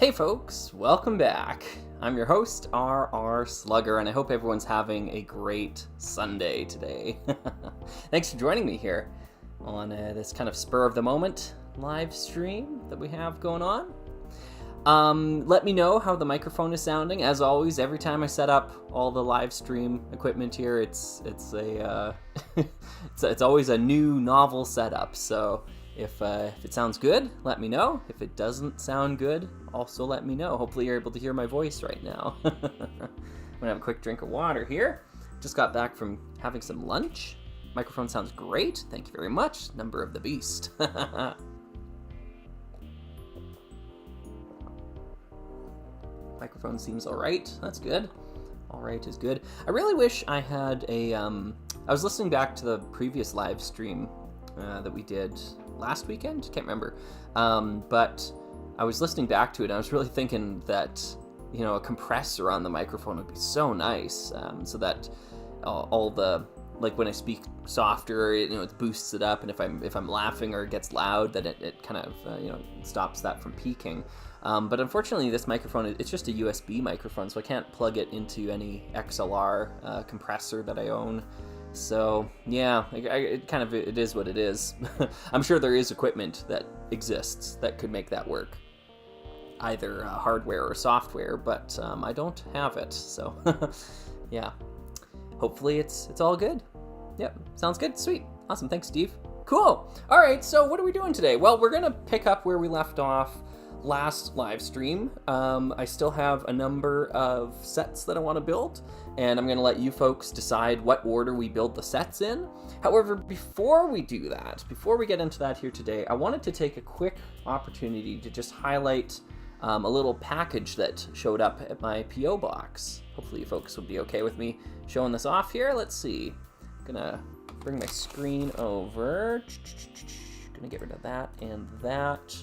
Hey folks, welcome back. I'm your host, R.R. Slugger, and I hope everyone's having a great Sunday today. Thanks for joining me here on this kind of spur of the moment live stream that we have going on. Let me know how the microphone is sounding. As always, every time I set up all the live stream equipment here, it's always a new novel setup. So if it sounds good, let me know. If it doesn't sound good, also let me know. Hopefully you're able to hear my voice right now. I'm gonna have a quick drink of water here. Just got back from having some lunch. Microphone sounds great. Thank you very much. Number of the beast. Microphone seems all right. That's good. All right is good. I really wish I had a. I was listening back to the previous live stream that we did last weekend. Can't remember. But I was listening back to it, and I was really thinking that, you know, a compressor on the microphone would be so nice, so that all the, like, when I speak softer, it boosts it up, and if I'm laughing or it gets loud, then it kind of stops that from peaking. But unfortunately, this microphone, it's just a USB microphone, so I can't plug it into any XLR compressor that I own. So yeah, it is what it is. I'm sure there is equipment that exists that could make that work, either hardware or software, but I don't have it. So yeah, hopefully it's all good. Yep, sounds good. Sweet, awesome. Thanks, Steve. Cool. All right, so what are we doing today? Well, we're gonna pick up where we left off last live stream. I still have a number of sets that I want to build, and I'm going to let you folks decide what order we build the sets in. However, before we do that, before we get into that here today, I wanted to take a quick opportunity to just highlight a little package that showed up at my P.O. box. Hopefully you folks will be okay with me showing this off here. Let's see. I'm gonna bring my screen over. Gonna get rid of that and that.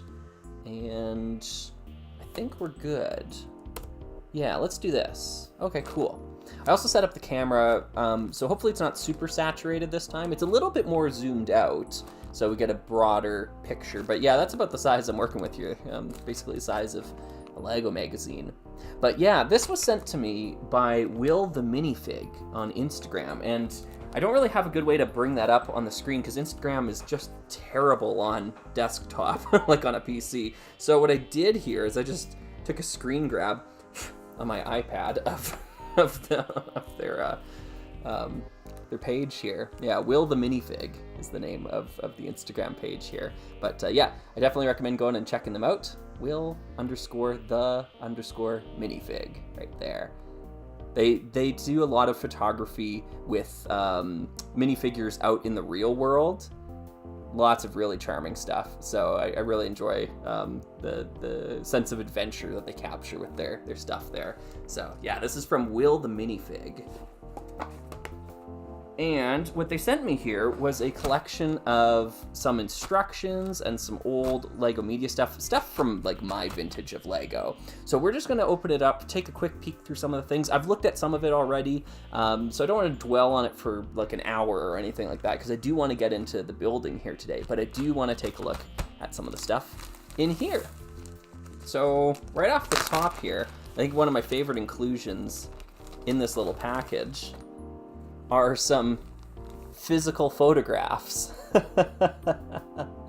And I think we're good. Yeah, let's do this. Okay, cool. I also set up the camera, so hopefully it's not super saturated this time. It's a little bit more zoomed out, so we get a broader picture. But yeah, that's about the size I'm working with here. Basically the size of a Lego magazine. But yeah, this was sent to me by Will the Minifig on Instagram, and I don't really have a good way to bring that up on the screen because Instagram is just terrible on desktop, like on a PC. So what I did here is I just took a screen grab on my iPad of their page here. Yeah, Will the Minifig is the name of the Instagram page here. But yeah, I definitely recommend going and checking them out. Will_the_minifig right there. They do a lot of photography with minifigures out in the real world. Lots of really charming stuff. So I really enjoy the sense of adventure that they capture with their stuff there. So yeah, this is from Will the Minifig. And what they sent me here was a collection of some instructions and some old Lego media stuff from like my vintage of Lego. So we're just gonna open it up, take a quick peek through some of the things. I've looked at some of it already, so I don't wanna dwell on it for like an hour or anything like that, because I do wanna get into the building here today, but I do wanna take a look at some of the stuff in here. So right off the top here, I think one of my favorite inclusions in this little package are some physical photographs.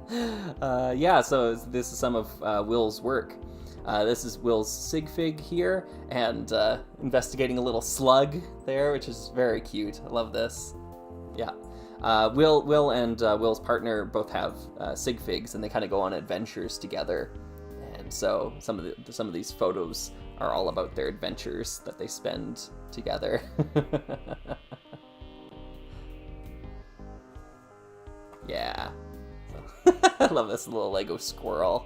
Yeah, so this is some of Will's work. This is Will's sig fig here, and investigating a little slug there, which is very cute. I love this. Yeah. Will and Will's partner both have sig figs, and they kind of go on adventures together. And so some of these photos are all about their adventures that they spend together. Yeah. I love this little Lego squirrel.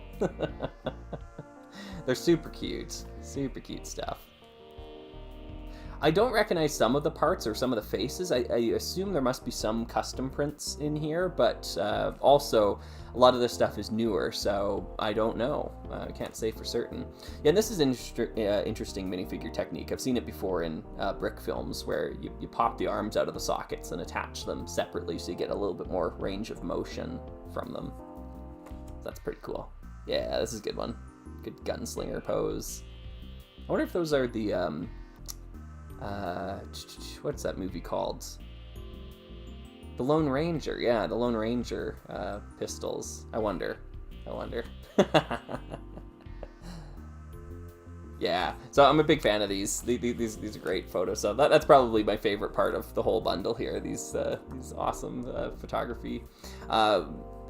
They're super cute. Super cute stuff. I don't recognize some of the parts or some of the faces. I assume there must be some custom prints in here, but also a lot of this stuff is newer, so I don't know. I can't say for certain. Yeah, and this is an interesting minifigure technique. I've seen it before in brick films where you pop the arms out of the sockets and attach them separately so you get a little bit more range of motion from them. That's pretty cool. Yeah, this is a good one. Good gunslinger pose. I wonder if those are the, what's that movie called? The Lone Ranger. Yeah, the Lone Ranger pistols. I wonder. Yeah, so I'm a big fan of these. These are great photos. So that's probably my favorite part of the whole bundle here. These awesome photography.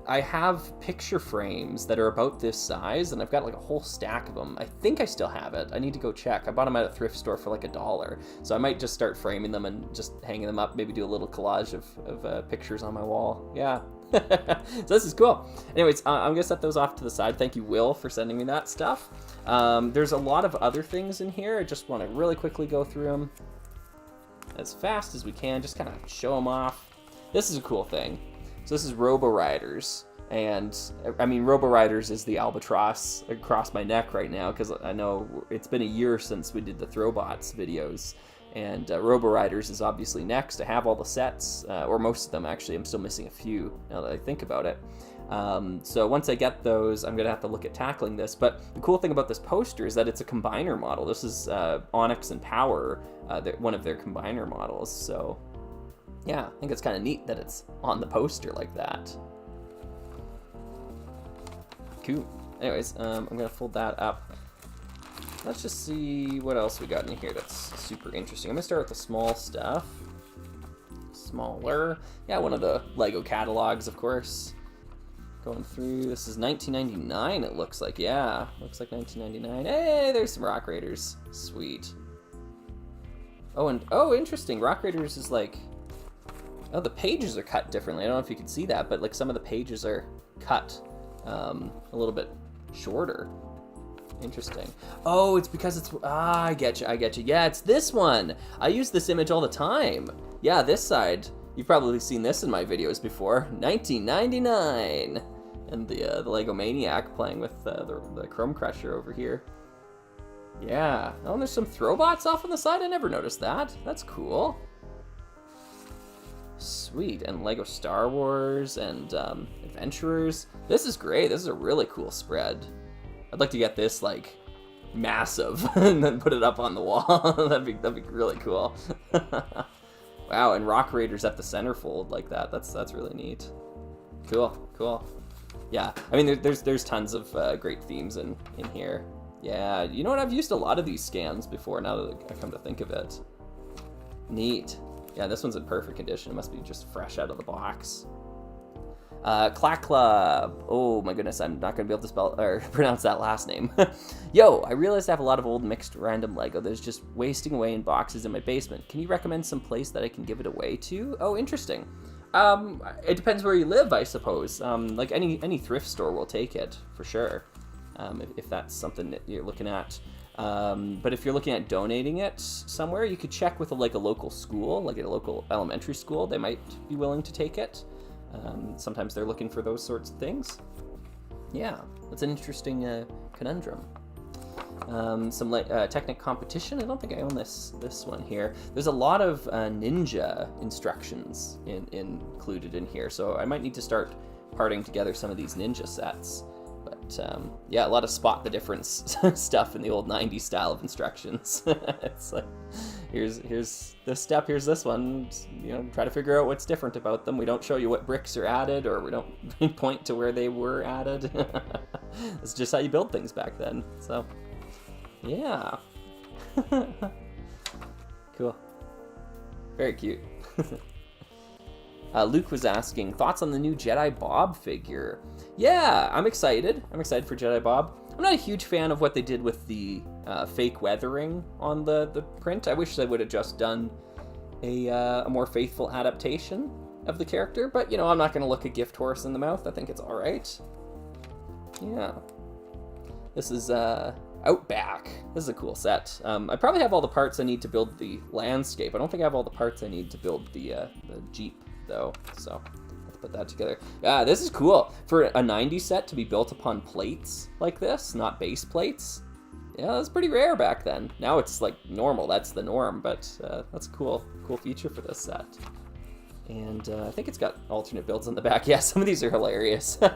I have picture frames that are about this size, and I've got like a whole stack of them. I think I still have it. I need to go check. I bought them at a thrift store for like $1, so I might just start framing them and just hanging them up. Maybe do a little collage of pictures on my wall. Yeah. So this is cool. Anyways, I'm gonna set those off to the side. Thank you, Will, for sending me that stuff. There's a lot of other things in here. I just want to really quickly go through them as fast as we can, just kind of show them off. This is a cool thing. So this is Robo Riders, and I mean, Robo Riders is the albatross across my neck right now, because I know it's been a year since we did the Throwbots videos, and Robo Riders is obviously next. I have all the sets, or most of them actually. I'm still missing a few now that I think about it. So once I get those, I'm gonna have to look at tackling this. But the cool thing about this poster is that it's a combiner model. This is Onyx and Power, one of their combiner models. So yeah, I think it's kind of neat that it's on the poster like that. Cool. Anyways, I'm gonna fold that up. Let's just see what else we got in here that's super interesting. I'm gonna start with the small stuff. Smaller. Yeah, one of the Lego catalogs, of course. Going through, this is 1999, it looks like. Yeah, looks like 1999. Hey, there's some Rock Raiders. Sweet. Oh, and oh, interesting. Rock Raiders is like, oh, the pages are cut differently. I don't know if you can see that, but like some of the pages are cut a little bit shorter. Interesting. Oh, it's because it's, I get you. Yeah, it's this one. I use this image all the time. Yeah, this side. You've probably seen this in my videos before. 1999. And the Lego Maniac playing with the Chrome Crusher over here. Yeah. Oh, and there's some Throwbots off on the side. I never noticed that. That's cool. Sweet. And Lego Star Wars and Adventurers. This is great. This is a really cool spread. I'd like to get this like massive and then put it up on the wall. that'd be really cool. Wow, and Rock Raiders at the centerfold like that. That's really neat. Cool. Yeah, I mean there's tons of great themes in here. Yeah, you know what? I've used a lot of these scans before. Now that I come to think of it. Neat. Yeah, this one's in perfect condition. It must be just fresh out of the box. Clack Club. Oh my goodness, I'm not gonna be able to spell or pronounce that last name. Yo, I realized I have a lot of old mixed random Lego that is just wasting away in boxes in my basement. Can you recommend some place that I can give it away to? Oh, interesting. It depends where you live, I suppose. Like any thrift store will take it for sure, if that's something that you're looking at. But if you're looking at donating it somewhere, you could check with a local school, like a local elementary school. They might be willing to take it. Sometimes they're looking for those sorts of things. Yeah, that's an interesting conundrum. Some Technic competition. I don't think I own this one here. There's a lot of ninja instructions included in here, so I might need to start parting together some of these ninja sets. But yeah, a lot of spot the difference stuff in the old 90s style of instructions. It's like, here's this step, here's this one. You know, try to figure out what's different about them. We don't show you what bricks are added, or we don't point to where they were added. It's just how you build things back then. So, yeah. Cool. Very cute. Luke was asking, thoughts on the new Jedi Bob figure? Yeah, I'm excited. I'm excited for Jedi Bob. I'm not a huge fan of what they did with the fake weathering on the print. I wish they would have just done a more faithful adaptation of the character, but you know, I'm not going to look a gift horse in the mouth. I think it's all right. Yeah. This is Outback. This is a cool set. I probably have all the parts I need to build the landscape. I don't think I have all the parts I need to build the Jeep, though, so let's put that together. Yeah, this is cool. For a 90s set to be built upon plates like this, not base plates. Yeah, that's pretty rare back then. Now it's like normal, that's the norm, but that's a cool feature for this set. And I think it's got alternate builds on the back. Yeah, some of these are hilarious. I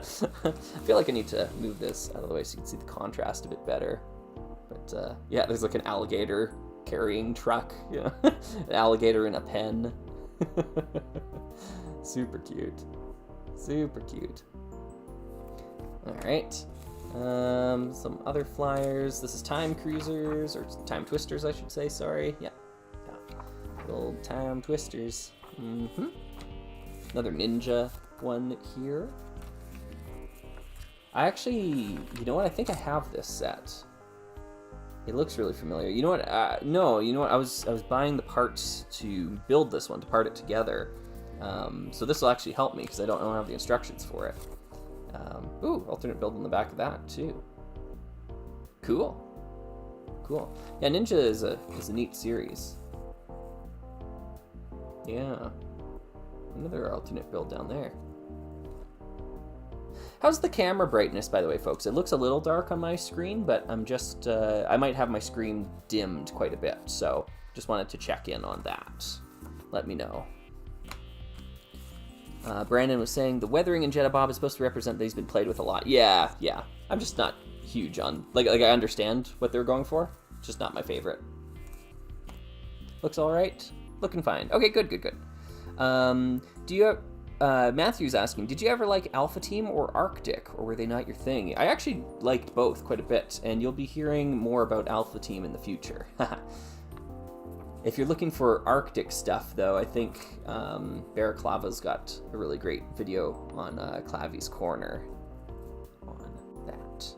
feel like I need to move this out of the way so you can see the contrast a bit better. But yeah, there's like an alligator carrying truck, an alligator in a pen. Super cute. Super cute. All right. Some other flyers. This is time cruisers, or time twisters, I should say. Sorry. Yeah. Little time twisters. Another ninja one here. I actually, you know what? I think I have this set. It looks really familiar. You know what? No, you know what? I was buying the parts to build this one, to part it together. So this will actually help me because I don't have the instructions for it. Ooh, alternate build on the back of that too. Cool. Cool. Yeah, Ninja is a neat series. Yeah. Another alternate build down there. How's the camera brightness, by the way, folks? It looks a little dark on my screen, but I'm just, I might have my screen dimmed quite a bit, so just wanted to check in on that. Let me know. Brandon was saying the weathering in Jetta Bob is supposed to represent that he's been played with a lot. Yeah. I'm just not huge on, like I understand what they're going for. It's just not my favorite. Looks all right. Looking fine. Okay, good. Do you have, Matthew's asking, did you ever like Alpha Team or Arctic, or were they not your thing? I actually liked both quite a bit, and you'll be hearing more about Alpha Team in the future. If you're looking for Arctic stuff, though, I think Baraklava's got a really great video on Clavy's Corner on that.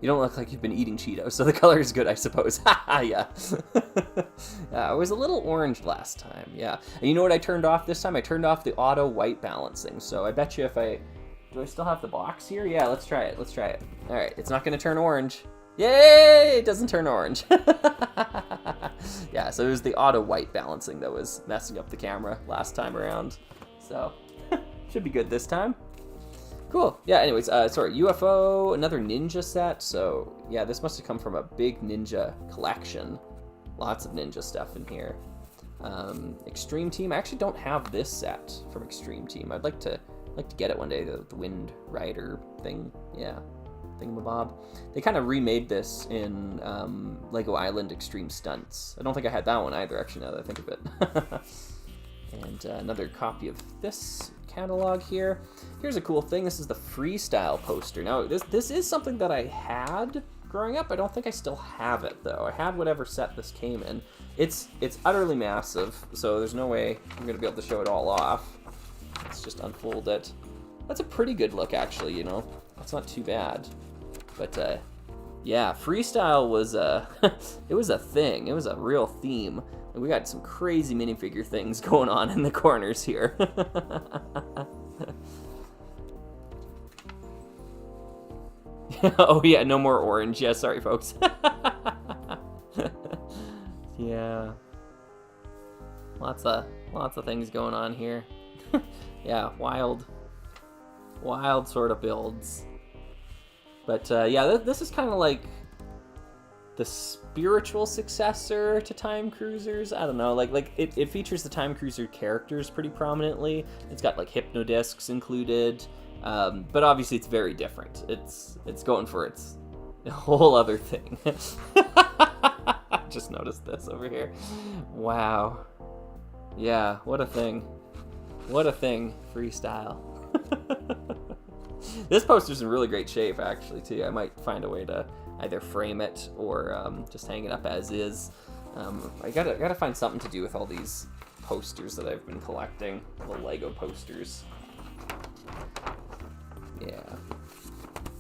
You don't look like you've been eating Cheetos, so the color is good, I suppose. Yeah. I was a little orange last time, yeah. And you know what I turned off this time? I turned off the auto white balancing, so I bet you if I... Do I still have the box here? Yeah, let's try it. All right, it's not going to turn orange. Yay! It doesn't turn orange. Yeah, so it was the auto white balancing that was messing up the camera last time around. So, should be good this time. Cool. Yeah, anyways, sorry, UFO, another ninja set. So, yeah, this must have come from a big ninja collection. Lots of ninja stuff in here. Extreme Team. I actually don't have this set from Extreme Team. I'd like to get it one day, the Wind Rider thing. Yeah, thingamabob. They kind of remade this in Lego Island Extreme Stunts. I don't think I had that one either, actually, now that I think of it. And another copy of this catalog here. Here's a cool thing. This is the freestyle poster. Now, this is something that I had growing up. I don't think I still have it, though. I had whatever set this came in. It's utterly massive, so there's no way I'm going to be able to show it all off. Let's just unfold it. That's a pretty good look, actually, you know. That's not too bad. But, yeah, freestyle was it was a thing. It was a real theme. And we got some crazy minifigure things going on in the corners here. Oh yeah, no more orange. Yeah, sorry folks. Yeah. Lots of things going on here. Yeah, wild sort of builds. But yeah, this is kind of like the spiritual successor to Time Cruisers. I don't know, like it features the Time Cruiser characters pretty prominently. It's got like hypno discs included, but obviously it's very different. It's going for its whole other thing. Just noticed this over here. Wow. Yeah, what a thing. What a thing, freestyle. This poster's in really great shape, actually, too. I might find a way to either frame it or just hang it up as is. I gotta find something to do with all these posters that I've been collecting, the Lego posters. Yeah.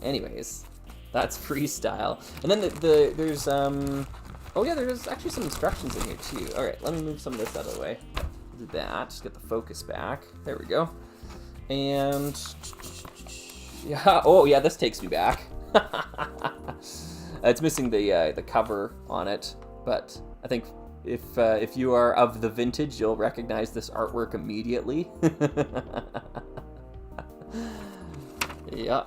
Anyways, that's freestyle. And then there's oh yeah, there's actually some instructions in here too. All right, let me move some of this out of the way. Do that. Just get the focus back. There we go. And yeah. Oh yeah, this takes me back. It's missing the cover on it, but I think if you are of the vintage, you'll recognize this artwork immediately. Yeah.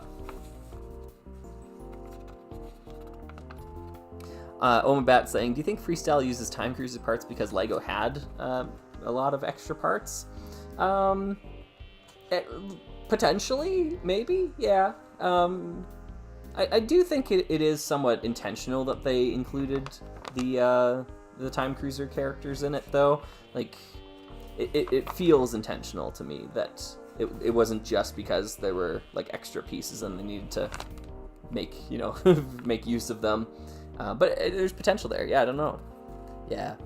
Omabat saying, do you think Freestyle uses Time Cruiser parts because LEGO had a lot of extra parts? Potentially, maybe, yeah. I do think it is somewhat intentional that they included the Time Cruiser characters in it, though. Like, it feels intentional to me that it wasn't just because there were like extra pieces and they needed to make make use of them. But there's potential there. Yeah, I don't know. Yeah,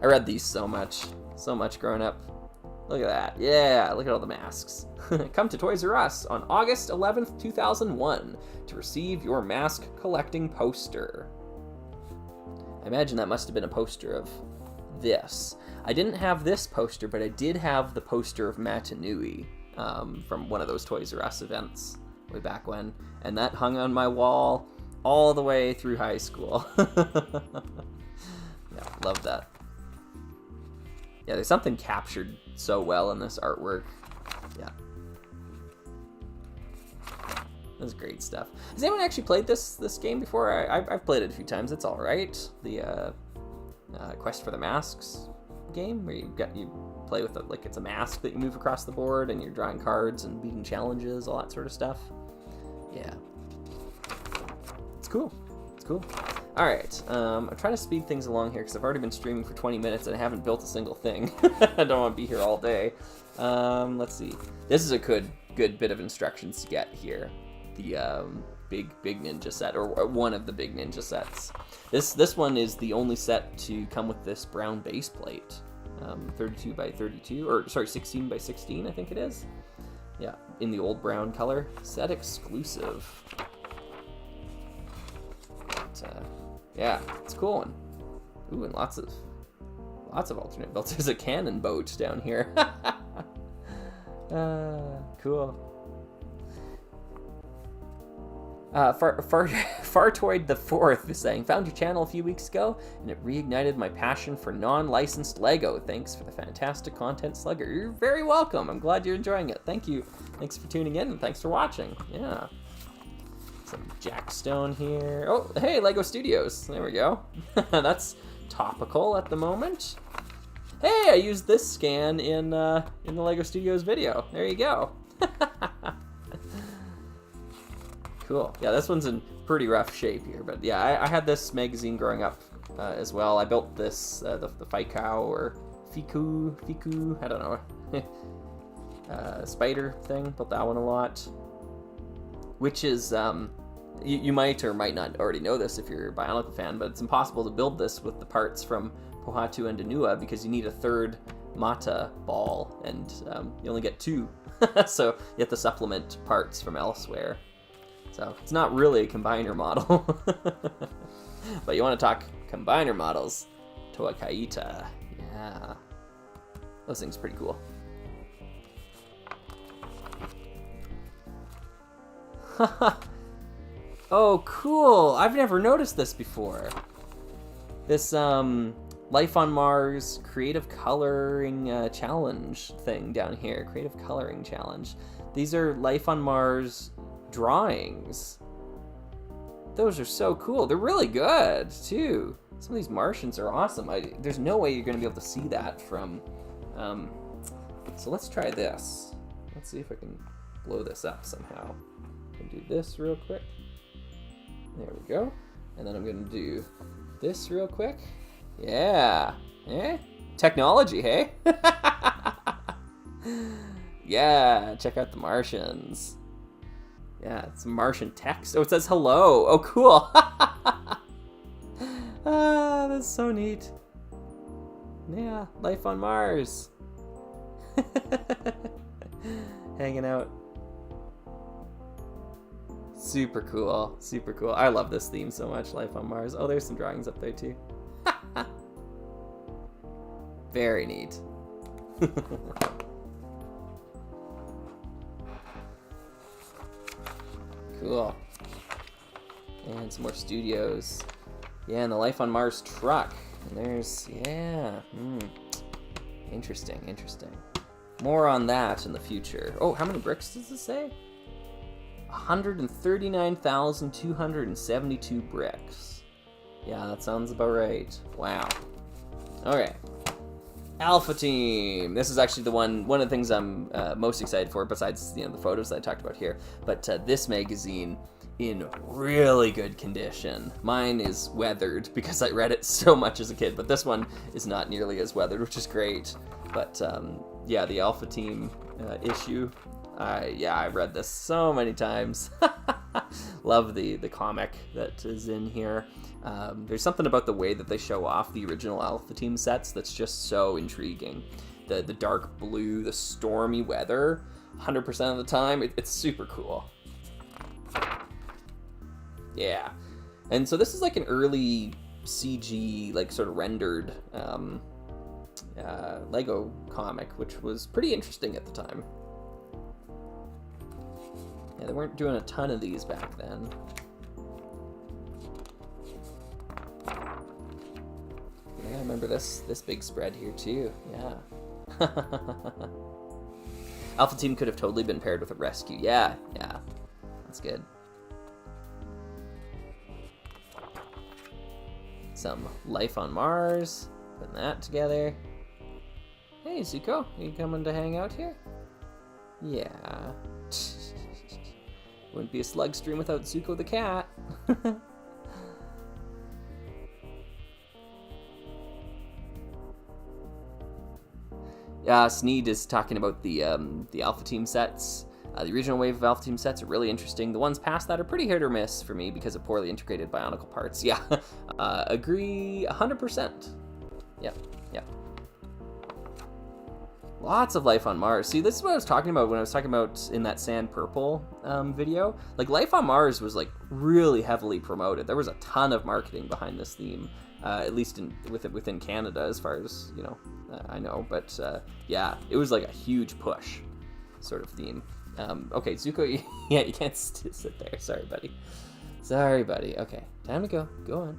I read these so much growing up. Look at that. Yeah, look at all the masks. Come to Toys R Us on August 11th, 2001 to receive your mask collecting poster. I imagine that must have been a poster of this. I didn't have this poster, but I did have the poster of Matanui from one of those Toys R Us events way back when, and that hung on my wall all the way through high school. Yeah, love that. Yeah, there's something captured so well in this artwork. Yeah. That's great stuff. Has anyone actually played this game before? I've played it a few times. It's all right. The Quest for the Masks game, where you play with it like it's a mask that you move across the board, and you're drawing cards and beating challenges, all that sort of stuff. Yeah. It's cool. It's cool. All right. I'm trying to speed things along here because I've already been streaming for 20 minutes and I haven't built a single thing. I don't want to be here all day. Let's see. This is a good bit of instructions to get here. The big ninja set, or one of the big ninja sets. This one is the only set to come with this brown base plate, 32 by 32, or sorry, 16 by 16, I think it is. Yeah, in the old brown color. Set exclusive. But, yeah, it's a cool one. Ooh, and lots of alternate builds. There's a cannon boat down here. Cool. Fartoid the Fourth is saying, found your channel a few weeks ago, and it reignited my passion for non-licensed LEGO. Thanks for the fantastic content, Slugger. You're very welcome. I'm glad you're enjoying it. Thank you. Thanks for tuning in, and thanks for watching. Yeah. Some Jackstone here. Oh, hey, LEGO Studios. There we go. That's topical at the moment. Hey, I used this scan in the LEGO Studios video. There you go. Cool. Yeah, this one's in pretty rough shape here, but yeah, I had this magazine growing up as well. I built this, the Fikau or Fiku, I don't know, spider thing. Built that one a lot, which is, you might or might not already know this if you're a Bionicle fan, but it's impossible to build this with the parts from Pohatu and Danua because you need a third Mata ball, and you only get 2, so you have to supplement parts from elsewhere. So it's not really a combiner model. But you want to talk combiner models, Toa Kaita. Yeah. Those things are pretty cool. Oh, cool. I've never noticed this before. This Life on Mars creative coloring challenge thing down here. Creative coloring challenge. These are Life on Mars drawings. Those are so cool. They're really good too. Some of these Martians are awesome. There's no way you're going to be able to see that from so let's try this. Let's see if I can blow this up somehow. I can do this real quick. There we go. And then I'm going to do this real quick. Yeah. Eh? Technology, hey? Yeah, check out the Martians. Yeah, it's Martian text. Oh, it says hello. Oh, cool. Ah, that's so neat. Yeah, life on Mars. Hanging out. Super cool. Super cool. I love this theme so much, Life on Mars. Oh, there's some drawings up there too. Very neat. Cool. And some more studios. Yeah, and the Life on Mars truck. And there's, yeah. Interesting, interesting. More on that in the future. Oh, how many bricks does it say? 139,272 bricks. Yeah, that sounds about right. Wow. Okay. Alpha Team. This is actually one of the things I'm most excited for, besides the photos that I talked about here. But this magazine in really good condition. Mine is weathered because I read it so much as a kid, but this one is not nearly as weathered, which is great. But yeah, the Alpha Team issue. I read this so many times. Love the comic that is in here. There's something about the way that they show off the original Alpha Team sets that's just so intriguing. The dark blue, the stormy weather, 100% of the time, it's super cool. Yeah. And so this is like an early CG, like sort of rendered Lego comic, which was pretty interesting at the time. Yeah, they weren't doing a ton of these back then. Yeah, I remember this big spread here too. Yeah. Alpha Team could have totally been paired with a rescue. Yeah, that's good. Some life on Mars. Putting that together. Hey, Zuko, are you coming to hang out here? Yeah. Wouldn't be a slug stream without Zuko the cat. Sneed is talking about the Alpha Team sets. The original wave of Alpha Team sets are really interesting. The ones past that are pretty hit or miss for me because of poorly integrated Bionicle parts. Yeah, agree 100%. Yep. Lots of life on Mars. See, this is what I was talking about when I was talking about in that Sand Purple video. Like, life on Mars was like really heavily promoted. There was a ton of marketing behind this theme, at least within Canada, as far as I know. But yeah, it was like a huge push sort of theme. Okay, Zuko, yeah, you can't sit there. Sorry, buddy. Okay, time to go. Go on.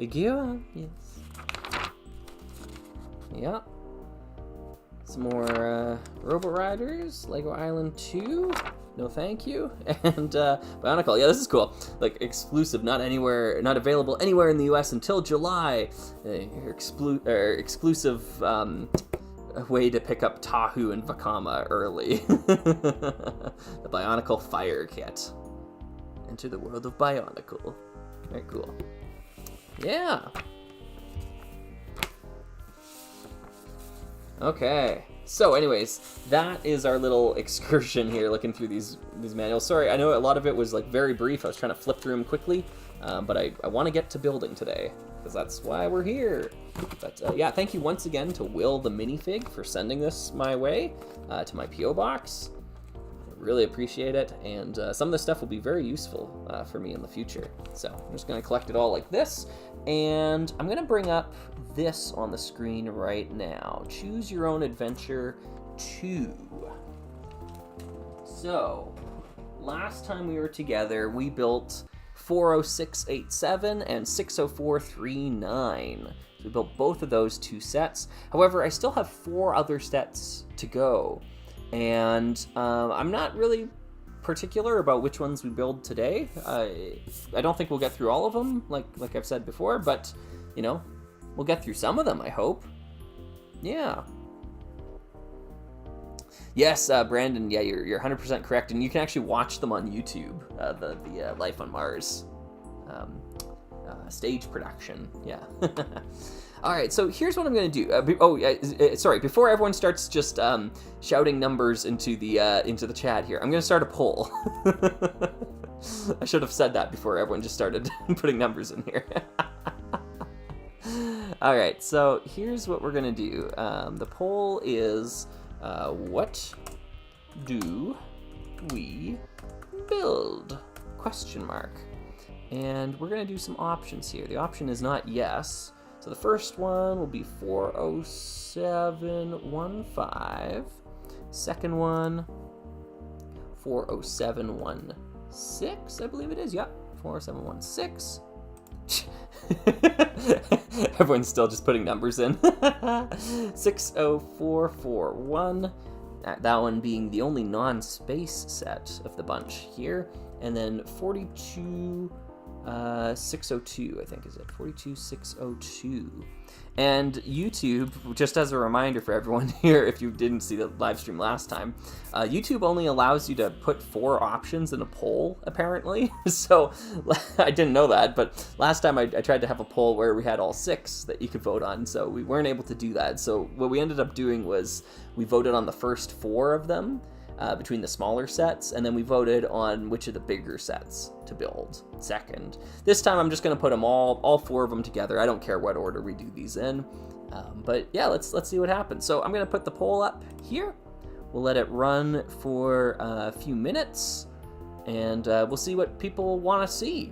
Go on. Yes. Yeah. Some more Robot Riders, Lego Island 2, no thank you, and Bionicle. Yeah, this is cool. Like, exclusive, not available anywhere in the US until July. Exclusive way to pick up Tahu and Vakama early. The Bionicle Fire Kit. Enter the world of Bionicle. Very cool. Yeah. Okay, so anyways, that is our little excursion here, looking through these manuals. Sorry, I know a lot of it was like very brief. I was trying to flip through them quickly, but I want to get to building today, because that's why we're here. But yeah, thank you once again to Will the Minifig for sending this my way, to my P.O. box. I really appreciate it, and some of this stuff will be very useful for me in the future. So I'm just going to collect it all like this, and I'm going to bring up this on the screen right now. Choose Your Own Adventure 2. So, last time we were together, we built 40687 and 60439. So we built both of those 2 sets. However, I still have 4 other sets to go, and I'm not really particular about which ones we build today. I don't think we'll get through all of them, like I've said before, but we'll get through some of them, I hope. Yeah. Yes, Brandon, yeah, you're 100% correct, and you can actually watch them on YouTube, the Life on Mars stage production, yeah. All right, so here's what I'm gonna do. Sorry, before everyone starts just shouting numbers into the chat here, I'm gonna start a poll. I should have said that before everyone just started putting numbers in here. All right, so here's what we're gonna do. The poll is, what do we build? Question mark. And we're gonna do some options here. The option is not yes. So the first one will be 40715. Second one, 40716, I believe it is. Yep, 40716. Everyone's still just putting numbers in. 60441. That one being the only non-space set of the bunch here. And then 42 602, I think, is it? 42602. And YouTube, just as a reminder for everyone here, if you didn't see the live stream last time, YouTube only allows you to put 4 options in a poll, apparently. So I didn't know that, but last time I tried to have a poll where we had all 6 that you could vote on, so we weren't able to do that. So what we ended up doing was we voted on the first 4 of them, between the smaller sets, and then we voted on which of the bigger sets to build second. This time I'm just going to put them all 4 of them together. I don't care what order we do these in, but yeah, let's see what happens. So I'm going to put the poll up here. We'll let it run for a few minutes, and we'll see what people want to see.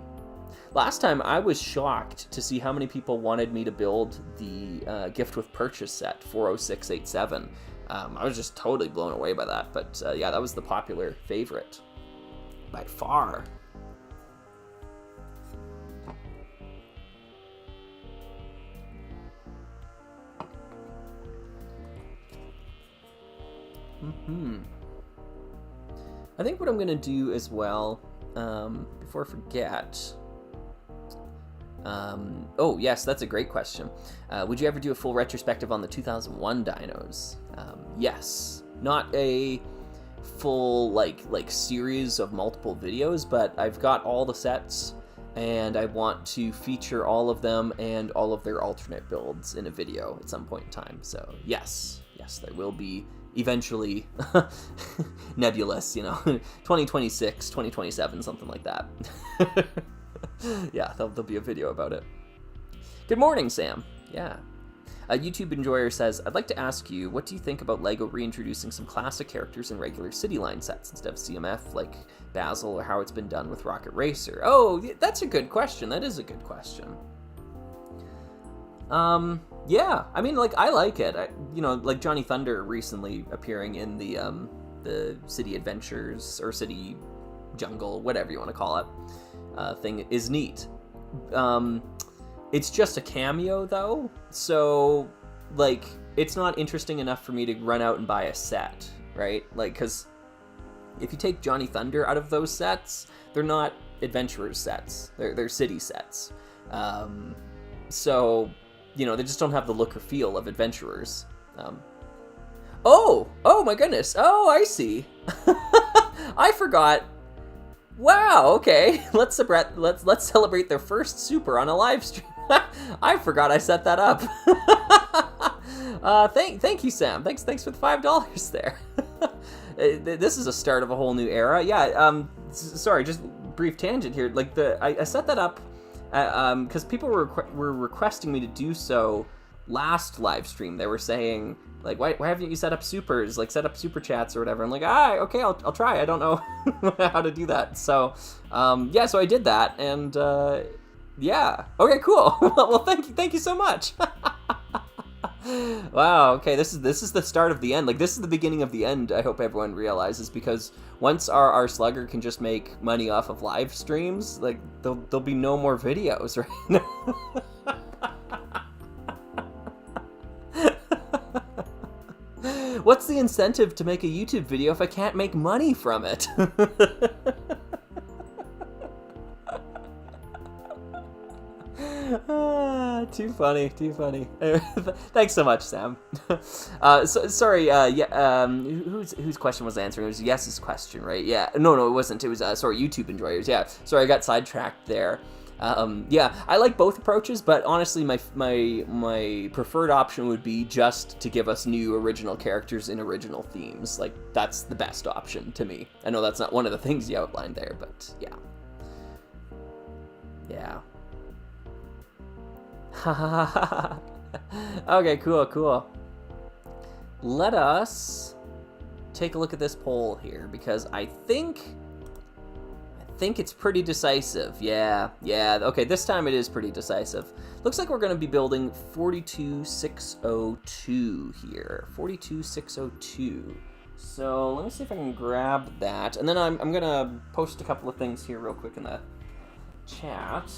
Last time I was shocked to see how many people wanted me to build the gift with purchase set 40687. I was just totally blown away by that, but yeah, that was the popular favorite by far. I think what I'm gonna do as well, before I forget, oh yes, that's a great question. Would you ever do a full retrospective on the 2001 dinos? Yes, not a full like series of multiple videos, but I've got all the sets and I want to feature all of them and all of their alternate builds in a video at some point in time. So yes, there will be eventually. Nebulous, 2026, 2027, something like that. Yeah, there'll be a video about it. Good morning, Sam. Yeah. A YouTube enjoyer says, I'd like to ask you, what do you think about LEGO reintroducing some classic characters in regular City Line sets instead of CMF, like Basil, or how it's been done with Rocket Racer? Oh, that's a good question. That is a good question. Yeah, I mean, like, I like it. Like Johnny Thunder recently appearing in the City Adventures, or City Jungle, whatever you want to call it, thing is neat. It's just a cameo, though, so, like, it's not interesting enough for me to run out and buy a set, right? Like, because if you take Johnny Thunder out of those sets, they're not Adventurers sets. They're City sets. So, they just don't have the look or feel of Adventurers. Oh my goodness. Oh, I see. I forgot. Wow, okay. Let's celebrate their first super on a live stream. I forgot I set that up. Thank you, Sam. Thanks for the $5 there. This is a start of a whole new era. Yeah. Sorry, just brief tangent here. Like I set that up because people were requesting me to do so last live stream. They were saying, like, why haven't you set up supers? Like, set up super chats or whatever. I'm like, okay, I'll try. I don't know how to do that. So, yeah, so I did that, and yeah. Okay, cool. Well, thank you so much. Wow. Okay, this is the start of the end. Like, this is the beginning of the end. I hope everyone realizes, because once our Slugger can just make money off of live streams, like there'll be no more videos, right? What's the incentive to make a YouTube video if I can't make money from it? Too funny. Thanks so much, Sam. Sorry, yeah, whose question was answering? It was Yes's question, right? Yeah, no, it wasn't. It was, sorry, YouTube enjoyers, yeah. Sorry, I got sidetracked there. Yeah, I like both approaches, but honestly, my preferred option would be just to give us new original characters in original themes. Like, that's the best option to me. I know that's not one of the things you outlined there, but yeah. Yeah. Okay, cool. Let us take a look at this poll here, because I think it's pretty decisive. Yeah. Okay, this time it is pretty decisive. Looks like we're going to be building 42602 here. 42602. So let me see if I can grab that, and then I'm going to post a couple of things here real quick in the chat.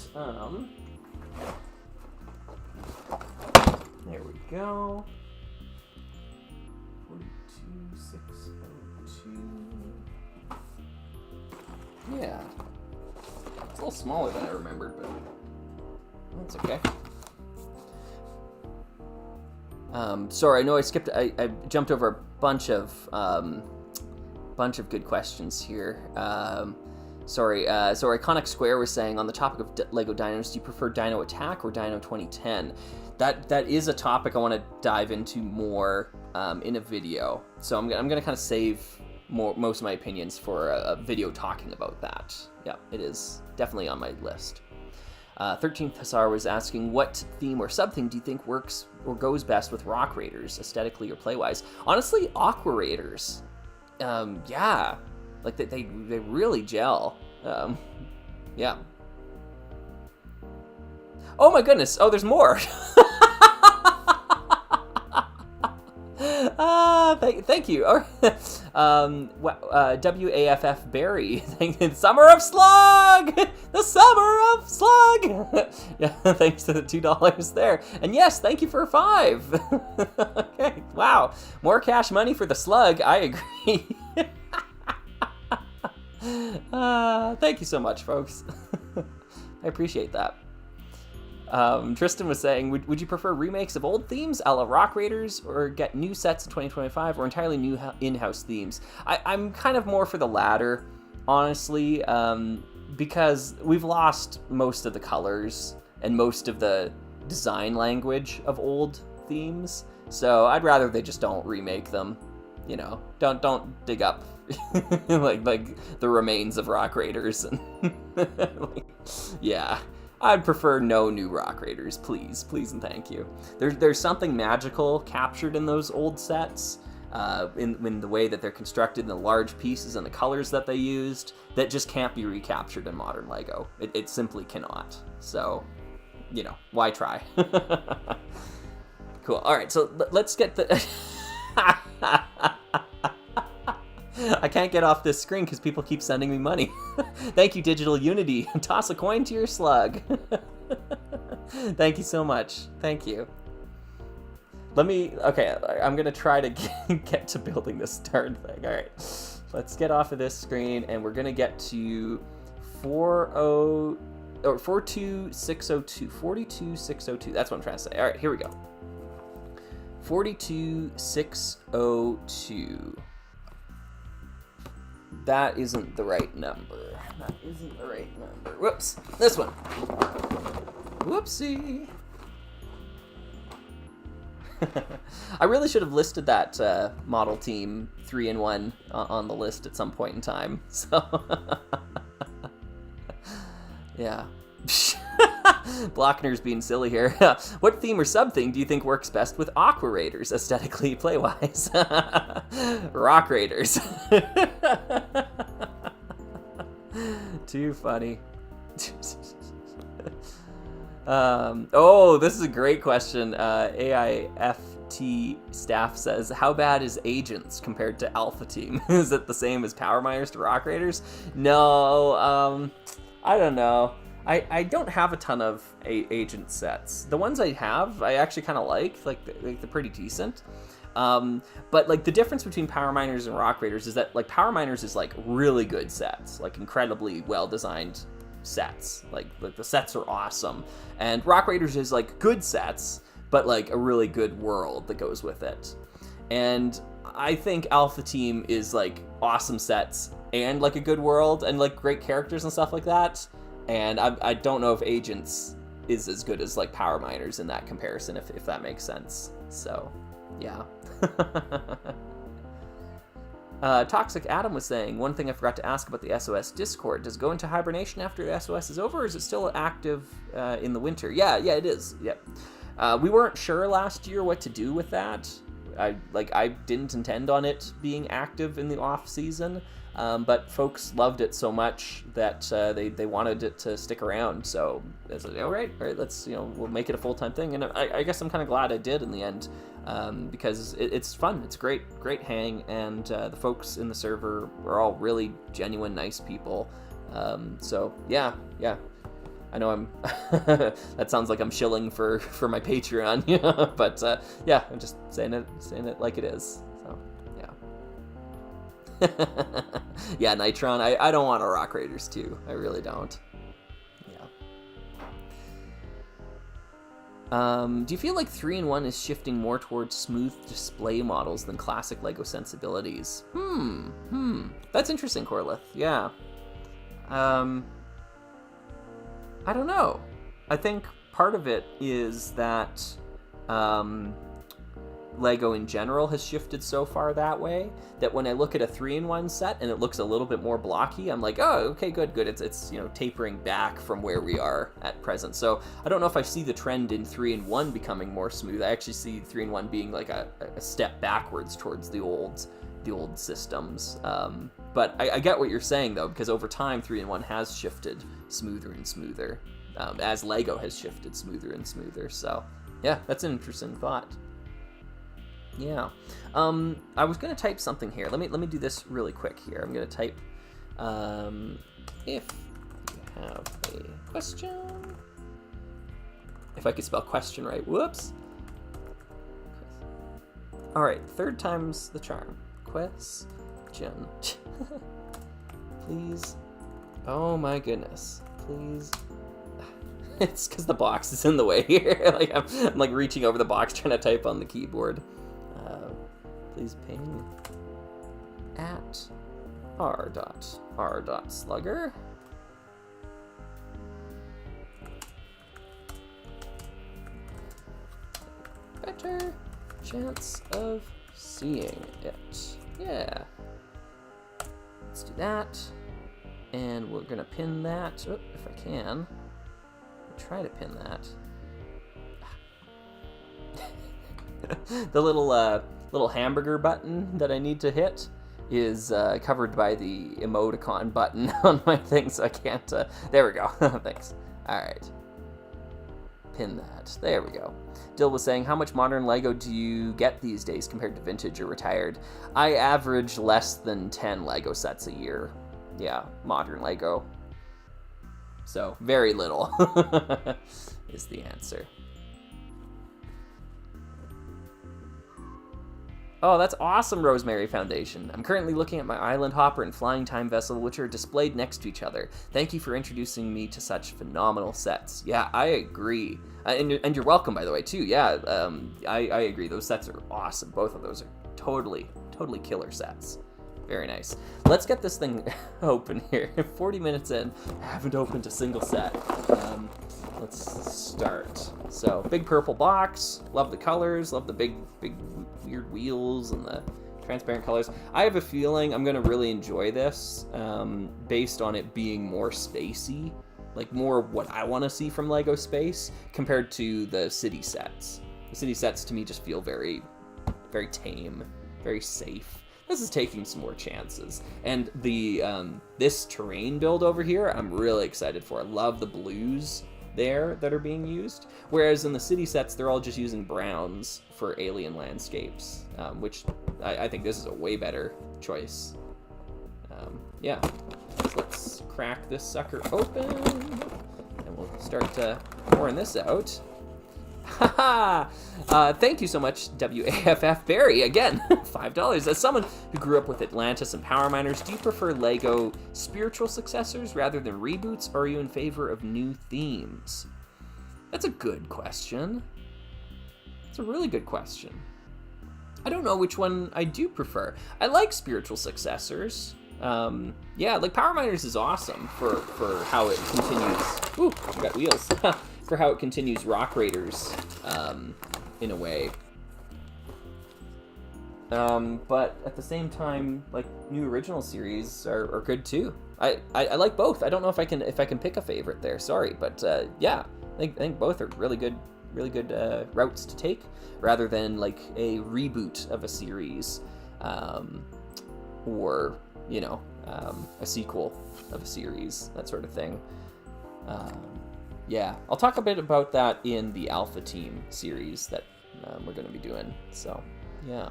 There we go. 42602. Yeah. a little smaller than I remembered, but that's okay. Sorry, I know I jumped over a bunch of good questions here. Sorry, so Iconic Square was saying, on the topic of Lego Dinos, do you prefer Dino Attack or Dino 2010? That is a topic I want to dive into more in a video. So I'm gonna kind of save most of my opinions for a video talking about that. Yeah, it is definitely on my list. 13th Hussar was asking, what theme or sub-theme do you think works or goes best with Rock Raiders, aesthetically or play-wise? Honestly, Aqua Raiders. Yeah. Like, they really gel. Yeah. Oh my goodness! Oh, there's more! Thank you. WAFF Barry. Summer of Slug! The Summer of Slug! Yeah, thanks to the $2 there. And yes, thank you for 5. Okay, wow. More cash money for the Slug. I agree. Thank you so much, folks. I appreciate that. Tristan was saying, would you prefer remakes of old themes a la Rock Raiders, or get new sets in 2025, or entirely new in-house themes? I'm kind of more for the latter, honestly, because we've lost most of the colors and most of the design language of old themes, so I'd rather they just don't remake them. You know, don't dig up like the remains of Rock Raiders and yeah. I'd prefer no new Rock Raiders, please and thank you. There's something magical captured in those old sets, in the way that they're constructed, and the large pieces and the colors that they used, that just can't be recaptured in modern Lego. It simply cannot. So, you know, why try? Cool. All right, so let's get the. I can't get off this screen because people keep sending me money. Thank you, Digital Unity. Toss a coin to your slug. Thank you so much. Thank you. Okay, I'm going to try to get to building this darn thing. All right, let's get off of this screen, and we're going to get to 42602. 42602. That's what I'm trying to say. All right, here we go. 42602. That isn't the right number. Whoops. This one. Whoopsie. I really should have listed that model team 3-in-1 on the list at some point in time. So, yeah. Blockner's being silly here. What theme or sub-theme do you think works best with Aqua Raiders, aesthetically, play-wise? Rock Raiders. Too funny. Oh, this is a great question. AIFT staff says, how bad is Agents compared to Alpha Team? Is it the same as Power Miners to Rock Raiders? No, I don't know. I don't have a ton of Agent sets. The ones I have, I actually kind of like they're pretty decent. But like the difference between Power Miners and Rock Raiders is that like Power Miners is like really good sets, like incredibly well designed sets. Like the sets are awesome, and Rock Raiders is like good sets, but like a really good world that goes with it. And I think Alpha Team is like awesome sets and like a good world and like great characters and stuff like that. And I don't know if Agents is as good as like Power Miners in that comparison, if that makes sense. So, yeah. Toxic Adam was saying, one thing I forgot to ask about the SOS Discord. Does it go into hibernation after the SOS is over, or is it still active in the winter? Yeah, it is. Yep. We weren't sure last year what to do with that. I didn't intend on it being active in the off season. But folks loved it so much that they wanted it to stick around. So I was like, all right, let's we'll make it a full-time thing. And I guess I'm kind of glad I did in the end, because it's fun. It's great hang, and the folks in the server are all really genuine, nice people. So yeah. I know I'm. That sounds like I'm shilling for my Patreon, but yeah, I'm just saying it like it is. So yeah. Yeah, Nitron, I don't want a Rock Raiders too. I really don't. Do you feel like 3-in-1 is shifting more towards smooth display models than classic LEGO sensibilities? That's interesting, Corlith. Yeah. I don't know. I think part of it is that LEGO in general has shifted so far that way that when I look at a 3-in-1 set and it looks a little bit more blocky, I'm like, oh, okay, good. It's tapering back from where we are at present. So I don't know if I see the trend in 3-in-1 becoming more smooth. I actually see 3-in-1 being like a step backwards towards the old systems. But I get what you're saying though, because over time 3-in-1 has shifted smoother and smoother, as LEGO has shifted smoother and smoother. So yeah, that's an interesting thought. Yeah. I was going to type something here. Let me do this really quick here. I'm going to type, if you have a question. If I could spell question right. Whoops. All right. 3rd time's the charm. Question. Please. Oh my goodness. Please. It's because the box is in the way here. I'm like reaching over the box trying to type on the keyboard. Please ping at r.slugger. Better chance of seeing it. Yeah. Let's do that. And we're gonna pin that. Oh, if I can. I'll try to pin that. The little hamburger button that I need to hit is covered by the emoticon button on my thing, so I can't. There we go. Thanks. All right. Pin that. There we go. Dill was saying, how much modern LEGO do you get these days compared to vintage or retired? I average less than 10 LEGO sets a year. Yeah, modern LEGO. So, very little is the answer. Oh, that's awesome, Rosemary Foundation. I'm currently looking at my Island Hopper and Flying Time Vessel, which are displayed next to each other. Thank you for introducing me to such phenomenal sets. Yeah, I agree. And you're welcome, by the way, too. Yeah, I agree. Those sets are awesome. Both of those are totally killer sets. Very nice. Let's get this thing open here. 40 minutes in, I haven't opened a single set. Let's start. So, big purple box. Love the colors. Love the big weird wheels and the transparent colors. I have a feeling I'm going to really enjoy this based on it being more spacey. Like more what I want to see from LEGO Space compared to the city sets. The city sets to me just feel very tame, very safe. This is taking some more chances. And the this terrain build over here, I'm really excited for. I love the blues there that are being used. Whereas in the city sets, they're all just using browns for alien landscapes, which I think this is a way better choice. Yeah, so let's crack this sucker open, and we'll start pouring this out. Haha! Thank you so much, WAFF Barry. Again, $5. As someone who grew up with Atlantis and Power Miners, do you prefer LEGO spiritual successors rather than reboots, or are you in favor of new themes? That's a good question. It's a really good question. I don't know which one I do prefer. I like spiritual successors. Yeah, like Power Miners is awesome for how it continues. Ooh, we got wheels. For how it continues Rock Raiders, in a way. But at the same time, like, new original series are good too. I like both. I don't know if I can pick a favorite there. Sorry, but yeah, I think both are really good routes to take, rather than like a reboot of a series, or a sequel of a series, that sort of thing. Yeah, I'll talk a bit about that in the Alpha Team series that we're going to be doing. So, yeah.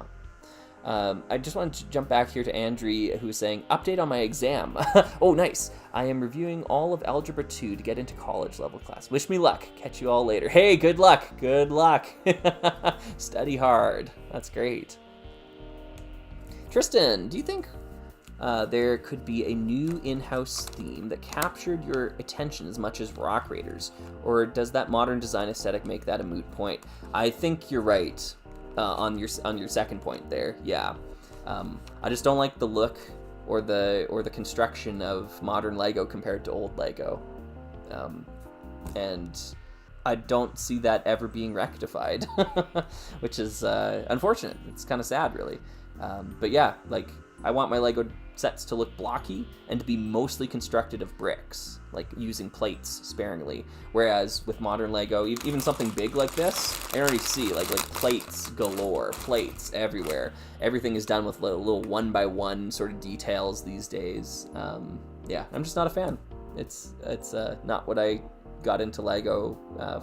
I just wanted to jump back here to Andrea, who was saying, update on my exam. Oh, nice. I am reviewing all of Algebra 2 to get into college level class. Wish me luck. Catch you all later. Hey, good luck. Good luck. Study hard. That's great. Tristan, do you think there could be a new in-house theme that captured your attention as much as Rock Raiders, or does that modern design aesthetic make that a moot point? I think you're right on your second point there. Yeah, I just don't like the look or the construction of modern Lego compared to old Lego, and I don't see that ever being rectified, which is unfortunate. It's kind of sad, really. But yeah, like, I want my Lego sets to look blocky and to be mostly constructed of bricks, like using plates sparingly. Whereas with modern Lego, even something big like this, I already see like plates galore, plates everywhere. Everything is done with little 1x1 sort of details these days. Yeah, I'm just not a fan. It's not what I got into Lego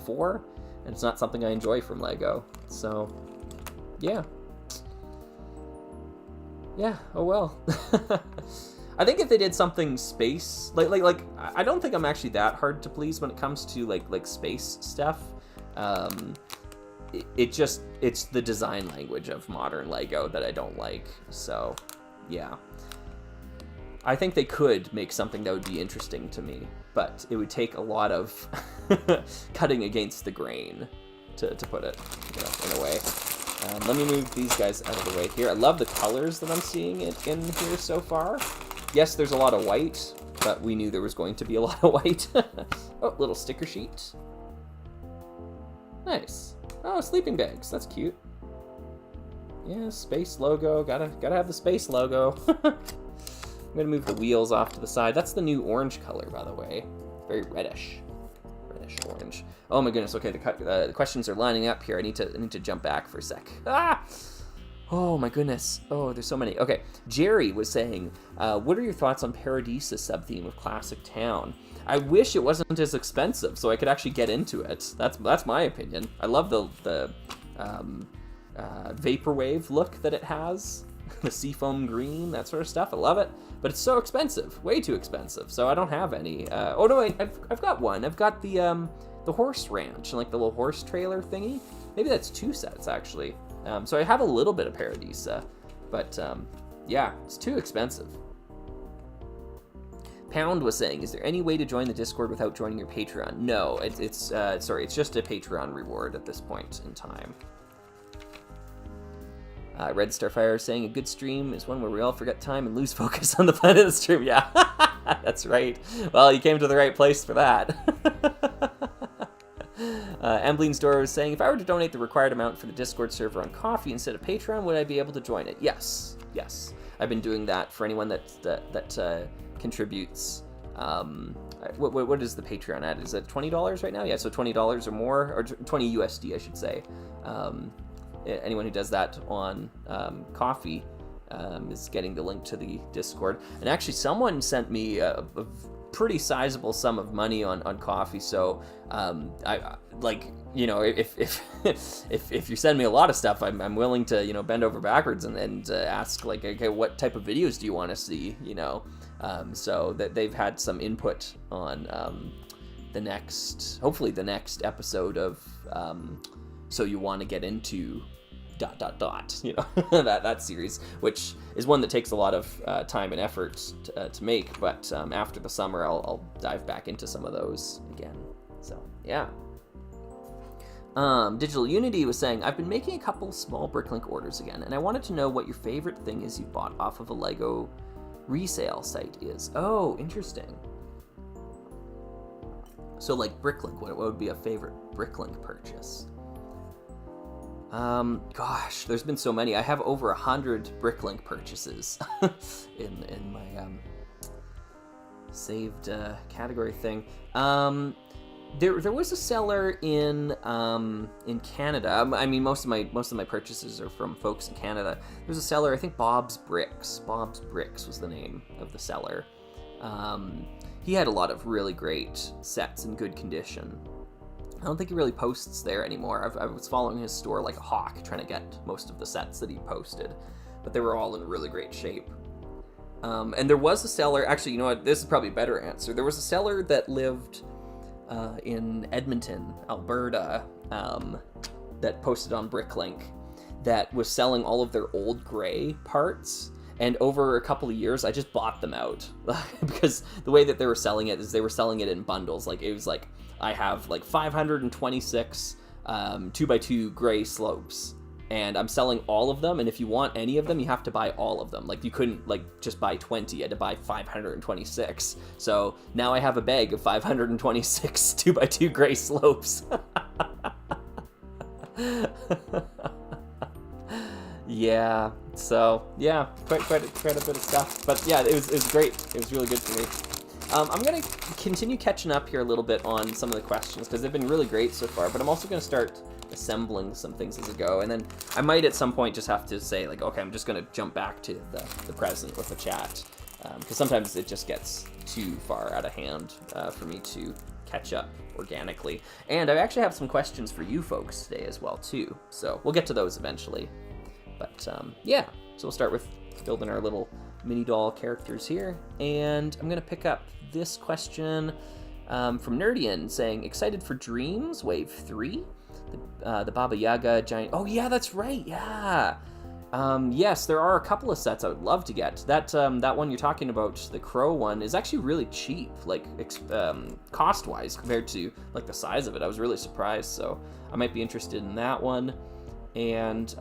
for, and it's not something I enjoy from Lego. So, yeah. Yeah, oh well. I think if they did something space, like I don't think I'm actually that hard to please when it comes to like space stuff. It's the design language of modern Lego that I don't like. So, yeah. I think they could make something that would be interesting to me, but it would take a lot of cutting against the grain to put it, in a way. Let me move these guys out of the way here. I love the colors that I'm seeing in here so far. Yes, there's a lot of white, but we knew there was going to be a lot of white. Oh, little sticker sheet. Nice. Oh, sleeping bags. That's cute. Yeah, space logo. Gotta have the space logo. I'm gonna move the wheels off to the side. That's the new orange color, by the way. Very reddish orange. Oh my goodness. Okay, the questions are lining up here. I need to jump back for a sec. Ah! Oh my goodness. Oh, there's so many. Okay, Jerry was saying, what are your thoughts on Paradisa sub-theme of Classic Town? I wish it wasn't as expensive so I could actually get into it. That's my opinion. I love the vaporwave look that it has. The seafoam green, that sort of stuff. I love it, but it's so expensive, way too expensive. So I don't have any. Oh no, I've got one. I've got the horse ranch and like the little horse trailer thingy. Maybe that's 2 sets actually. So I have a little bit of Paradisa, but yeah, it's too expensive. Pound was saying, is there any way to join the Discord without joining your Patreon? No, it's just a Patreon reward at this point in time. Red Starfire is saying, a good stream is one where we all forget time and lose focus on the planet of the stream. Yeah, that's right. Well, you came to the right place for that. Ambleen Store was saying, if I were to donate the required amount for the Discord server on Coffee instead of Patreon, would I be able to join it? Yes. I've been doing that for anyone that contributes. What is the Patreon at? Is it $20 right now? Yeah, so $20 or more, or 20 USD, I should say. Anyone who does that on Coffee is getting the link to the Discord. And actually, someone sent me a pretty sizable sum of money on Coffee. So, I like, if you send me a lot of stuff, I'm willing to bend over backwards and ask like, okay, what type of videos do you want to see? So that they've had some input on hopefully the next episode of. So you want to get into ... that series, which is one that takes a lot of time and effort to make, but after the summer I'll dive back into some of those again. So yeah. Digital Unity was saying, I've been making a couple small Bricklink orders again, and I wanted to know what your favorite thing is you bought off of a Lego resale site is. Oh, interesting. So like Bricklink, what would be a favorite Bricklink purchase? Gosh, there's been so many. I have over 100 Bricklink purchases in my saved category thing. There was a seller in Canada. I mean, most of my purchases are from folks in Canada. There's a seller, I think Bob's Bricks. Bob's Bricks was the name of the seller. He had a lot of really great sets in good condition. I don't think he really posts there anymore. I was following his store like a hawk, trying to get most of the sets that he posted, but they were all in really great shape. And there was a seller, actually, you know what, this is probably a better answer. There was a seller that lived in Edmonton, Alberta, that posted on Bricklink that was selling all of their old gray parts, And over a couple of years, I just bought them out because the way that they were selling it is they were selling it in bundles. Like it was like, I have like 526 2x2 gray slopes, and I'm selling all of them. And if you want any of them, you have to buy all of them. Like you couldn't like just buy 20, you had to buy 526. So now I have a bag of 526 2x2 gray slopes. Yeah, so yeah, quite a bit of stuff, but yeah, it was great. It was really good for me. I'm gonna continue catching up here a little bit on some of the questions because they've been really great so far, but I'm also gonna start assembling some things as I go, and then I might at some point just have to say like, okay, I'm just gonna jump back to the present with the chat, because sometimes it just gets too far out of hand for me to catch up organically. And I actually have some questions for you folks today as well too, so we'll get to those eventually. But yeah, so we'll start with building our little mini doll characters here. And I'm gonna pick up this question from Nerdian saying, excited for Dreams Wave 3? The Baba Yaga giant, oh yeah, that's right, yeah. Yes, there are a couple of sets I would love to get. That one you're talking about, the Crow one, is actually really cheap, like cost-wise compared to like the size of it. I was really surprised, so I might be interested in that one. And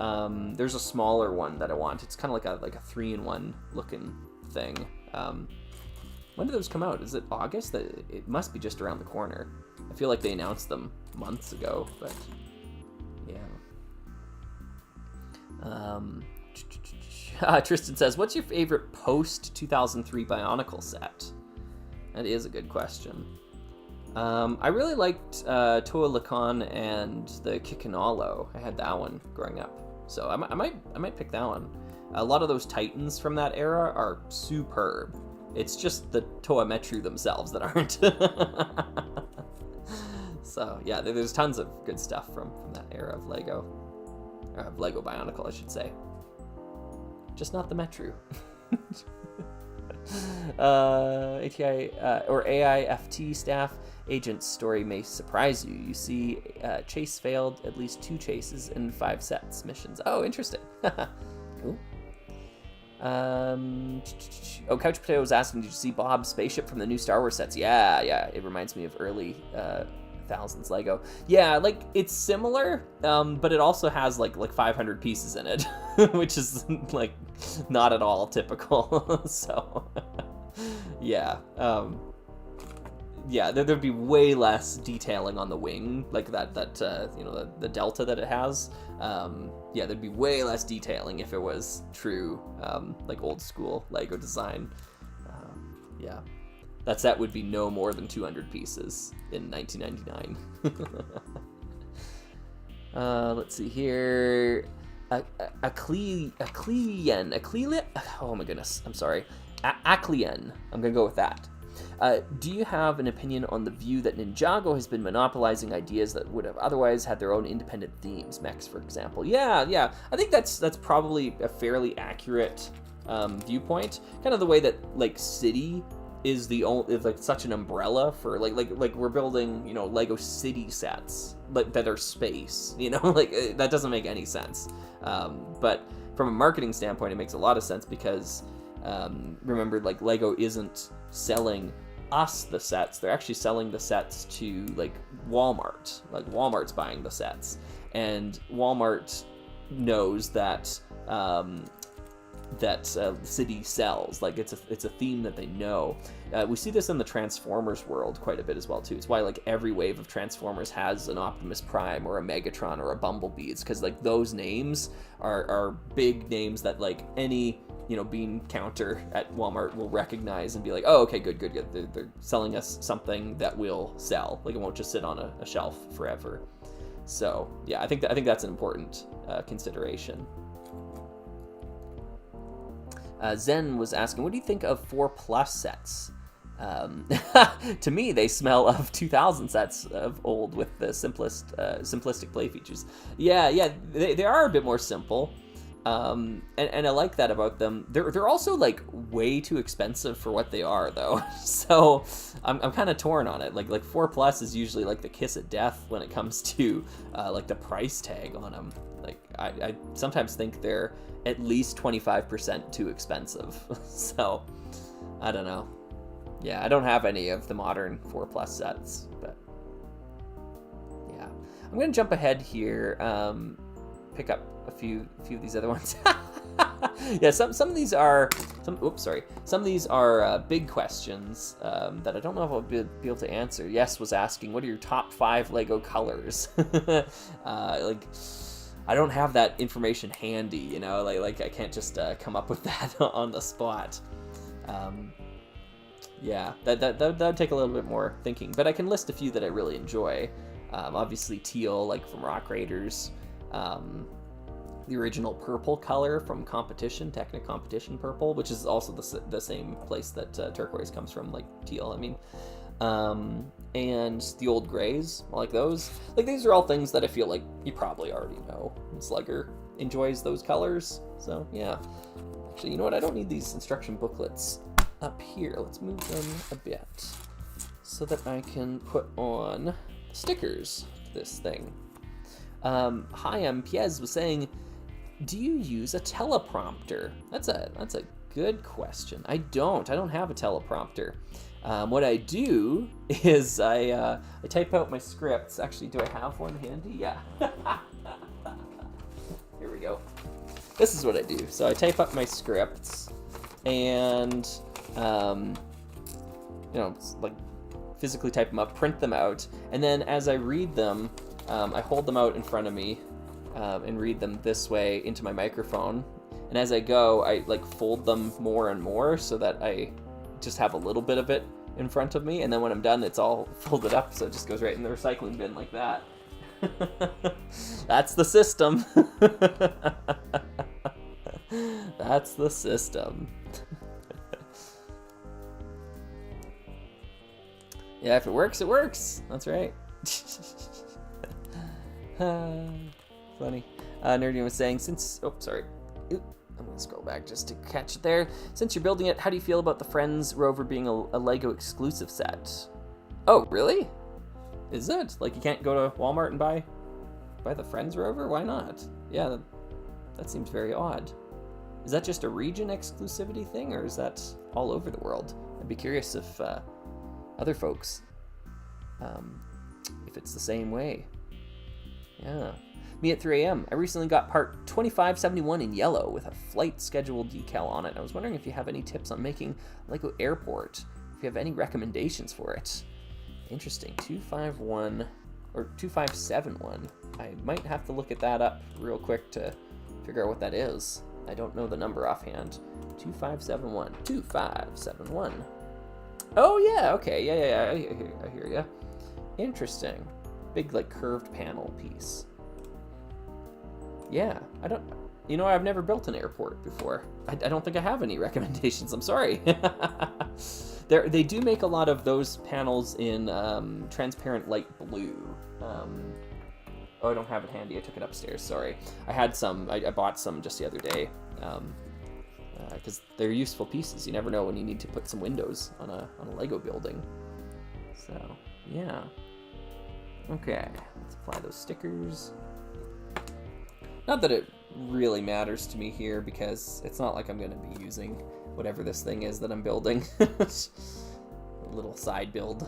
there's a smaller one that I want. It's kind of like a 3-in-1 looking thing. When did those come out? Is it August? It must be just around the corner. I feel like they announced them months ago, but yeah. Tristan says, what's your favorite post-2003 Bionicle set? That is a good question. I really liked Toa Lacan and the Kikanalo. I had that one growing up, so I might pick that one. A lot of those Titans from that era are superb. It's just the Toa Metru themselves that aren't. So yeah, there's tons of good stuff from that era of Lego Bionicle, I should say. Just not the Metru. ATI or AIFT staff agent's story may surprise you. You see, Chase failed at least 2 chases in 5 sets missions. Oh, interesting. Cool. Couch Potato was asking, did you see Bob's spaceship from the new Star Wars sets? Yeah, it reminds me of early thousands Lego. Yeah, like it's similar, but it also has like 500 pieces in it, which is like not at all typical. So yeah, there'd be way less detailing on the wing, like that the delta that it has. Yeah, there'd be way less detailing if it was true like old school Lego design. Yeah, that set would be no more than 200 pieces in 1999. Let's see here. Aclean. Oh my goodness, I'm sorry. Aclean. I'm gonna go with that. Do you have an opinion on the view that Ninjago has been monopolizing ideas that would have otherwise had their own independent themes? Mechs, for example. Yeah. I think that's probably a fairly accurate viewpoint. Kind of the way that like City is like such an umbrella for like we're building, you know, Lego City sets that are space, you know, like that doesn't make any sense. But from a marketing standpoint, it makes a lot of sense because remember, like Lego isn't selling us the sets, they're actually selling the sets to like Walmart. Like Walmart's buying the sets, and Walmart knows that City sells. Like it's a theme that they know. We see this in the Transformers world quite a bit as well too. It's why like every wave of Transformers has an Optimus Prime or a Megatron or a Bumblebee. It's because like those names are big names that like any, you know, bean counter at Walmart will recognize and be like, oh, okay, good. They're selling us something that will sell. Like it won't just sit on a shelf forever. So yeah, I think that's an important consideration. Zen was asking, what do you think of 4+ sets? To me, they smell of 2000 sets of old with the simplistic play features. Yeah, they are a bit more simple. And I like that about them. They're also like way too expensive for what they are, though. So I'm kind of torn on it. Like 4+ is usually like the kiss of death when it comes to like the price tag on them. Like I sometimes think they're at least 25% too expensive. So I don't know. Yeah, I don't have any of the modern 4+ sets, but yeah, I'm gonna jump ahead here. Pick up a few of these other ones. Yeah, some of these are some of these are big questions that I don't know if I'll be able to answer. Yes was asking, what are your top 5 Lego colors? Like, I don't have that information handy, you know, like I can't just come up with that on the spot. Yeah, that would take a little bit more thinking, but I can list a few that I really enjoy. Obviously teal, like from Rock Raiders. The original purple color from Technic Competition purple, which is also the same place that turquoise comes from, like teal, I mean. And the old grays, like those. Like, these are all things that I feel like you probably already know. Slugger enjoys those colors, so yeah. Actually, you know what? I don't need these instruction booklets up here. Let's move them a bit so that I can put on stickers to this thing. Hi, Piez was saying, do you use a teleprompter? That's a good question. I don't have a teleprompter. What I do is I type out my scripts. Actually, do I have one handy? Yeah. Here we go. This is what I do. So I type up my scripts and, you know, like physically type them up, print them out, and then as I read them, I hold them out in front of me and read them this way into my microphone. And as I go, I like fold them more and more so that I just have a little bit of it in front of me. And then when I'm done, it's all folded up, so it just goes right in the recycling bin like that. That's the system. That's the system. Yeah, if it works, it works. That's right. Funny. Nerdy was saying, I'm gonna scroll back just to catch it there. Since you're building it, how do you feel about the Friends rover being a Lego exclusive set? Oh, really? Is it? Like, you can't go to Walmart and buy the Friends rover? Why not? Yeah, that seems very odd. Is that just a region exclusivity thing, or is that all over the world? I'd be curious if other folks, if it's the same way. Yeah. Me at 3 a.m. I recently got part 2571 in yellow with a flight schedule decal on it. I was wondering if you have any tips on making Lego Airport, if you have any recommendations for it. Interesting. 251 or 2571. I might have to look at that up real quick to figure out what that is. I don't know the number offhand. 2571. 2571. Oh yeah, okay. Yeah. I hear ya. Interesting. Big, like, curved panel piece. Yeah, I've never built an airport before. I don't think I have any recommendations, I'm sorry. They do make a lot of those panels in transparent light blue. Oh, I don't have it handy, I took it upstairs, sorry. I had some, I bought some just the other day, because they're useful pieces. You never know when you need to put some windows on a Lego building. So, yeah. Okay, let's apply those stickers. Not that it really matters to me here, because it's not like I'm going to be using whatever this thing is that I'm building. A little side build.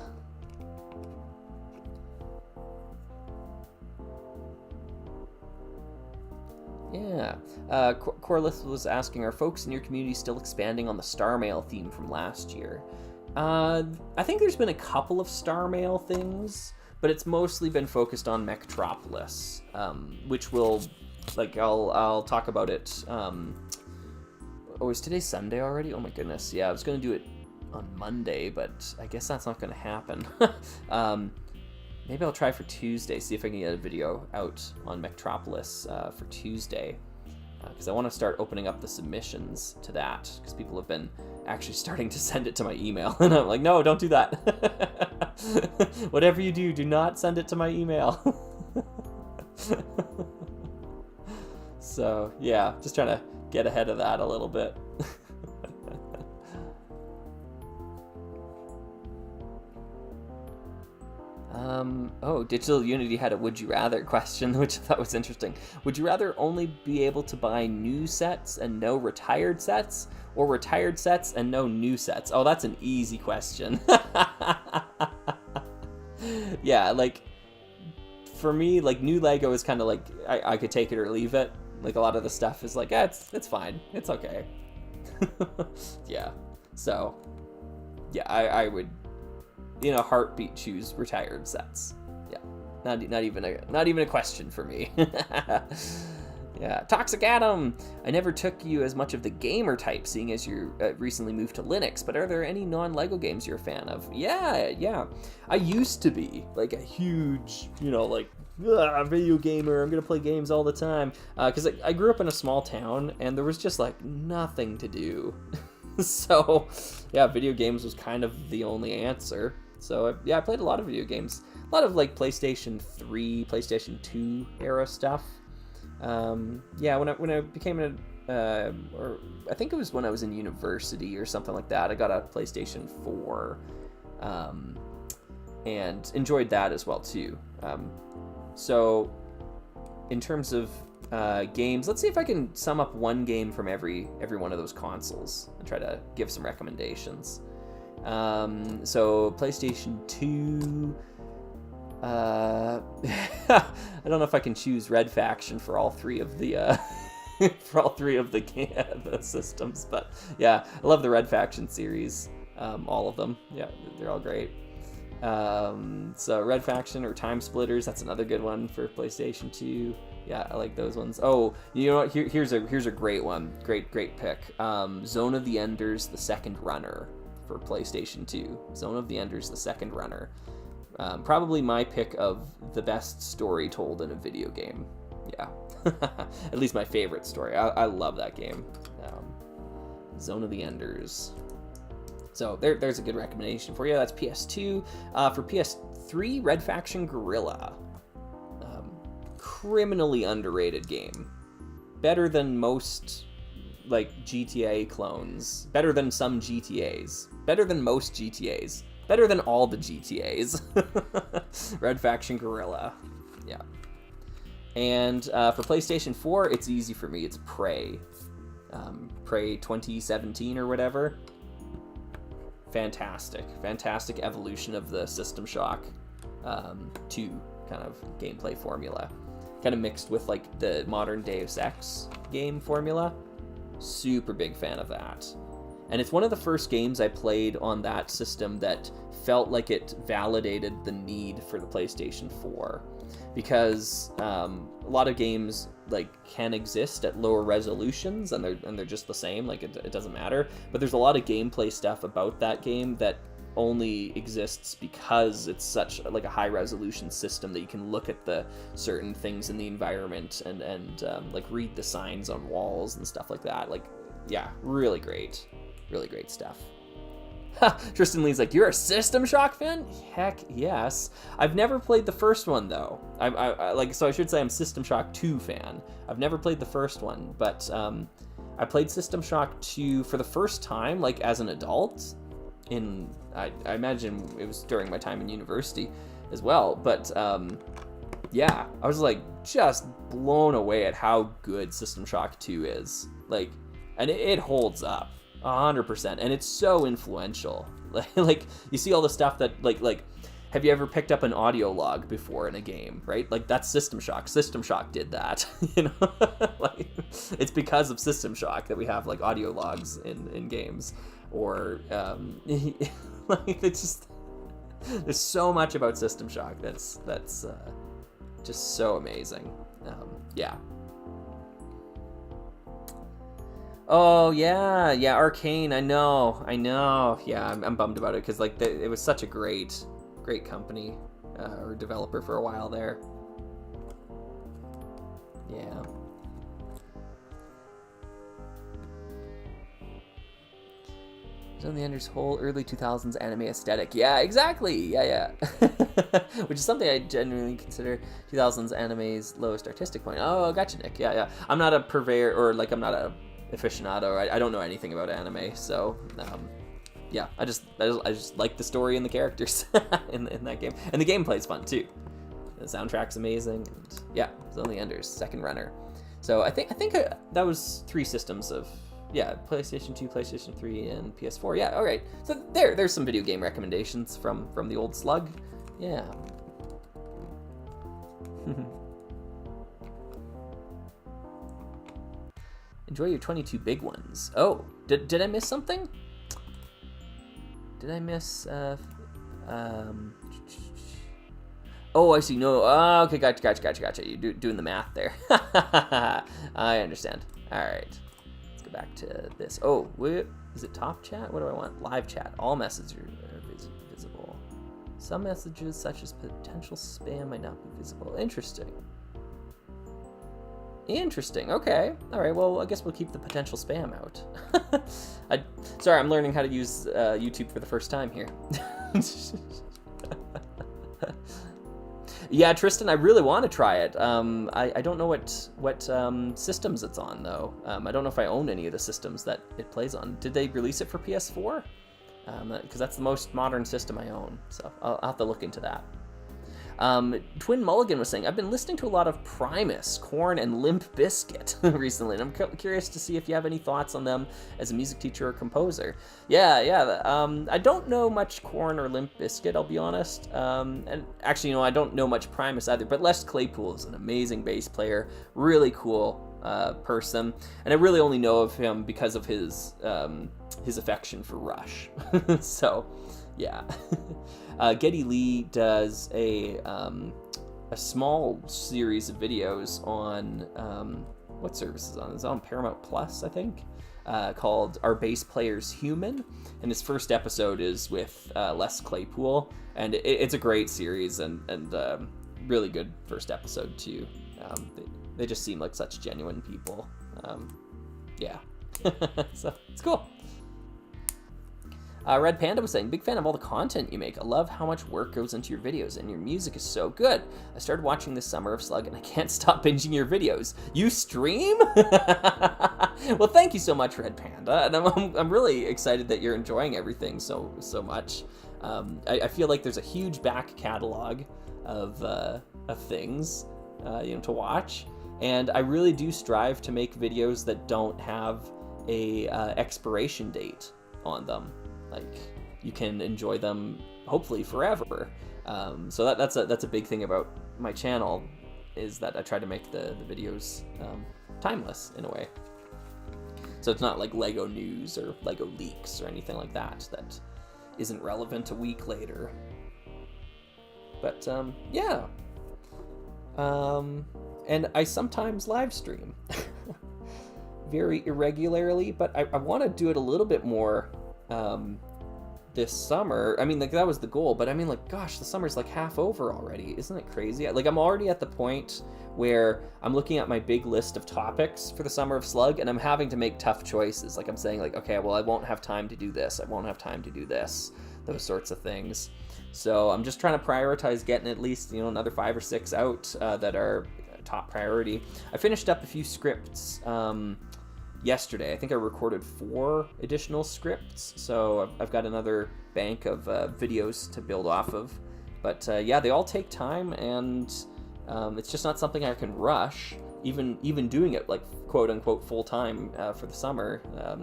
Yeah. Corliss was asking, are folks in your community still expanding on the Star Mail theme from last year? I think there's been a couple of Star Mail things, but it's mostly been focused on Mechtropolis, which will, like, I'll talk about it. Oh, is today Sunday already? Oh my goodness. Yeah, I was going to do it on Monday, but I guess that's not going to happen. Maybe I'll try for Tuesday, see if I can get a video out on Mechtropolis for Tuesday. Because I want to start opening up the submissions to that, because people have been actually starting to send it to my email. And I'm like, no, don't do that. Whatever you do, do not send it to my email. So yeah, just trying to get ahead of that a little bit. Oh, Digital Unity had a would you rather question, which I thought was interesting. Would you rather only be able to buy new sets and no retired sets, or retired sets and no new sets? Oh, that's an easy question. Yeah, like, for me, like, new Lego is kind of like, I could take it or leave it. Like, a lot of the stuff is like, it's fine. It's okay. Yeah. So, yeah, I would, in a heartbeat, choose retired sets. Yeah, not even a question for me. Yeah, Toxic Adam. I never took you as much of the gamer type, seeing as you recently moved to Linux. But are there any non-Lego games you're a fan of? Yeah. I used to be like a huge, like, video gamer. I'm gonna play games all the time. Because I grew up in a small town and there was just like nothing to do. So, yeah, video games was kind of the only answer. So, yeah, I played a lot of video games. A lot of, like, PlayStation 3, PlayStation 2 era stuff. Yeah, when I became or I think it was when I was in university or something like that, I got a PlayStation 4, and enjoyed that as well, too. So, in terms of games, let's see if I can sum up one game from every one of those consoles and try to give some recommendations. So PlayStation 2, I don't know if I can choose Red Faction for all three of the the systems, but yeah, I love the Red Faction series, all of them. Yeah, they're all great. So Red Faction or Time Splitters, that's another good one for PlayStation 2. Yeah, I like those ones. Oh, you know what? Here's a great one. Great pick. Zone of the Enders: The Second Runner for PlayStation 2. Zone of the Enders: The Second Runner. Probably my pick of the best story told in a video game. Yeah, at least my favorite story. I love that game. Zone of the Enders. So there's a good recommendation for you. That's PS2. For PS3, Red Faction Guerrilla. Criminally underrated game. Better than most, like, GTA clones. Better than some GTAs. Better than most GTAs. Better than all the GTAs. Red Faction Guerrilla. Yeah. And for PlayStation 4, it's easy for me. It's Prey. Prey 2017 or whatever. Fantastic evolution of the System Shock 2 kind of gameplay formula. Kind of mixed with, like, the modern Deus Ex game formula. Super big fan of that. And it's one of the first games I played on that system that felt like it validated the need for the PlayStation 4. Because a lot of games, like, can exist at lower resolutions, and they're just the same, like, it doesn't matter. But there's a lot of gameplay stuff about that game that only exists because it's such like a high resolution system that you can look at the certain things in the environment and like read the signs on walls and stuff like that. Like, yeah, really great stuff. Tristan Lee's like, you're a System Shock fan? Heck yes. I've never played the first one though. So I should say I'm System Shock 2 fan. I've never played the first one, but I played System Shock 2 for the first time, like, as an adult. I imagine it was during my time in university as well, but yeah, I was like just blown away at how good System Shock 2 is. Like, and it holds up 100%, and it's so influential. Like you see all the stuff that like have you ever picked up an audio log before in a game, right? Like, that's System Shock. System Shock did that. Like, it's because of System Shock that we have, like, audio logs in games. Or like, it's just, there's so much about System Shock that's just so amazing. Yeah. Oh yeah, Arcane. I know. Yeah, I'm bummed about it because, like, it was such a great company or developer for a while there. Yeah. On the Ender's whole early 2000s anime aesthetic. Yeah, exactly. Yeah. Which is something I genuinely consider 2000s anime's lowest artistic point. Oh, gotcha, Nick. Yeah. I'm not a purveyor, or like I'm not a aficionado. I don't know anything about anime, so yeah. I just like the story and the characters in that game, and the gameplay's fun too. The soundtrack's amazing, and yeah, Zone of the Enders, second runner. So I think that was 3 systems of. Yeah, PlayStation 2, PlayStation 3, and PS4. Yeah, all right. So there's some video game recommendations from the old slug. Yeah. Enjoy your 22 big ones. Oh, did I miss something? Did I miss? Oh, I see. No. Oh, okay, gotcha. You're doing the math there. I understand. All right. Back to this. Oh, is it top chat? What do I want? Live chat. All messages are visible. Some messages, such as potential spam, might not be visible. Interesting. Okay. All right. Well, I guess we'll keep the potential spam out. Sorry, I'm learning how to use YouTube for the first time here. Yeah, Tristan, I really want to try it. I don't know what systems it's on, though. I don't know if I own any of the systems that it plays on. Did they release it for PS4? Because that's the most modern system I own, so I'll have to look into that. Twin Mulligan was saying, I've been listening to a lot of Primus, Korn, and Limp Bizkit recently, and I'm curious to see if you have any thoughts on them as a music teacher or composer. Yeah. I don't know much Korn or Limp Bizkit, I'll be honest. And actually, I don't know much Primus either, but Les Claypool is an amazing bass player, really cool person, and I really only know of him because of his affection for Rush. So, yeah. Geddy Lee does a small series of videos on what service is on? It's on Paramount Plus, I think, called "Are Bass Players Human?" And his first episode is with Les Claypool, and it's a great series and really good first episode too. They just seem like such genuine people. Yeah, so it's cool. Red Panda was saying, big fan of all the content you make. I love how much work goes into your videos, and your music is so good. I started watching this Summer of Slug, and I can't stop binging your videos. You stream? Well, thank you so much, Red Panda, and I'm really excited that you're enjoying everything so much. I feel like there's a huge back catalog of things, to watch, and I really do strive to make videos that don't have a expiration date on them. Like, you can enjoy them hopefully forever. So that's a big thing about my channel, is that I try to make the videos timeless in a way. So it's not like Lego news or Lego leaks or anything like that isn't relevant a week later. But yeah. And I sometimes live stream very irregularly, but I want to do it a little bit more this summer. I mean, like, that was the goal, but I mean, like, gosh, the summer's like half over already. Isn't it crazy? Like, I'm already at the point where I'm looking at my big list of topics for the Summer of Slug, and I'm having to make tough choices. Like, I'm saying, like, okay, well, I won't have time to do this. I won't have time to do this. Those sorts of things. So I'm just trying to prioritize getting at least, another 5 or 6 out that are top priority. I finished up a few scripts yesterday. I think I recorded 4 additional scripts, so I've got another bank of videos to build off of. But yeah, they all take time, and it's just not something I can rush. Even doing it like quote unquote full time for the summer,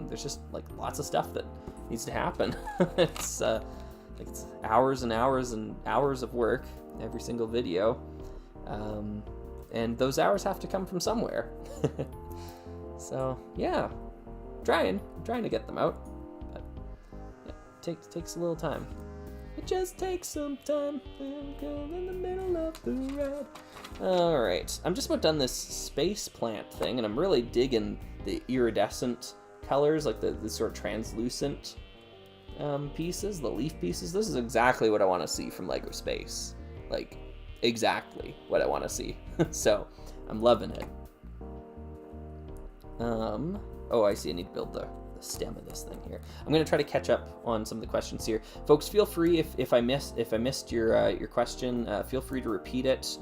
there's just like lots of stuff that needs to happen. It's hours and hours and hours of work every single video, and those hours have to come from somewhere. So yeah, I'm trying to get them out, but yeah, takes a little time. It just takes some time. In the middle of the ride. All right, I'm just about done this space plant thing, and I'm really digging the iridescent colors, like the sort of translucent pieces, the leaf pieces. This is exactly what I want to see from Lego Space, like exactly what I want to see. So I'm loving it. Oh, I see. I need to build the the stem of this thing here. I'm going to try to catch up on some of the questions here. Folks, feel free, if I missed your question, feel free to repeat it.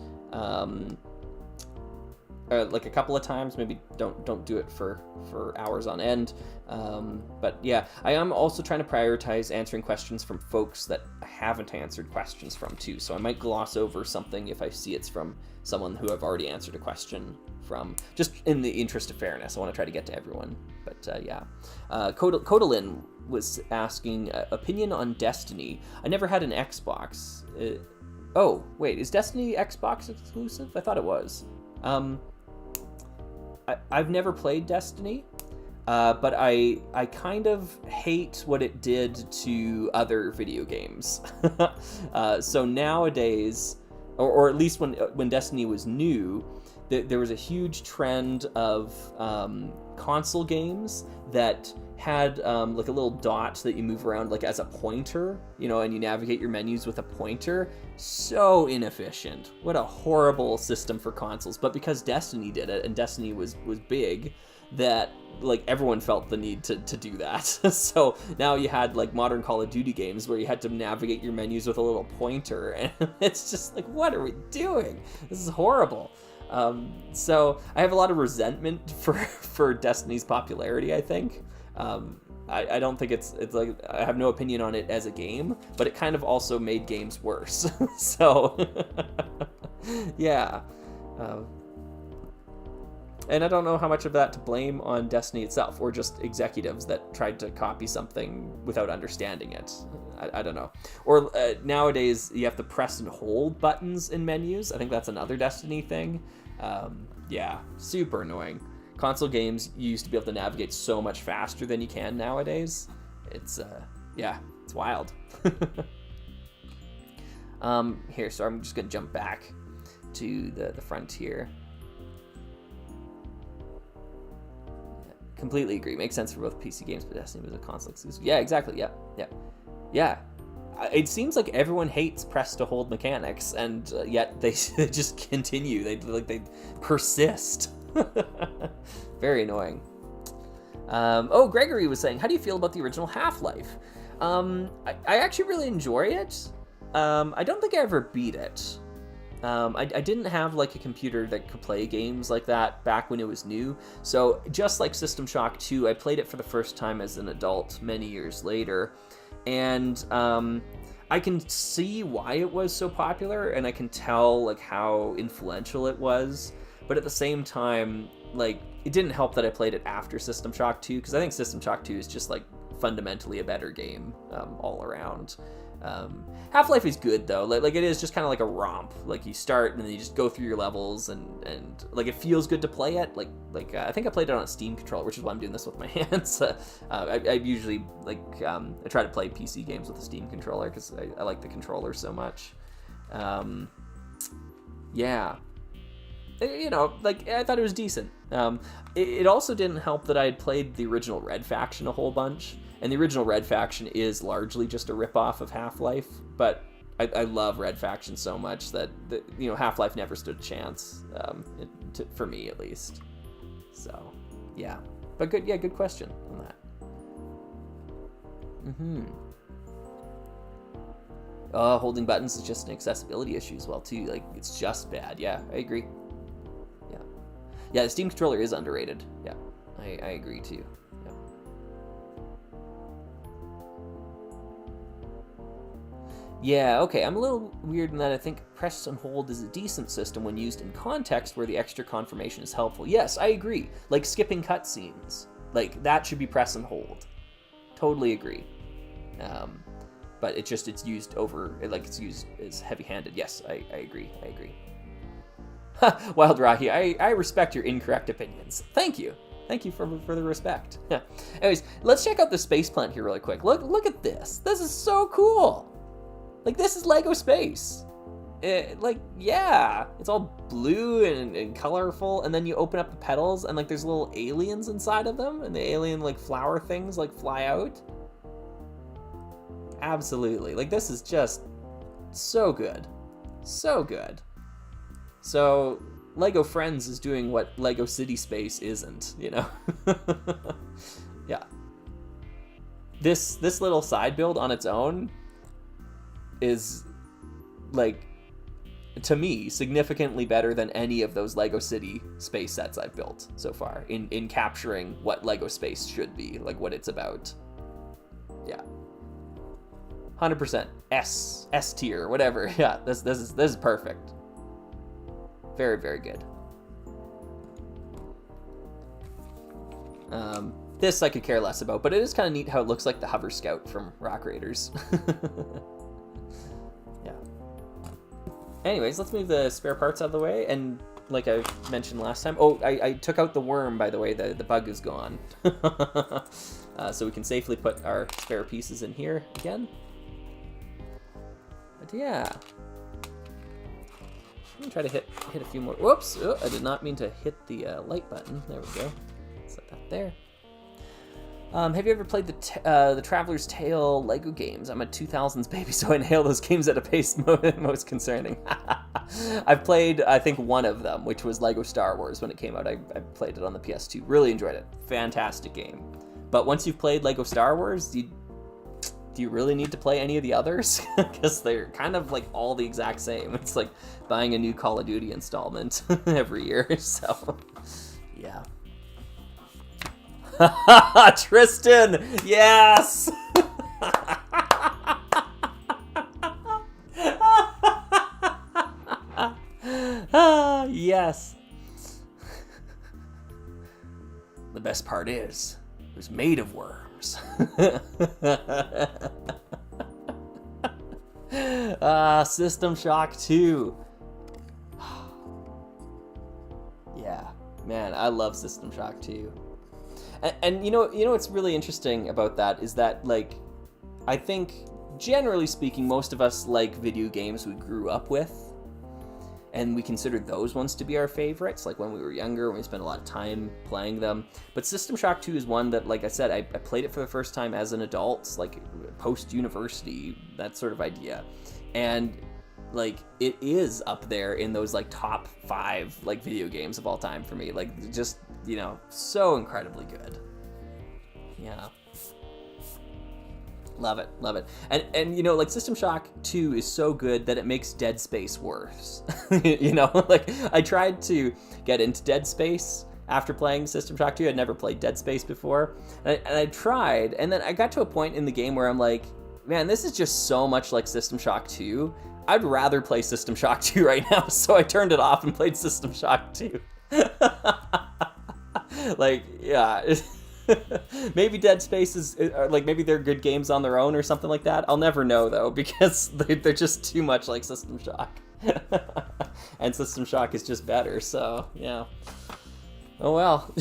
Like a couple of times, maybe don't do it for hours on end. But yeah, I am also trying to prioritize answering questions from folks that I haven't answered questions from too. So I might gloss over something if I see it's from someone who I've already answered a question from, just in the interest of fairness. I want to try to get to everyone. But yeah, Kodalin was asking opinion on Destiny. I never had an Xbox. Oh wait, is Destiny Xbox exclusive? I thought it was. I've never played Destiny, but I kind of hate what it did to other video games. So nowadays, or at least when Destiny was new, there was a huge trend of console games that had like a little dot that you move around like as a pointer, you know, and you navigate your menus with a pointer. So inefficient. What a horrible system for consoles. But because Destiny did it, and Destiny was big, that like everyone felt the need to do that. So now you had like modern Call of Duty games where you had to navigate your menus with a little pointer, and it's just like, what are we doing? This is horrible. So I have a lot of resentment for Destiny's popularity, I think. I don't think it's like, I have no opinion on it as a game, but it kind of also made games worse. So yeah. And I don't know how much of that to blame on Destiny itself, or just executives that tried to copy something without understanding it. I don't know. Or nowadays you have to press and hold buttons in menus. I think that's another Destiny thing. Yeah, super annoying. Console games, you used to be able to navigate so much faster than you can nowadays. It's, yeah, it's wild. Here, so I'm just gonna jump back to the frontier. Completely agree. Makes sense for both PC games, but Destiny was a console exclusive. Yeah, exactly. Yeah. It seems like everyone hates press to hold mechanics, and yet they just continue. They persist. Very annoying. Oh, Gregory was saying, how do you feel about the original Half-Life? I actually really enjoy it. I don't think I ever beat it. I didn't have like a computer that could play games like that back when it was new. So just like System Shock 2, I played it for the first time as an adult many years later. And I can see why it was so popular, and I can tell like how influential it was. But at the same time, like, it didn't help that I played it after System Shock 2, because I think System Shock 2 is just like fundamentally a better game all around. Half-Life is good though, like it is just kind of like a romp. Like you start and then you just go through your levels, and like it feels good to play it. Like I think I played it on a Steam controller, which is why I'm doing this with my hands. I usually like I try to play PC games with a Steam controller because I like the controller so much. Yeah, you know, like I thought it was decent. It also didn't help that I had played the original Red Faction a whole bunch. And the original Red Faction is largely just a ripoff of Half-Life, but I love Red Faction so much that you know, Half-Life never stood a chance, for me at least. So, yeah. But good question on that. Holding buttons is just an accessibility issue as well too. Like, it's just bad. Yeah, I agree. Yeah, the Steam controller is underrated. Yeah, I agree too. Yeah, okay, I'm a little weird in that I think press and hold is a decent system when used in context where the extra confirmation is helpful. Yes, I agree. Like skipping cutscenes. Like, that should be press and hold. Totally agree. But it's used it's used as heavy-handed. Yes, I agree. Wild Rahi, I respect your incorrect opinions. Thank you. Thank you for the respect. Anyways, let's check out the space plant here really quick. Look at this. This is so cool. Like, this is Lego space. Yeah, it's all blue and colorful, and then you open up the petals, and like there's little aliens inside of them, and the alien like flower things like fly out. Absolutely. Like, this is just so good. So good. So Lego Friends is doing what Lego City Space isn't, you know? Yeah. this little side build on its own is, like, to me, significantly better than any of those Lego City space sets I've built so far in capturing what Lego space should be, like what it's about. Yeah. 100% S tier, whatever. Yeah, this is perfect. Very, very good. This I could care less about, but it is kind of neat how it looks like the Hover Scout from Rock Raiders. Yeah. Anyways, let's move the spare parts out of the way, and like I mentioned last time, I took out the worm, by the way, the bug is gone. So we can safely put our spare pieces in here again. But yeah. I'm gonna try to hit a few more. Whoops! Oh, I did not mean to hit the light button. There we go. Set that there. Have you ever played the Traveler's Tale Lego games? I'm a 2000s baby, so I nail those games at a pace most concerning. I've played, I think, one of them, which was Lego Star Wars when it came out. I played it on the PS2. Really enjoyed it. Fantastic game. But once you've played Lego Star Wars, do you really need to play any of the others? Because they're kind of like all the exact same. It's like buying a new Call of Duty installment every year. So, yeah. Tristan, yes. Yes. The best part is, it was made of worms. System Shock 2. Yeah, man, I love System Shock 2. And you know what's really interesting about that is that, like, I think generally speaking, most of us like video games we grew up with, and we consider those ones to be our favorites, like when we were younger, when we spent a lot of time playing them. But System Shock 2 is one that, like I said, I played it for the first time as an adult, like post-university, that sort of idea. And, like, it is up there in those, like, top 5, like, video games of all time for me. Like, just, you know, so incredibly good. Yeah. Love it, love it. And you know, like, System Shock 2 is so good that it makes Dead Space worse. You know, like, I tried to get into Dead Space after playing System Shock 2. I'd never played Dead Space before. And I tried, and then I got to a point in the game where I'm like, man, this is just so much like System Shock 2. I'd rather play System Shock 2 right now, so I turned it off and played System Shock 2. Like, yeah. Maybe Dead Space is, like, maybe they're good games on their own or something like that. I'll never know, though, because they're just too much like System Shock. And System Shock is just better, so, yeah. Oh, well.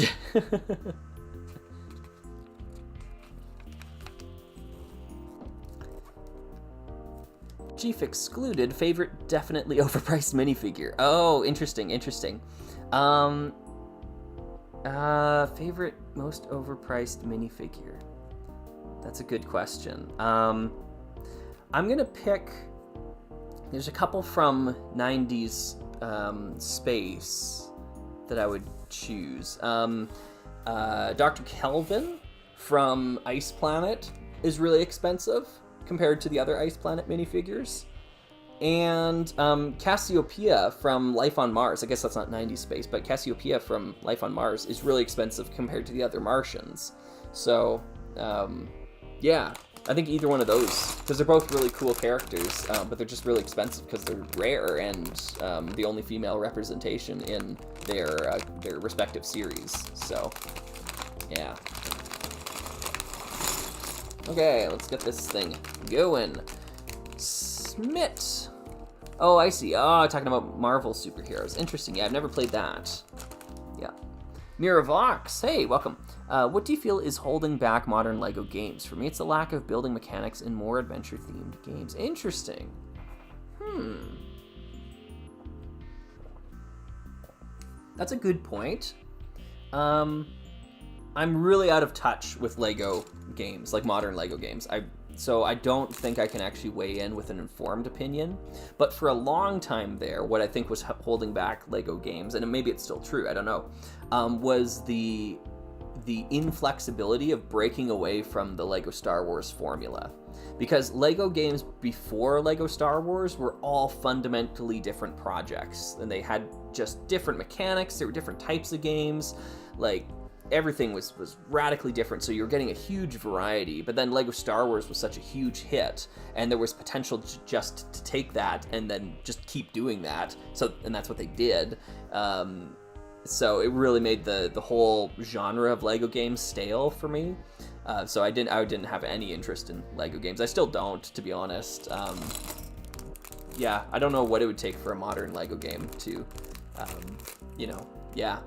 Chief excluded, favorite definitely overpriced minifigure. Oh, interesting. Favorite most overpriced minifigure. That's a good question. I'm gonna pick, there's a couple from 90s space that I would choose. Dr. Kelvin from Ice Planet is really expensive compared to the other Ice Planet minifigures. And Cassiopeia from Life on Mars, I guess that's not 90s space, but Cassiopeia from Life on Mars is really expensive compared to the other Martians. So, yeah, I think either one of those, because they're both really cool characters, but they're just really expensive because they're rare and the only female representation in their respective series. So, yeah. Okay, let's get this thing going. Smit. Oh, I see. Oh, talking about Marvel superheroes. Interesting. Yeah, I've never played that. Yeah. Miravox. Hey, welcome. What do you feel is holding back modern Lego games? For me, it's the lack of building mechanics in more adventure-themed games. Interesting. That's a good point. I'm really out of touch with Lego games, like modern Lego games. So I don't think I can actually weigh in with an informed opinion. But for a long time there, what I think was holding back Lego games, and maybe it's still true, I don't know, was the the inflexibility of breaking away from the Lego Star Wars formula. Because Lego games before Lego Star Wars were all fundamentally different projects, and they had just different mechanics. There were different types of games, like everything was radically different, so you were getting a huge variety. But then Lego Star Wars was such a huge hit, and there was potential just to take that and then just keep doing that. And that's what they did. So it really made the whole genre of Lego games stale for me. So I didn't have any interest in Lego games. I still don't, to be honest. Yeah, I don't know what it would take for a modern Lego game to, yeah.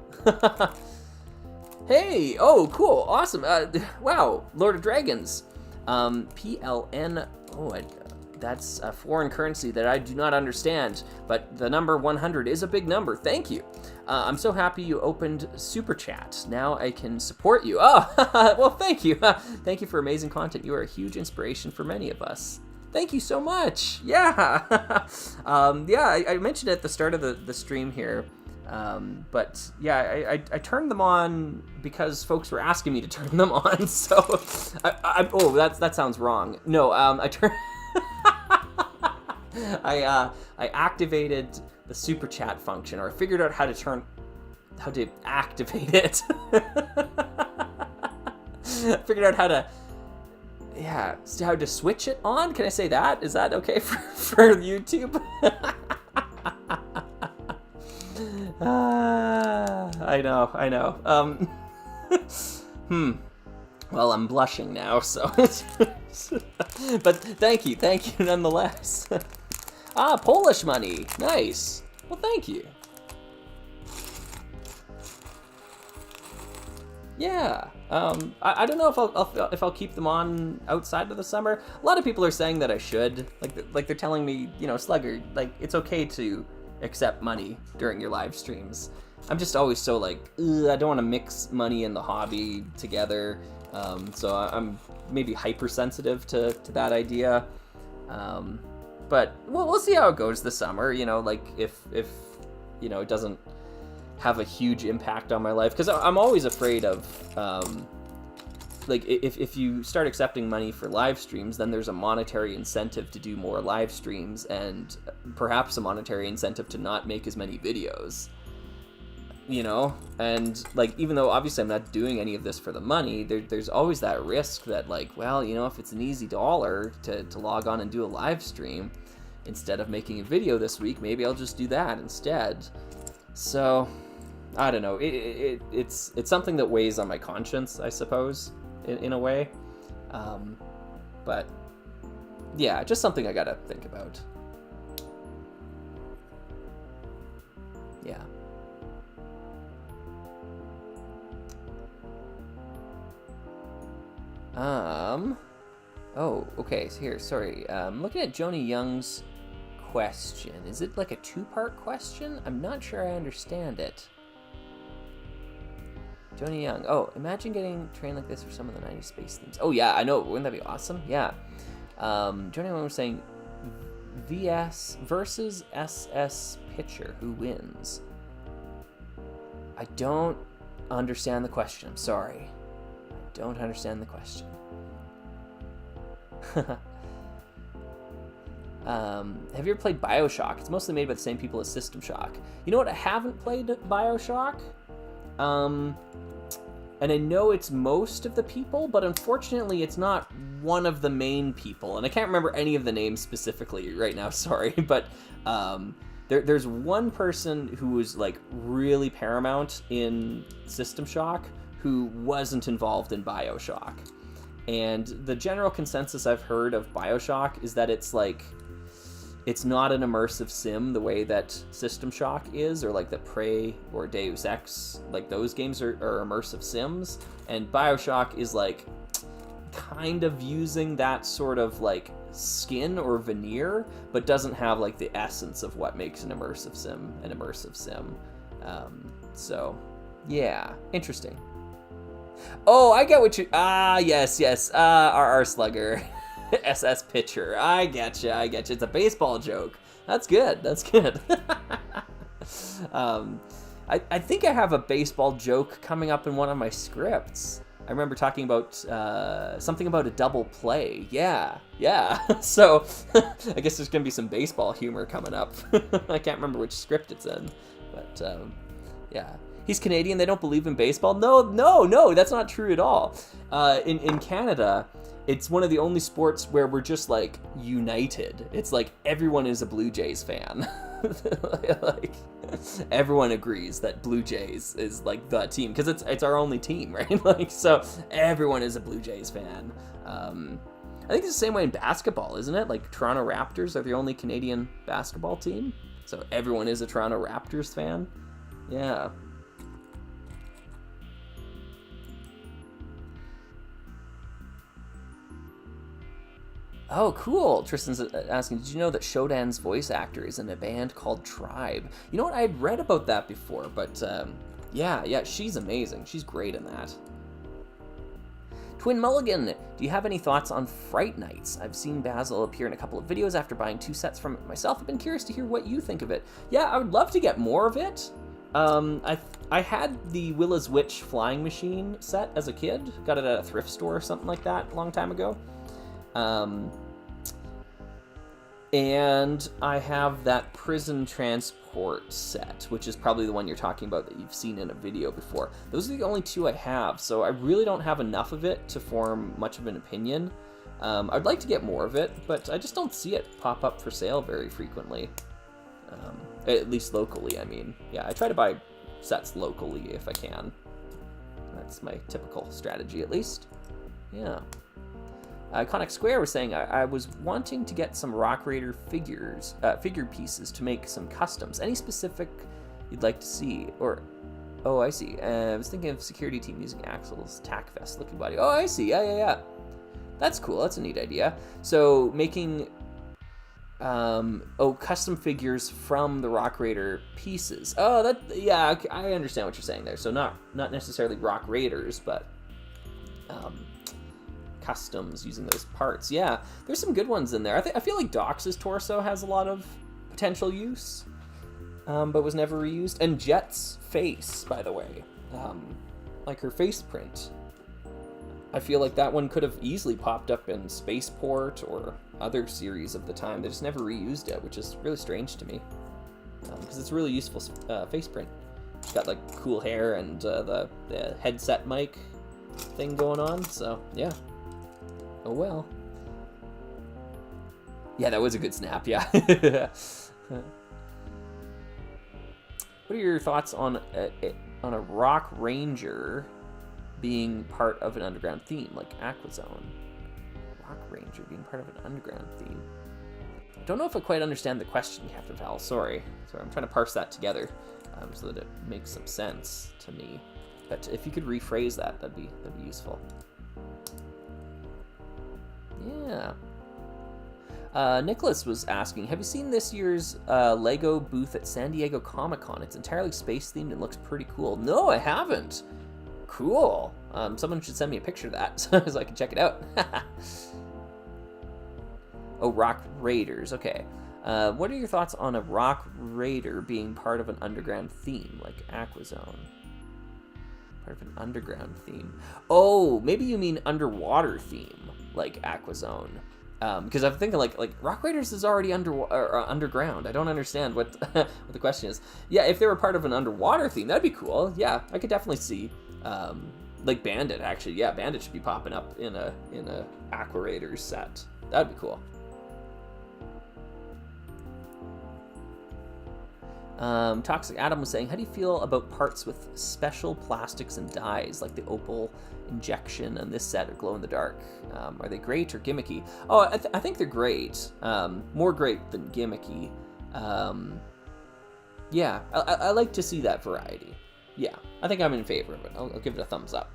Hey, oh, cool, awesome. Wow, Lord of Dragons. PLN, that's a foreign currency that I do not understand, but the number 100 is a big number. Thank you. I'm so happy you opened Super Chat. Now I can support you. Oh, well, thank you. Thank you for amazing content. You are a huge inspiration for many of us. Thank you so much. Yeah. Yeah, I mentioned at the start of the stream here, but yeah, I turned them on because folks were asking me to turn them on. So, that sounds wrong. No, I activated the super chat function, or I figured out how to activate it. Figured out how to switch it on. Can I say that? Is that okay for YouTube? I know. Well, I'm blushing now, so. But thank you nonetheless. Polish money, nice. Well, thank you. Yeah. I don't know if I'll keep them on outside of the summer. A lot of people are saying that I should. Like they're telling me, Slugger, like it's okay to accept money during your live streams. I'm just always so like, I don't want to mix money and the hobby together. So I'm maybe hypersensitive to that idea. But we'll see how it goes this summer. Like if it doesn't have a huge impact on my life, because I'm always afraid of like if you start accepting money for live streams, then there's a monetary incentive to do more live streams, and perhaps a monetary incentive to not make as many videos. And like, even though obviously I'm not doing any of this for the money, there's always that risk that like, well, if it's an easy dollar to log on and do a live stream instead of making a video this week, maybe I'll just do that instead. So I don't know. It's something that weighs on my conscience, I suppose, in a way. But yeah, just something I gotta think about. Yeah. Oh, okay, so here, sorry. Looking at Joni Young's question. Is it like a two-part question? I'm not sure I understand it. Joni Young. Oh, imagine getting trained like this for some of the 90s space themes. Oh, yeah, I know. Wouldn't that be awesome? Yeah. Joni Young was saying VS versus SS pitcher. Who wins? I don't understand the question. I'm sorry. Don't understand the question. Have you ever played BioShock? It's mostly made by the same people as System Shock. You know what? I haven't played BioShock. And I know it's most of the people, but unfortunately it's not one of the main people. And I can't remember any of the names specifically right now, sorry. But there's one person who was like really paramount in System Shock who wasn't involved in BioShock. And the general consensus I've heard of BioShock is that it's like, it's not an immersive sim the way that System Shock is, or like the Prey or Deus Ex, like those games are immersive sims. And BioShock is like kind of using that sort of like skin or veneer, but doesn't have like the essence of what makes an immersive sim an immersive sim. So yeah, interesting. Oh, I get what you... yes. RR Slugger. SS pitcher. I getcha. It's a baseball joke. That's good. I think I have a baseball joke coming up in one of my scripts. I remember talking about something about a double play. Yeah. So I guess there's going to be some baseball humor coming up. I can't remember which script it's in. But yeah. He's Canadian. They don't believe in baseball. No, that's not true at all. In Canada, it's one of the only sports where we're just like united. It's like everyone is a Blue Jays fan. Like everyone agrees that Blue Jays is like the team because it's our only team, right? Like so everyone is a Blue Jays fan. I think it's the same way in basketball, isn't it? Like Toronto Raptors are the only Canadian basketball team, so everyone is a Toronto Raptors fan. Yeah. Oh, cool. Tristan's asking, did you know that Shodan's voice actor is in a band called Tribe? You know what? I had read about that before, but yeah, she's amazing. She's great in that. Twin Mulligan, do you have any thoughts on Fright Nights? I've seen Basil appear in a couple of videos after buying 2 sets from it myself. I've been curious to hear what you think of it. Yeah, I would love to get more of it. I had the Willa's Witch flying machine set as a kid. Got it at a thrift store or something like that a long time ago. And I have that prison transport set, which is probably the one you're talking about that you've seen in a video before. Those are the only 2 I have, so I really don't have enough of it to form much of an opinion. I'd like to get more of it, but I just don't see it pop up for sale very frequently. At least locally, I mean. Yeah, I try to buy sets locally if I can. That's my typical strategy, at least. Yeah. Iconic Square was saying, I was wanting to get some Rock Raider figure pieces to make some customs. Any specific you'd like to see? Or, oh, I see. I was thinking of security team using Axel's tack vest looking body. Oh, I see. Yeah. That's cool. That's a neat idea. So making, custom figures from the Rock Raider pieces. Oh, yeah, I understand what you're saying there. So not necessarily Rock Raiders, but, customs using those parts. Yeah, there's some good ones in there. I feel like Dox's torso has a lot of potential use, but was never reused. And Jet's face, by the way, like her face print, I feel like that one could have easily popped up in Spaceport or other series of the time. They just never reused it, which is really strange to me, because it's a really useful face print. It's got like cool hair and the headset mic thing going on, so yeah. Oh well. Yeah, that was a good snap, yeah. What are your thoughts on a Rock Ranger being part of an underground theme, like Aquazone? Rock Ranger being part of an underground theme. I don't know if I quite understand the question, Captain Val. Sorry, I'm trying to parse that together so that it makes some sense to me. But if you could rephrase that, that'd be useful. Yeah. Nicholas was asking, have you seen this year's Lego booth at San Diego Comic-Con? It's entirely space-themed and looks pretty cool. No, I haven't. Cool. Someone should send me a picture of that so I can check it out. Oh, Rock Raiders. Okay. What are your thoughts on a Rock Raider being part of an underground theme, like Aquazone? Part of an underground theme. Oh, maybe you mean underwater theme, like Aquazone. Because I'm thinking like Rock Raiders is already underground. I don't understand what what the question is. Yeah, if they were part of an underwater theme, that'd be cool. Yeah, I could definitely see like Bandit actually. Yeah, Bandit should be popping up in a Aqua Raiders set. That'd be cool. Toxic Adam was saying, how do you feel about parts with special plastics and dyes, like the opal injection and this set of glow in the dark? Are they great or gimmicky? Oh, I think they're great. More great than gimmicky. Yeah, I like to see that variety. Yeah, I think I'm in favor of it. I'll give it a thumbs up.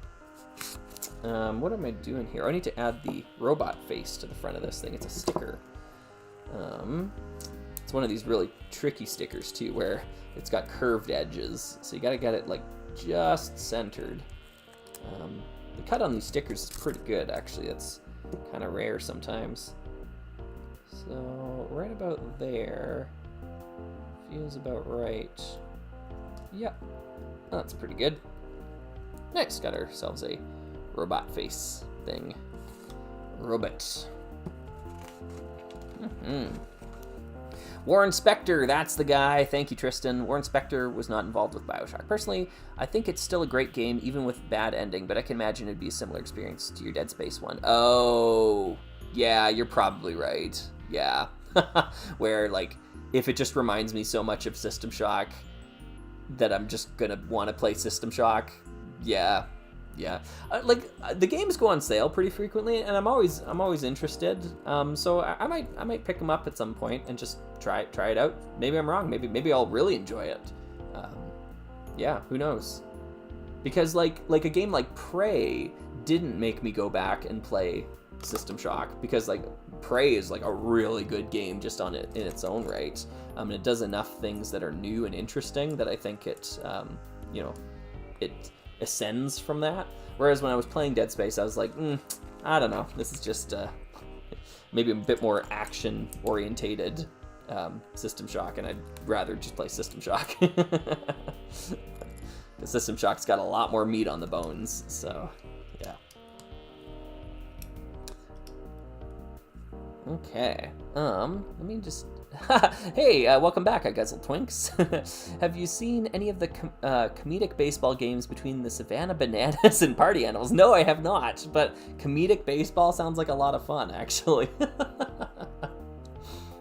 What am I doing here? I need to add the robot face to the front of this thing. It's a sticker. It's one of these really tricky stickers too, where it's got curved edges, so you gotta get it like just centered. The cut on these stickers is pretty good, actually. It's kind of rare sometimes. So right about there feels about right. Yep. That's pretty good. Next, got ourselves a robot face thing. Robot. Warren Spector, that's the guy. Thank you, Tristan. Warren Spector was not involved with BioShock. Personally, I think it's still a great game, even with bad ending, but I can imagine it'd be a similar experience to your Dead Space one. Oh, yeah, you're probably right. Yeah. Where, like, if it just reminds me so much of System Shock that I'm just gonna want to play System Shock, yeah. The games go on sale pretty frequently, and I'm always interested. So I might pick them up at some point and just try it out. Maybe I'm wrong. Maybe I'll really enjoy it. Yeah, who knows? Because like a game like Prey didn't make me go back and play System Shock, because like Prey is like a really good game just on it in its own right. And it does enough things that are new and interesting that I think it it ascends from that. Whereas when I was playing Dead Space, I was like, I don't know, this is just maybe a bit more action orientated System Shock, and I'd rather just play System Shock. The System Shock's got a lot more meat on the bones, so yeah. Okay, let me just... Hey, welcome back, I Guzzle Twinks. Have you seen any of the comedic baseball games between the Savannah Bananas and Party Animals? No, I have not, but comedic baseball sounds like a lot of fun, actually.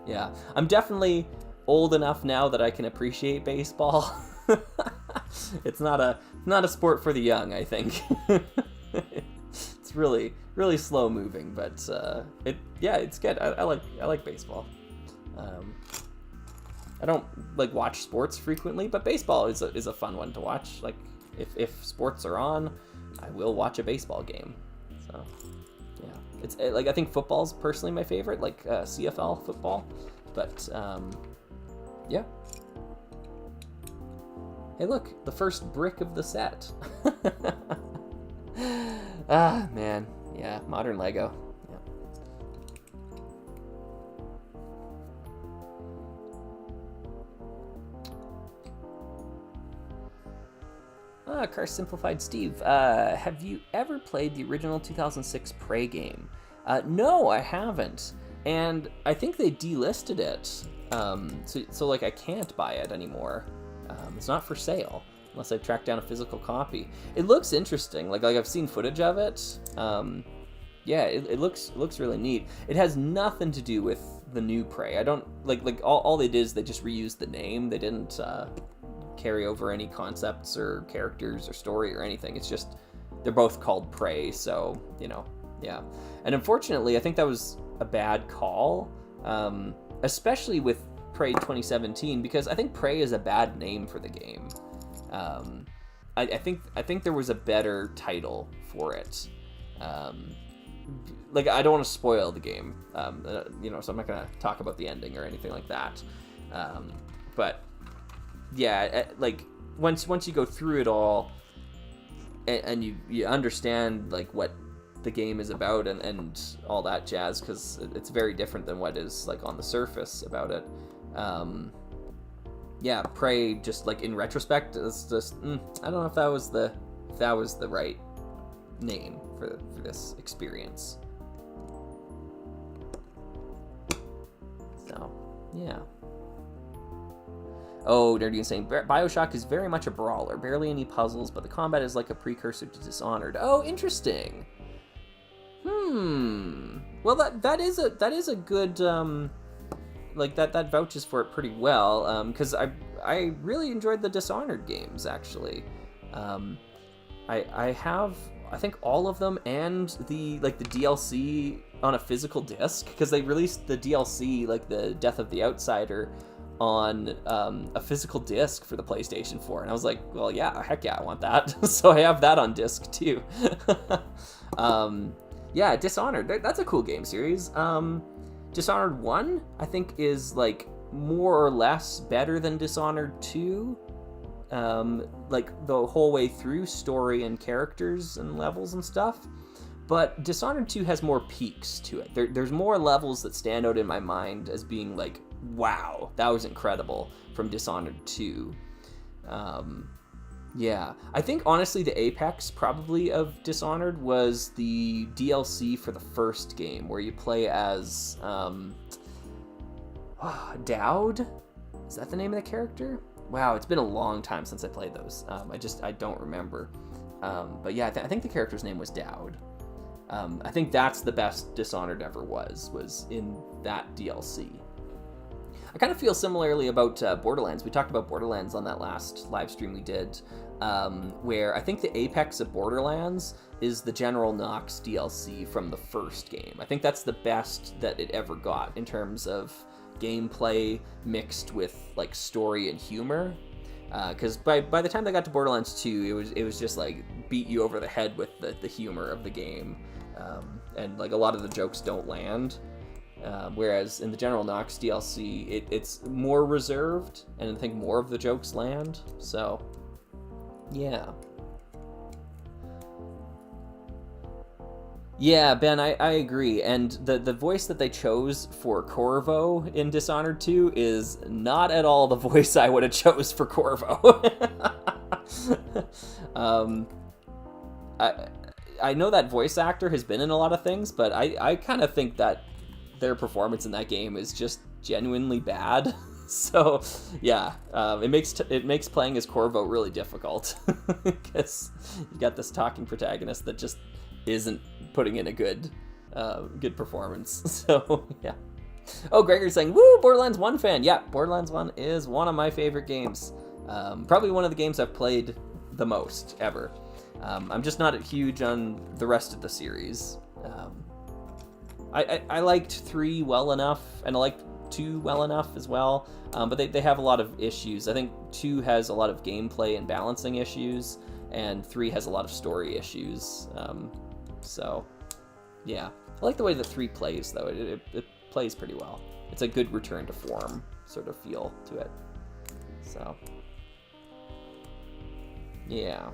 Yeah, I'm definitely old enough now that I can appreciate baseball. It's not a sport for the young, I think. It's really slow moving, but it's good. I like baseball. I don't like watch sports frequently, but baseball is a fun one to watch. Like if sports are on, I will watch a baseball game. So yeah, it's like I think football's personally my favorite, like CFL football. But yeah. Hey, look, the first brick of the set. Ah, man, yeah, modern Lego. Car Simplified Steve, have you ever played the original 2006 Prey game? No, I haven't, and I think they delisted it, so like I can't buy it anymore. It's not for sale unless I track down a physical copy. It looks interesting, like I've seen footage of it. Yeah, it looks really neat. It has nothing to do with the new Prey. I don't like all they did is they just reused the name. They didn't carry over any concepts or characters or story or anything. It's just they're both called Prey, so yeah. And unfortunately, I think that was a bad call, especially with Prey 2017, because I think Prey is a bad name for the game. I think there was a better title for it. Like I don't want to spoil the game, so I'm not gonna talk about the ending or anything like that. But yeah, like once you go through it all, and you understand like what the game is about and all that jazz, because it's very different than what is like on the surface about it. Yeah, Prey, just like in retrospect, it's just I don't know if that was the right name for this experience. So yeah. Oh, Nerdy saying BioShock is very much a brawler, barely any puzzles, but the combat is like a precursor to Dishonored. Oh, interesting. Well, that is a good like that vouches for it pretty well, because I really enjoyed the Dishonored games, actually. I have, I think, all of them, and the DLC on a physical disc, because they released the DLC, like the Death of the Outsider, on a physical disc for the PlayStation 4, and I was like, well, yeah, heck yeah, I want that. So I have that on disc too. Yeah, Dishonored, that's a cool game series. Dishonored 1, I think, is like more or less better than Dishonored 2. Like the whole way through story and characters and levels and stuff. But Dishonored 2 has more peaks to it. There's more levels that stand out in my mind as being like, wow, that was incredible from Dishonored 2. Yeah, I think honestly the apex probably of Dishonored was the DLC for the first game where you play as Dowd? Is that the name of the character? Wow, it's been a long time since I played those. I don't remember. But yeah, I think the character's name was Dowd. I think that's the best Dishonored ever was in that DLC. I kind of feel similarly about Borderlands. We talked about Borderlands on that last live stream we did, where I think the apex of Borderlands is the General Knox DLC from the first game. I think that's the best that it ever got in terms of gameplay mixed with like story and humor. Because by the time they got to Borderlands 2, it was just like beat you over the head with the humor of the game, and like a lot of the jokes don't land. Whereas in the General Knox DLC, it's more reserved, and I think more of the jokes land. So, yeah. Yeah, Ben, I agree. And the voice that they chose for Corvo in Dishonored 2 is not at all the voice I would have chose for Corvo. I know that voice actor has been in a lot of things, but I kind of think that their performance in that game is just genuinely bad. So yeah, it makes playing as Corvo really difficult because you got this talking protagonist that just isn't putting in a good performance. So yeah. Oh, Gregor's saying, "Woo, Borderlands 1 fan." Yeah, Borderlands 1 is one of my favorite games. Probably one of the games I've played the most ever. I'm just not huge on the rest of the series. I liked 3 well enough, and I liked 2 well enough as well, but they have a lot of issues. I think 2 has a lot of gameplay and balancing issues, and 3 has a lot of story issues. So, yeah. I like the way that 3 plays, though. It plays pretty well. It's a good return to form sort of feel to it. So, yeah.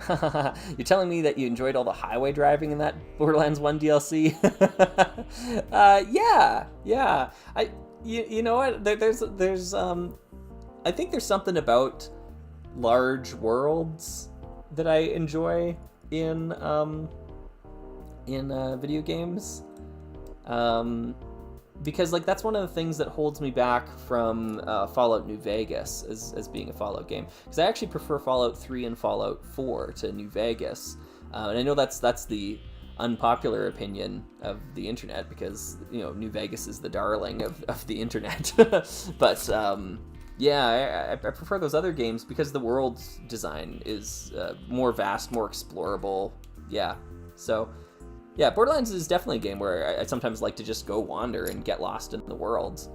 You're telling me that you enjoyed all the highway driving in that Borderlands 1 DLC? Yeah. You know what? There's I think there's something about large worlds that I enjoy in video games. Because like that's one of the things that holds me back from Fallout New Vegas as being a Fallout game. Because I actually prefer Fallout 3 and Fallout 4 to New Vegas, and I know that's the unpopular opinion of the internet because New Vegas is the darling of the internet. But yeah, I prefer those other games because the world design is more vast, more explorable. Yeah, so. Yeah, Borderlands is definitely a game where I sometimes like to just go wander and get lost in the world.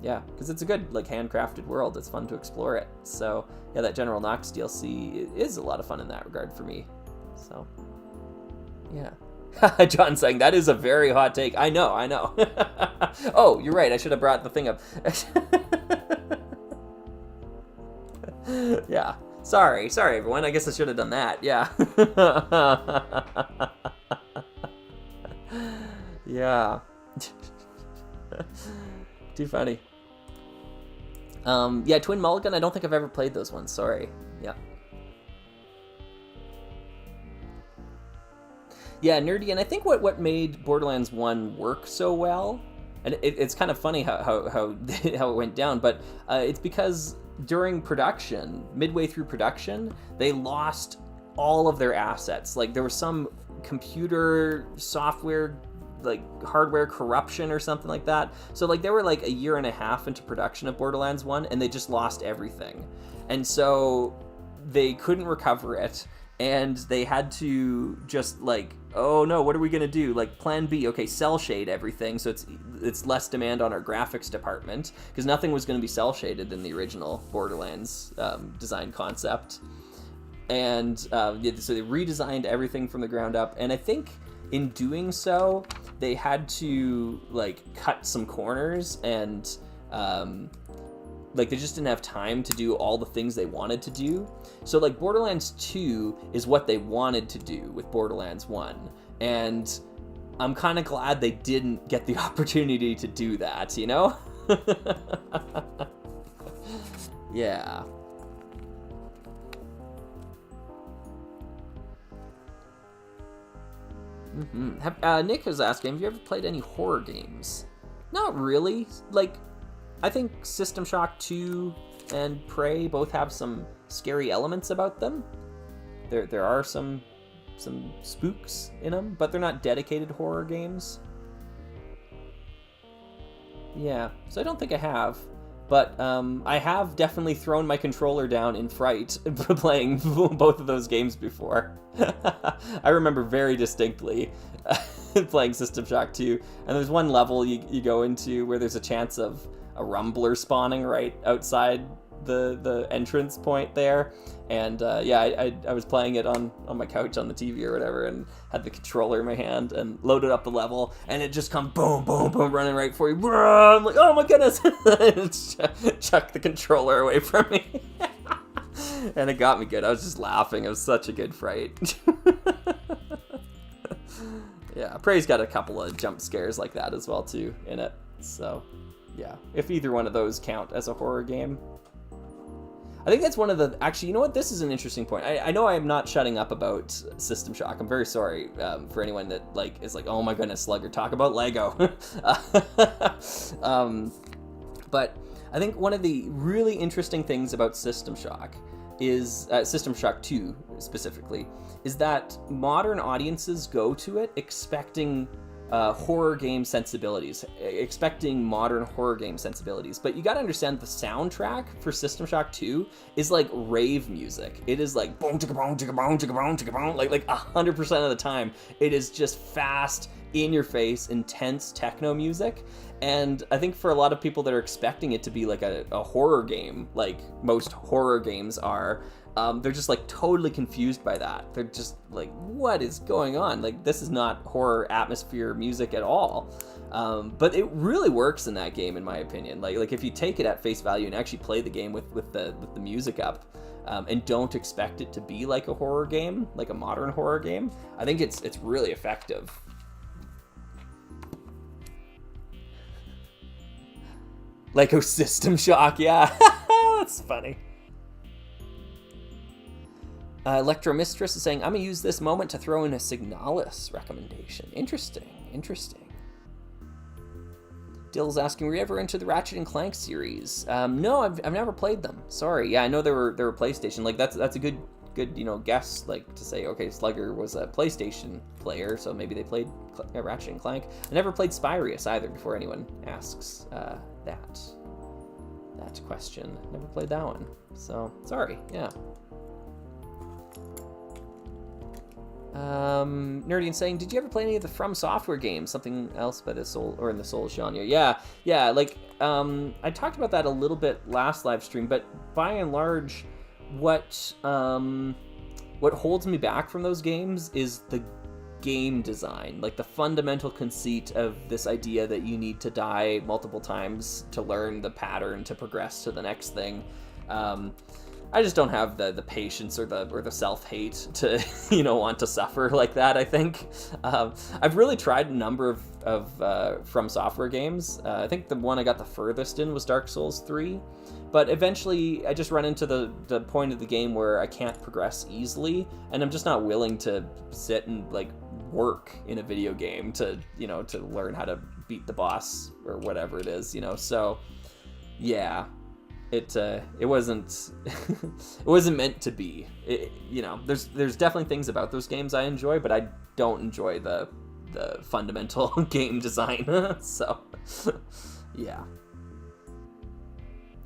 Yeah, because it's a good, like, handcrafted world. It's fun to explore it. So, yeah, that General Knox DLC is a lot of fun in that regard for me. So, yeah. John saying, that is a very hot take. I know. Oh, you're right. I should have brought the thing up. Yeah. Sorry, everyone. I guess I should have done that. Yeah. Yeah. Too funny. Yeah, Twin Mulligan, I don't think I've ever played those ones. Sorry. Yeah. Yeah, Nerdy, and I think what made Borderlands 1 work so well, and it's kind of funny how it went down, but it's because during production, midway through production, they lost all of their assets. Like, there was some computer software, like, hardware corruption or something like that. So, like, they were, like, a year and a half into production of Borderlands 1, and they just lost everything. And so they couldn't recover it, and they had to just, like, oh no, what are we gonna do? Like, plan B, okay, cell shade everything so it's less demand on our graphics department, because nothing was gonna be cell shaded in the original Borderlands design concept. And so they redesigned everything from the ground up, and I think in doing so, they had to, like, cut some corners, and like, they just didn't have time to do all the things they wanted to do. So, like, Borderlands 2 is what they wanted to do with Borderlands 1. And I'm kind of glad they didn't get the opportunity to do that, you know? Yeah. Nick was asking, have you ever played any horror games? Not really. Like, I think System Shock 2 and Prey both have some scary elements about them. There are some spooks in them, but they're not dedicated horror games. Yeah, so I don't think I have. But I have definitely thrown my controller down in fright playing both of those games before. I remember very distinctly playing System Shock 2. And there's one level you go into where there's a chance of a rumbler spawning right outside the entrance point there. And I was playing it on my couch on the TV or whatever, and had the controller in my hand and loaded up the level, and it just comes boom, boom, boom, running right for you. I'm like, oh my goodness! Chuck the controller away from me. And it got me good. I was just laughing. It was such a good fright. Yeah, Prey's got a couple of jump scares like that as well too in it. So yeah, if either one of those count as a horror game. I think that's one of the... Actually, you know what? This is an interesting point. I know I am not shutting up about System Shock. I'm very sorry for anyone that is like, oh my goodness, Slugger, talk about Lego. But I think one of the really interesting things about System Shock is... System Shock 2, specifically, is that modern audiences go to it expecting... horror game sensibilities, expecting modern horror game sensibilities. But you gotta understand the soundtrack for System Shock 2 is like rave music. It is like boom, chicka boom, chicka boom, chicka boom, chicka boom, like 100% of the time. It is just fast, in your face, intense techno music. And I think for a lot of people that are expecting it to be like a horror game, like most horror games are, they're just like totally confused by that. They're just like, what is going on? Like, this is not horror atmosphere music at all. But it really works in that game, in my opinion. Like if you take it at face value and actually play the game with the music up, and don't expect it to be like a horror game, like a modern horror game, I think it's really effective. Lego System Shock, yeah. That's funny. Electromistress is saying, I'm going to use this moment to throw in a Signalis recommendation. Interesting. Dill's asking, were you ever into the Ratchet and Clank series? No, I've never played them. Sorry. Yeah, I know they were PlayStation. Like, that's a good guess, like, to say, okay, Slugger was a PlayStation player, so maybe they played Ratchet and Clank. I never played Spyrius either, before anyone asks that question. Never played that one. So, sorry. Yeah. Nerdy saying, did you ever play any of the From Software games? Something else by the Soul, or in the Souls genre? Yeah, like, I talked about that a little bit last live stream, but by and large, what holds me back from those games is the game design, like the fundamental conceit of this idea that you need to die multiple times to learn the pattern to progress to the next thing. I just don't have the patience or the self-hate to want to suffer like that. I think I've really tried a number of From Software games. I think the one I got the furthest in was Dark Souls 3, but eventually I just run into the point of the game where I can't progress easily, and I'm just not willing to sit and like work in a video game to learn how to beat the boss or whatever it is. So yeah. It wasn't it wasn't meant to be. There's definitely things about those games I enjoy, but I don't enjoy the fundamental game design. So yeah.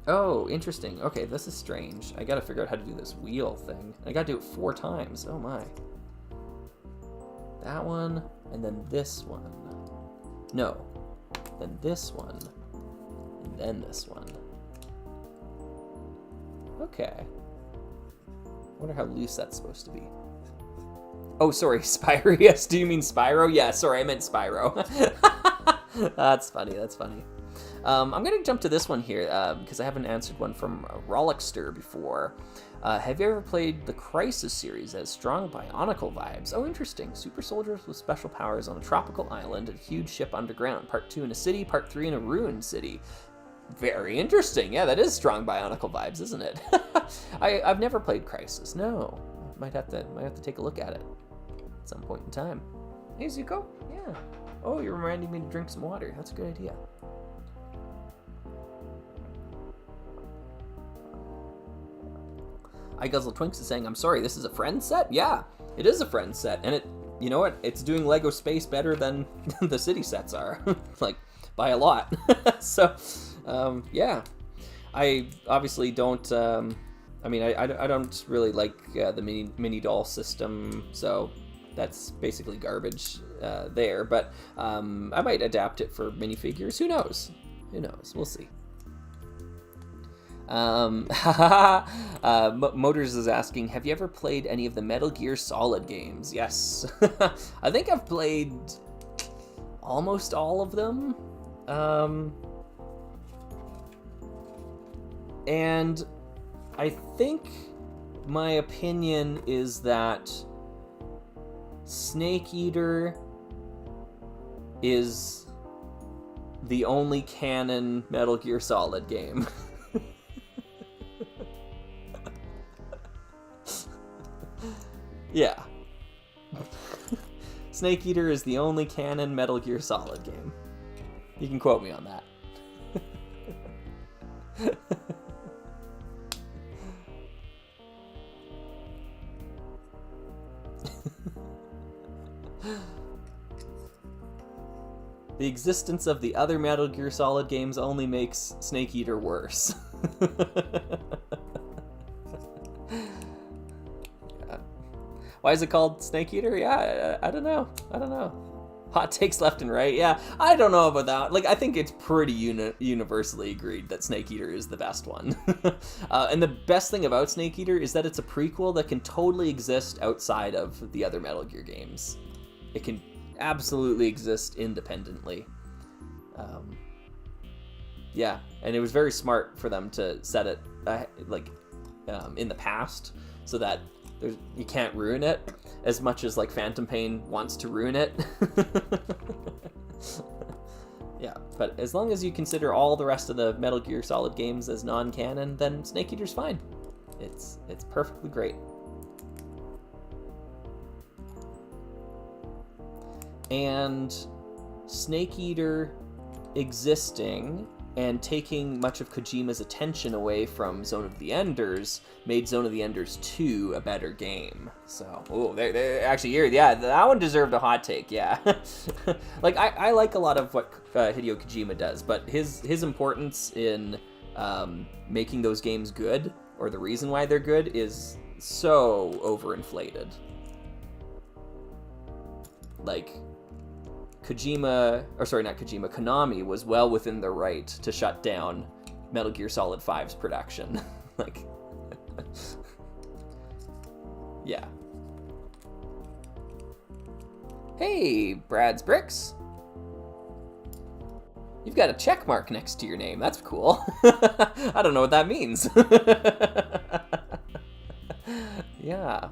Oh, interesting. Okay, this is strange. I gotta figure out how to do this wheel thing. I gotta do it 4 times. Oh my. That one, and then this one. No. Then this one. And then this one. Okay. I wonder how loose that's supposed to be. Oh, sorry, Spyro. Yes, do you mean Spyro? Yeah, sorry, I meant Spyro. That's funny. I'm going to jump to this one here because I haven't answered one from Rollickster before. Have you ever played the Crisis series? As strong Bionicle vibes. Oh, interesting. Super soldiers with special powers on a tropical island, a huge ship underground. Part 2 in a city, Part 3 in a ruined city. Very interesting. Yeah, that is strong Bionicle vibes, isn't it? I've never played Crisis. No, might have to take a look at it at some point in time. Hey, Zuko. Yeah. Oh, you're reminding me to drink some water. That's a good idea. I Guzzle Twinks is saying, I'm sorry, this is a friend set? Yeah, it is a friend set. And it, you know what? It's doing Lego Space better than the city sets are. Like, by a lot. So, yeah. I obviously don't, I mean, I don't really like the mini doll system, so that's basically garbage there. But I might adapt it for minifigures. Who knows? Who knows? We'll see. Motors is asking, have you ever played any of the Metal Gear Solid games? Yes. I think I've played almost all of them. And I think my opinion is that Snake Eater is the only canon Metal Gear Solid game. Yeah. Snake Eater is the only canon Metal Gear Solid game. You can quote me on that. The existence of the other Metal Gear Solid games only makes Snake Eater worse. Why is it called Snake Eater? Yeah, I don't know. Hot takes left and right. Yeah, I don't know about that. Like, I think it's pretty universally agreed that Snake Eater is the best one. And the best thing about Snake Eater is that it's a prequel that can totally exist outside of the other Metal Gear games. It can absolutely exist independently. Yeah, and it was very smart for them to set it in the past so that you can't ruin it as much as like Phantom Pain wants to ruin it. Yeah, but as long as you consider all the rest of the Metal Gear Solid games as non-canon, then Snake Eater's fine. It's perfectly great. And Snake Eater existing and taking much of Kojima's attention away from Zone of the Enders made Zone of the Enders 2 a better game. So, actually, yeah, that one deserved a hot take, yeah. Like, I like a lot of what Hideo Kojima does, but his importance in making those games good, or the reason why they're good, is so overinflated. Like, Konami was well within their right to shut down Metal Gear Solid 5's production. Like, yeah. Hey, Brad's Bricks. You've got a check mark next to your name. That's cool. I don't know what that means. Yeah.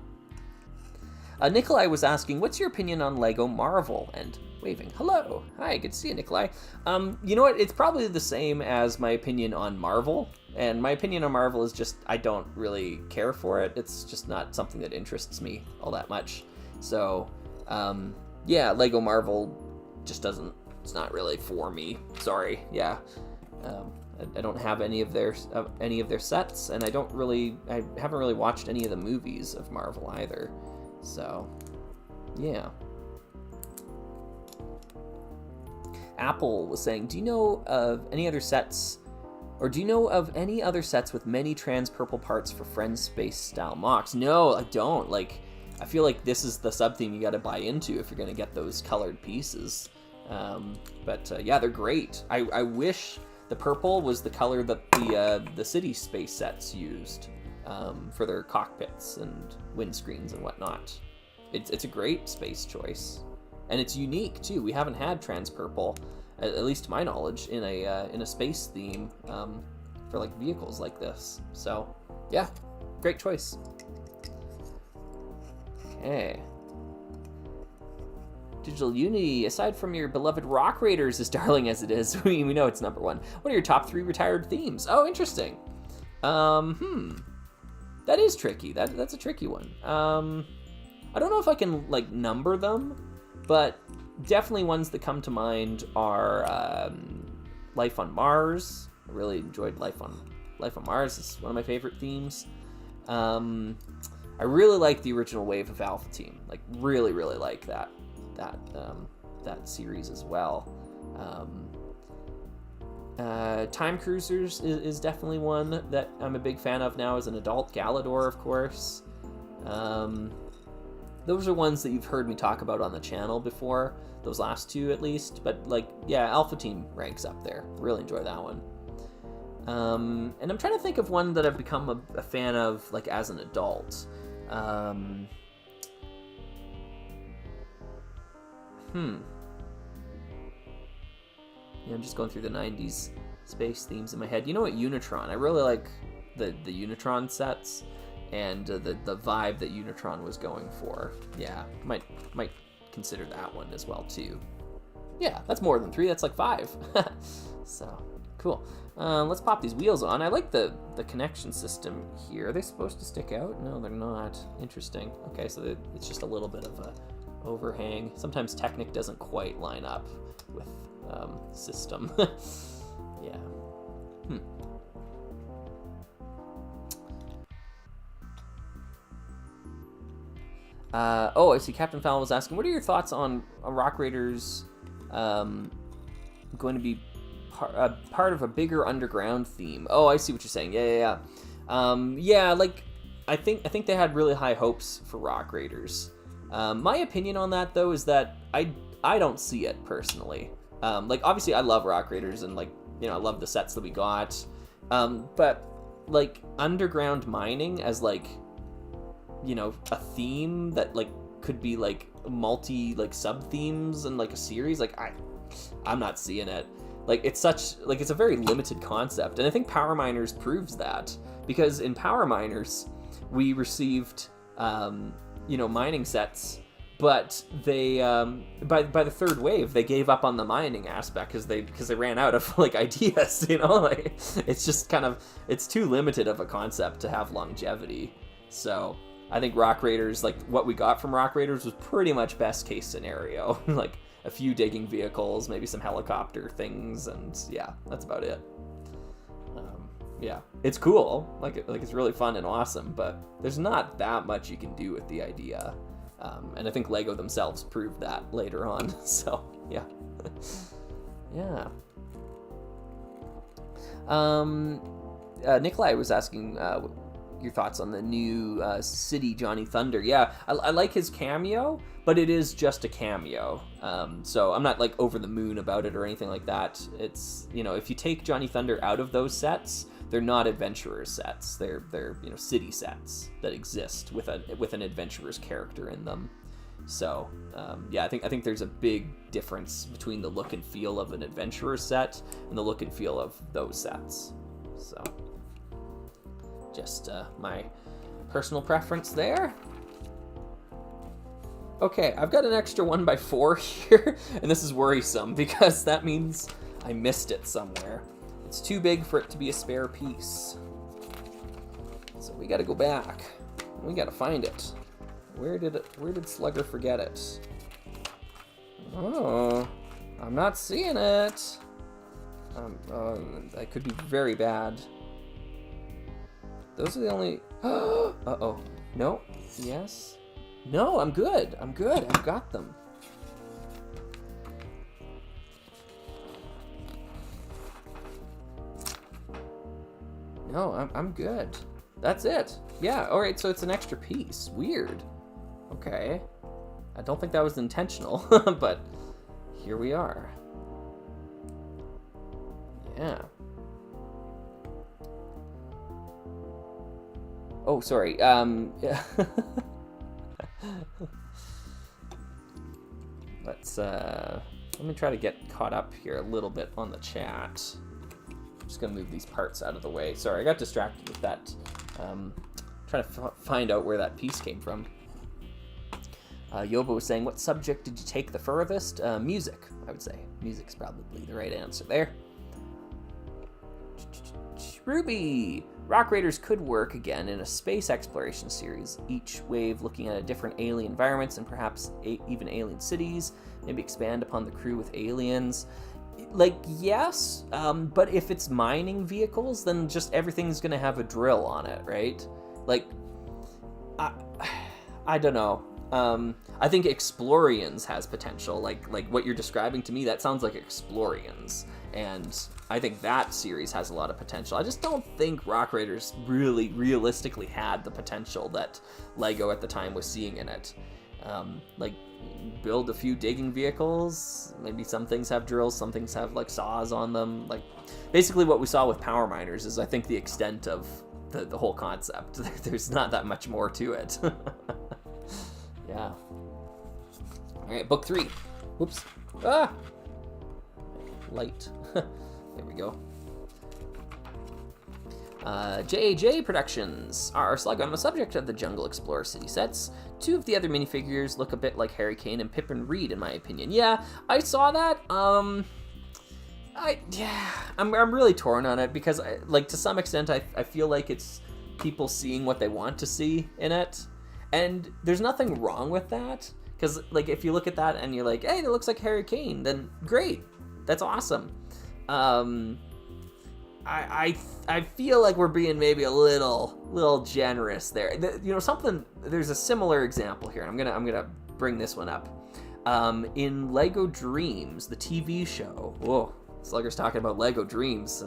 Nikolai was asking, what's your opinion on Lego Marvel? And waving. Hello. Hi, good to see you, Nikolai. You know what? It's probably the same as my opinion on Marvel. And my opinion on Marvel is just, I don't really care for it. It's just not something that interests me all that much. So, yeah, Lego Marvel just doesn't, it's not really for me. Sorry. Yeah. I don't have any of their sets, and I haven't really watched any of the movies of Marvel either. So, yeah. Apple was saying, do you know of any other sets with many trans purple parts for Friends Space style mocks? No, I don't. Like, I feel like this is the sub-theme you gotta buy into if you're gonna get those colored pieces. Yeah, they're great. I wish the purple was the color that the city space sets used for their cockpits and windscreens and whatnot. It's a great space choice. And it's unique, too. We haven't had trans purple, at least to my knowledge, in a space theme for like vehicles like this. So yeah, great choice. Okay. Digital Unity, aside from your beloved Rock Raiders, as darling as it is, we know it's number one. What are your top 3 retired themes? Oh, interesting. That is tricky. That's a tricky one. I don't know if I can like number them, but definitely ones that come to mind are Life on Mars. I really enjoyed Life on Mars. It's one of my favorite themes. I really like the original Wave of Alpha Team. Like really like that series as well. Time Cruisers is definitely one that I'm a big fan of now as an adult. Galador, of course. Those are ones that you've heard me talk about on the channel before, those last 2 at least. But like, yeah, Alpha Team ranks up there. Really enjoy that one. And I'm trying to think of one that I've become a fan of like as an adult. Yeah, I'm just going through the 90s space themes in my head. You know what, Unitron. I really like the Unitron sets and the vibe that Unitron was going for. Yeah, might consider that one as well too. Yeah, that's more than 3. That's like 5. So cool. Let's pop these wheels on. I like the connection system here. Are they supposed to stick out? No, they're not. Interesting. Okay, so it's just a little bit of a overhang. Sometimes Technic doesn't quite line up with system. Yeah. Oh, I see. Captain Fallon was asking, what are your thoughts on Rock Raiders going to be part of a bigger underground theme? Oh, I see what you're saying. Yeah. Yeah, like I think they had really high hopes for Rock Raiders. My opinion on that though is that I don't see it personally. Like obviously I love Rock Raiders and like, you know, I love the sets that we got. But like underground mining as like, you know, a theme that like could be like multi like sub themes and like a series, like I'm not seeing it. Like it's a very limited concept, and I think Power Miners proves that, because in Power Miners we received you know, mining sets, but they by the 3rd wave they gave up on the mining aspect because they ran out of like ideas, you know. Like it's just kind of, it's too limited of a concept to have longevity. So I think Rock Raiders, like what we got from Rock Raiders was pretty much best case scenario. Like a few digging vehicles, maybe some helicopter things, and yeah, that's about it. Yeah, it's cool. Like it's really fun and awesome, but there's not that much you can do with the idea. And I think Lego themselves proved that later on. So yeah, yeah. Nikolai was asking your thoughts on the new City Johnny Thunder. Yeah, I like his cameo, but it is just a cameo. So I'm not like over the moon about it or anything like that. It's, you know, if you take Johnny Thunder out of those sets, they're not adventurer sets. They're you know, city sets that exist with an adventurer's character in them. So yeah, I think there's a big difference between the look and feel of an adventurer set and the look and feel of those sets. So just my personal preference there. Okay, I've got an extra 1x4 here, and this is worrisome because that means I missed it somewhere. It's too big for it to be a spare piece. So we gotta go back. We gotta find it. Where did Slugger forget it? Oh, I'm not seeing it. That could be very bad. Those are the only... Uh-oh. No. Yes. No, I'm good. I'm good. I've got them. No, I'm good. That's it. Yeah, alright, so it's an extra piece. Weird. Okay. I don't think that was intentional, but here we are. Yeah. Oh, sorry. Yeah. Let's let me try to get caught up here a little bit on the chat. I'm just going to move these parts out of the way. Sorry, I got distracted with that. Trying to find out where that piece came from. Yoba was saying, what subject did you take the furthest? Music, I would say. Music's probably the right answer there. Ruby! Rock Raiders could work again in a space exploration series, each wave looking at a different alien environments and perhaps even alien cities, maybe expand upon the crew with aliens. Like, yes, but if it's mining vehicles, then just everything's gonna have a drill on it, right? Like, I don't know. I think Explorians has potential. Like what you're describing to me, that sounds like Explorians. And I think that series has a lot of potential. I just don't think Rock Raiders really realistically had the potential that LEGO at the time was seeing in it. Like, build a few digging vehicles. Maybe some things have drills, some things have like saws on them. Like, basically what we saw with Power Miners is, I think, the extent of the whole concept. There's not that much more to it. Yeah. All right, book 3. Whoops. Ah! Light. There we go. JAJ Productions are Slugger on the subject of the Jungle Explorer city sets. 2 of the other minifigures look a bit like Harry Kane and Pippin Reed, in my opinion. Yeah, I saw that. I'm really torn on it because, to some extent, I feel like it's people seeing what they want to see in it. And there's nothing wrong with that, because, like, if you look at that and you're like, hey, it looks like Harry Kane, then great, that's awesome. I feel like we're being maybe a little generous there. There's a similar example here, and I'm gonna bring this one up. In Lego Dreams, the TV show. Whoa, Slugger's talking about Lego Dreams.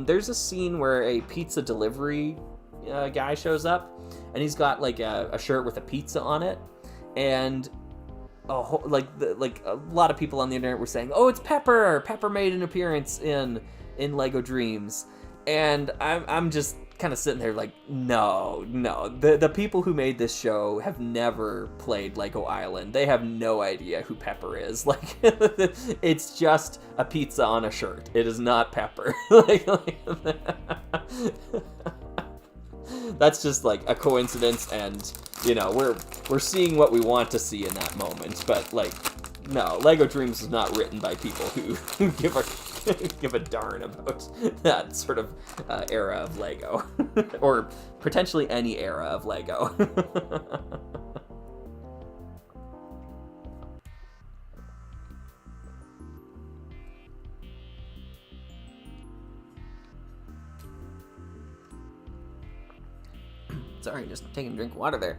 There's a scene where a pizza delivery guy shows up, and he's got like a shirt with a pizza on it, and a lot of people on the internet were saying, "Oh, it's Pepper! Pepper made an appearance in Lego Dreams," and I'm just kind of sitting there like, no, the people who made this show have never played Lego Island. They have no idea who Pepper is. Like, it's just a pizza on a shirt. It is not Pepper. That's just like a coincidence, and we're seeing what we want to see in that moment. But like, no, Lego Dreams is not written by people who give a darn about that sort of era of Lego, or potentially any era of Lego. Sorry, just taking a drink of water there.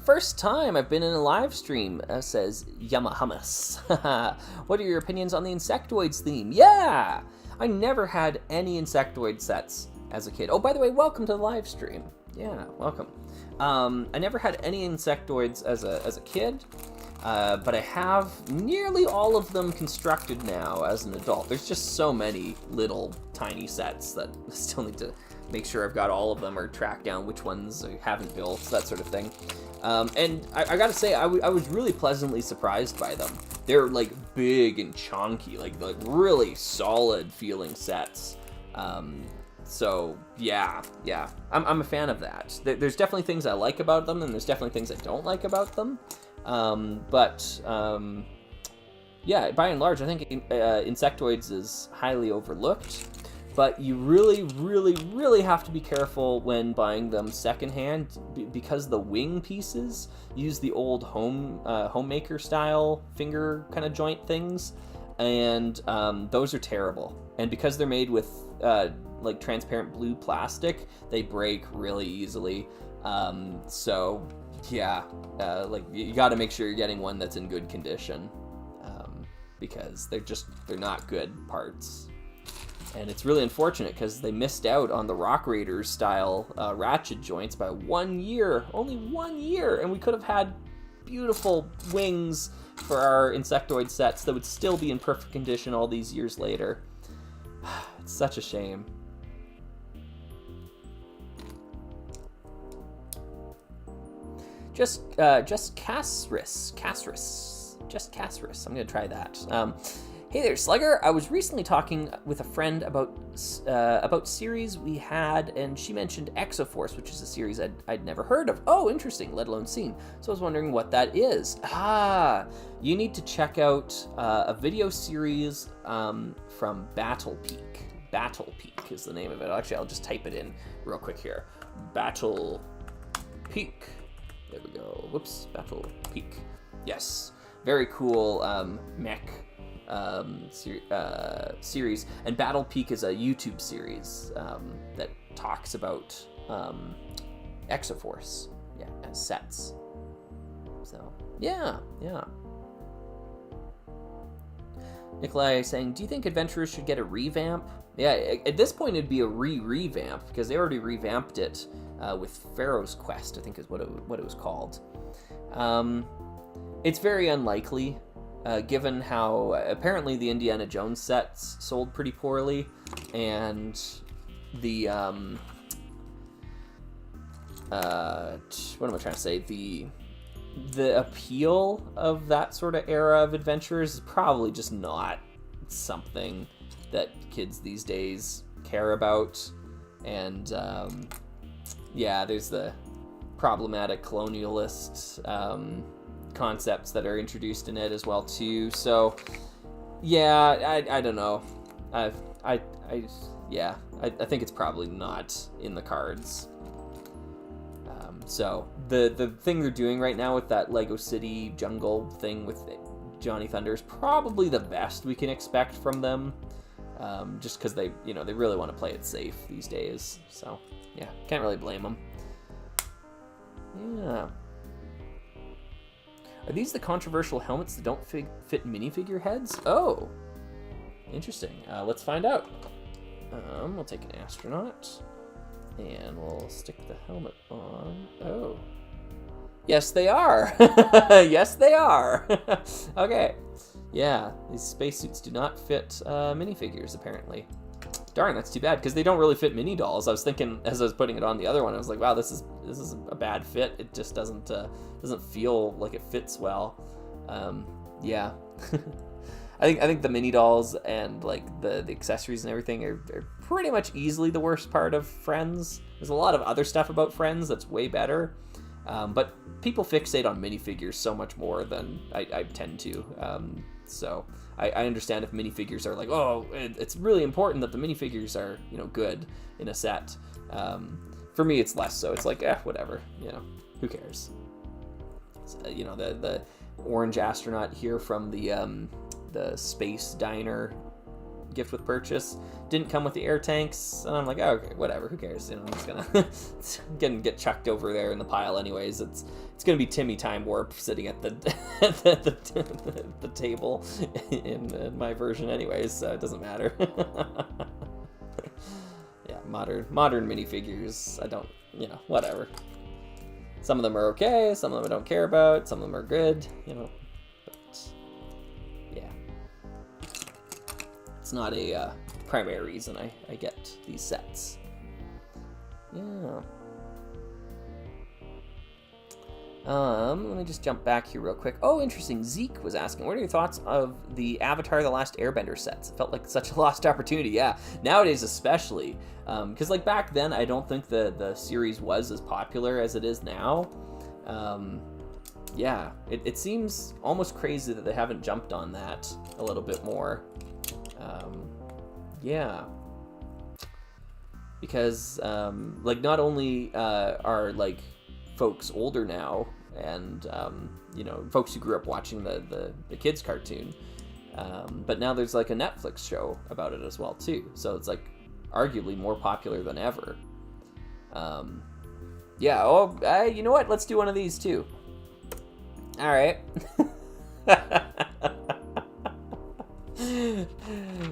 First time I've been in a live stream, says Yama Hummus. What are your opinions on the Insectoids theme? Yeah! I never had any Insectoid sets as a kid. Oh, by the way, welcome to the live stream. Yeah, welcome. I never had any Insectoids as a kid, but I have nearly all of them constructed now as an adult. There's just so many little tiny sets that I still need to make sure I've got all of them, or track down which ones I haven't built, that sort of thing. And I gotta say, I was really pleasantly surprised by them. They're like big and chunky, like really solid feeling sets. So yeah, I'm a fan of that. There's definitely things I like about them, and there's definitely things I don't like about them. Yeah, by and large, I think Insectoids is highly overlooked. But you really, really, really have to be careful when buying them secondhand, because the wing pieces use the old homemaker style finger kind of joint things, and those are terrible. And because they're made with like transparent blue plastic, they break really easily. So yeah, like you got to make sure you're getting one that's in good condition, because they're not good parts. And it's really unfortunate because they missed out on the Rock Raiders style ratchet joints by 1 year, only 1 year, and we could have had beautiful wings for our Insectoid sets that would still be in perfect condition all these years later. It's such a shame. Just Casris Just Casperus. I'm going to try that. Hey there, Slugger. I was recently talking with a friend about series we had, and she mentioned Exoforce, which is a series I'd never heard of. Oh, interesting, let alone seen. So I was wondering what that is. You need to check out a video series from Battle Peak. Battle Peak is the name of it. Actually, I'll just type it in real quick here. Battle Peak. There we go. Whoops, Battle Peak. Yes, very cool mech series, and Battle Peak is a YouTube series that talks about Exoforce, as sets. So yeah. Nikolai saying, do you think Adventurers should get a revamp? Yeah, at this point it'd be a revamp because they already revamped it with Pharaoh's Quest, I think is what it was called. It's very unlikely. Given how apparently the Indiana Jones sets sold pretty poorly, and the what am I trying to say? The appeal of that sort of era of adventurers is probably just not something that kids these days care about, and there's the problematic colonialist concepts that are introduced in it as well too. So I don't know. I think it's probably not in the cards. So the thing they're doing right now with that Lego City jungle thing with Johnny Thunder is probably the best we can expect from them. Just because they really want to play it safe these days. So yeah, can't really blame them. Yeah. Are these the controversial helmets that don't fit minifigure heads? Oh, interesting. Let's find out. We'll take an astronaut, and we'll stick the helmet on. Oh, yes, they are. Yes, they are. Okay. Yeah, these spacesuits do not fit minifigures, apparently. Darn, that's too bad, because they don't really fit mini dolls. I was thinking, as I was putting it on the other one, I was like, wow, this is a bad fit. It just doesn't feel like it fits well. Yeah. I think the mini dolls and like the accessories and everything are pretty much easily the worst part of Friends. There's a lot of other stuff about Friends that's way better. But people fixate on minifigures so much more than I tend to. So I understand if minifigures are like, oh, it's really important that the minifigures are, good in a set. For me, it's less so. It's like, whatever, who cares? So, the orange astronaut here from the space diner gift with purchase didn't come with the air tanks, and I'm like, oh, okay, whatever, who cares? I'm just gonna get chucked over there in the pile anyways. It's gonna be Timmy Time Warp sitting at the the table in my version anyways, so it doesn't matter. Yeah, modern minifigures, I don't, whatever. Some of them are okay, some of them I don't care about, some of them are good, but yeah. It's not a primary reason I get these sets. Yeah. Let me just jump back here real quick. Oh, interesting. Zeke was asking, what are your thoughts of the Avatar The Last Airbender sets? It felt like such a lost opportunity. Yeah, nowadays especially. Because like back then, I don't think the series was as popular as it is now. Yeah, it seems almost crazy that they haven't jumped on that a little bit more. Yeah. Because, like, not only are, like, folks older now, and, folks who grew up watching the kids' cartoon, but now there's, like, a Netflix show about it as well, too. So it's, like, arguably more popular than ever. Yeah, you know what? Let's do one of these, too. All right.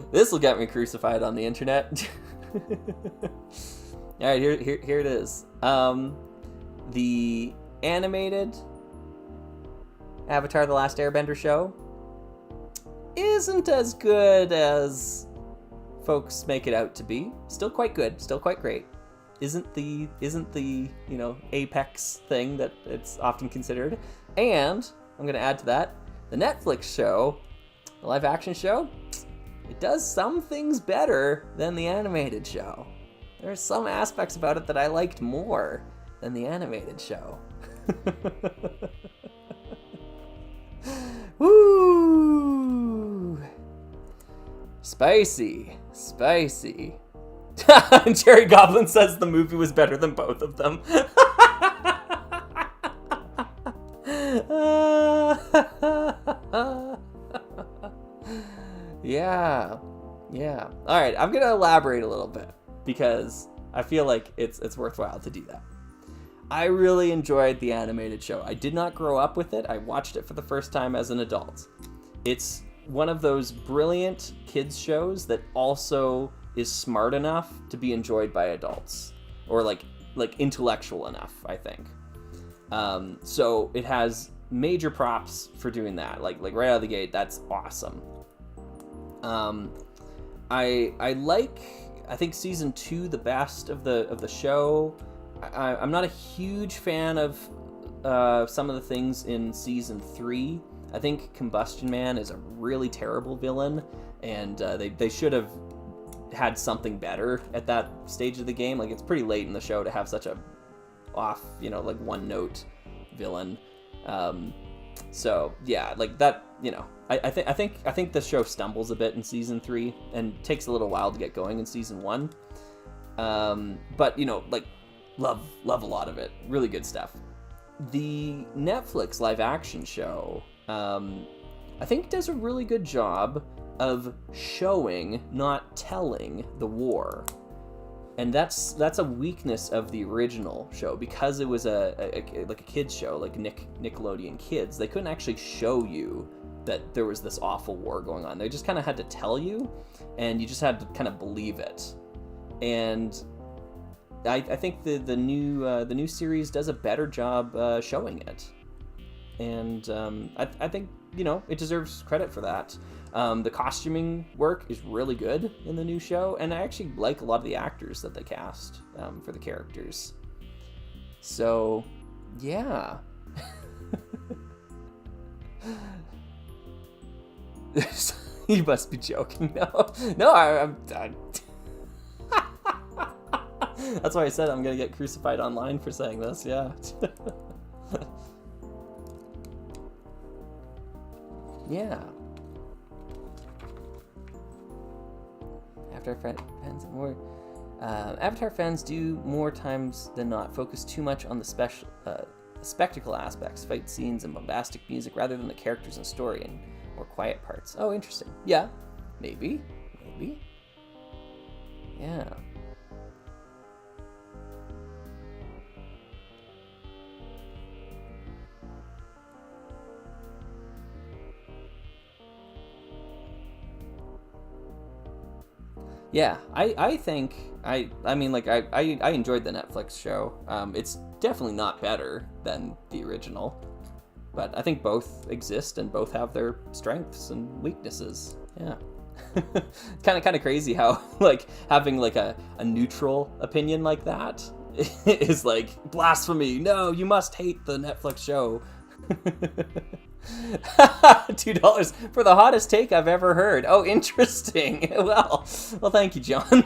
This will get me crucified on the internet. All right, here it is. The animated Avatar: The Last Airbender show isn't as good as folks make it out to be. Still quite good, still quite great. Isn't the apex thing that it's often considered. And I'm going to add to that, The Netflix show, the live action show, it does some things better than the animated show. There are some aspects about it that I liked more than the animated show. Woo! Spicy. Jerry Goblin says the movie was better than both of them. Yeah. All right, I'm gonna elaborate a little bit because I feel like it's worthwhile to do that. I really enjoyed the animated show. I did not grow up with it. I watched it for the first time as an adult. It's one of those brilliant kids shows that also is smart enough to be enjoyed by adults, or like intellectual enough, I think. So it has major props for doing that. Like right out of the gate, that's awesome. I think season 2 the best of the show. I'm not a huge fan of some of the things in season 3. I think Combustion Man is a really terrible villain, and they should have had something better at that stage of the game. Like, it's pretty late in the show to have such a off, like one note villain. So yeah, like that, I think the show stumbles a bit in season 3 and takes a little while to get going in season 1. But love a lot of it. Really good stuff. The Netflix live action show, I think does a really good job of showing, not telling, the war. And that's a weakness of the original show, because it was a kids show, like Nickelodeon Kids. They couldn't actually show you that there was this awful war going on. They just kind of had to tell you, and you just had to kind of believe it. And I think the new series does a better job showing it, and I think it deserves credit for that. The costuming work is really good in the new show, and I actually like a lot of the actors that they cast for the characters. So, yeah. You must be joking. No, I'm That's why I said I'm gonna get crucified online for saying this. Yeah. Yeah. Avatar fans do more times than not focus too much on the spectacle aspects, fight scenes, and bombastic music, rather than the characters and story and more quiet parts. Oh, interesting. Yeah, maybe. Yeah. Yeah, I think I enjoyed the Netflix show. It's definitely not better than the original, but I think both exist and both have their strengths and weaknesses. Yeah. kind of crazy how having a neutral opinion like that is like blasphemy. No, you must hate the Netflix show. $2 for the hottest take I've ever heard. Oh, interesting. Well, thank you, John.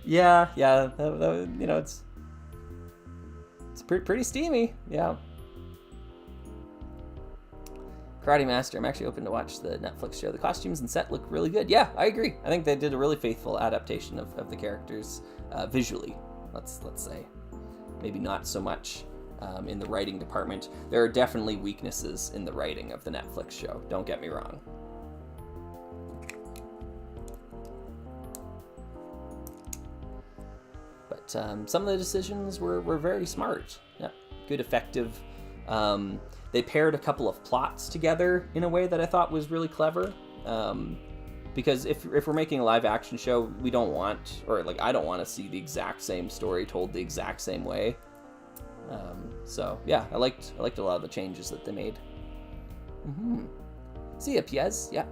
Yeah. It's pretty steamy. Yeah. Karate Master, I'm actually open to watch the Netflix show. The costumes and set look really good. Yeah, I agree. I think they did a really faithful adaptation of the characters visually. Let's say. Maybe not so much in the writing department. There are definitely weaknesses in the writing of the Netflix show. Don't get me wrong. But some of the decisions were very smart. Yeah, good, effective. They paired a couple of plots together in a way that I thought was really clever. Because if we're making a live action show, we don't want, or I don't want to see the exact same story told the exact same way. So yeah, I liked a lot of the changes that they made. See ya, Piez. Yeah.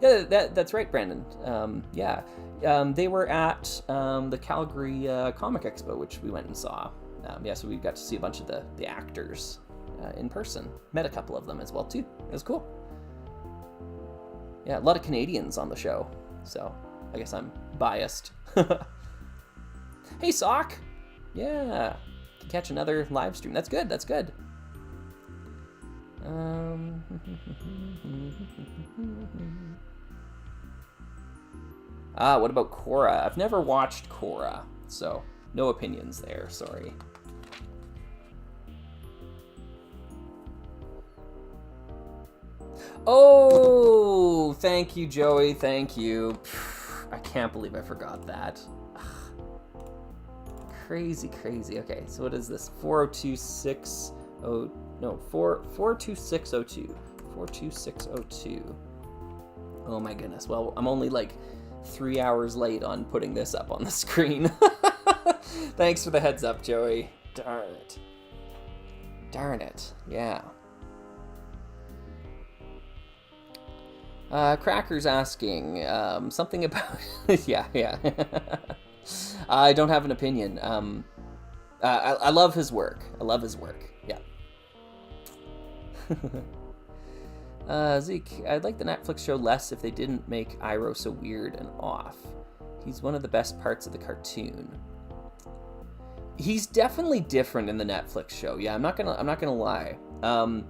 Yeah, that's right, Brandon. Yeah, they were at the Calgary Comic Expo, which we went and saw. So we got to see a bunch of the actors in person. Met a couple of them as well, too. It was cool. Yeah, a lot of Canadians on the show, so I guess I'm biased. Hey, Sock! Yeah, can catch another live stream. That's good, that's good. What about Korra? I've never watched Korra, so no opinions there, sorry. Oh, thank you, Joey, thank you. I can't believe I forgot that. Crazy. Okay, so what is this? 42602. 42602. Oh my goodness. Well, I'm only like 3 hours late on putting this up on the screen. Thanks for the heads up, Joey. Darn it. Yeah. Cracker's asking something about... yeah. I don't have an opinion. I love his work. Yeah. Zeke, I'd like the Netflix show less if they didn't make Iroh so weird and off. He's one of the best parts of the cartoon. He's definitely different in the Netflix show. Yeah, I'm not gonna lie. I'm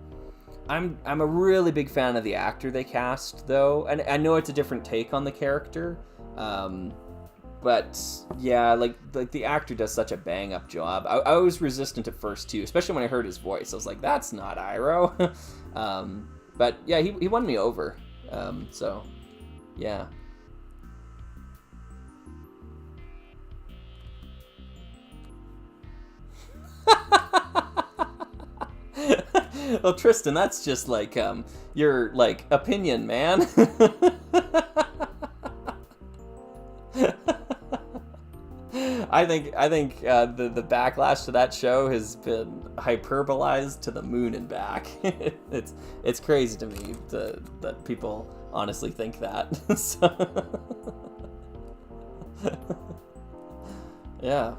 a really big fan of the actor they cast, though, and I know it's a different take on the character. But yeah, like the actor does such a bang up job. I was resistant at first too, especially when I heard his voice. I was like, that's not Iroh. But yeah, he won me over. So yeah. Well, Tristan, that's just like your like opinion, man. I think the backlash to that show has been hyperbolized to the moon and back. It's crazy to me that people honestly think that. Yeah.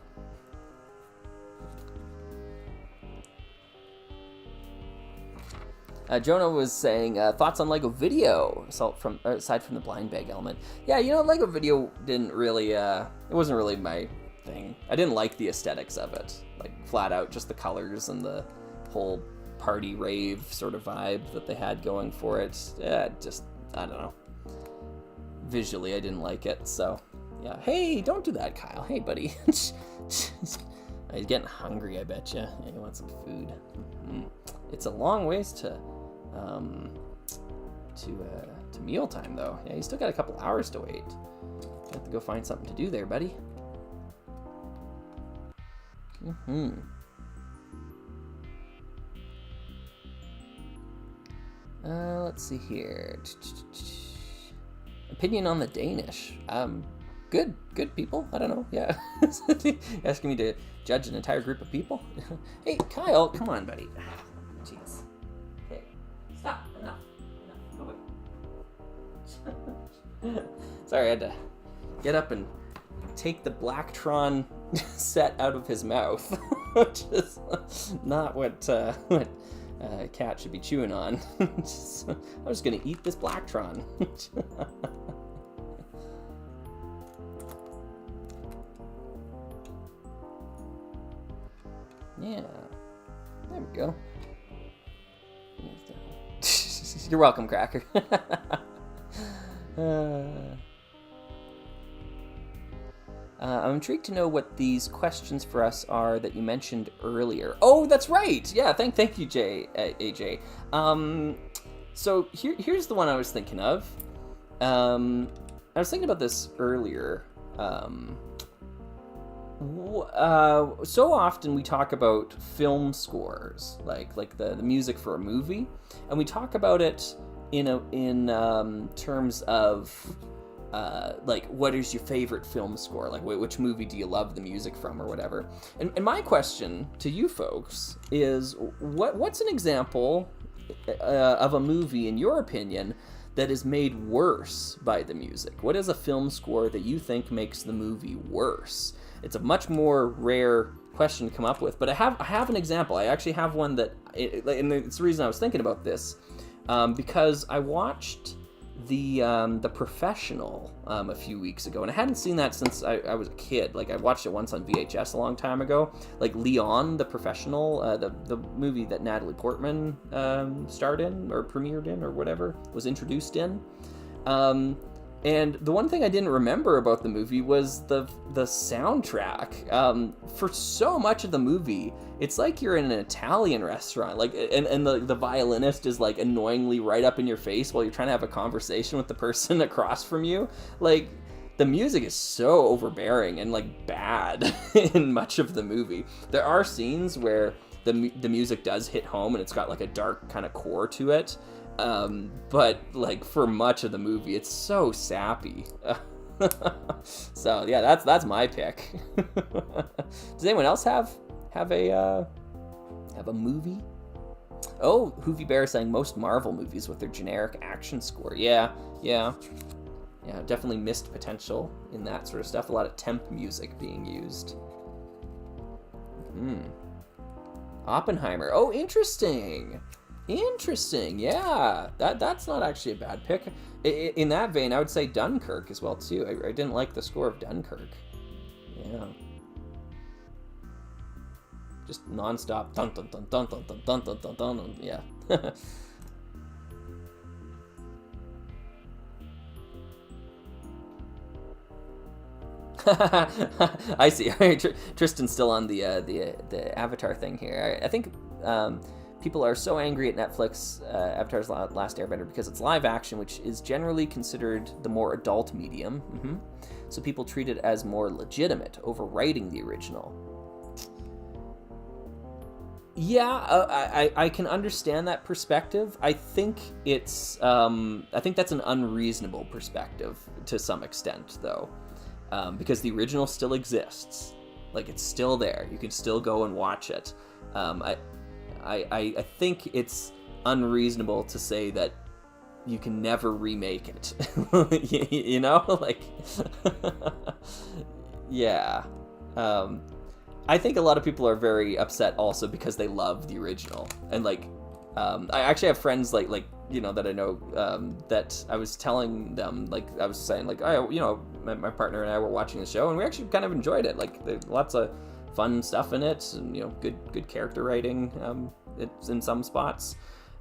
Jonah was saying thoughts on Lego Video, aside from the blind bag element. Yeah, Lego Video didn't really, it wasn't really my thing. I didn't like the aesthetics of it, like flat out, just the colors and the whole party rave sort of vibe that they had going for it. Just, I don't know. Visually, I didn't like it, so yeah. Hey, don't do that, Kyle. Hey, buddy. He's getting hungry, I bet you. Yeah, you want some food. Mm-hmm. It's a long ways to mealtime, though. Yeah, you still got a couple hours to wait. You have to go find something to do there, buddy. Let's see here. Opinion on the Danish. Good people. I don't know. Yeah. Asking me to judge an entire group of people. Hey, Kyle, come on, buddy. Jeez. Okay. Stop. Enough. Go away. Sorry, I had to get up and take the Blacktron set out of his mouth, which is not what a cat should be chewing on. I'm just gonna eat this Blacktron. Yeah, there we go. You're welcome, Cracker. I'm intrigued to know what these questions for us are that you mentioned earlier. Oh, that's right. Yeah, thank you, AJ. So here's the one I was thinking of. I was thinking about this earlier. So often we talk about film scores, like the music for a movie, and we talk about it in terms of like, what is your favorite film score? Like, which movie do you love the music from, or whatever? And my question to you folks is, what's an example of a movie, in your opinion, that is made worse by the music? What is a film score that you think makes the movie worse? It's a much more rare question to come up with, but I have an example. I actually have one and it's the reason I was thinking about this, because I watched the Professional a few weeks ago, and I hadn't seen that since I was a kid. Like, I watched it once on VHS a long time ago. Like, Leon, the Professional, the movie that Natalie Portman starred in, or premiered in, or whatever, was introduced in. And the one thing I didn't remember about the movie was the soundtrack. For so much of the movie, it's like you're in an Italian restaurant, like, and the violinist is like annoyingly right up in your face while you're trying to have a conversation with the person across from you. Like, the music is so overbearing and like bad in much of the movie. There are scenes where the music does hit home and it's got like a dark kind of core to it. But like for much of the movie, it's so sappy. So yeah, that's my pick. Does anyone else have a movie? Oh, Hoovy Bear saying most Marvel movies with their generic action score. Yeah, definitely missed potential in that sort of stuff. A lot of temp music being used. Oppenheimer. Oh, interesting, yeah. That's not actually a bad pick. In that vein, I would say Dunkirk as well too. I didn't like the score of Dunkirk. Yeah, just nonstop dun dun dun dun dun dun dun dun dun dun. Yeah. I see. Tristan's still on the Avatar thing here. I think people are so angry at Netflix Avatar's Last Airbender because it's live action, which is generally considered the more adult medium. So people treat it as more legitimate, overwriting the original. Yeah, I can understand that perspective. I think that's an unreasonable perspective to some extent, though, because the original still exists. Like, it's still there. You can still go and watch it. I think it's unreasonable to say that you can never remake it. you know, like, yeah. I think a lot of people are very upset also because they love the original, and like, I actually have friends like that I know that I was telling them, like, I was saying, like, my partner and I were watching the show and we actually kind of enjoyed it. Like, there's lots of fun stuff in it, and good character writing. It's in some spots.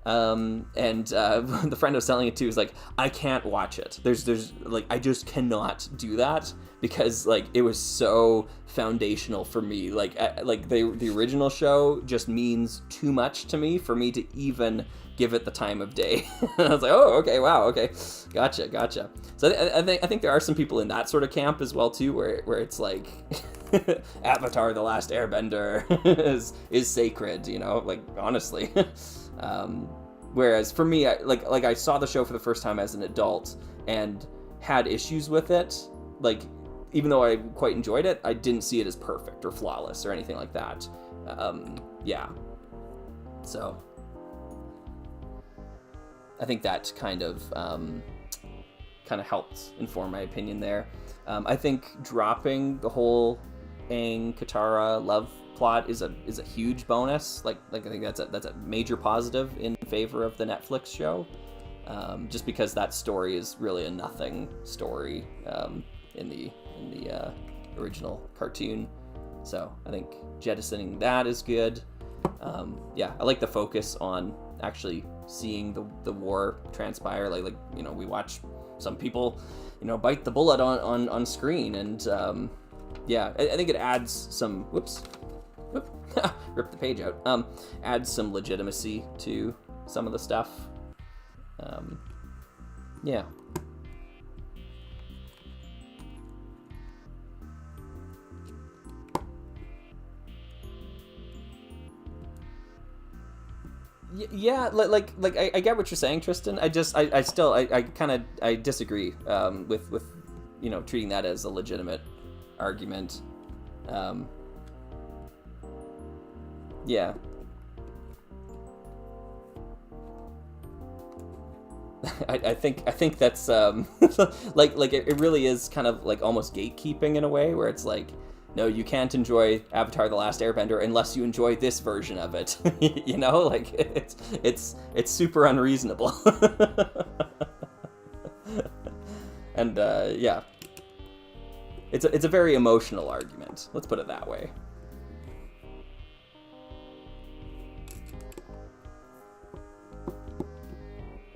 And the friend I was selling it to was like, I can't watch it. There's like, I just cannot do that because like it was so foundational for me. Like the original show just means too much to me for me to even give it the time of day. And I was like, oh, okay, wow, okay, gotcha. So I think there are some people in that sort of camp as well too, where it's like Avatar: The Last Airbender is sacred, like, honestly. Whereas for me, I saw the show for the first time as an adult and had issues with it. Like, even though I quite enjoyed it, I didn't see it as perfect or flawless or anything like that. Yeah. So I think that kind of helped inform my opinion there. I think dropping the whole Aang Katara love plot is a huge bonus. Like I think that's a major positive in favor of the Netflix show, just because that story is really a nothing story in the original cartoon. So I think jettisoning that is good. Yeah, I like the focus on actually seeing the war transpire. Like we watch some people bite the bullet on screen, and yeah, I think it adds some rip the page out. Adds some legitimacy to some of the stuff. Yeah. Yeah, like I get what you're saying, Tristan. I disagree with treating that as a legitimate argument. Yeah. I think that's like it really is kind of like almost gatekeeping in a way, where it's like, no, you can't enjoy Avatar: The Last Airbender unless you enjoy this version of it. You know, like it's super unreasonable. And yeah, it's a very emotional argument. Let's put it that way.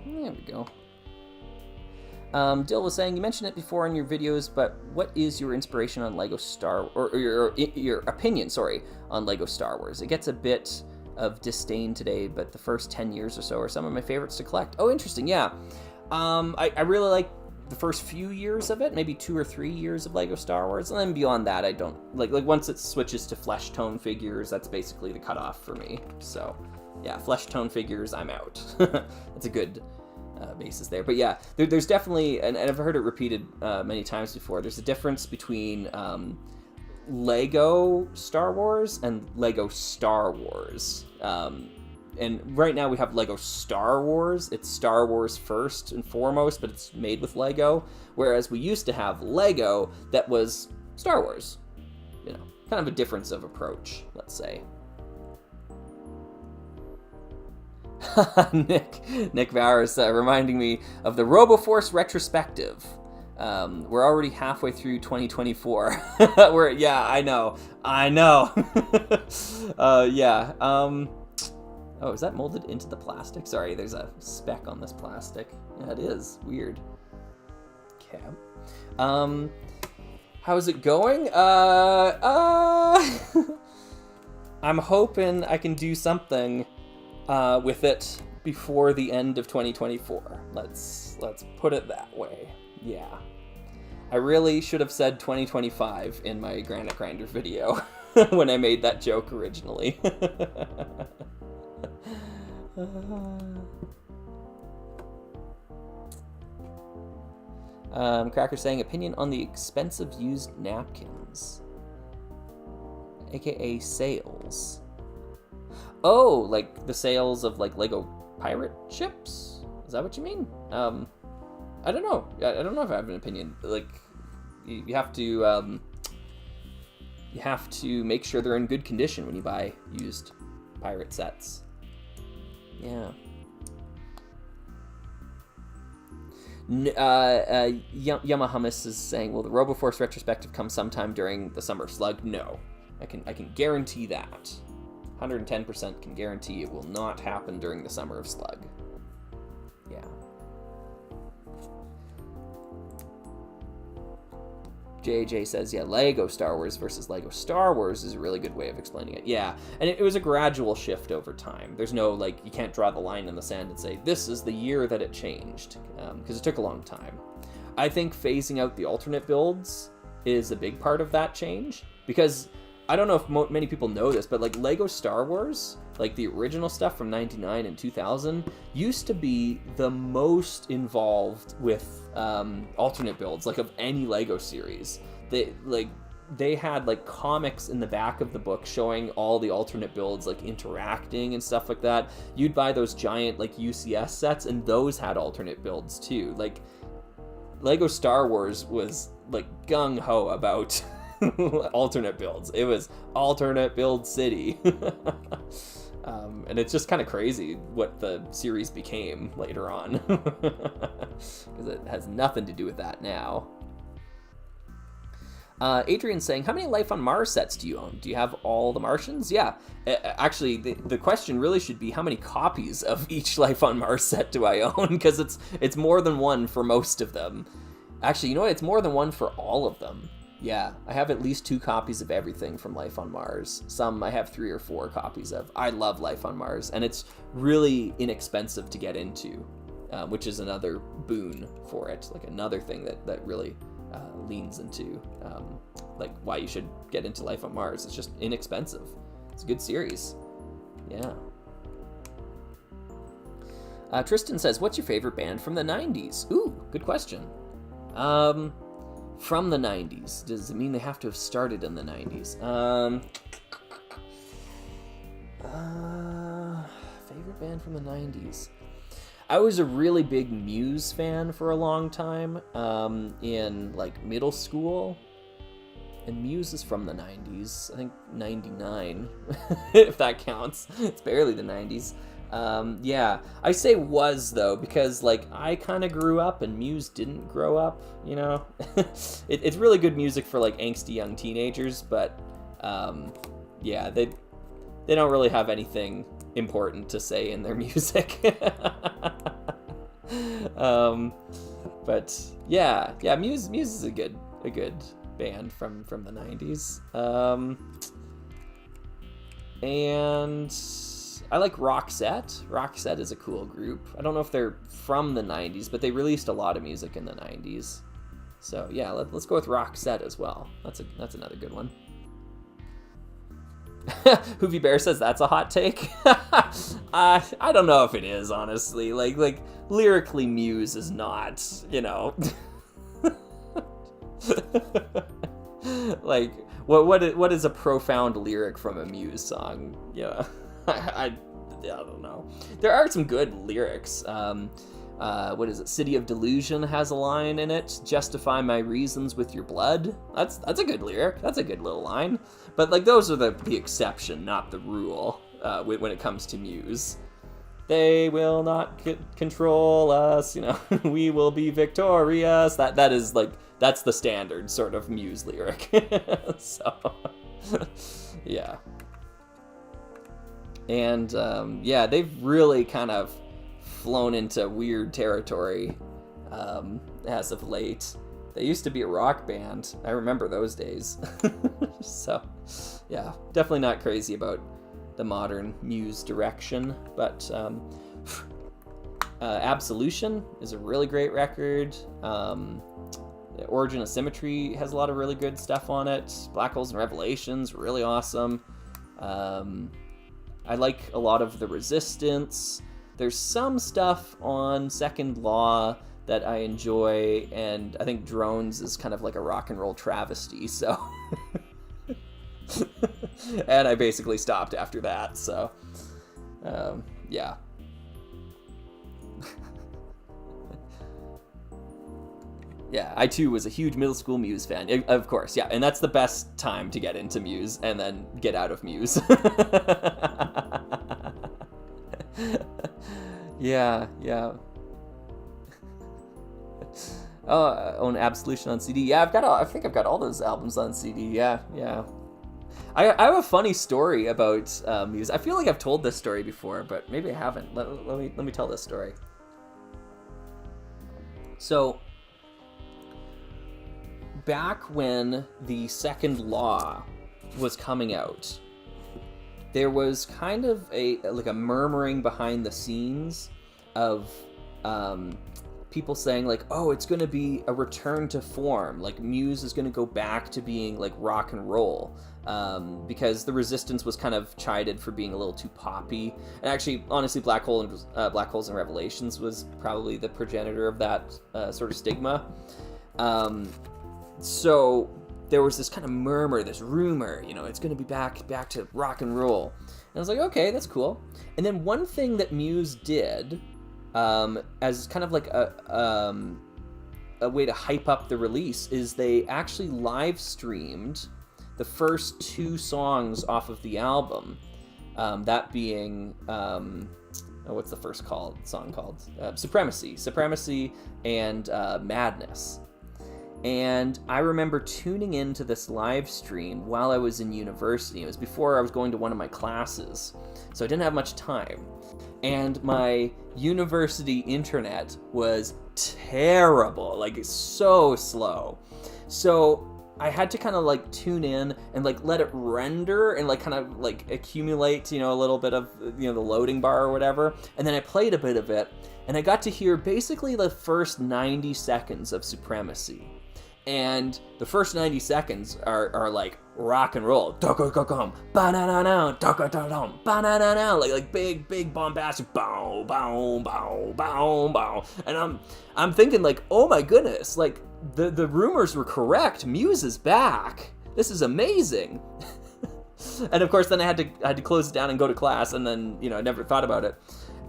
There we go. Dill was saying, you mentioned it before in your videos, but what is your inspiration on Lego or your opinion, sorry, on Lego Star Wars? It gets a bit of disdain today, but the first 10 years or so are some of my favorites to collect. Oh, interesting, yeah. I really like the first few years of it, maybe 2 or 3 years of Lego Star Wars, and then beyond that, I don't, like once it switches to flesh tone figures, that's basically the cutoff for me. So, yeah, flesh tone figures, I'm out. It's a good basis there. But yeah, there's definitely, and I've heard it repeated many times before, there's a difference between Lego Star Wars and Lego Star Wars. And right now we have Lego Star Wars. It's Star Wars first and foremost, but it's made with Lego. Whereas we used to have Lego that was Star Wars. You know, kind of a difference of approach, let's say. Nick Bowers reminding me of the RoboForce retrospective. We're already halfway through 2024. Yeah, I know. Yeah. Oh, is that molded into the plastic? Sorry, there's a speck on this plastic. Yeah, it is. Weird. Okay. How's it going? I'm hoping I can do something with it before the end of 2024. Let's put it that way. Yeah. I really should have said 2025 in my Granite Grinder video when I made that joke originally. Cracker saying, opinion on the expensive used napkins, aka sales. Oh, like the sales of like Lego pirate ships? Is that what you mean? I don't know. I don't know if I have an opinion. Like, you have to make sure they're in good condition when you buy used pirate sets. Yeah. Yamahamis is saying, will the RoboForce retrospective come sometime during the Summer of Slug? No. I can guarantee that. 110% can guarantee it will not happen during the Summer of Slug. Yeah. JJ says, yeah, Lego Star Wars versus Lego Star Wars is a really good way of explaining it. Yeah, and it was a gradual shift over time. There's no, like, you can't draw the line in the sand and say, this is the year that it changed, because it took a long time. I think phasing out the alternate builds is a big part of that change, because I don't know if many people know this, but like Lego Star Wars, like the original stuff from 99 and 2000, used to be the most involved with alternate builds, like of any Lego series. They had like comics in the back of the book showing all the alternate builds, like interacting and stuff like that. You'd buy those giant like UCS sets, and those had alternate builds too. Like Lego Star Wars was like gung-ho about alternate builds. It was alternate build city. And it's just kind of crazy what the series became later on, because it has nothing to do with that now. Adrian's saying, how many Life on Mars sets do you own? Do you have all the Martians? Yeah. Actually, the question really should be, how many copies of each Life on Mars set do I own? Because it's more than one for most of them. Actually, you know what? It's more than one for all of them. Yeah, I have at least 2 copies of everything from Life on Mars. Some I have 3 or 4 copies of. I love Life on Mars, and it's really inexpensive to get into, which is another boon for it, like another thing that really leans into like why you should get into Life on Mars. It's just inexpensive. It's a good series. Yeah. Tristan says, what's your favorite band from the 90s? Ooh, good question. From the 90s. Does it mean they have to have started in the 90s? Favorite band from the 90s? I was a really big Muse fan for a long time, in like middle school. And Muse is from the 90s. I think 99, if that counts. It's barely the 90s. Yeah, I say was, though, because, like, I kind of grew up and Muse didn't grow up, you know? It's really good music for, like, angsty young teenagers, but, yeah, they don't really have anything important to say in their music. But, yeah, Muse is a good band from the 90s. And I like Roxette. Roxette is a cool group. I don't know if they're from the 90s, but they released a lot of music in the 90s. So yeah, let's go with Roxette as well. That's another good one. Hoovy Bear says that's a hot take. I don't know if it is, honestly. Like lyrically, Muse is not, you know. Like what is a profound lyric from a Muse song? Yeah, I don't know. There are some good lyrics. What is it? City of Delusion has a line in it. Justify my reasons with your blood. That's a good lyric. That's a good little line. But like those are the exception, not the rule. When it comes to Muse. They will not control us, you know. We will be victorious. That is like that's the standard sort of Muse lyric. So, yeah. And yeah, they've really kind of flown into weird territory as of late. They used to be a rock band. I remember those days. So, yeah, definitely not crazy about the modern Muse direction, but Absolution is a really great record. Origin of Symmetry has a lot of really good stuff on it. Black Holes and Revelations, really awesome. I like a lot of The Resistance. There's some stuff on Second Law that I enjoy, and I think Drones is kind of like a rock and roll travesty, so... And I basically stopped after that, so... yeah. Yeah, I too was a huge middle school Muse fan, of course, yeah, and that's the best time to get into Muse, and then get out of Muse. Yeah. Oh, own Absolution on CD. Yeah, I think I've got all those albums on CD. Yeah. I have a funny story about Muse. I feel like I've told this story before, but maybe I haven't. Let me tell this story. So, back when the Second Law was coming out, there was kind of a murmuring behind the scenes of people saying like, oh, it's going to be a return to form. Like Muse is going to go back to being like rock and roll. Because The Resistance was kind of chided for being a little too poppy. And actually, honestly, Black Holes and Revelations was probably the progenitor of that sort of stigma. So there was this kind of murmur, this rumor, you know, it's going to be back to rock and roll. And I was like, okay, that's cool. And then one thing that Muse did, as kind of like a way to hype up the release, is they actually live streamed the first 2 songs off of the album. That being, what's the first song called? Supremacy, and Madness. And I remember tuning into this live stream while I was in university. It was before I was going to one of my classes, so I didn't have much time. And my university internet was terrible, like so slow. So I had to kind of like tune in and like let it render and like kind of like accumulate, you know, a little bit of, you know, the loading bar or whatever. And then I played a bit of it and I got to hear basically the first 90 seconds of Supremacy. And the first 90 seconds are like rock and roll. Like big bombastic bow bow bow bow bow. And I'm thinking like, oh my goodness, like the rumors were correct. Muse is back. This is amazing. And of course then I had to close it down and go to class, and then, you know, I never thought about it.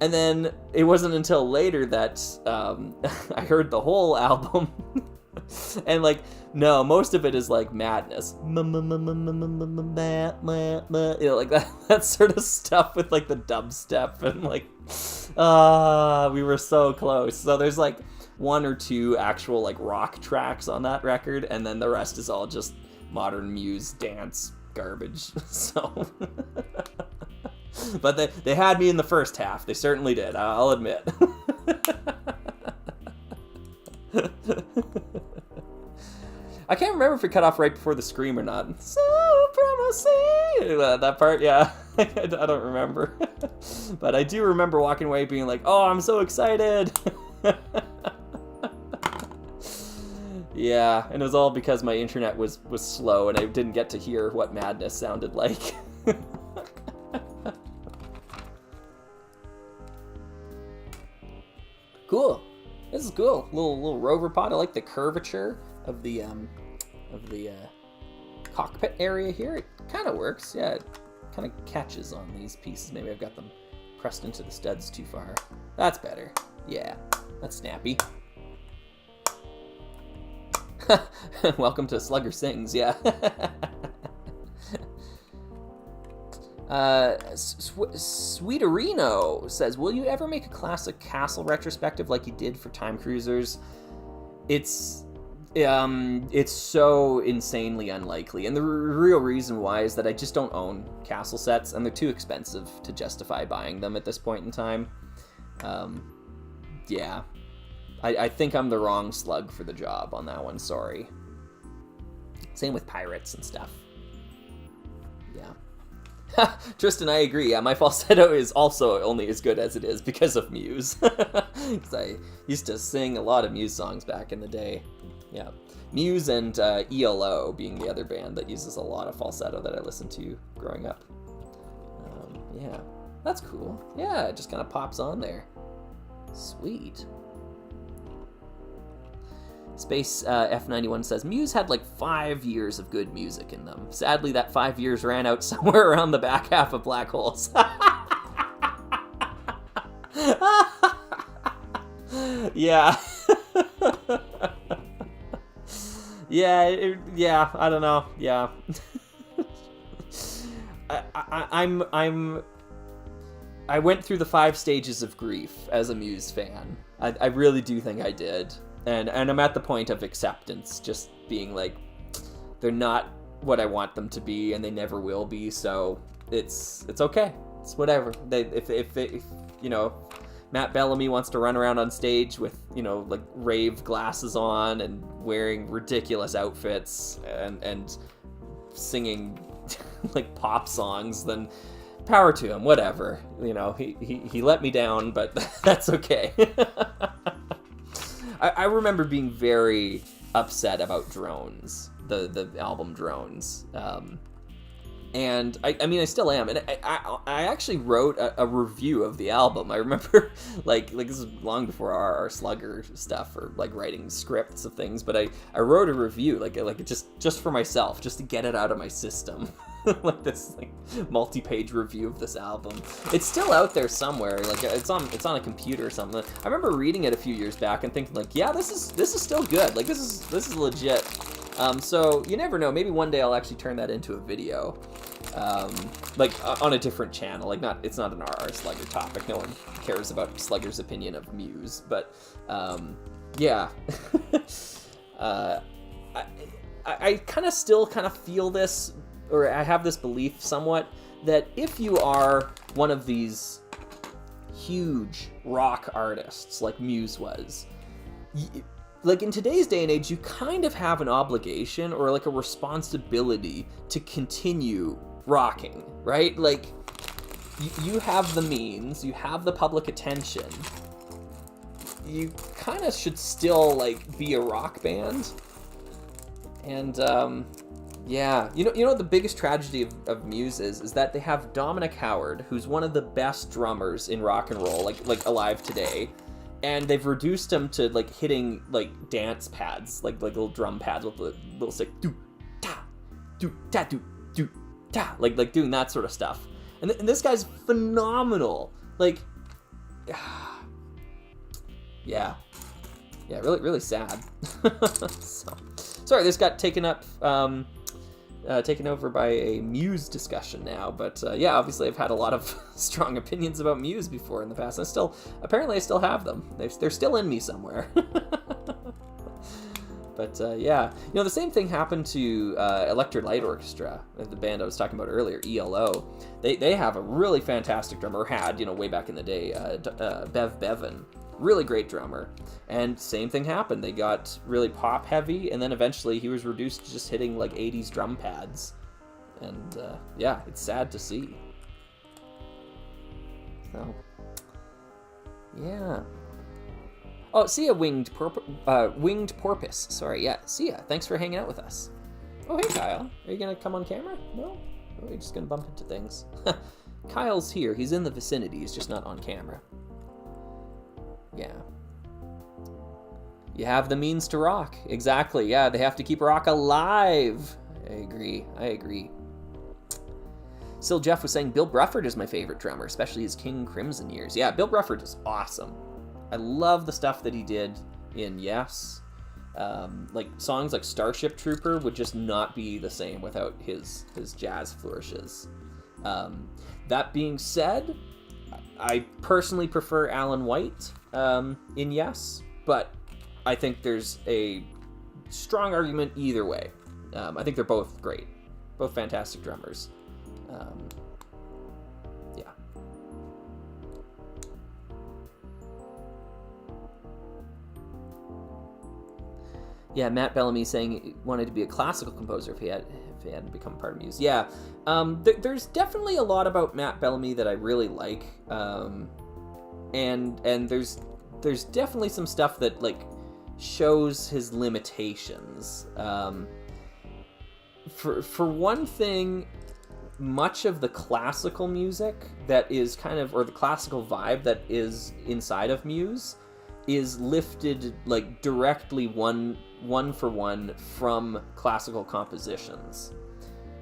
And then it wasn't until later that I heard the whole album. And like, no, most of it is like madness. You know, like that sort of stuff with like the dubstep and like, we were so close. So there's like 1 or 2 actual like rock tracks on that record, and then the rest is all just modern Muse dance garbage. So, but they had me in the first half. They certainly did. I'll admit. I can't remember if it cut off right before the scream or not. Supremacy! That part, yeah. I don't remember. But I do remember walking away being like, oh, I'm so excited! Yeah, and it was all because my internet was slow and I didn't get to hear what madness sounded like. Cool. This is cool. Little rover pod. I like the curvature of the cockpit area here. It kind of works. Yeah, it kind of catches on these pieces. Maybe I've got them pressed into the studs too far. That's better. Yeah, that's snappy. Welcome to Slugger Sings. Yeah. Sweeterino says, will you ever make a classic Castle retrospective like you did for Time Cruisers? It's so insanely unlikely, and the real reason why is that I just don't own Castle sets, and they're too expensive to justify buying them at this point in time. Yeah, I think I'm the wrong slug for the job on that one, sorry. Same with pirates and stuff. Yeah. Tristan, I agree. Yeah, my falsetto is also only as good as it is because of Muse. Because I used to sing a lot of Muse songs back in the day. Yeah. Muse and ELO being the other band that uses a lot of falsetto that I listened to growing up. Yeah, that's cool. Yeah, it just kind of pops on there. Sweet. Space F91 says, Muse had like 5 years of good music in them. Sadly, that 5 years ran out somewhere around the back half of Black Holes. Yeah. Yeah, I don't know. Yeah. I went through the 5 stages of grief as a Muse fan. I really do think I did. And I'm at the point of acceptance, just being like, they're not what I want them to be, and they never will be. So it's okay. It's whatever. If you know, Matt Bellamy wants to run around on stage with, you know, like rave glasses on and wearing ridiculous outfits and singing like pop songs, then power to him. Whatever. You know, he let me down, but that's okay. I remember being very upset about Drones, the album Drones. And I mean, I still am. And I actually wrote a review of the album. I remember, like this is long before our Slugger stuff or like writing scripts of things. But I wrote a review, like just for myself, just to get it out of my system. Like this multi-page review of this album. It's still out there somewhere. Like it's on a computer or something. I remember reading it a few years back and thinking like, yeah, this is still good. Like this is legit. So you never know. Maybe one day I'll actually turn that into a video, like on a different channel. Like it's not an RR Slugger topic. No one cares about Slugger's opinion of Muse. But yeah, I kind of still feel this, or I have this belief somewhat, that if you are one of these huge rock artists like Muse was, like in today's day and age, you kind of have an obligation or like a responsibility to continue rocking, right? Like you have the means, you have the public attention, you kind of should still like be a rock band. And yeah, you know what the biggest tragedy of Muse is that they have Dominic Howard, who's one of the best drummers in rock and roll, like alive today, and they've reduced him to like hitting like dance pads, like little drum pads with the little stick, do ta do ta do ta, like doing that sort of stuff. And this guy's phenomenal. Like yeah, really, really sad. So, sorry, this got taken over by a Muse discussion now, but yeah, obviously I've had a lot of strong opinions about Muse before in the past. Apparently I still have them. They're still in me somewhere. But yeah, the same thing happened to Electric Light Orchestra, the band I was talking about earlier, ELO. They have a really fantastic drummer, had, way back in the day, Bev Bevan. Really great drummer. And same thing happened. They got really pop heavy, and then eventually he was reduced to just hitting like 80s drum pads. And yeah, it's sad to see. So, yeah. Oh, see ya, Winged Porpoise. Sorry, yeah, see ya. Thanks for hanging out with us. Oh, hey, Kyle. Are you gonna come on camera? No? Or are you just gonna bump into things? Kyle's here. He's in the vicinity. He's just not on camera. Yeah. You have the means to rock. Exactly. Yeah, they have to keep rock alive. I agree. Still, Jeff was saying Bill Bruford is my favorite drummer, especially his King Crimson years. Yeah, Bill Bruford is awesome. I love the stuff that he did in Yes. Like songs like Starship Trooper would just not be the same without his jazz flourishes. That being said, I personally prefer Alan White in Yes, but I think there's a strong argument either way. I think they're both great, both fantastic drummers. Yeah. Yeah, Matt Bellamy saying he wanted to be a classical composer if he hadn't become part of Muse. Yeah, there's definitely a lot about Matt Bellamy that I really like, and there's definitely some stuff that like shows his limitations. For one thing, much of the classical music that is kind of, or the classical vibe that is inside of Muse, is lifted like directly one for one from classical compositions.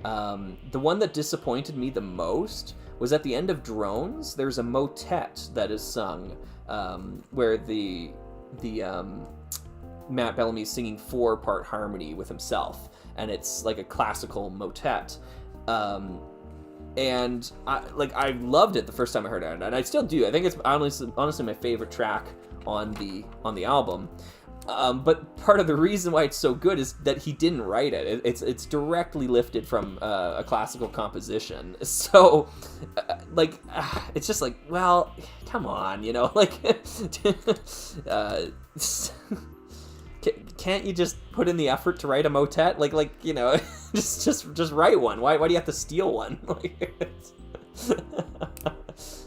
The one that disappointed me the most was at the end of Drones. There's a motet that is sung where the Matt Bellamy's singing 4-part harmony with himself, and it's like a classical motet. And I loved it the first time I heard it, and I still do. I think it's honestly my favorite track on the album. But part of the reason why it's so good is that he didn't write it. It's directly lifted from a classical composition. So, it's just like, well, come on, can't you just put in the effort to write a motet? Just write one. Why do you have to steal one?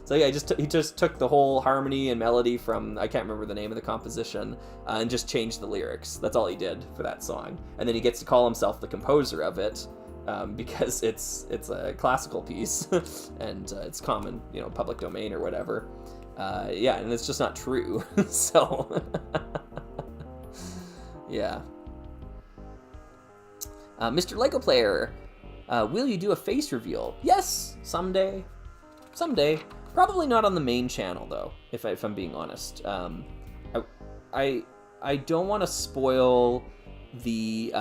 So yeah, he just took the whole harmony and melody from, I can't remember the name of the composition, and just changed the lyrics. That's all he did for that song. And then he gets to call himself the composer of it, because it's a classical piece, and it's common, public domain or whatever. Yeah, and it's just not true. So, yeah. Mr. Lego Player, will you do a face reveal? Yes, someday. Probably not on the main channel, though, if I'm being honest. I don't want to spoil the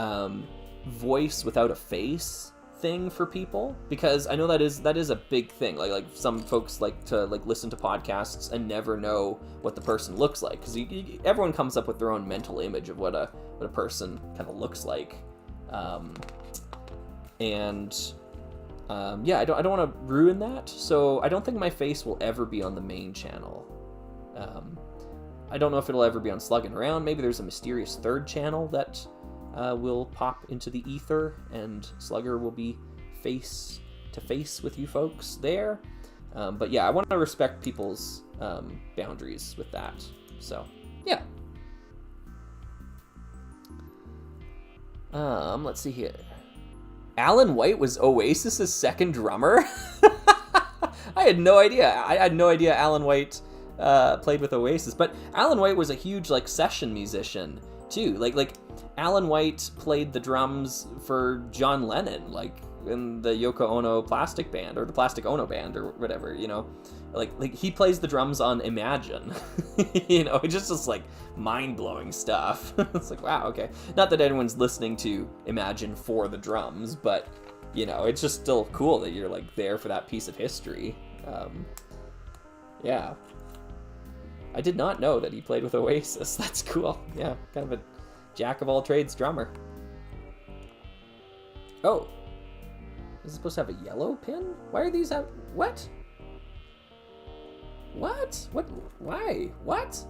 voice without a face thing for people, because I know that is a big thing. Like some folks like to listen to podcasts and never know what the person looks like, because everyone comes up with their own mental image of what a person kind of looks like, yeah, I don't want to ruin that, so I don't think my face will ever be on the main channel. I don't know if it'll ever be on Slugging Around. Maybe there's a mysterious third channel that will pop into the ether, and Slugger will be face to face with you folks there. But yeah, I want to respect people's boundaries with that. So, yeah. Let's see here. Alan White was Oasis's second drummer? I had no idea. I had no idea Alan White played with Oasis. But Alan White was a huge session musician too. Like Alan White played the drums for John Lennon in the Yoko Ono Plastic Band, or the Plastic Ono Band, or whatever, you know? Like he plays the drums on Imagine. You know, it's just like mind-blowing stuff. It's like, wow, okay. Not that anyone's listening to Imagine for the drums, but, you know, it's just still cool that you're, like, there for that piece of history. Yeah. I did not know that he played with Oasis. That's cool. Yeah, kind of a jack-of-all-trades drummer. Oh. Is it supposed to have a yellow pin? Why are these out? What? What? What? Why? What?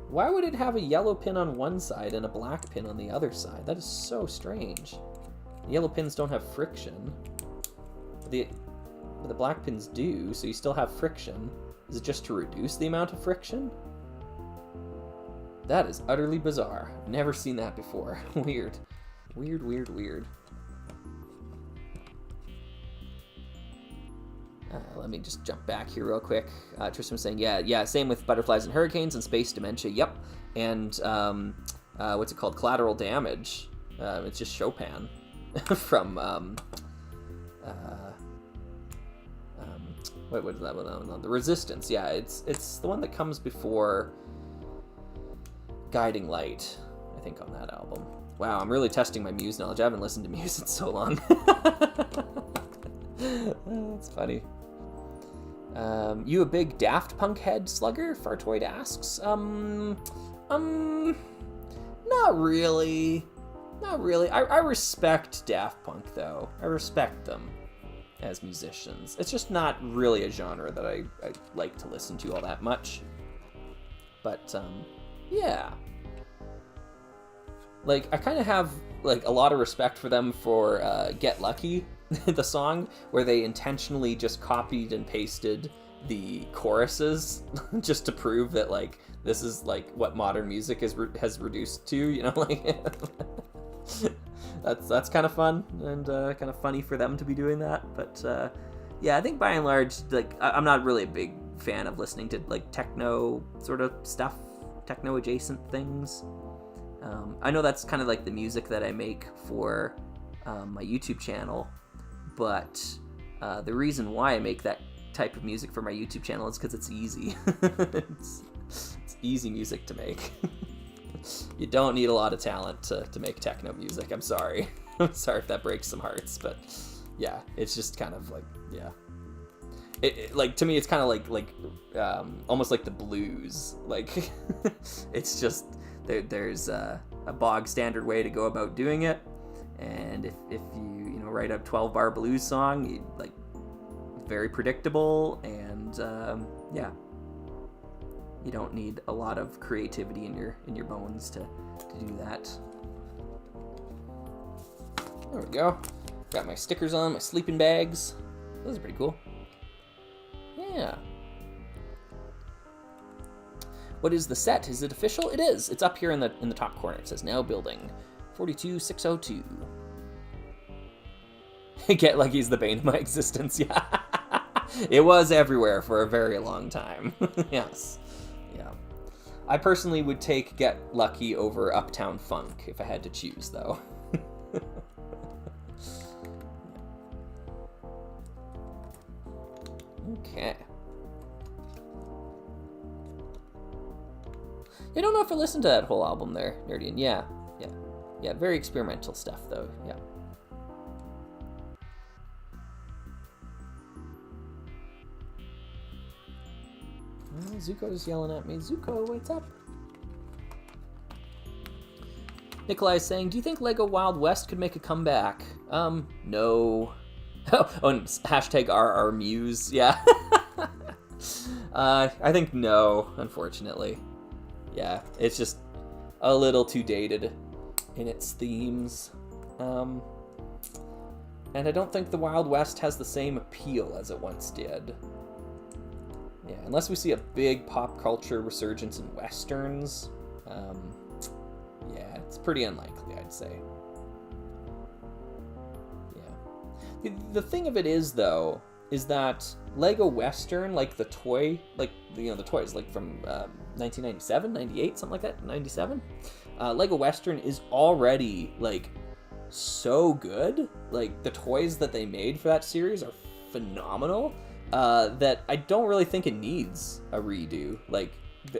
Why would it have a yellow pin on one side and a black pin on the other side? That is so strange. The yellow pins don't have friction. But the black pins do, so you still have friction. Is it just to reduce the amount of friction? That is utterly bizarre. Never seen that before. Weird. Weird, weird, weird. Let me just jump back here real quick. Tristan was saying, yeah, same with Butterflies and Hurricanes and Space Dementia. Yep. And what's it called? Collateral Damage. It's just Chopin from what is that one? The Resistance. Yeah, it's the one that comes before Guiding Light, I think, on that album. Wow, I'm really testing my Muse knowledge. I haven't listened to Muse in so long. That's funny. You a big Daft Punk head, Slugger? Fartoid asks. Not really. Not really. I respect Daft Punk, though. I respect them as musicians. It's just not really a genre that I like to listen to all that much. But, yeah. Like, I kind of have, like, a lot of respect for them for Get Lucky, the song, where they intentionally just copied and pasted the choruses just to prove that, like, this is, like, what modern music has reduced to, you know, like... That's kind of fun, and kind of funny for them to be doing that, but yeah, I think by and large, like, I'm not really a big fan of listening to, like, techno sort of stuff, techno adjacent things. I know that's kind of like the music that I make for my YouTube channel, but the reason why I make that type of music for my YouTube channel is because it's easy. It's easy music to make. You don't need a lot of talent to make techno music. I'm sorry. I'm sorry if that breaks some hearts, but yeah, it's just kind of like, yeah. It like, to me, it's kind of like almost like the blues. Like, it's just, there's a bog standard way to go about doing it. And if you write a 12-bar blues song, you, like, very predictable, and yeah. You don't need a lot of creativity in your bones to do that. There we go. Got my stickers on, my sleeping bags. Those are pretty cool. Yeah. What is the set? Is it official? It is. It's up here in the top corner. It says now building 42602. Get Lucky is the bane of my existence. Yeah. It was everywhere for a very long time. Yes. Yeah. I personally would take Get Lucky over Uptown Funk if I had to choose, though. Okay. I don't know if I listened to that whole album there, Nerdian. Yeah. Yeah, very experimental stuff, though. Yeah. Zuko's yelling at me. Zuko, what's up? Nikolai is saying, do you think Lego Wild West could make a comeback? No. Oh, and hashtag RRMuse. Yeah. I think no, unfortunately. Yeah, it's just a little too dated in its themes. And I don't think the Wild West has the same appeal as it once did. Yeah, unless we see a big pop culture resurgence in Westerns, yeah, it's pretty unlikely, I'd say. Yeah. The thing of it is, though, is that Lego Western, like the toy, like, the toys, like from 1997, 98, something like that, 97, Lego Western is already, like, so good. Like, the toys that they made for that series are phenomenal, that I don't really think it needs a redo. Like,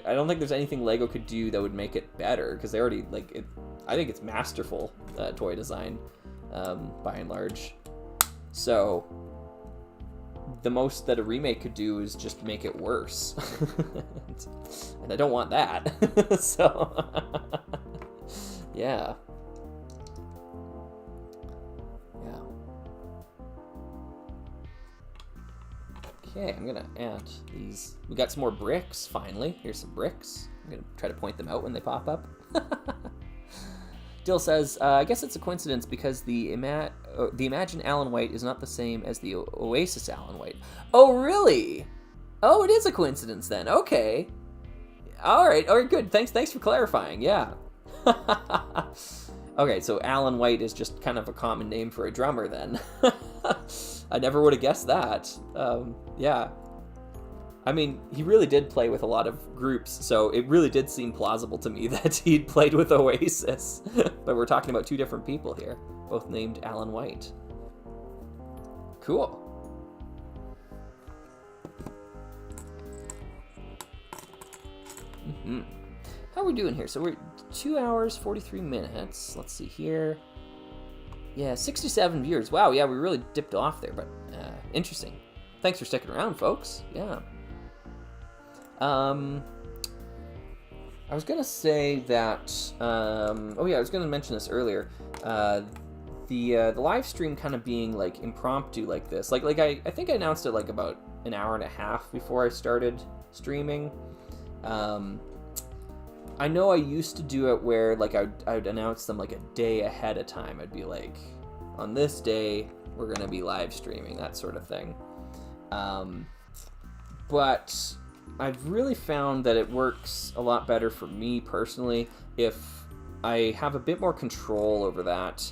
I don't think there's anything Lego could do that would make it better, because they already, like, I think it's masterful toy design, by and large. So, the most that a remake could do is just make it worse. And I don't want that. So, yeah. Okay, I'm gonna add these. We got some more bricks, finally. Here's some bricks. I'm gonna try to point them out when they pop up. Dill says, I guess it's a coincidence because the Imagine Alan White is not the same as the Oasis Alan White. Oh, really? Oh, it is a coincidence then. Okay. All right, good. Thanks for clarifying. Yeah. Okay, so Alan White is just kind of a common name for a drummer then. I never would have guessed that. Yeah. I mean, he really did play with a lot of groups, so it really did seem plausible to me that he'd played with Oasis. But we're talking about two different people here, both named Alan White. Cool. How are we doing here? So we're 2 hours, 43 minutes. Let's see here. Yeah, 67 viewers. Wow, yeah, we really dipped off there, but interesting. Thanks for sticking around, folks. Yeah. I was gonna say that. Oh yeah, I was gonna mention this earlier. The live stream kind of being like impromptu like this. Like I think I announced it like about an hour and a half before I started streaming. I know I used to do it where like I'd announce them like a day ahead of time. I'd be like, on this day we're gonna be live streaming, that sort of thing. But I've really found that it works a lot better for me personally if I have a bit more control over that.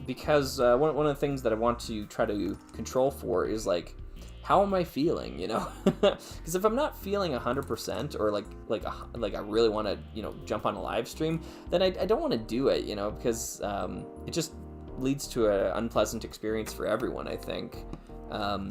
Because one of the things that I want to try to control for is like, how am I feeling, you know? Because if I'm not feeling 100% or like I really want to, you know, jump on a live stream, then I don't want to do it, you know, because it just leads to an unpleasant experience for everyone, I think.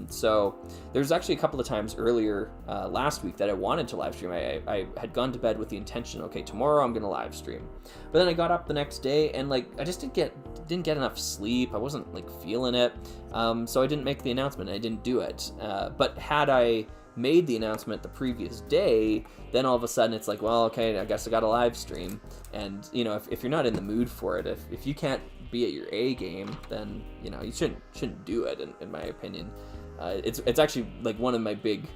So there's actually a couple of times earlier last week that I wanted to live stream. I had gone to bed with the intention, okay, tomorrow I'm gonna live stream. But then I got up the next day and like I just didn't get enough sleep. I wasn't like feeling it, so I didn't make the announcement. I didn't do it. But had I made the announcement the previous day, then all of a sudden it's like, well, okay, I guess I got a live stream. And you know, if you're not in the mood for it, if you can't be at your A game, then you know you shouldn't do it. In my opinion, it's actually like one of my big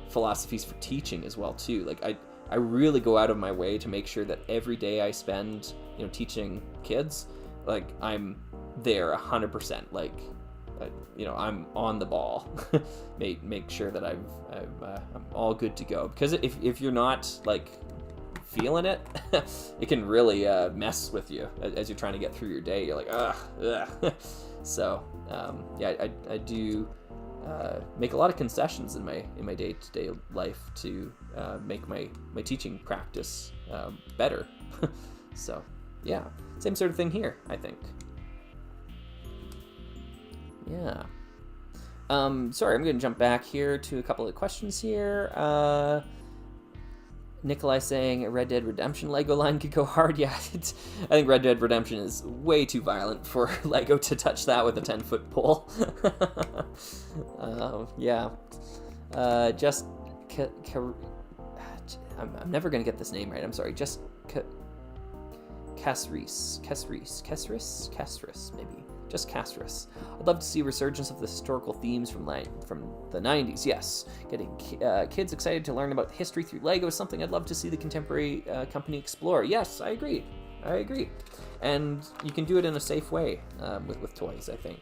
philosophies for teaching as well too. Like I really go out of my way to make sure that every day I spend, you know, teaching kids, like I'm there 100%. Like you know, I'm on the ball. make sure that I'm all good to go. Because if you're not like feeling it, it can really mess with you as you're trying to get through your day. You're like, ugh. So yeah, I do make a lot of concessions in my day-to-day life to make my teaching practice better. So yeah, same sort of thing here, I think. Yeah. Sorry, I'm going to jump back here to a couple of questions here. Nikolai saying Red Dead Redemption Lego line could go hard. Yeah, I think Red Dead Redemption is way too violent for Lego to touch that with a 10-foot pole. Yeah. I'm never going to get this name right. I'm sorry. Just Casris, maybe. Just Castris. I'd love to see a resurgence of the historical themes from the 90s. Yes, getting kids excited to learn about history through Lego is something I'd love to see the contemporary company explore. Yes, I agree. And you can do it in a safe way with toys, I think.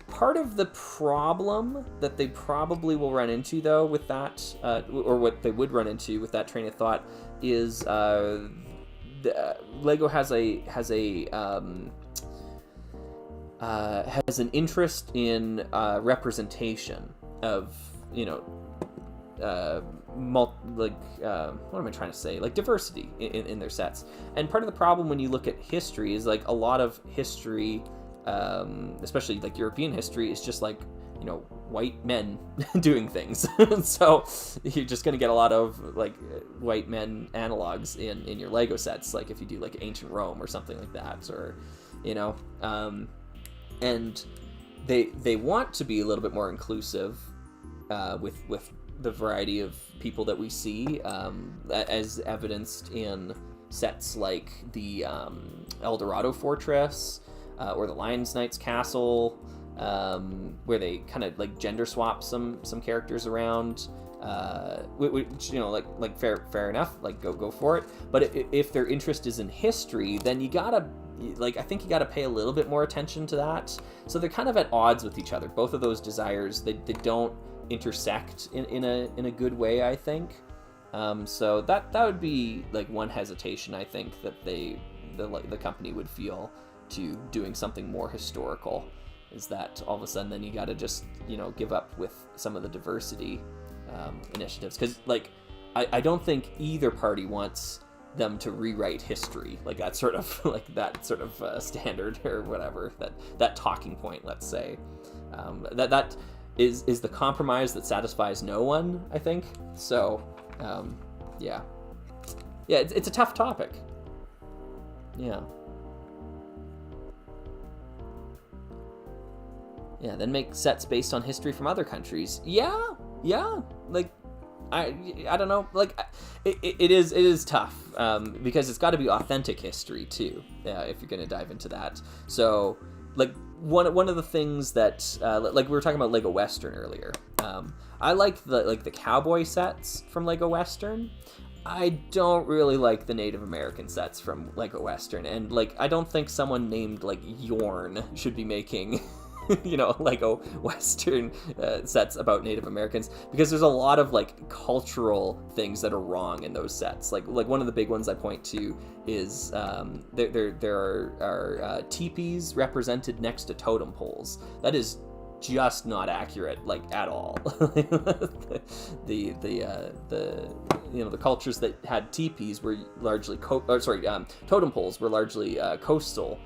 Part of the problem that they probably will run into, though, with that, or what they would run into with that train of thought, is Lego has an interest in representation of, you know, what am I trying to say? Like diversity in their sets. And part of the problem when you look at history is like a lot of history, especially like European history, is just like, you know, white men doing things. So you're just going to get a lot of like white men analogs in your Lego sets, like if you do like ancient Rome or something like that, or, you know, and they want to be a little bit more inclusive with the variety of people that we see, as evidenced in sets like the El Dorado Fortress, or the Lion's Knight's Castle, where they kind of like gender swap some characters around, which, you know, like fair enough, like go for it. But if their interest is in history, then you gotta, like, I think you gotta pay a little bit more attention to that. So they're kind of at odds with each other. Both of those desires, they don't intersect in a good way, I think. So that would be like one hesitation, I think, that the company would feel to doing something more historical, is that all of a sudden then you got to just, you know, give up with some of the diversity initiatives, because like I don't think either party wants them to rewrite history, like that sort of standard or whatever, that talking point, let's say, that is the compromise that satisfies no one, I think. So yeah, it's a tough topic. Yeah, then make sets based on history from other countries. Yeah, like, I don't know, like, it is tough, because it's got to be authentic history too, if you're going to dive into that. So, like, one of the things that, like we were talking about Lego Western earlier, I like the cowboy sets from Lego Western. I don't really like the Native American sets from Lego Western, and like, I don't think someone named like Yorn should be making you know, Lego Western sets about Native Americans, because there's a lot of like cultural things that are wrong in those sets. Like one of the big ones I point to is there are teepees represented next to totem poles. That is just not accurate, like, at all. the you know, the cultures that had teepees were largely totem poles were largely coastal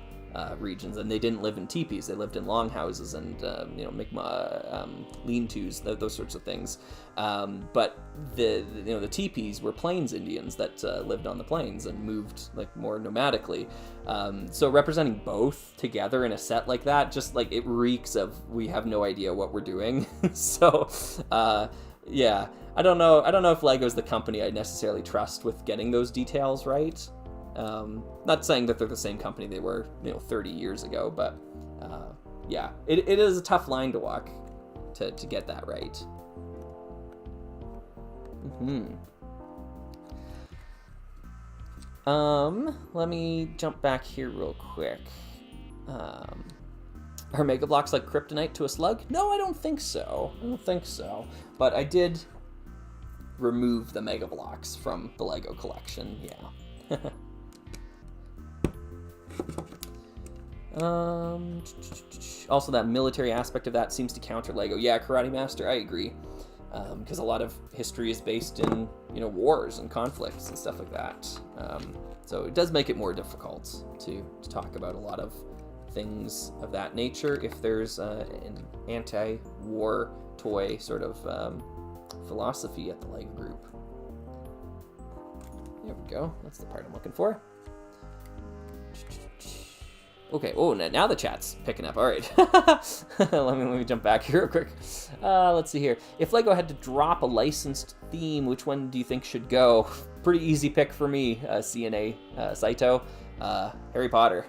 regions, and they didn't live in teepees. They lived in longhouses and you know, Mi'kmaq lean-tos, those sorts of things. But the teepees were plains Indians that lived on the plains and moved like more nomadically. So representing both together in a set like that, just like, it reeks of, we have no idea what we're doing. So yeah, I don't know if Lego's the company I necessarily trust with getting those details right. Not saying that they're the same company they were, you know, 30 years ago, but yeah, it is a tough line to walk to get that right. Let me jump back here real quick. Are Mega Bloks like kryptonite to a slug? No, I don't think so. But I did remove the Mega Bloks from the Lego collection, yeah. Also, that military aspect of that seems to counter Lego. Yeah, Karate Master, I agree. Because a lot of history is based in, you know, wars and conflicts and stuff like that. So it does make it more difficult to talk about a lot of things of that nature if there's an anti-war toy sort of philosophy at the Lego group. There we go. That's the part I'm looking for. Okay, now the chat's picking up. All right. let me jump back here real quick. Let's see here. If Lego had to drop a licensed theme, which one do you think should go? Pretty easy pick for me, CNA Saito. Harry Potter.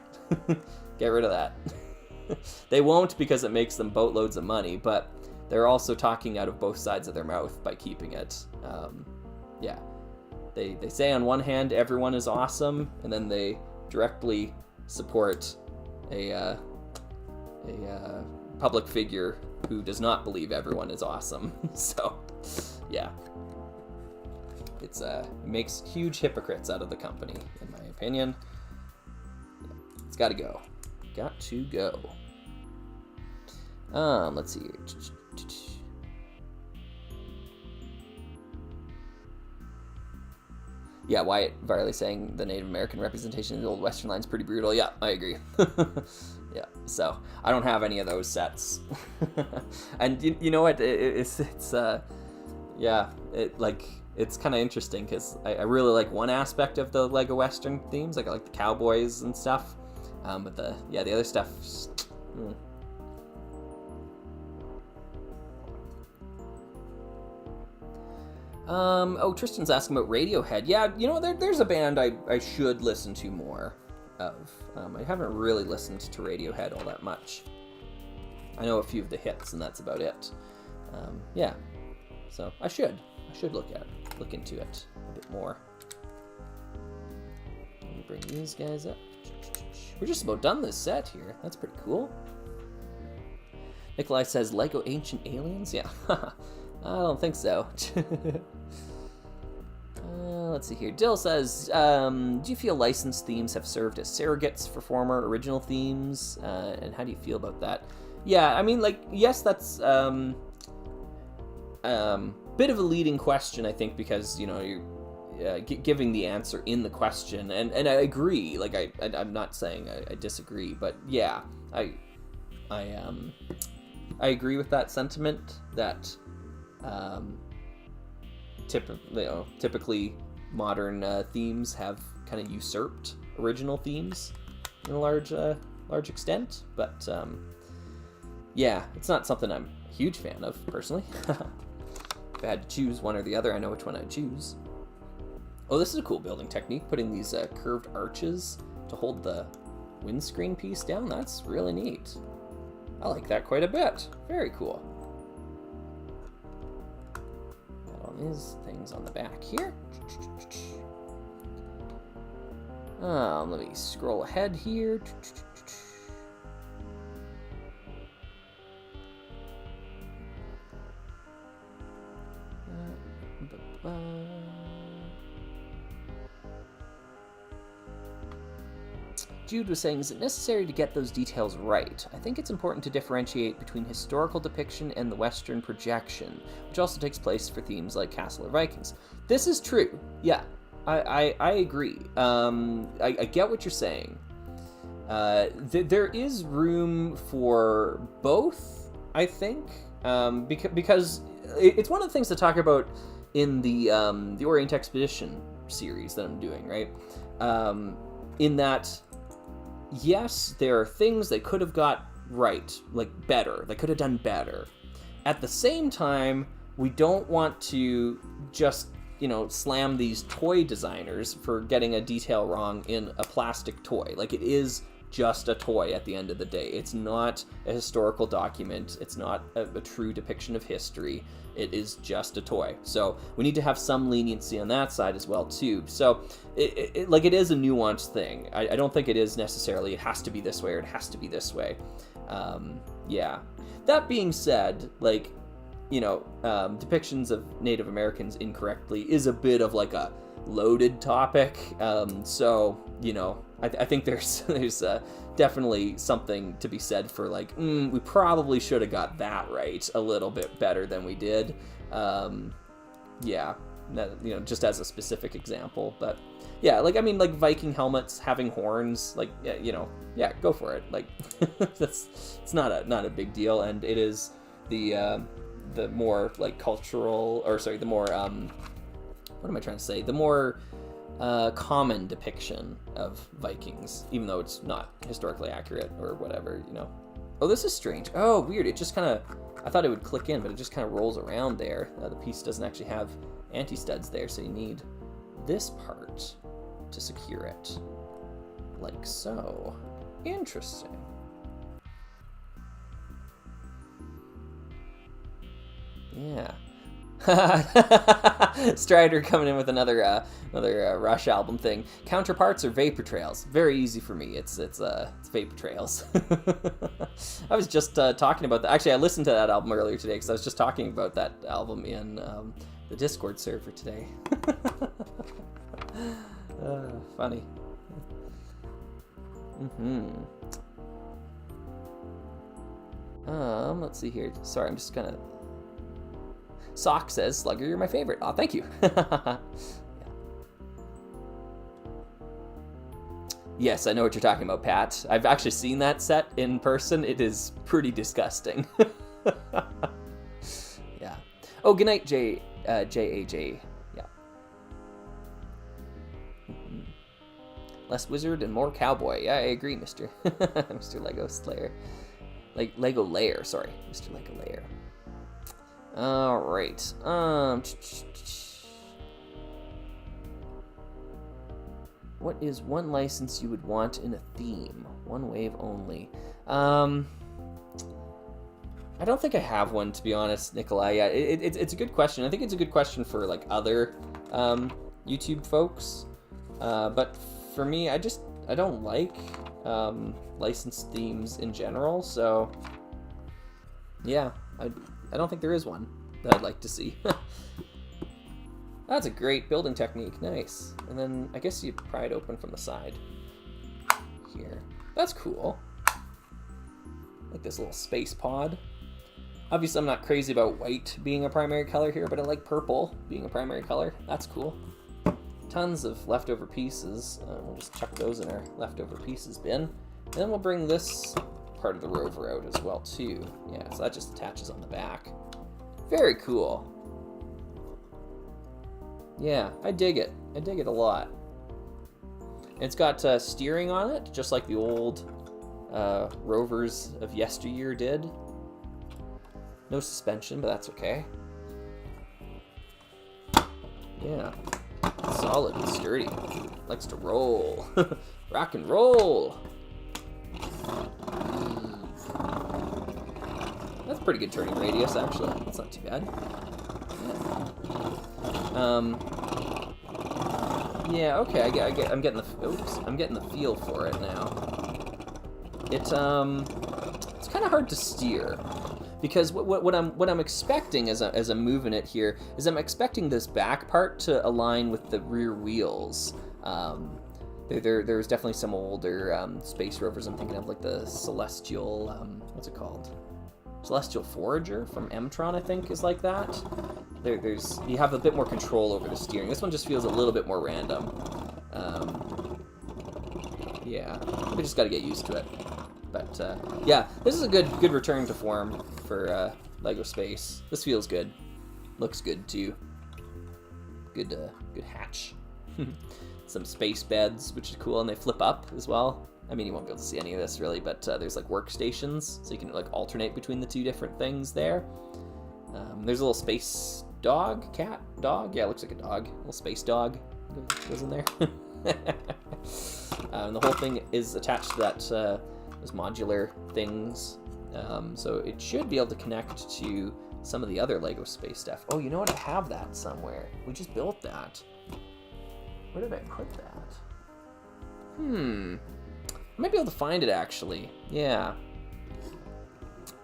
Get rid of that. They won't, because it makes them boatloads of money, but they're also talking out of both sides of their mouth by keeping it. Yeah. They say on one hand everyone is awesome, and then they directly support a public figure who does not believe everyone is awesome. So, yeah, it makes huge hypocrites out of the company, in my opinion. It's got to go. Got to go. Let's see here. Yeah, Wyatt Varley saying the Native American representation in the old Western line's pretty brutal. Yeah, I agree. Yeah, so I don't have any of those sets. And you know what? It's yeah, it's kind of interesting because I really like one aspect of the Lego Western themes. Like I like the cowboys and stuff. But the other stuff. Tristan's asking about Radiohead. Yeah, you know, there's a band I should listen to more of. I haven't really listened to Radiohead all that much. I know a few of the hits, and that's about it. Yeah, so I should look into it a bit more. Let me bring these guys up. We're just about done this set here. That's pretty cool. Nikolai says Lego Ancient Aliens. Yeah. I don't think so. Let's see here. Dill says, do you feel licensed themes have served as surrogates for former original themes? And how do you feel about that? Yeah, I mean, like, yes, that's bit of a leading question, I think, because, you know, you're giving the answer in the question. And I agree. Like, I'm not saying I disagree, but yeah, I agree with that sentiment that typically modern themes have kind of usurped original themes in a large extent, but yeah, it's not something I'm a huge fan of personally. If I had to choose one or the other, I know which one I'd choose. Oh, this is a cool building technique, putting these curved arches to hold the windscreen piece down. That's really neat. I like that quite a bit. Very cool. These things on the back here. Let me scroll ahead here. Jude was saying, is it necessary to get those details right? I think it's important to differentiate between historical depiction and the Western projection, which also takes place for themes like Castle or Vikings. This is true. Yeah, I agree. I get what you're saying. There is room for both, I think, because it's one of the things to talk about in the Orient Expedition series that I'm doing, right? In that, yes, there are things they could have got right, like better. They could have done better. At the same time, we don't want to just, you know, slam these toy designers for getting a detail wrong in a plastic toy. Like, it is just a toy at the end of the day. It's not a historical document. It's not a true depiction of history. It is just a toy. So we need to have some leniency on that side as well, too. So it is a nuanced thing. I don't think it is necessarily it has to be this way or it has to be this way. Yeah. That being said, like, you know, depictions of Native Americans incorrectly is a bit of like a loaded topic. So, you know, I think there's definitely something to be said for like, we probably should have got that right a little bit better than we did. Yeah, you know, just as a specific example. But yeah, like, I mean, like Viking helmets having horns, like, yeah, you know, yeah, go for it. Like, it's not a big deal, and it is the more like cultural, or sorry, the more what am I trying to say? The more common depiction of Vikings, even though it's not historically accurate or whatever, you know. Oh, this is strange. Oh, weird. It just kind of, I thought it would click in, but it just kind of rolls around there. The piece doesn't actually have anti-studs there, so you need this part to secure it. Like so. Interesting. Yeah. Strider coming in with another Rush album thing. Counterparts or Vapor Trails? Very easy for me. It's Vapor Trails. I was just talking about that. Actually, I listened to that album earlier today because I was just talking about that album in the Discord server today. Funny. Let's see here. Sorry, I'm just gonna. Sock says, Slugger, you're my favorite. Oh, thank you. Yeah. Yes, I know what you're talking about, Pat. I've actually seen that set in person. It is pretty disgusting. Yeah. Oh, good night, J-A-J. Yeah. Mm-hmm. Less wizard and more cowboy. Yeah, I agree, Mr. Mr. Lego Slayer. Like Lego Layer, sorry. Mr. Lego Layer. All right. What is one license you would want in a theme? One wave only. I don't think I have one, to be honest, Nikolai. Yeah, it's a good question. I think it's a good question for like other YouTube folks. But for me, I don't like licensed themes in general. So yeah, I don't think there is one that I'd like to see. That's a great building technique. Nice. And then I guess you pry it open from the side here. That's cool. Like this little space pod. Obviously, I'm not crazy about white being a primary color here, but I like purple being a primary color. That's cool. Tons of leftover pieces. We'll just chuck those in our leftover pieces bin. And then we'll bring this part of the rover out as well, too. Yeah, so that just attaches on the back. Very cool. Yeah, I dig it. I dig it a lot. And it's got steering on it, just like the old rovers of yesteryear did. No suspension, but that's okay. Yeah. Solid and sturdy. Likes to roll. Rock and roll. That's a pretty good turning radius, actually. That's not too bad. Yeah, okay, I'm getting the feel for it now. It's kind of hard to steer because what I'm expecting as I'm moving it here is I'm expecting this back part to align with the rear wheels. There's definitely some older space rovers. I'm thinking of like the Celestial, what's it called? Celestial Forager from Mtron, I think, is like that. You have a bit more control over the steering. This one just feels a little bit more random. Yeah, we just got to get used to it. But yeah, this is a good return to form for Lego Space. This feels good. Looks good too. Good hatch. Some space beds, which is cool, and they flip up as well. I mean, you won't be able to see any of this really, but there's like workstations, so you can like alternate between the two different things there. There's a little space dog, cat, dog. Yeah, it looks like a dog. A little space dog goes in there. And the whole thing is attached to that those modular things, so it should be able to connect to some of the other Lego Space stuff. Oh, you know what? I have that somewhere. We just built that. Where did I put that? I might be able to find it, actually. Yeah.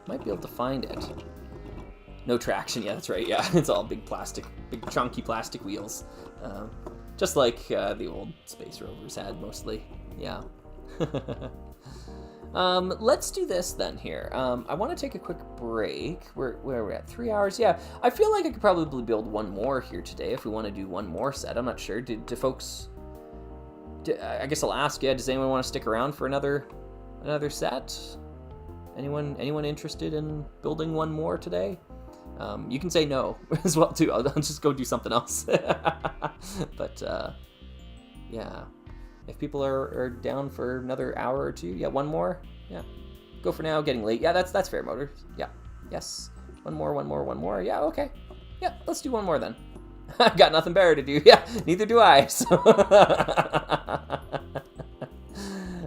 Might be able to find it. No traction. Yeah, that's right. Yeah, it's all big chunky plastic wheels. Just like the old space rovers had, mostly. Yeah. Let's do this then here. I want to take a quick break. Where are we at? 3 hours? Yeah. I feel like I could probably build one more here today if we want to do one more set. I'm not sure. Do folks... I guess I'll ask, yeah, does anyone want to stick around for another set? Anyone interested in building one more today? You can say no as well too. I'll just go do something else. But yeah, if people are down for another hour or two, yeah, one more. Yeah, go for now. Getting late. Yeah, that's fair, Motor. Yeah, yes. One more. Yeah, okay. Yeah, let's do one more then. I've got nothing better to do. Yeah, neither do I. So.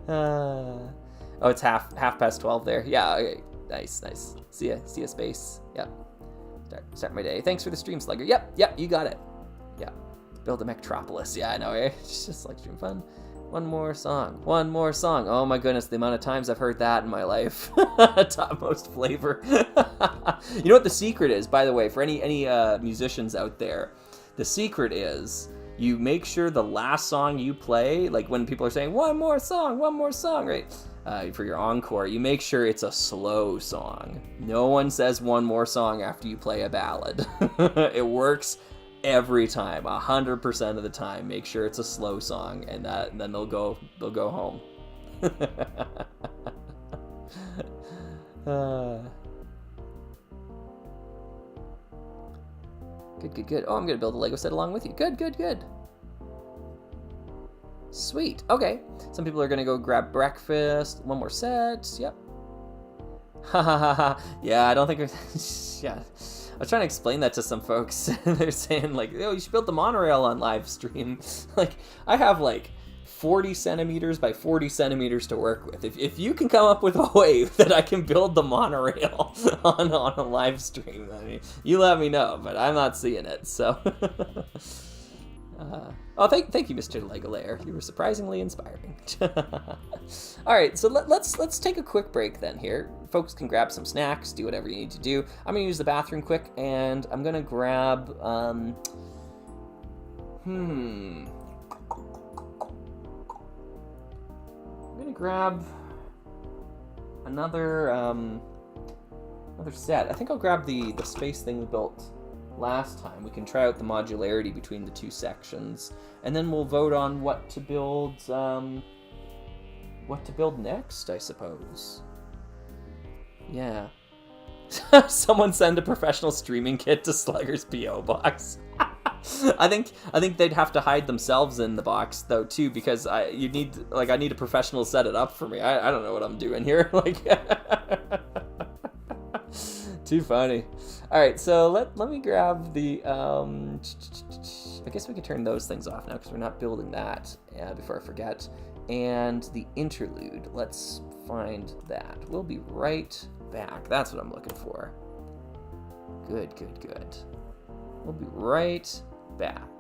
Oh, it's half past 12 there. Yeah, okay. Nice. See ya, Space. Yep. Start my day. Thanks for the stream, Slugger. Yep, you got it. Yeah. Build a Metropolis. Yeah, I know, eh? It's just like stream fun. One more song. Oh my goodness, the amount of times I've heard that in my life. Topmost flavor. You know what the secret is, by the way, for any musicians out there? The secret is you make sure the last song you play, like when people are saying, one more song, right? For your encore, you make sure it's a slow song. No one says one more song after you play a ballad. It works every time, 100% of the time. Make sure it's a slow song, and then they'll go home. Good. Oh, I'm gonna build a Lego set along with you. Good. Sweet. Okay. Some people are gonna go grab breakfast. One more set. Yep. Yeah, I don't think. Yeah. I was trying to explain that to some folks. They're saying like, "Oh, you should build the monorail on live stream." Like, I have like 40 centimeters by 40 centimeters to work with. If you can come up with a way that I can build the monorail on a live stream, I mean, you let me know. But I'm not seeing it. So. Oh, thank you, Mr. Lego Lair. You were surprisingly inspiring. All right, so let's take a quick break then here. Folks can grab some snacks, do whatever you need to do. I'm gonna use the bathroom quick, and I'm gonna grab I'm gonna grab another set. I think I'll grab the space thing we built last time. We can try out the modularity between the two sections, and then we'll vote on what to build next, I suppose. Yeah. Someone send a professional streaming kit to Slugger's PO box. I think they'd have to hide themselves in the box though too, because I need a professional to set it up for me. I don't know what I'm doing here. Like too funny. All right, so let me grab the I guess we could turn those things off now because we're not building that before I forget. And the interlude, let's find that. We'll be right back. That's what I'm looking for. Good. We'll be right back.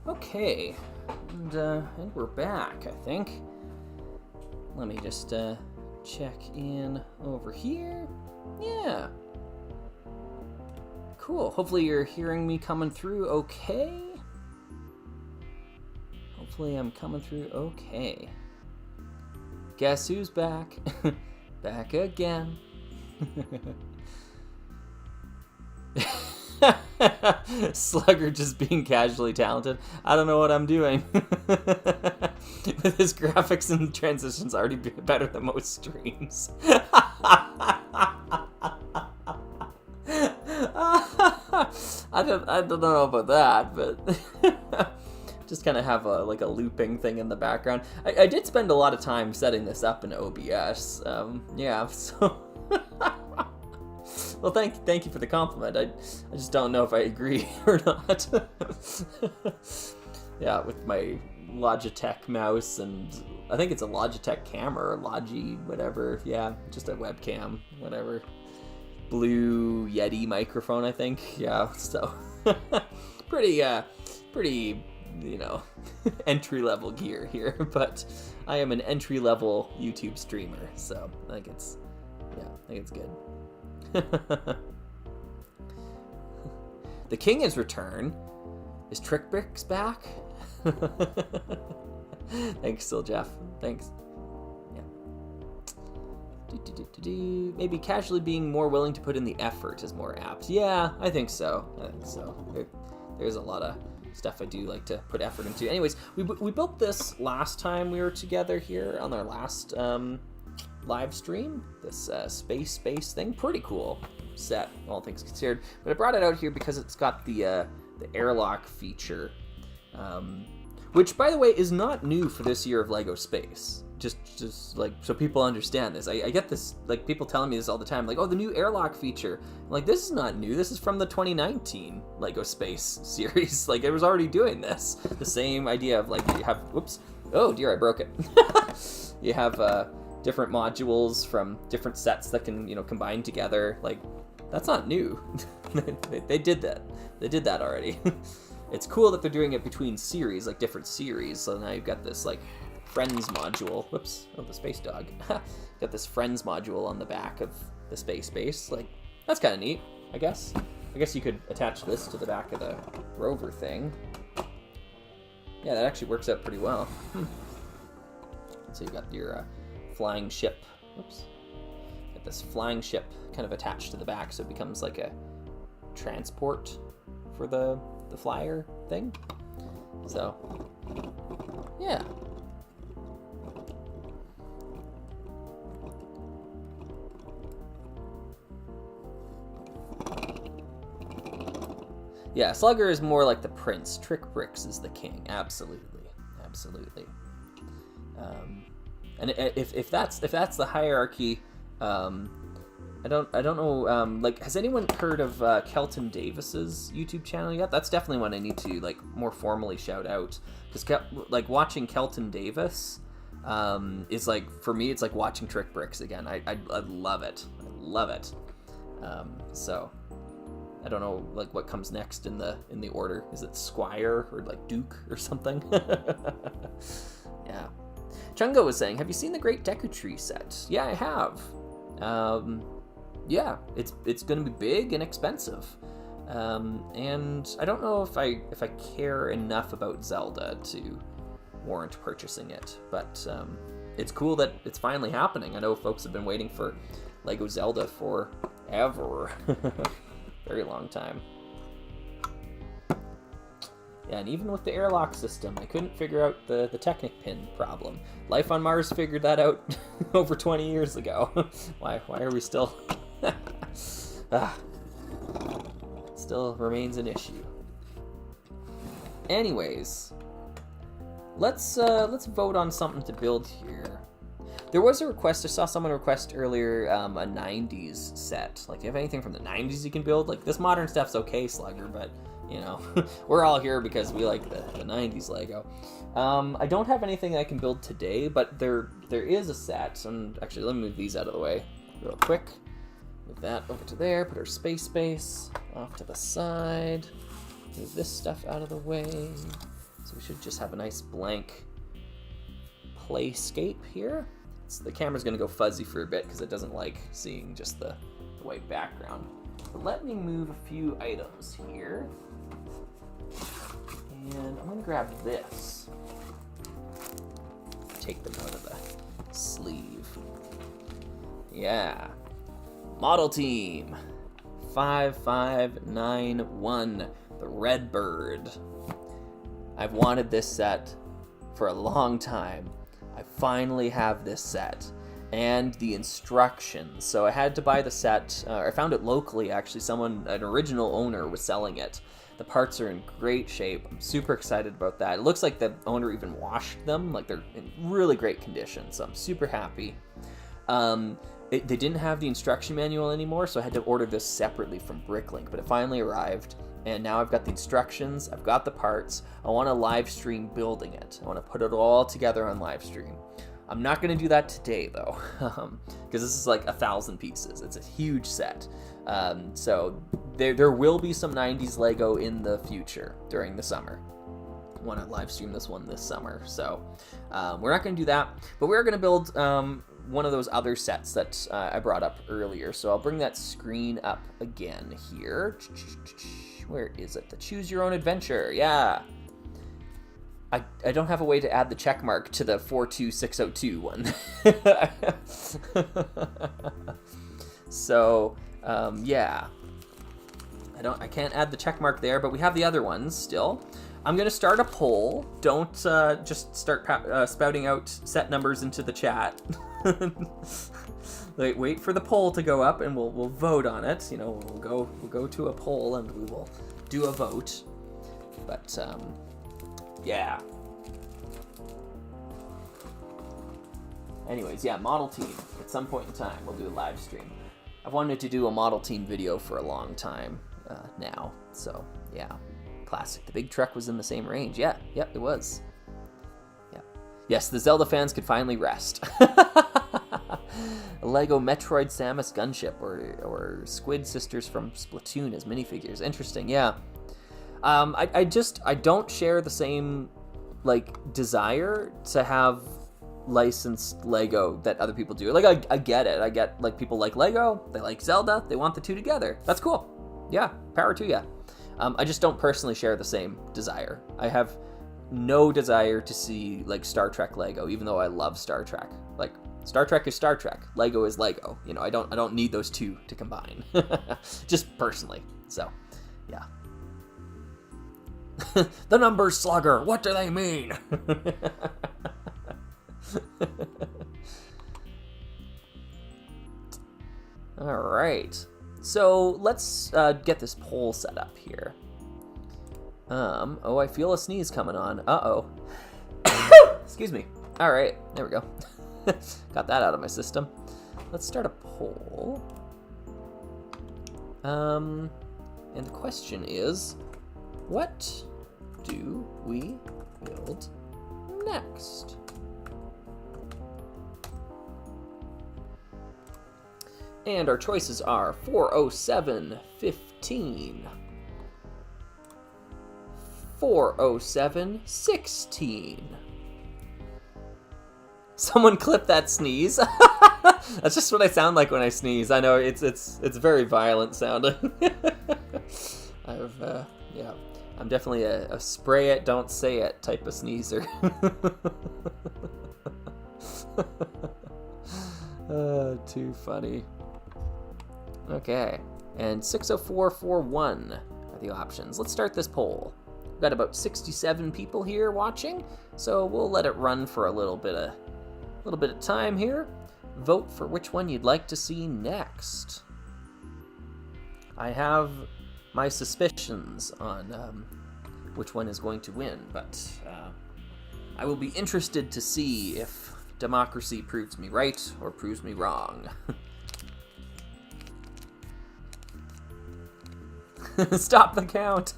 Okay, and we're back, I think. Let me just check in over here. Yeah. Cool. Hopefully you're hearing me coming through okay. Hopefully I'm coming through okay. Guess who's back? Back again. Slugger just being casually talented. I don't know what I'm doing. With his graphics and transitions already better than most streams. I don't know about that, but just kind of have a looping thing in the background. I did spend a lot of time setting this up in OBS. Yeah, so well, thank you for the compliment. I just don't know if I agree or not. Yeah, with my Logitech mouse, and I think it's a Logitech camera or Logi whatever. Yeah, just a webcam, whatever. Blue Yeti microphone, I think. Yeah, so pretty you know, entry-level gear here, but I am an entry-level YouTube streamer, so I think it's good. The king has returned. Is Trickbricks back? Thanks, still Jeff. Thanks. Yeah. Maybe casually being more willing to put in the effort is more apt. Yeah, I think so. There's a lot of stuff I do like to put effort into. Anyways, we built this last time we were together here on our last live stream. This space thing, pretty cool set, all things considered. But I brought it out here because it's got the airlock feature, which, by the way, is not new for this year of LEGO Space. Just like so people understand this. I get this, like, people telling me this all the time, like, oh, the new airlock feature. I'm like, this is not new. This is from the 2019 LEGO Space series. Like, it was already doing this. The same idea of, like, you have, whoops, oh dear, I broke it. You have different modules from different sets that can, you know, combine together. Like, that's not new. They did that. They did that already. It's cool that they're doing it between series, like different series. So now you've got this, like, Friends module. Whoops. Oh, the space dog. Got this Friends module on the back of the space base. Like, that's kind of neat, I guess. I guess you could attach this to the back of the rover thing. Yeah, that actually works out pretty well. So you got your flying ship. Whoops. Got this flying ship kind of attached to the back, so it becomes like a transport for the flyer thing. So, yeah. Yeah, Slugger is more like the prince. Trickbricks is the king. Absolutely, absolutely. And if that's the hierarchy, I don't know. Like, has anyone heard of Kelton Davis's YouTube channel yet? That's definitely one I need to, like, more formally shout out, because like watching Kelton Davis is, like, for me, it's like watching Trickbricks again. I love it. I love it. So I don't know, like, what comes next in the order. Is it Squire or, like, Duke or something? Yeah. Chungo was saying, have you seen the Great Deku Tree set? Yeah, I have. Yeah, it's going to be big and expensive. And I don't know if I care enough about Zelda to warrant purchasing it, but it's cool that it's finally happening. I know folks have been waiting for Lego Zelda forever. Very long time. Yeah, and even with the airlock system, I couldn't figure out the Technic pin problem. Life on Mars figured that out over 20 years ago. Why are we still... Still remains an issue. Anyways, let's vote on something to build here. There was a request. I saw someone request earlier a 90s set. Like, do you have anything from the 90s you can build? Like, this modern stuff's okay, Slugger, but, you know, we're all here because we like the 90s Lego. I don't have anything I can build today, but there is a set. And actually, let me move these out of the way real quick. Move that over to there. Put our space off to the side. Move this stuff out of the way. So we should just have a nice blank playscape here. the camera's going to go fuzzy for a bit because it doesn't like seeing just the white background. But let me move a few items here. And I'm going to grab this. Take them out of the sleeve. Yeah. Model Team 5591, the Redbird. I've wanted this set for a long time. I finally have this set and the instructions. So I had to buy the set. I found it locally, actually. An original owner was selling it. The parts are in great shape. I'm super excited about that. It looks like the owner even washed them. Like, they're in really great condition, so I'm super happy. They didn't have the instruction manual anymore, so I had to order this separately from Bricklink, but it finally arrived, and now I've got the instructions, I've got the parts. I want to live stream building it. I want to put it all together on live stream. I'm not going to do that today, though, because this is like 1,000 pieces. It's a huge set. So there will be some 90s Lego in the future during the summer. I want to live stream this one this summer. So we're not going to do that, but we're going to build one of those other sets that I brought up earlier. So I'll bring that screen up again here. Where is it? The Choose Your Own Adventure. Yeah. I don't have a way to add the check mark to the 42602 one. So, yeah. I can't add the check mark there, but we have the other ones still. I'm going to start a poll. Don't just start spouting out set numbers into the chat. Wait for the poll to go up and we'll vote on it. You know, we'll go to a poll and we will do a vote. But yeah. Anyways, yeah, Model Team. At some point in time, we'll do a live stream. I've wanted to do a Model Team video for a long time now. So, yeah. Classic. The big truck was in the same range. Yeah, it was. Yeah. Yes, the Zelda fans could finally rest. A Lego Metroid Samus gunship or Squid Sisters from Splatoon as minifigures. Interesting, yeah. I don't share the same desire to have licensed Lego that other people do. I get it. I get people like Lego, they like Zelda, they want the two together. That's cool. Yeah, power to ya. I just don't personally share the same desire. I have no desire to see Star Trek Lego, even though I love Star Trek. Star Trek is Star Trek. Lego is Lego. You know, I don't need those two to combine. Just personally. So, yeah. The numbers, Slugger. What do they mean? All right. So let's get this poll set up here. Oh, I feel a sneeze coming on. Uh-oh. Excuse me. All right, there we go. Got that out of my system. Let's start a poll. And the question is, what do we build next? And our choices are 407-15, 407-16. Someone clip that sneeze. That's just what I sound like when I sneeze. I know it's very violent sounding. Yeah, I'm definitely a spray it, don't say it type of sneezer. Too funny. Okay, and 60441 are the options. Let's start this poll. We've got about 67 people here watching, so we'll let it run for a little bit of time here. Vote for which one you'd like to see next. I have my suspicions on which one is going to win, but I will be interested to see if democracy proves me right or proves me wrong. Stop the count.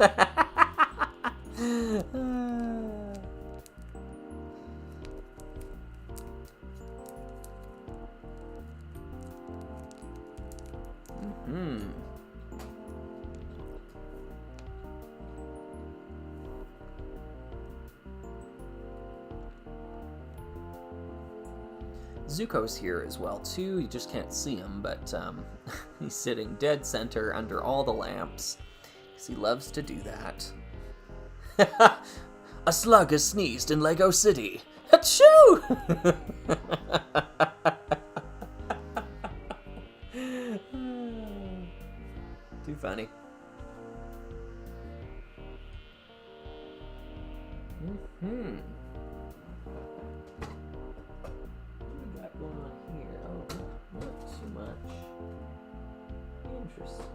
Zuko's here as well, too. You just can't see him, but he's sitting dead center under all the lamps, because he loves to do that. A slug has sneezed in Lego City. Achoo! Too funny. Mm-hmm. What we got going on here? Oh, not too much. Interesting.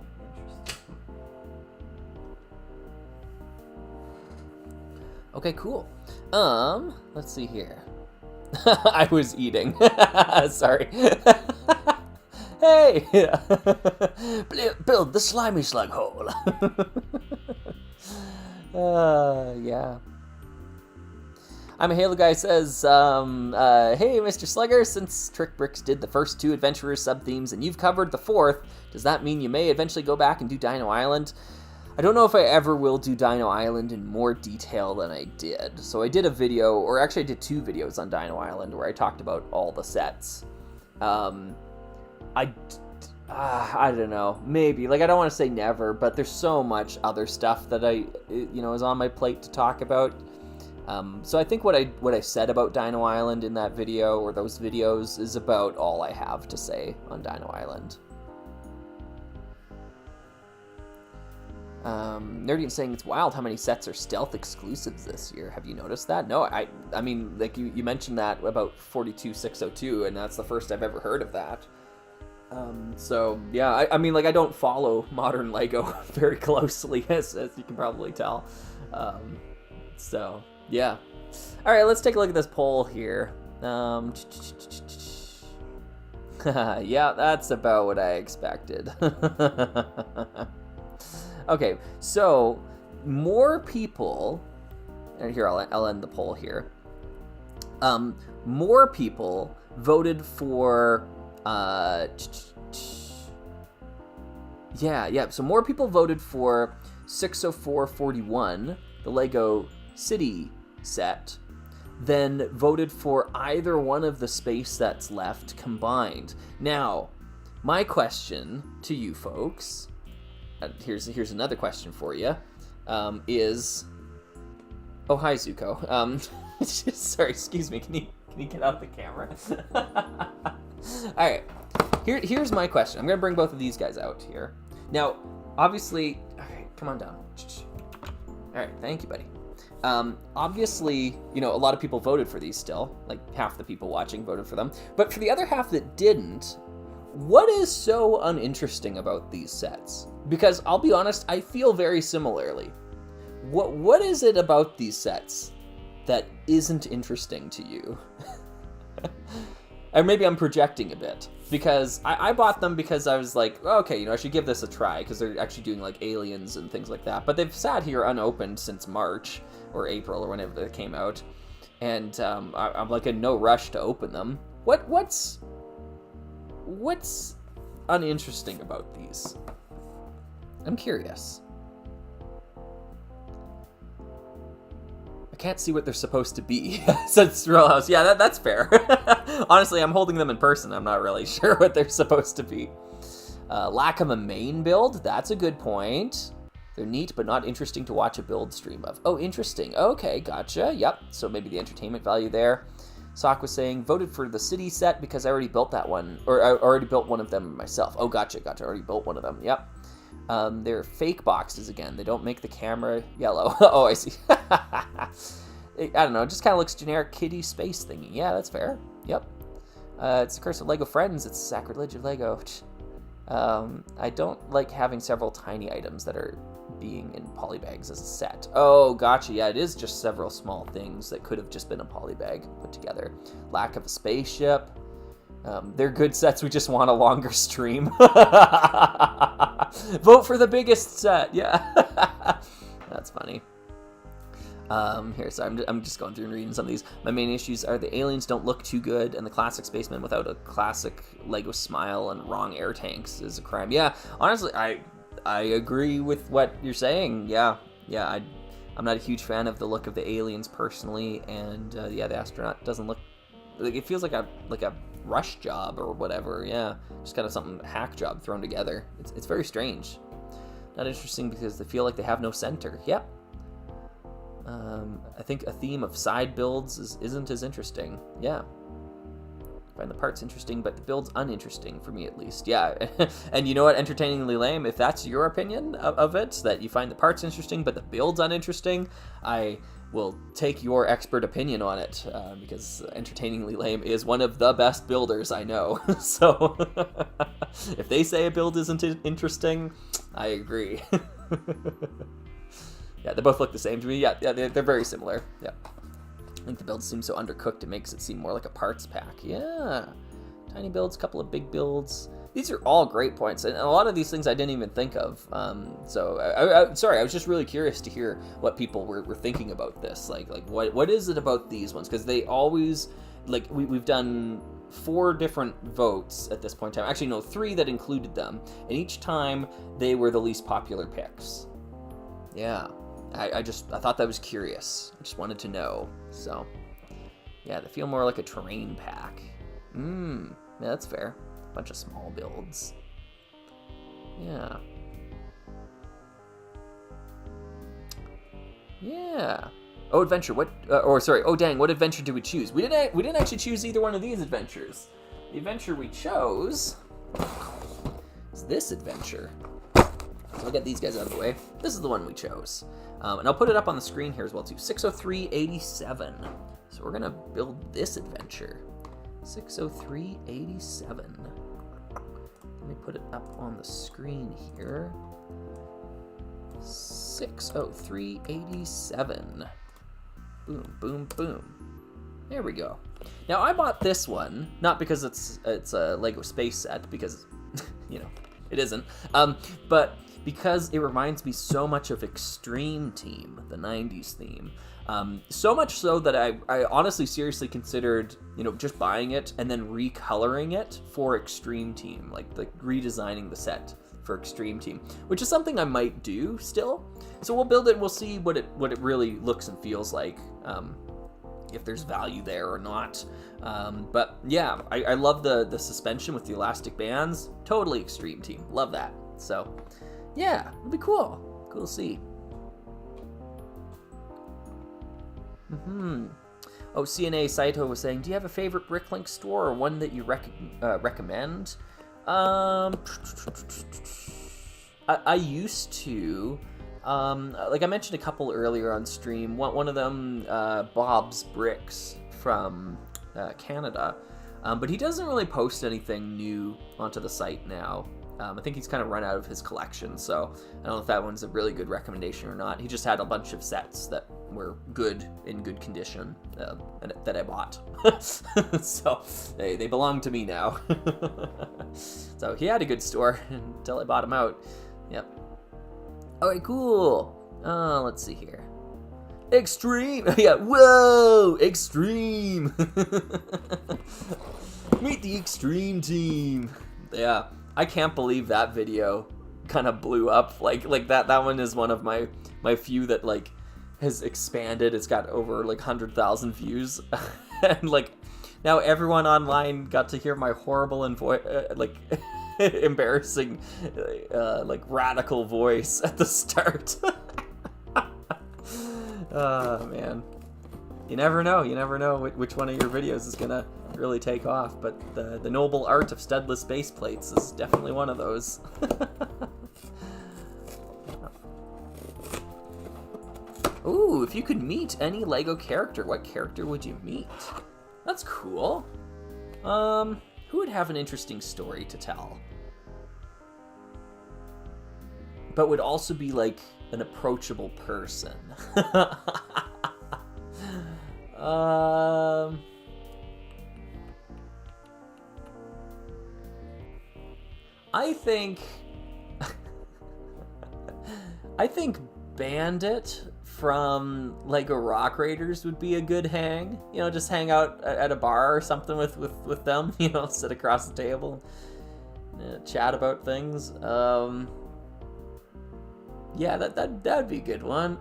Okay, cool. Let's see here. I was eating. Sorry. Hey! Build the slimy slug hole. Yeah. I'm a Halo guy says, hey, Mr. Slugger, since Trick Bricks did the first 2 Adventurer sub-themes and you've covered the 4th, does that mean you may eventually go back and do Dino Island? I don't know if I ever will do Dino Island in more detail than I did. So I did a video, or actually I did 2 videos on Dino Island where I talked about all the sets. I don't know, maybe. Like, I don't want to say never, but there's so much other stuff that is on my plate to talk about. So I think what I said about Dino Island in that video, or those videos, is about all I have to say on Dino Island. Nerdian saying it's wild how many sets are stealth exclusives this year. Have you noticed that? No, I mean, like you mentioned that about 42602, and that's the first I've ever heard of that. So yeah, I mean, like, I don't follow modern Lego very closely, as you can probably tell. So yeah. All right, let's take a look at this poll here. Yeah, that's about what I expected. Okay, so more people, and here I'll end the poll here. More people voted for, so more people voted for 60441, the Lego City set, than voted for either one of the space sets left combined. Now, my question to you folks, here's another question for you, is... Oh, hi, Zuko. Sorry, excuse me, can you get out of the camera? Alright, here's my question. I'm going to bring both of these guys out here. Now, obviously... Alright, come on down. Alright, thank you, buddy. Obviously, a lot of people voted for these still. Like, half the people watching voted for them. But for the other half that didn't, what is so uninteresting about these sets? Because I'll be honest, I feel very similarly. What is it about these sets that isn't interesting to you? Or maybe I'm projecting a bit. Because I bought them because I was like, okay, I should give this a try, because they're actually doing, like, aliens and things like that. But they've sat here unopened since March, or April, or whenever they came out. And I'm, like, in no rush to open them. What's uninteresting about these? I'm curious. I can't see what they're supposed to be, says Real House. Yeah, that's fair. Honestly, I'm holding them in person. I'm not really sure what they're supposed to be. Lack of a main build. That's a good point. They're neat, but not interesting to watch a build stream of. Oh, interesting. Okay, gotcha. Yep. So maybe the entertainment value there. Sock was saying, voted for the city set because I already built that one. Or I already built one of them myself. Oh, gotcha. I already built one of them. Yep. They're fake boxes again. They don't make the camera yellow. Oh, I see. I don't know. It just kind of looks generic kiddie space thingy. Yeah, that's fair. Yep. It's the curse of Lego Friends. It's sacrilege of Lego. I don't like having several tiny items that are being in polybags as a set. Oh, gotcha. Yeah, it is just several small things that could have just been a polybag put together. Lack of a spaceship. They're good sets. We just want a longer stream. Vote for the biggest set. Yeah. That's funny. Here, so I'm just going through and reading some of these. My main issues are the aliens don't look too good, and the classic spaceman without a classic Lego smile and wrong air tanks is a crime. Yeah, honestly, I agree with what you're saying. Yeah, I'm not a huge fan of the look of the aliens personally, and yeah, the astronaut doesn't look like, it feels like a rush job or whatever. Yeah, just kind of something hack job thrown together. It's very strange. Not interesting because they feel like they have no center. Yep. I think a theme of side builds isn't as interesting. Yeah. Find the parts interesting, but the build's uninteresting for me at least. Yeah, and you know what? Entertainingly lame. If that's your opinion of it, that you find the parts interesting, but the build's uninteresting, I will take your expert opinion on it, because Entertainingly Lame is one of the best builders I know. So if they say a build isn't interesting, I agree. Yeah, they both look the same to me. Yeah, they're very similar. Yeah. I think the build seems so undercooked, it makes it seem more like a parts pack. Yeah. Tiny builds, couple of big builds. These are all great points, and a lot of these things I didn't even think of. So, sorry, I was just really curious to hear what people were thinking about this. Like what is it about these ones? Because they always, like, we've done 4 different votes at this point in time. Actually, no, 3 that included them, and each time they were the least popular picks. Yeah. I thought that was curious. I just wanted to know. So, yeah, they feel more like a terrain pack. Yeah, that's fair. Bunch of small builds. Yeah. Yeah. Oh, adventure. What? Oh, dang. What adventure did we choose? We didn't actually choose either one of these adventures. The adventure we chose is this adventure. So I'll get these guys out of the way. This is the one we chose. And I'll put it up on the screen here as well, too. 60387. So we're going to build this adventure. 60387. Let me put it up on the screen here. 60387. Boom, boom, boom. There we go. Now, I bought this one, not because it's a Lego space set, because, you know, it isn't, but because it reminds me so much of Extreme Team, the 90s theme. So much so that I honestly seriously considered, you know, just buying it and then recoloring it for Extreme Team, like redesigning the set for Extreme Team, which is something I might do still. So we'll build it and we'll see what it really looks and feels like, if there's value there or not. But yeah, I love the suspension with the elastic bands. Totally Extreme Team. Love that. So yeah, it'll be cool. Cool to see. Oh, CNA Saito was saying, do you have a favorite Bricklink store or one that you recommend? I used to. Like I mentioned a couple earlier on stream. One of them, Bob's Bricks from Canada. But he doesn't really post anything new onto the site now. I think he's kind of run out of his collection, so I don't know if that one's a really good recommendation or not. He just had a bunch of sets that were in good condition, that I bought. So they belong to me now. So he had a good store until I bought him out. Yep. Okay, cool. Let's see here. Extreme! Yeah, whoa! Extreme! Meet the Extreme Team! Yeah. I can't believe that video kind of blew up. Like that one is one of my few that like has expanded. It's got over like 100,000 views. And like now everyone online got to hear my horrible and like embarrassing like radical voice at the start. Oh man. You never know which one of your videos is gonna really take off, but the noble art of studless base plates is definitely one of those. Ooh, if you could meet any Lego character, what character would you meet? That's cool. Who would have an interesting story to tell? But would also be like an approachable person. I think Bandit from Lego Rock Raiders would be a good hang. You know, just hang out at a bar or something with them. You know, sit across the table, chat about things. Yeah, that'd be a good one.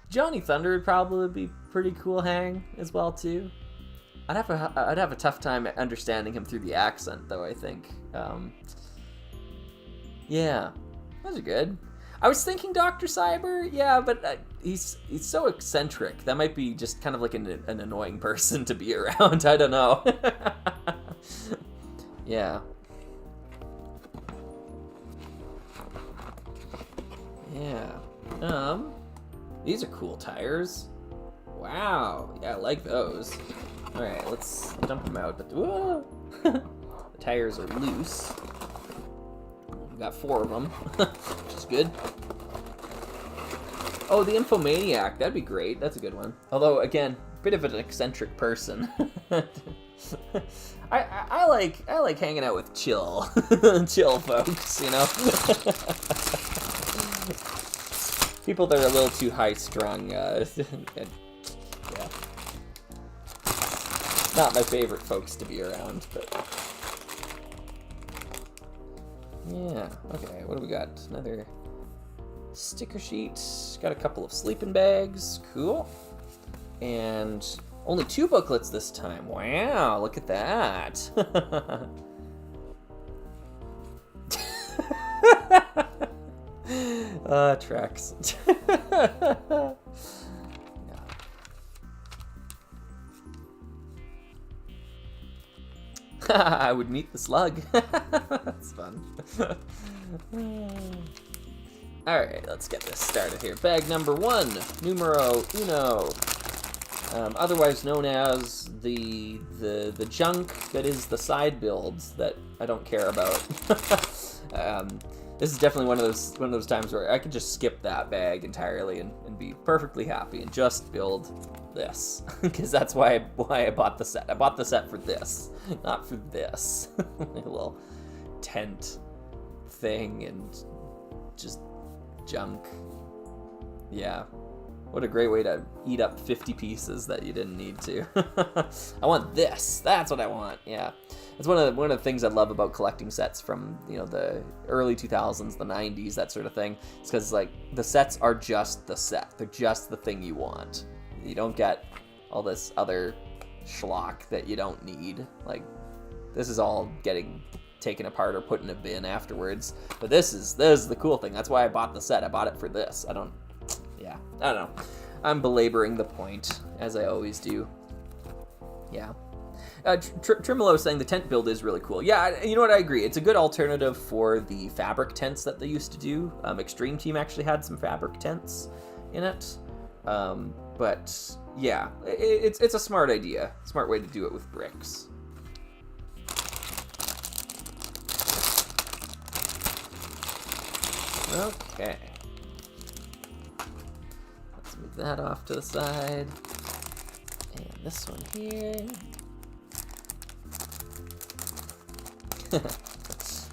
Johnny Thunder would probably be pretty cool hang as well too. I'd have a tough time understanding him through the accent though, I think. Yeah, those are good. I was thinking Dr. Cyber, yeah, but he's so eccentric. That might be just kind of like an annoying person to be around. I don't know. Yeah. Yeah. These are cool tires. Wow. Yeah, I like those. All right, let's dump them out. But whoa! The tires are loose. We got 4 of them, which is good. Oh, the Infomaniac. That'd be great. That's a good one. Although, again, bit of an eccentric person. I like hanging out with chill folks, you know. People that are a little too high strung. Yeah. Not my favorite folks to be around, but yeah. Okay, what do we got? Another sticker sheet. Got a couple of sleeping bags. Cool. And only 2 booklets this time. Wow, look at that. Tracks. I would meet the slug. That's fun. Alright, let's get this started here. Bag number 1, numero uno. Otherwise known as the junk that is the side builds that I don't care about. This is definitely one of those times where I could just skip that bag entirely and be perfectly happy and just build this, because that's why I bought the set. I bought the set for this, not for this. Like a little tent thing and just junk. Yeah. What a great way to eat up 50 pieces that you didn't need to. I want this. That's what I want. Yeah. It's one of the things I love about collecting sets from, the early 2000s, the 90s, that sort of thing. It's because, like, the sets are just the set. They're just the thing you want. You don't get all this other schlock that you don't need. Like, this is all getting taken apart or put in a bin afterwards. But this is the cool thing. That's why I bought the set. I bought it for this. I don't know. I'm belaboring the point, as I always do. Yeah. Trimolo is saying the tent build is really cool. Yeah, you know what? I agree. It's a good alternative for the fabric tents that they used to do. Extreme Team actually had some fabric tents in it. But yeah, it's a smart idea. Smart way to do it with bricks. Okay. Let's move that off to the side. And this one here.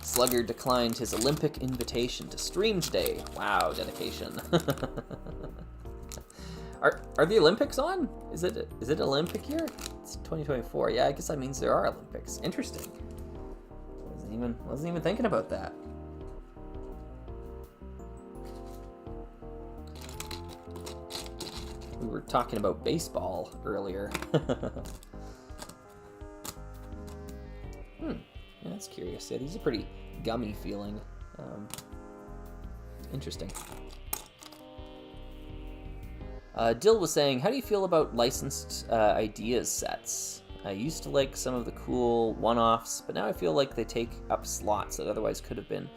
Slugger declined his Olympic invitation to stream today. Wow, dedication. Are the Olympics on? Is it Olympic year? It's 2024. Yeah, I guess that means there are Olympics. Interesting. Wasn't even thinking about that. We were talking about baseball earlier. Yeah, that's curious. Yeah, these are pretty gummy feeling. Interesting. Dill was saying, how do you feel about licensed ideas sets? I used to like some of the cool one-offs, but now I feel like they take up slots that otherwise could have been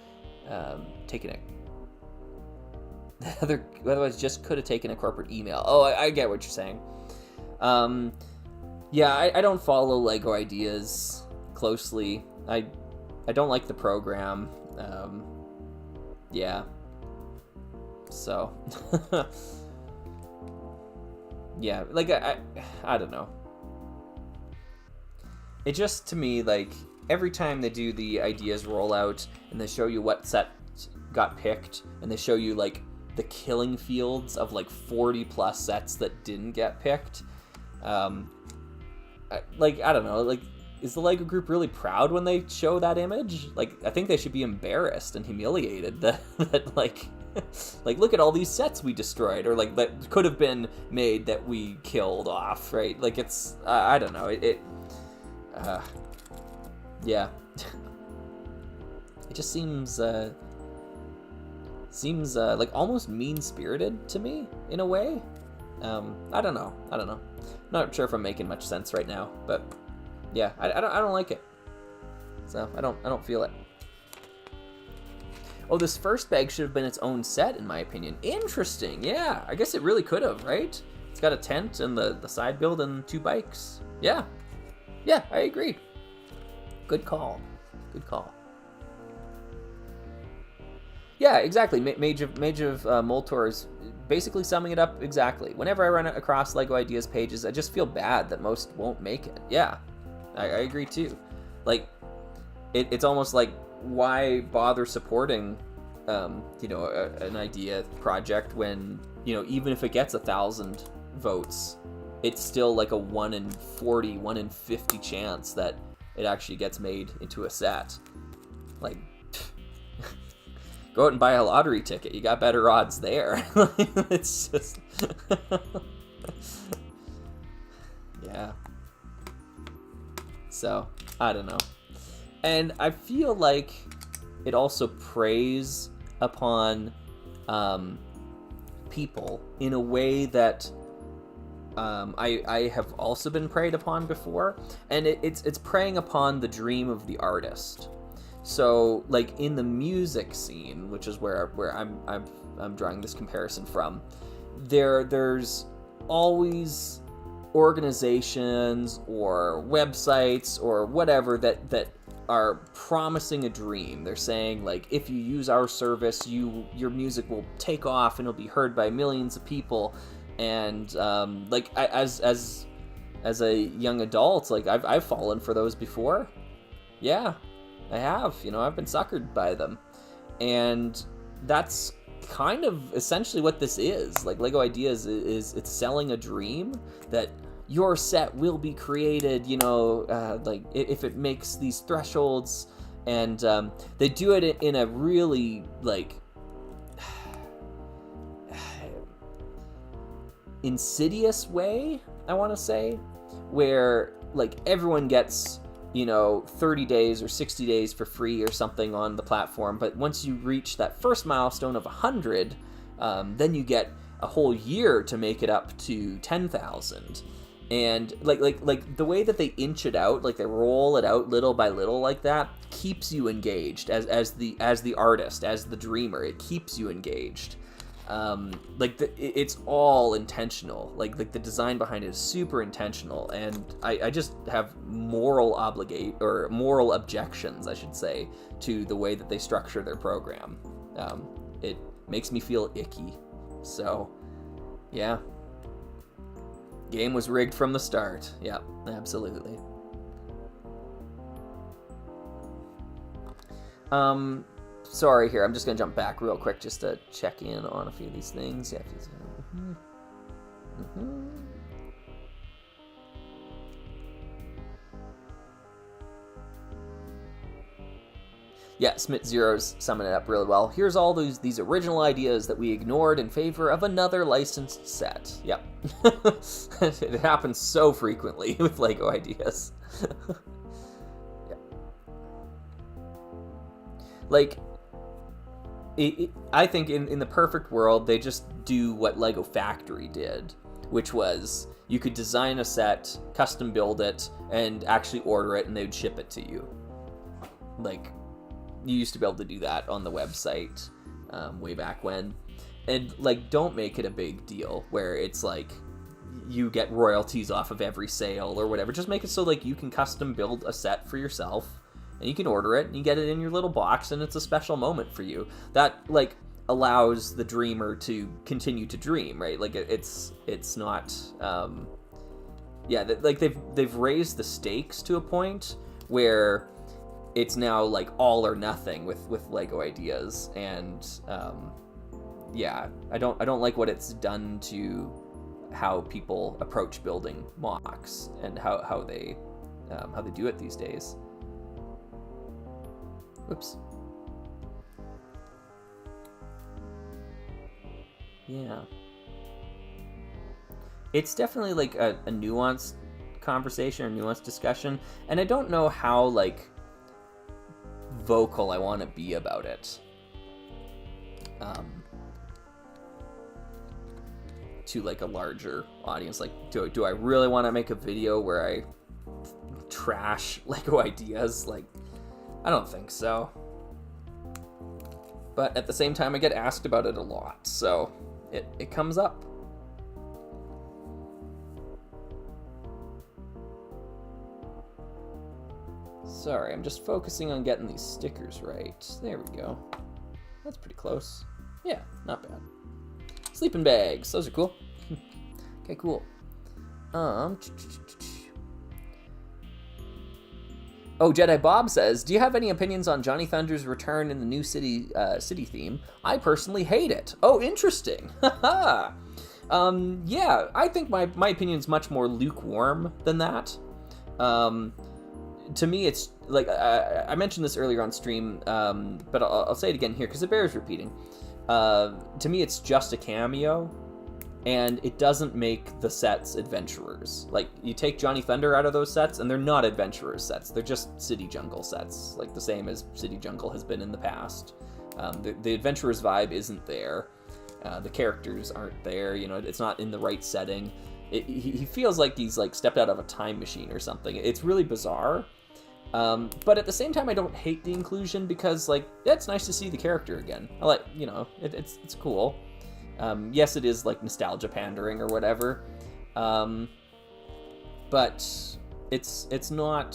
taken otherwise just could have taken a corporate email. Oh, I get what you're saying. Yeah, I don't follow Lego Ideas closely. I don't like the program. Yeah. So. Yeah, like, I don't know. It just, to me, like, every time they do the ideas rollout and they show you what set got picked and they show you, like, the killing fields of, like, 40 plus sets that didn't get picked, like, I don't know, like, is the Lego group really proud when they show that image? Like, I think they should be embarrassed and humiliated that like, look at all these sets we destroyed, or like that could have been made that we killed off, right? Like, it's, I don't know, yeah. It just seems like almost mean-spirited to me in a way. I don't know. Not sure if I'm making much sense right now, but yeah, I don't like it. So I don't feel it. Oh, this first bag should have been its own set, in my opinion. Interesting. Yeah, I guess it really could have, right? It's got a tent and the side build and 2 bikes. Yeah, I agree. Good call. Yeah, exactly. Mage of Moltor is basically summing it up exactly. Whenever I run across LEGO Ideas pages, I just feel bad that most won't make it. Yeah, I agree too. Like, it's almost like, why bother supporting, an idea project when, even if it gets 1,000 votes, it's still like a 1 in 40, 1 in 50 chance that it actually gets made into a set. Like, go out and buy a lottery ticket. You got better odds there. It's just... yeah. So, I don't know. And I feel like it also preys upon people in a way that I have also been preyed upon before. And it's preying upon the dream of the artist. So, like, in the music scene, which is where I'm drawing this comparison from, there's always organizations or websites or whatever that are promising a dream. They're saying, like, if you use our service, your music will take off and it'll be heard by millions of people. And like, as a young adult, like, I've fallen for those before. Yeah, I have. I've been suckered by them. And that's kind of essentially what this is. Like, LEGO Ideas is it's selling a dream that your set will be created, like, if it makes these thresholds. And they do it in a really, like, insidious way, I want to say, where, like, everyone gets 30 days or 60 days for free or something on the platform, but once you reach that first milestone of 100, then you get a whole year to make it up to 10,000. And like the way that they inch it out, like they roll it out little by little like that, keeps you engaged as the artist, as the dreamer. It keeps you engaged. It's all intentional. Like the design behind it is super intentional, and I just have moral objections, I should say, to the way that they structure their program. It makes me feel icky. So, yeah. Game was rigged from the start. Yep, absolutely. Sorry here, I'm just gonna jump back real quick just to check in on a few of these things. Yeah. Yeah, Smith Zero's summing it up really well. Here's all these original ideas that we ignored in favor of another licensed set. Yep. It happens so frequently with LEGO Ideas. Yeah. Like, I think in the perfect world, they just do what LEGO Factory did, which was you could design a set, custom build it, and actually order it, and they would ship it to you. Like, you used to be able to do that on the website way back when. And, like, don't make it a big deal where it's like you get royalties off of every sale or whatever. Just make it so, like, you can custom build a set for yourself, and you can order it, and you get it in your little box, and it's a special moment for you. That, like, allows the dreamer to continue to dream, right? Like, it's not... like, they've raised the stakes to a point where it's now, like, all or nothing with LEGO Ideas, and I don't like what it's done to how people approach building mocks and how they how they do it these days. Whoops. Yeah. It's definitely like a nuanced conversation or nuanced discussion, and I don't know how like vocal I want to be about it. To like a larger audience, like do I really want to make a video where I trash Lego ideas? Like, I don't think so. But at the same time, I get asked about it a lot, so it comes up. Sorry, I'm just focusing on getting these stickers right. There we go. That's pretty close. Yeah, not bad. Sleeping bags, those are cool. Okay, cool. Oh, Jedi Bob says, do you have any opinions on Johnny Thunder's return in the new city theme? I personally hate it. Oh, interesting. Yeah, I think my opinion's much more lukewarm than that. To me, it's like, I mentioned this earlier on stream, but I'll say it again here because it bears repeating. To me, it's just a cameo, and it doesn't make the sets adventurers. Like, you take Johnny Thunder out of those sets, and they're not adventurers sets. They're just City Jungle sets, like the same as City Jungle has been in the past. The adventurers vibe isn't there. The characters aren't there. You know, it's not in the right setting. He feels like he's like stepped out of a time machine or something. It's really bizarre. But at the same time, I don't hate the inclusion because, like, yeah, it's nice to see the character again. I like, you know, it's cool. Yes, it is like nostalgia pandering or whatever, but it's not.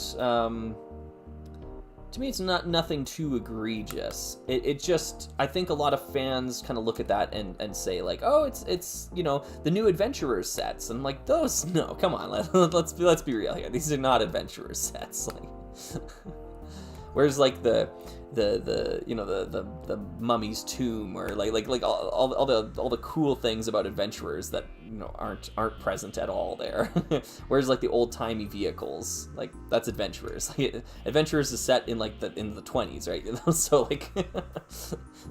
To me, it's nothing too egregious. It just, I think a lot of fans kind of look at that and say like, oh, it's you know, the new Adventurers sets, and like, those, no, come on, let's be real here. These are not Adventurers sets. Like, where's like the you know, the mummy's tomb, or like all the cool things about adventurers that, you know, aren't present at all there. Whereas like the old timey vehicles, like that's adventurers. Like, adventurers is set in like in the 20s, right? So like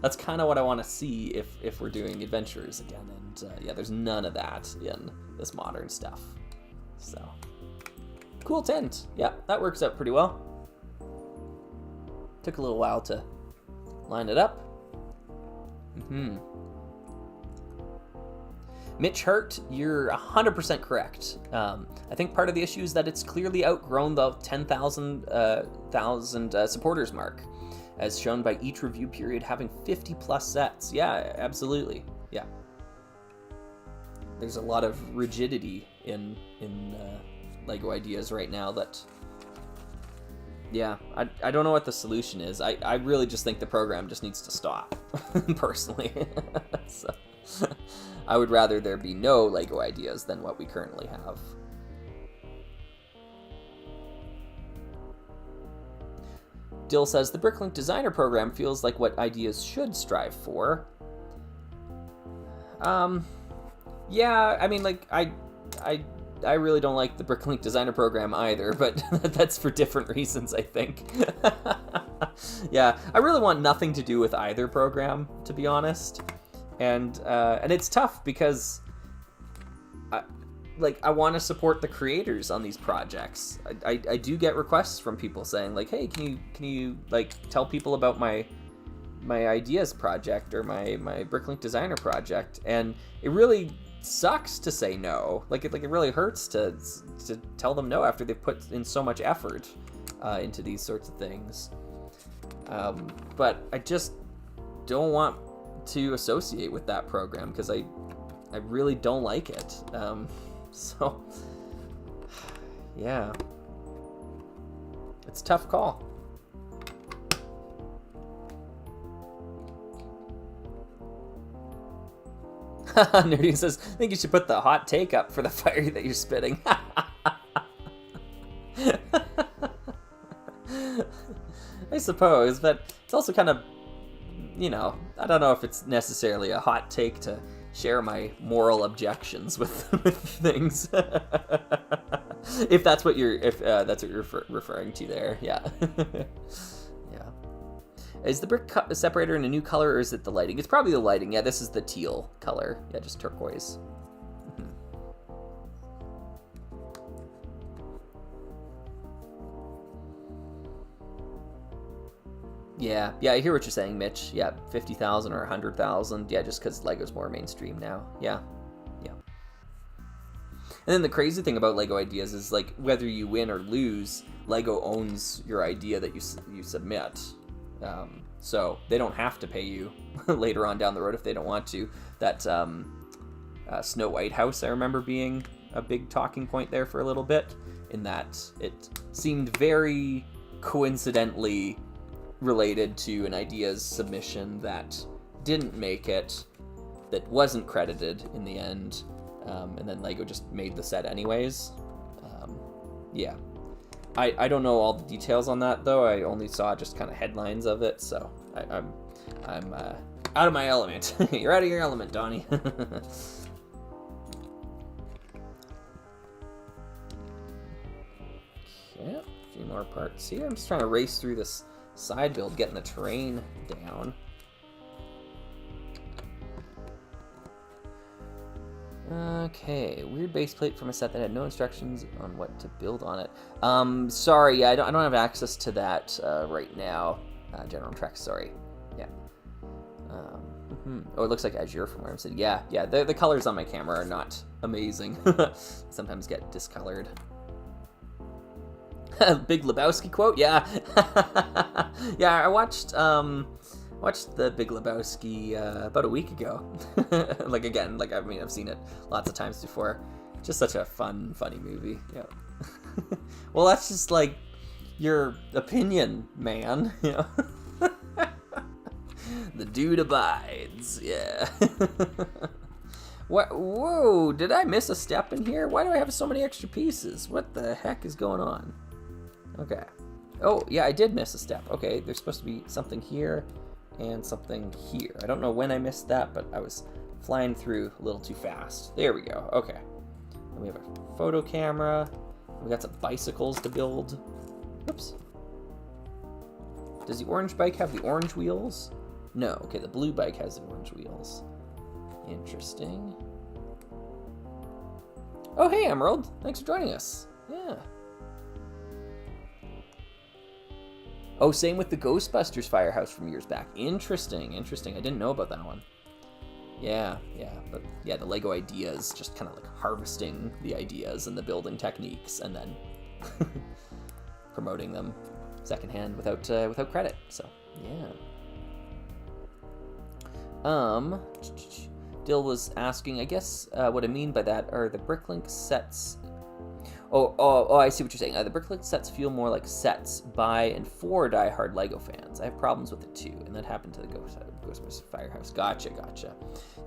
that's kind of what I want to see if we're doing adventurers again. And yeah, there's none of that in this modern stuff. So cool tent. Yeah, that works out pretty well. Took a little while to line it up. Mitch Hurt, you're 100% correct. I think part of the issue is that it's clearly outgrown the 10,000 supporters mark, as shown by each review period having 50 plus sets. Yeah, absolutely. Yeah. There's a lot of rigidity in Lego ideas right now that... Yeah, I don't know what the solution is. I really just think the program just needs to stop, personally. So, I would rather there be no Lego ideas than what we currently have. Dill says, the Bricklink Designer Program feels like what ideas should strive for. Yeah, I mean, like, I really don't like the Bricklink Designer Program either, but that's for different reasons, I think. Yeah, I really want nothing to do with either program, to be honest. And it's tough because I want to support the creators on these projects. I do get requests from people saying like, hey, can you like tell people about my ideas project or my Bricklink Designer project? And it really sucks to say no. Like it really hurts to tell them no after they've put in so much effort into these sorts of things. But I just don't want to associate with that program because I really don't like it. So yeah, it's a tough call. Nerdy says, I think you should put the hot take up for the fire that you're spitting. I suppose, but it's also kind of, you know, I don't know if it's necessarily a hot take to share my moral objections with things. If that's what you're referring to there, yeah. Yeah. Is the brick separator in a new color, or is it the lighting? It's probably the lighting. Yeah, this is the teal color. Yeah, just turquoise. Yeah, I hear what you're saying, Mitch. Yeah, 50,000 or 100,000. Yeah, just because Lego's more mainstream now. Yeah. And then the crazy thing about Lego ideas is, like, whether you win or lose, Lego owns your idea that you submit. So they don't have to pay you later on down the road if they don't want to. That Snow White house, I remember being a big talking point there for a little bit, in that it seemed very coincidentally related to an ideas submission that didn't make it, that wasn't credited in the end, and then Lego just made the set anyways. Yeah, I don't know all the details on that though. I only saw just kind of headlines of it, so I'm out of my element. You're out of your element, Donnie. Okay, a few more parts here. I'm just trying to race through this side build, getting the terrain down. Okay, weird base plate from a set that had no instructions on what to build on it. Sorry, yeah, I don't have access to that right now. General Trek, sorry. Yeah. Oh, it looks like Azure from where I'm sitting. Yeah, the colors on my camera are not amazing. Sometimes get discolored. Big Lebowski quote, yeah. Yeah, I watched the Big Lebowski about a week ago. Like, again, like, I mean, I've seen it lots of times before. Just such a funny movie. Yeah. Well, that's just like your opinion, man. You know? The dude abides. Yeah. What? Whoa! Did I miss a step in here? Why do I have so many extra pieces? What the heck is going on? Okay. Oh, yeah, I did miss a step. Okay, there's supposed to be something here and something here. I don't know when I missed that, but I was flying through a little too fast. There we go. Okay. And we have a photo camera. We got some bicycles to build. Oops. Does the orange bike have the orange wheels? No. Okay, the blue bike has the orange wheels. Interesting. Oh, hey, Emerald. Thanks for joining us. Yeah. Oh, same with the Ghostbusters firehouse from years back. Interesting. I didn't know about that one. Yeah. But yeah, the Lego ideas, just kind of like harvesting the ideas and the building techniques and then promoting them secondhand without credit. So, yeah. Dill was asking, I guess what I mean by that are the Bricklink sets. Oh, I see what you're saying. The Bricklink sets feel more like sets by and for diehard Lego fans. I have problems with it too, and that happened to the Ghostbusters Firehouse. Gotcha.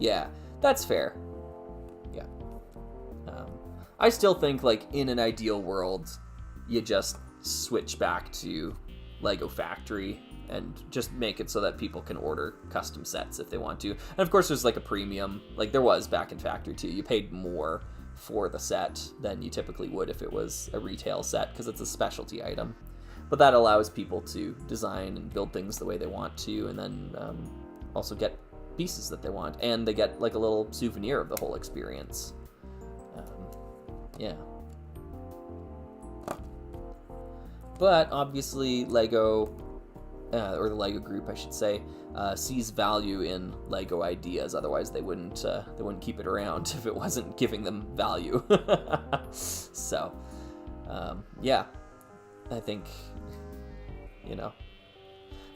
Yeah, that's fair. Yeah. I still think, like, in an ideal world, you just switch back to Lego Factory and just make it so that people can order custom sets if they want to. And of course, there's like a premium, like there was back in Factory too. You paid more for the set than you typically would if it was a retail set because it's a specialty item. But that allows people to design and build things the way they want to, and then also get pieces that they want, and they get like a little souvenir of the whole experience. Yeah. But obviously Lego, or the Lego group I should say, sees value in Lego ideas. Otherwise they wouldn't keep it around if it wasn't giving them value. So yeah, I think, you know,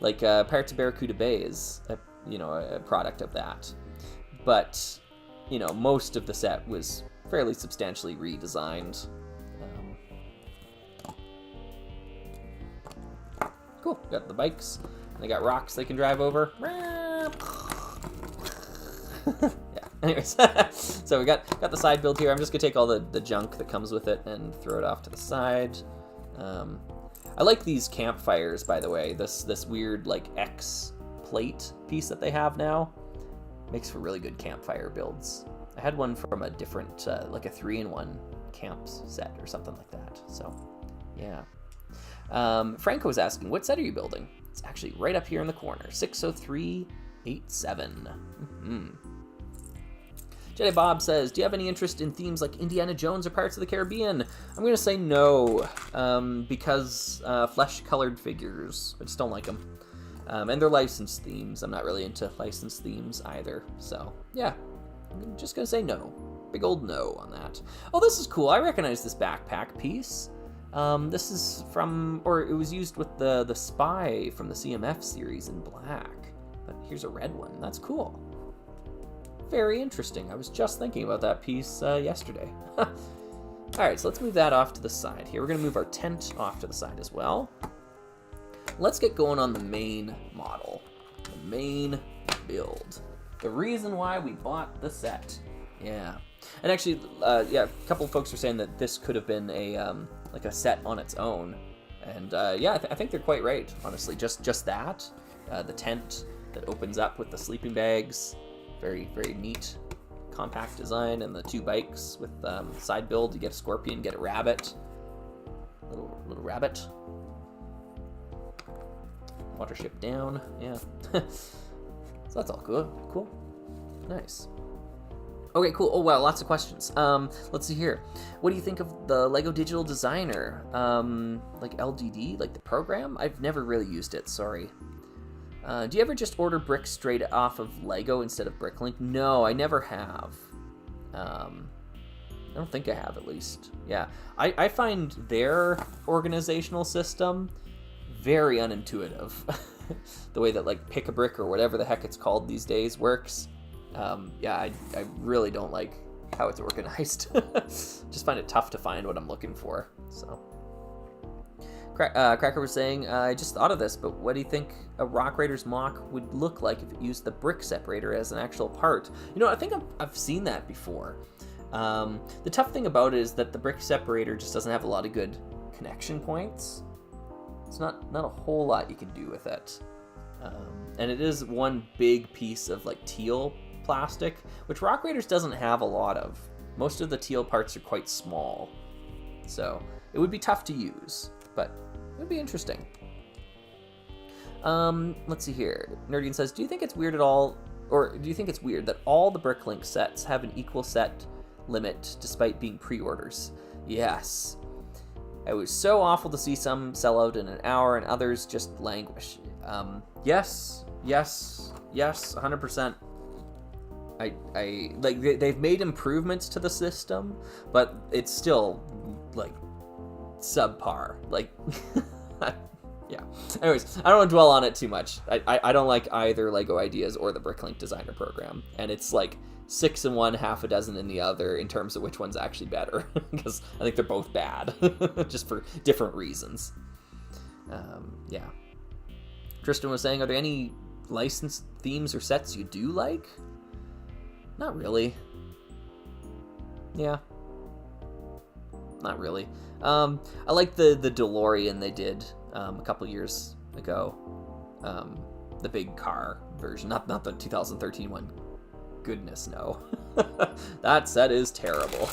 like Pirates of Barracuda Bay is a product of that, but you know, most of the set was fairly substantially redesigned. Cool, got the bikes, and they got rocks they can drive over. Yeah, anyways, so we got the side build here. I'm just gonna take all the junk that comes with it and throw it off to the side. I like these campfires, by the way. This weird like X plate piece that they have now makes for really good campfire builds. I had one from a different, like a 3-in-1 camps set or something like that. So, yeah. Franco was asking, what set are you building? It's actually right up here in the corner, 60387. Jedi Bob says, do you have any interest in themes like Indiana Jones or Pirates of the Caribbean? I'm going to say no, because flesh-colored figures. I just don't like them. And they're licensed themes. I'm not really into licensed themes either. So, yeah, I'm just going to say no. Big old no on that. Oh, this is cool. I recognize this backpack piece. This is from, or it was used with the Spy from the CMF series in black. But here's a red one. That's cool. Very interesting. I was just thinking about that piece yesterday. All right, so let's move that off to the side here. We're going to move our tent off to the side as well. Let's get going on the main model, the main build. The reason why we bought the set. Yeah. And actually, yeah, a couple of folks are saying that this could have been a like a set on its own. And yeah, I think they're quite right, honestly. Just that, the tent that opens up with the sleeping bags. Very, very neat, compact design, and the two bikes with side build. You get a scorpion, get a rabbit, little rabbit. Watership down, yeah. So that's all cool. Nice. Okay, cool. Oh wow, lots of questions. Let's see here. What do you think of the Lego Digital Designer? Like LDD, like the program? I've never really used it. Sorry. Do you ever just order bricks straight off of Lego instead of Bricklink? No, I never have. I don't think I have, at least. Yeah, I find their organizational system very unintuitive. The way that, like, Pick a Brick or whatever the heck it's called these days works. Yeah, I really don't like how it's organized. Just find it tough to find what I'm looking for, so... Cracker was saying, I just thought of this, but what do you think a Rock Raiders mock would look like if it used the brick separator as an actual part? You know, I think I've seen that before. The tough thing about it is that the brick separator just doesn't have a lot of good connection points. It's not a whole lot you can do with it. And it is one big piece of like teal plastic, which Rock Raiders doesn't have a lot of. Most of the teal parts are quite small. So it would be tough to use, but it would be interesting. Let's see here. Nerdian says, do you think it's weird at all, or do you think it's weird that all the Bricklink sets have an equal set limit despite being pre-orders? Yes. It was so awful to see some sell out in an hour and others just languish. Yes, 100%. I like they've made improvements to the system, but it's still like subpar. Like, yeah. Anyways, I don't want to dwell on it too much. I don't like either Lego Ideas or the Bricklink Designer program, and it's like 6 in one, half a dozen in the other in terms of which one's actually better, because I think they're both bad, just for different reasons. Yeah. Tristan was saying, are there any licensed themes or sets you do like? Not really. Yeah. Not really. I like the DeLorean they did a couple years ago. The big car version, not the 2013 one. Goodness, no. That set is terrible.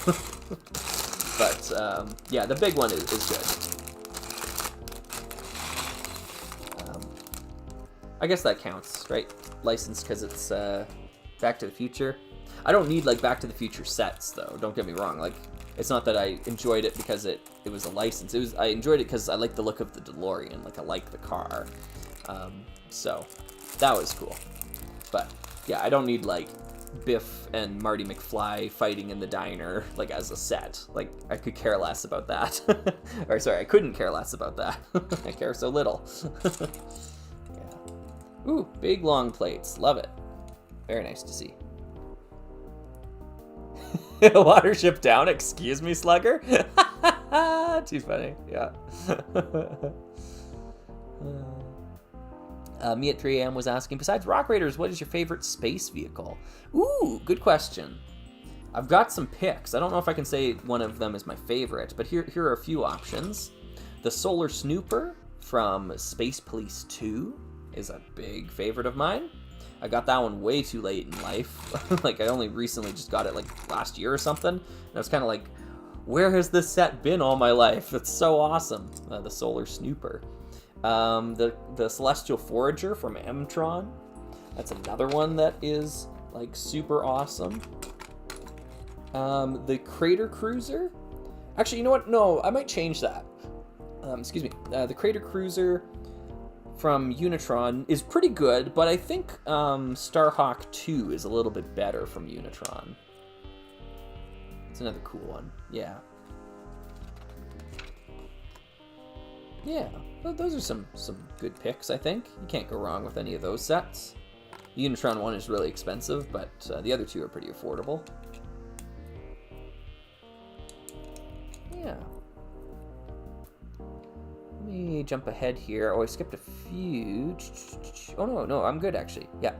But, yeah, the big one is good. I guess that counts, right? Licensed because it's Back to the Future. I don't need, like, Back to the Future sets, though. Don't get me wrong. Like, it's not that I enjoyed it because it was a license. I enjoyed it because I like the look of the DeLorean. Like, I like the car. So, that was cool. But, yeah, I don't need, like, Biff and Marty McFly fighting in the diner, like, as a set. Like, I could care less about that. Or, sorry, I couldn't care less about that. I care so little. Yeah. Ooh, big long plates. Love it. Very nice to see. Watership down, excuse me, Slugger? Too funny, yeah. Me at 3 a.m. was asking, besides Rock Raiders, what is your favorite space vehicle? Ooh, good question. I've got some picks. I don't know if I can say one of them is my favorite, but here are a few options. The Solar Snooper from Space Police 2 is a big favorite of mine. I got that one way too late in life. Like, I only recently just got it, like, last year or something. And I was kind of like, Where has this set been all my life? It's so awesome. The Solar Snooper. The Celestial Forager from Mtron. That's another one that is like super awesome. The Crater Cruiser. Actually, you know what? No, I might change that. Excuse me. The Crater Cruiser from Unitron is pretty good, but I think Starhawk 2 is a little bit better from Unitron. It's another cool one. Yeah. Yeah, those are some good picks, I think. You can't go wrong with any of those sets. The Unitron one is really expensive, but the other two are pretty affordable. Yeah. Let me jump ahead here. Oh, I skipped a few. Oh, no, I'm good, actually. Yeah.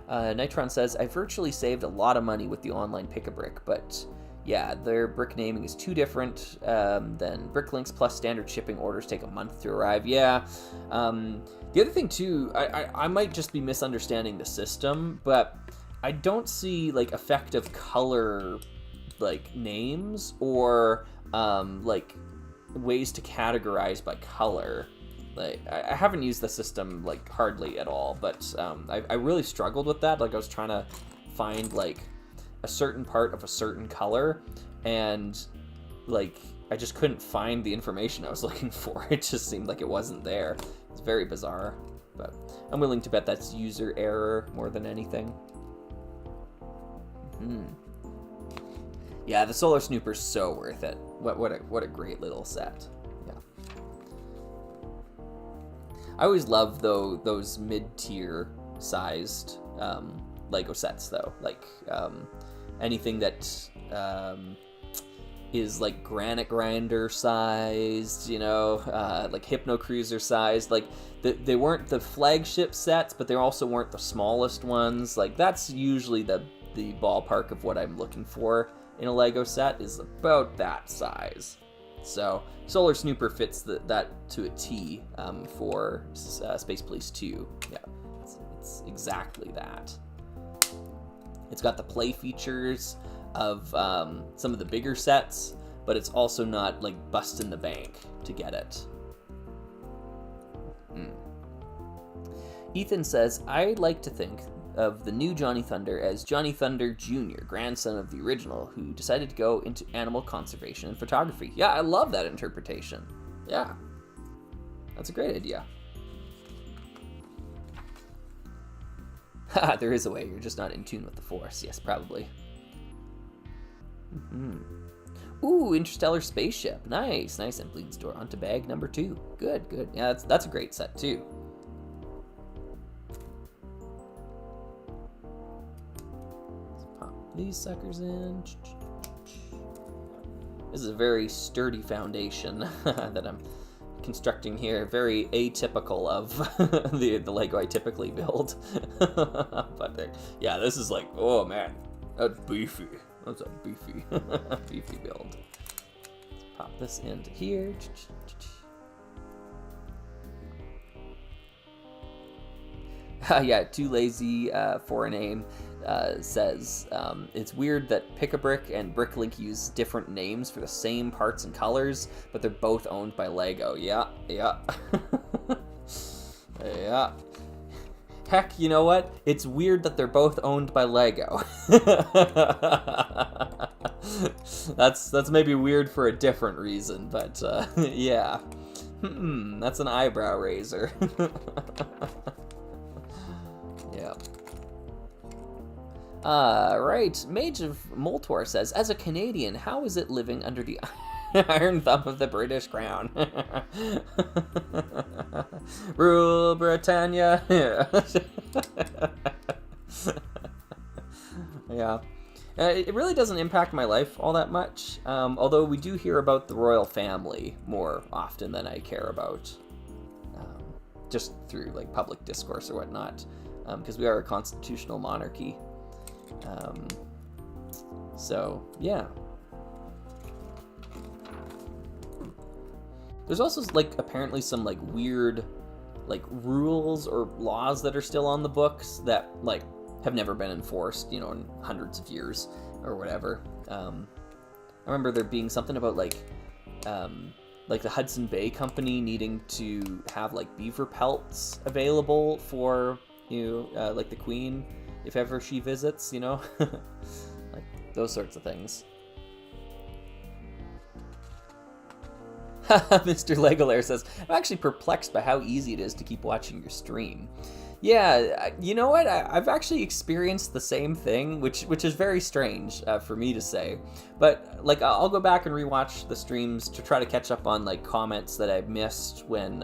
Nitron says, I virtually saved a lot of money with the online Pick-a-Brick, but yeah, their brick naming is too different than Bricklinks, plus standard shipping orders take a month to arrive. Yeah. The other thing, too, I might just be misunderstanding the system, but I don't see, like, effective color, like, names or, like, ways to categorize by color. Like, I haven't used the system, like, hardly at all, but I really struggled with that. Like, I was trying to find, like, a certain part of a certain color, and, like, I just couldn't find the information I was looking for. It just seemed like it wasn't there. It's very bizarre, but I'm willing to bet that's user error more than anything. Yeah, the Solar Snooper's so worth it. What a great little set. Yeah. I always love, though, those mid-tier sized Lego sets, though. Like, anything that is, like, Granite Grinder sized, you know, like Hypno Cruiser sized. Like, they weren't the flagship sets, but they also weren't the smallest ones. Like, that's usually the ballpark of what I'm looking for in a Lego set, is about that size. So Solar Snooper fits that to a T for Space Police 2. Yeah, it's exactly that. It's got the play features of some of the bigger sets, but it's also not like busting the bank to get it. Ethan says, I like to think of the new Johnny Thunder as Johnny Thunder Jr., grandson of the original, who decided to go into animal conservation and photography. Yeah, I love that interpretation. Yeah, that's a great idea. Haha, there is a way, you're just not in tune with the Force. Yes, probably. Ooh, Interstellar Spaceship. Nice, and Bleeding Store onto bag number 2. Good. Yeah, that's a great set, too. These suckers in. This is a very sturdy foundation that I'm constructing here. Very atypical of the Lego I typically build. But yeah, this is like, oh man, that's beefy. That's a beefy build. Let's pop this into here. Yeah, Too Lazy for a Name says, it's weird that Pick-a-Brick and Bricklink use different names for the same parts and colors, but they're both owned by Lego. Yeah. Yeah. Heck, you know what? It's weird that they're both owned by Lego. That's maybe weird for a different reason, but yeah. That's an eyebrow raiser. Yeah. Right. Mage of Moltor says, as a Canadian, how is it living under the iron thumb of the British Crown? Rule Britannia. Yeah. It really doesn't impact my life all that much, although we do hear about the royal family more often than I care about, just through like public discourse or whatnot, because we are a constitutional monarchy. So yeah. There's also like apparently some like weird like rules or laws that are still on the books that like have never been enforced, you know, in hundreds of years or whatever. I remember there being something about like the Hudson Bay Company needing to have like beaver pelts available for like the Queen if ever she visits, like those sorts of things. Mr. Legolair says, I'm actually perplexed by how easy it is to keep watching your stream. Yeah, you know what? I've actually experienced the same thing, which is very strange for me to say. But like, I'll go back and rewatch the streams to try to catch up on like comments that I missed when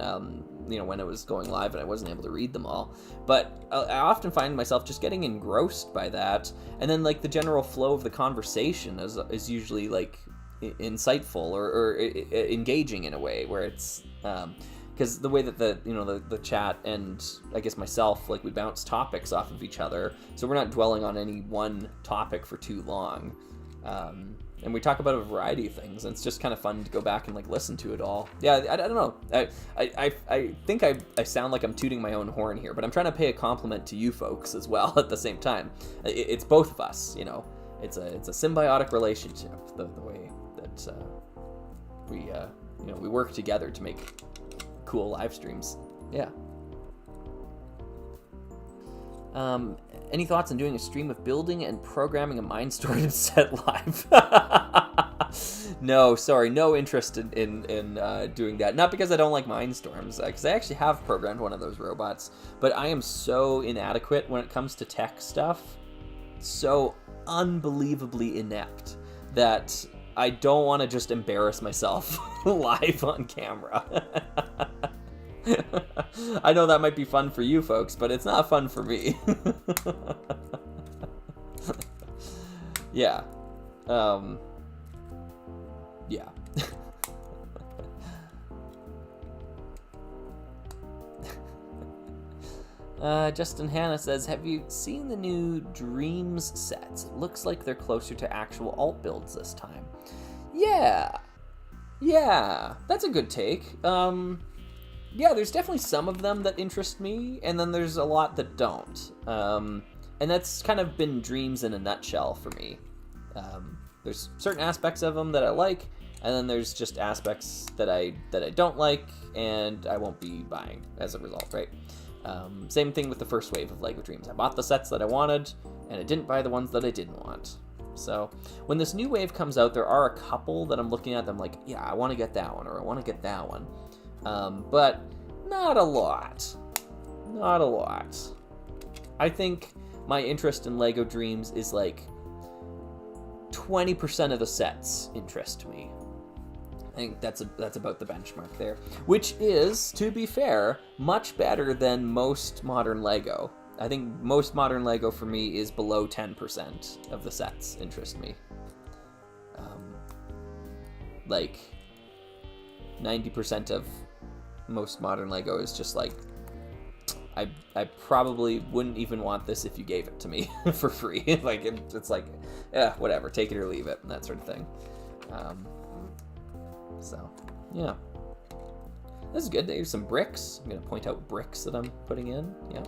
when it was going live and I wasn't able to read them all. But I often find myself just getting engrossed by that, and then like the general flow of the conversation is usually like insightful or engaging in a way where it's because the way that the chat and I guess myself, like, we bounce topics off of each other, so we're not dwelling on any one topic for too long, and we talk about a variety of things, and it's just kind of fun to go back and like listen to it all. Yeah, I don't know. I think I sound like I'm tooting my own horn here, but I'm trying to pay a compliment to you folks as well at the same time. It's both of us, It's a symbiotic relationship. The way that we work together to make cool live streams. Yeah. Any thoughts on doing a stream of building and programming a Mindstorm set live? No, sorry, no interest in doing that. Not because I don't like Mindstorms, because I actually have programmed one of those robots, but I am so inadequate when it comes to tech stuff, so unbelievably inept, that I don't want to just embarrass myself live on camera. I know that might be fun for you folks, but it's not fun for me. Yeah. Yeah. Justin Hanna says, have you seen the new Dreams sets? It looks like they're closer to actual alt builds this time. Yeah, that's a good take. Yeah, there's definitely some of them that interest me, and then there's a lot that don't. And that's kind of been Dreams in a nutshell for me. There's certain aspects of them that I like, and then there's just aspects that I don't like, and I won't be buying as a result, right? Same thing with the first wave of LEGO Dreams. I bought the sets that I wanted, and I didn't buy the ones that I didn't want. So when this new wave comes out, there are a couple that I'm looking at them like, yeah, I want to get that one, or I want to get that one. But not a lot. Not a lot. I think my interest in LEGO Dreams is like 20% of the sets interest me. I think that's about the benchmark there, which is, to be fair, much better than most modern LEGO. I think most modern LEGO for me is below 10% of the sets interest me. Like 90% of most modern LEGO is just like, I probably wouldn't even want this if you gave it to me for free. Like it's like, yeah, whatever, take it or leave it, and that sort of thing. So yeah, this is good. There's some bricks. I'm gonna point out bricks that I'm putting in. Yeah.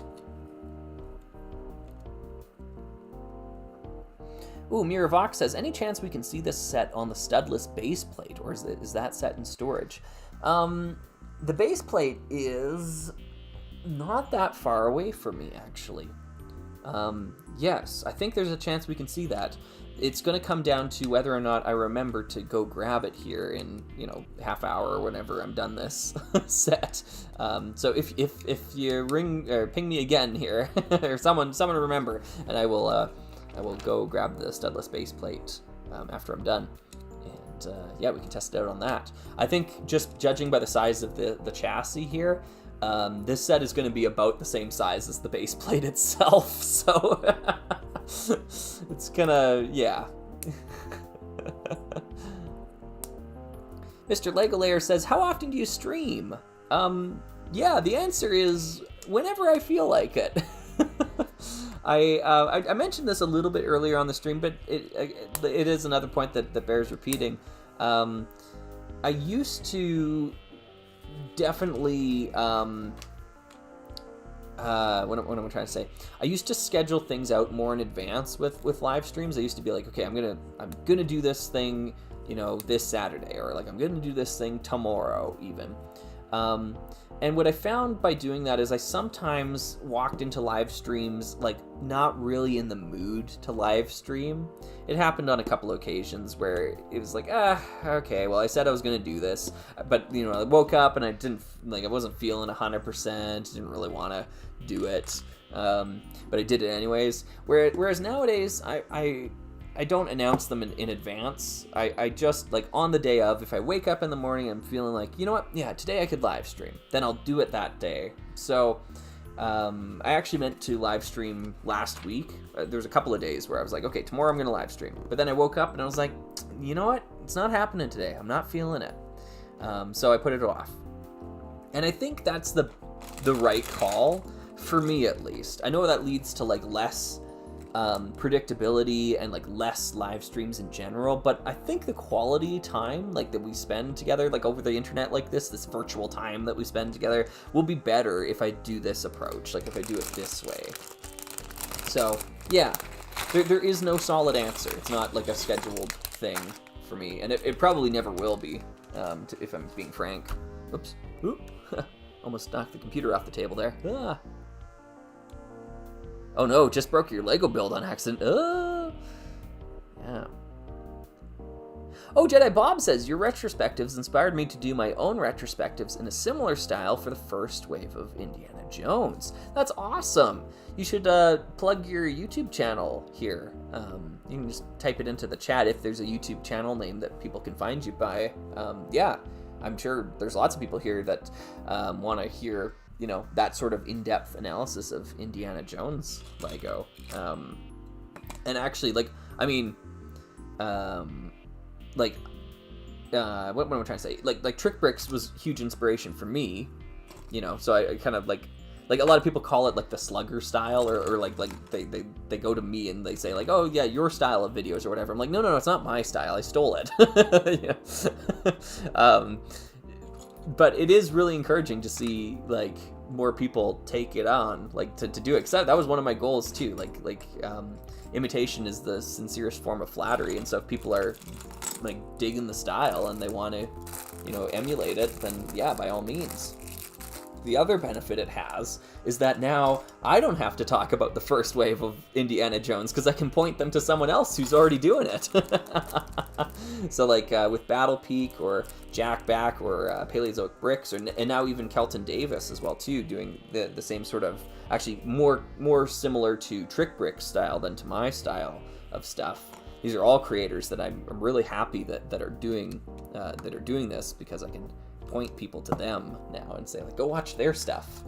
Ooh, Miravox says, any chance we can see this set on the studless base plate, or is that set in storage? The base plate is not that far away from me, actually. Yes, I think there's a chance we can see that. It's going to come down to whether or not I remember to go grab it here in, half hour or whenever I'm done this set. So if you ring or ping me again here, or someone remember, and I will go grab the studless base plate after I'm done. And yeah, we can test it out on that. I think just judging by the size of the chassis here, this set is going to be about the same size as the base plate itself, so it's gonna, yeah. Mr. Legolayer says, how often do you stream? Yeah, the answer is whenever I feel like it. I mentioned this a little bit earlier on the stream, but it is another point that bears repeating. I used to definitely what am I trying to say? I used to schedule things out more in advance with live streams. I used to be like, okay, I'm gonna do this thing you know, this Saturday, or like I'm going to do this thing tomorrow even. And what I found by doing that is I sometimes walked into live streams like not really in the mood to live stream. It happened on a couple occasions where it was like, okay, well, I said I was going to do this, but, you know, I woke up and I wasn't feeling 100%, didn't really want to do it, but I did it anyways. Whereas nowadays, I don't announce them in advance. I just, like, on the day of, if I wake up in the morning and I'm feeling like, you know what, yeah, today I could live stream, then I'll do it that day. So I actually meant to live stream last week. There's a couple of days where I was like, okay, tomorrow I'm going to live stream. But then I woke up and I was like, you know what, it's not happening today. I'm not feeling it. So I put it off. And I think that's the right call, for me at least. I know that leads to, like, less predictability and like less live streams in general, but I think the quality time like that we spend together, like over the internet, like this virtual time that we spend together, will be better if I do this approach, like if I do it this way. So yeah, there is no solid answer. It's not like a scheduled thing for me, and it probably never will be, if I'm being frank. Oops. Oop. Almost knocked the computer off the table there. Ah. Oh no, just broke your Lego build on accident. Yeah. Oh, Jedi Bob says, your retrospectives inspired me to do my own retrospectives in a similar style for the first wave of Indiana Jones. That's awesome. You should plug your YouTube channel here. You can just type it into the chat if there's a YouTube channel name that people can find you by. Yeah, I'm sure there's lots of people here that want to hear, you know, that sort of in-depth analysis of Indiana Jones Lego. And actually, like, I mean, what am I trying to say? Like Trick Bricks was huge inspiration for me, you know, so I kind of like a lot of people call it like the Slugger style, or like they go to me and they say like, oh yeah, your style of videos or whatever. I'm like, no, it's not my style. I stole it. Yeah. But it is really encouraging to see like more people take it on, like to do it. Cause that was one of my goals too. Like imitation is the sincerest form of flattery, and so if people are like digging the style and they want to, you know, emulate it, then yeah, by all means. The other benefit it has is that now I don't have to talk about the first wave of Indiana Jones because I can point them to someone else who's already doing it. So like with Battle Peak or Jack Back or Paleozoic Bricks, and now even Kelton Davis as well too, doing the same sort of, actually more similar to Trick Brick style than to my style of stuff. These are all creators that I'm really happy that are doing this, because I can point people to them now and say like, go watch their stuff.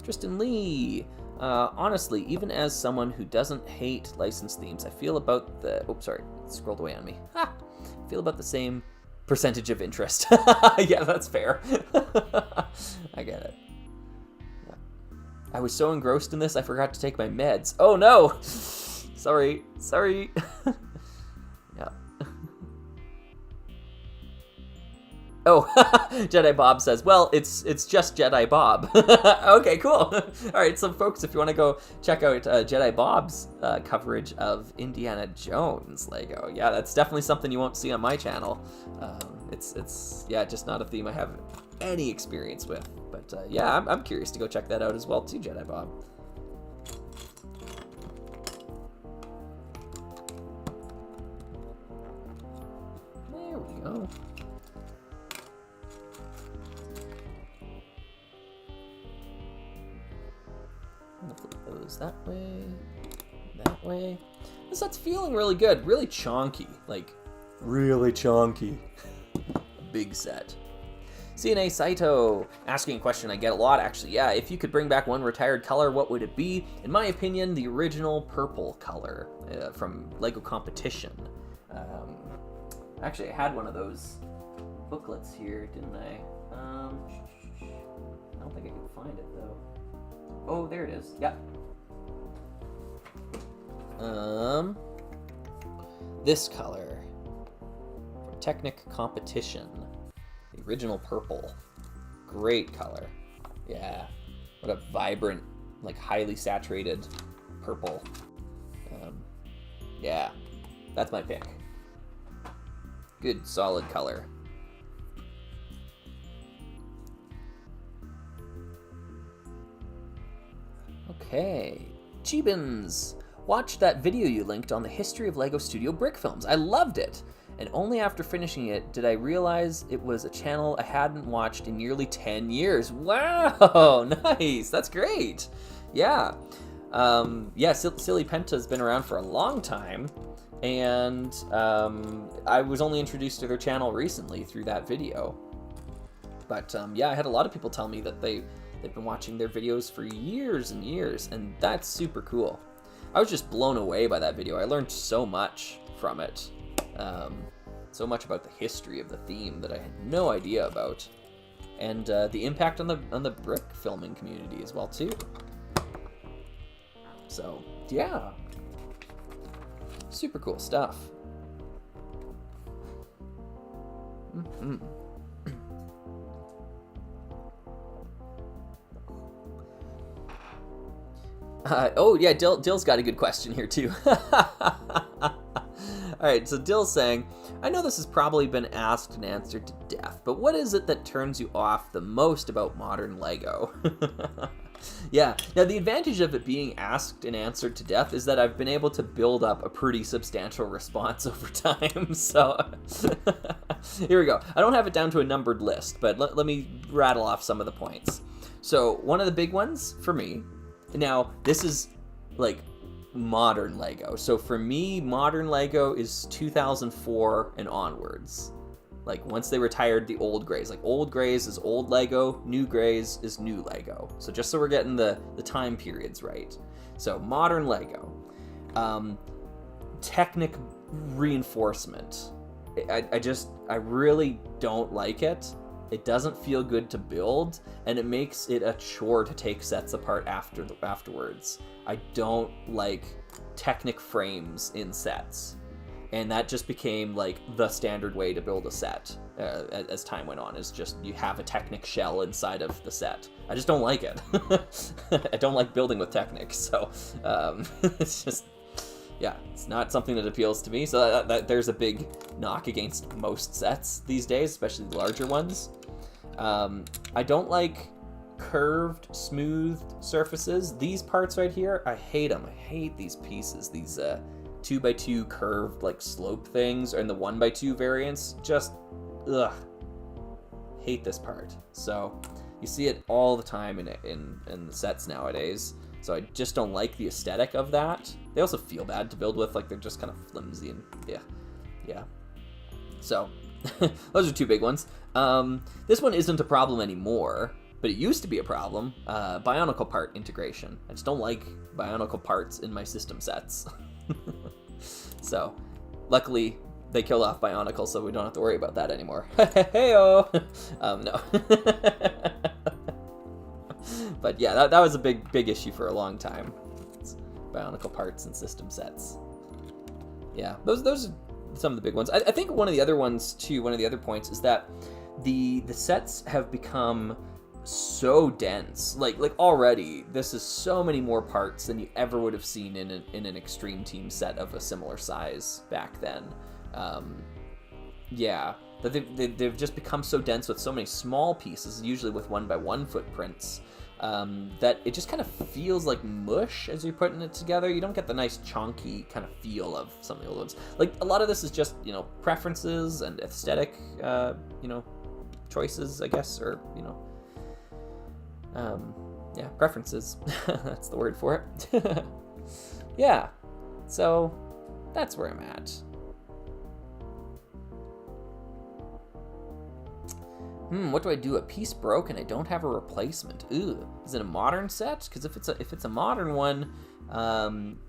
Tristan Lee. Honestly, even as someone who doesn't hate licensed themes, I feel about the... Oops, sorry. It scrolled away on me. I feel about the same percentage of interest. Yeah, that's fair. I get it. Yeah. I was so engrossed in this, I forgot to take my meds. Oh, no! Sorry. Yeah. Oh, Jedi Bob says, well, it's just Jedi Bob. Okay, cool. All right, so folks, if you want to go check out Jedi Bob's coverage of Indiana Jones Lego, yeah, that's definitely something you won't see on my channel. It's yeah, just not a theme I have any experience with. But yeah, I'm curious to go check that out as well too, Jedi Bob. There we go. Flip those that way. This set's feeling really good, really chonky, like really chonky. Big set. CNA Saito asking a question I get a lot, actually. Yeah, if you could bring back one retired color, what would it be? In my opinion, the original purple color from Lego Competition. Actually, I had one of those booklets here, didn't I? I don't think I can find it though. Oh, there it is. Yep. This color from Technic Competition, the original purple. Great color. Yeah. What a vibrant like highly saturated purple. Yeah, that's my pick. Good solid color. Okay, Cheebins. Watched that video you linked on the history of LEGO Studio Brick films. I loved it. And only after finishing it did I realize it was a channel I hadn't watched in nearly 10 years. Wow, nice. That's great. Yeah. Silly Penta's been around for a long time. And I was only introduced to their channel recently through that video. But I had a lot of people tell me that they've been watching their videos for years and years, and that's super cool. I was just blown away by that video. I learned so much from it. So much about the history of the theme that I had no idea about. And the impact on the brick filming community as well, too. So, yeah. Super cool stuff. Mm-hmm. Dill's got a good question here too. Alright, so Dill's saying, I know this has probably been asked and answered to death, but what is it that turns you off the most about modern LEGO? Yeah, now the advantage of it being asked and answered to death is that I've been able to build up a pretty substantial response over time, so here we go. I don't have it down to a numbered list, but let me rattle off some of the points. So one of the big ones for me, now this is like modern LEGO. So for me, modern LEGO is 2004 and onwards. Like once they retired the old grays, like old grays is old LEGO, new grays is new LEGO. So just so we're getting the time periods right. So modern LEGO. Technic reinforcement. I really don't like it. It doesn't feel good to build, and it makes it a chore to take sets apart afterwards. I don't like Technic frames in sets. And that just became like the standard way to build a set as time went on, is just you have a Technic shell inside of the set. I just don't like it. I don't like building with Technic, so it's just, yeah, it's not something that appeals to me. So there's a big knock against most sets these days, especially the larger ones. I don't like curved, smoothed surfaces. These parts right here, I hate them. I hate these pieces, these 2x2 curved like slope things, and the 1x2 variants, just ugh, hate this part. So you see it all the time in the sets nowadays, so I just don't like the aesthetic of that. They also feel bad to build with, like they're just kind of flimsy and yeah. So those are two big ones. This one isn't a problem anymore, but it used to be a problem. Bionicle part integration. I just don't like Bionicle parts in my system sets. So, luckily, they killed off Bionicle, so we don't have to worry about that anymore. Hey-o! No. But yeah, that was a big issue for a long time. It's Bionicle parts and system sets. Yeah, those are some of the big ones. I think one of the other ones, too, one of the other points is that the sets have become so dense. Like already, this is so many more parts than you ever would have seen in an Extreme Team set of a similar size back then. They've just become so dense with so many small pieces, usually with 1x1 footprints, that it just kind of feels like mush as you're putting it together. You don't get the nice chunky kind of feel of some of the old ones. Like a lot of this is just, preferences and aesthetic, choices, I guess, or, preferences. That's the word for it. Yeah, so that's where I'm at. What do I do? A piece broke and I don't have a replacement. Ooh, is it a modern set? Because if it's a modern one,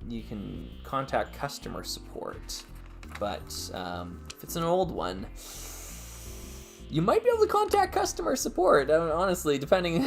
you can contact customer support. But if it's an old one, you might be able to contact customer support, honestly, depending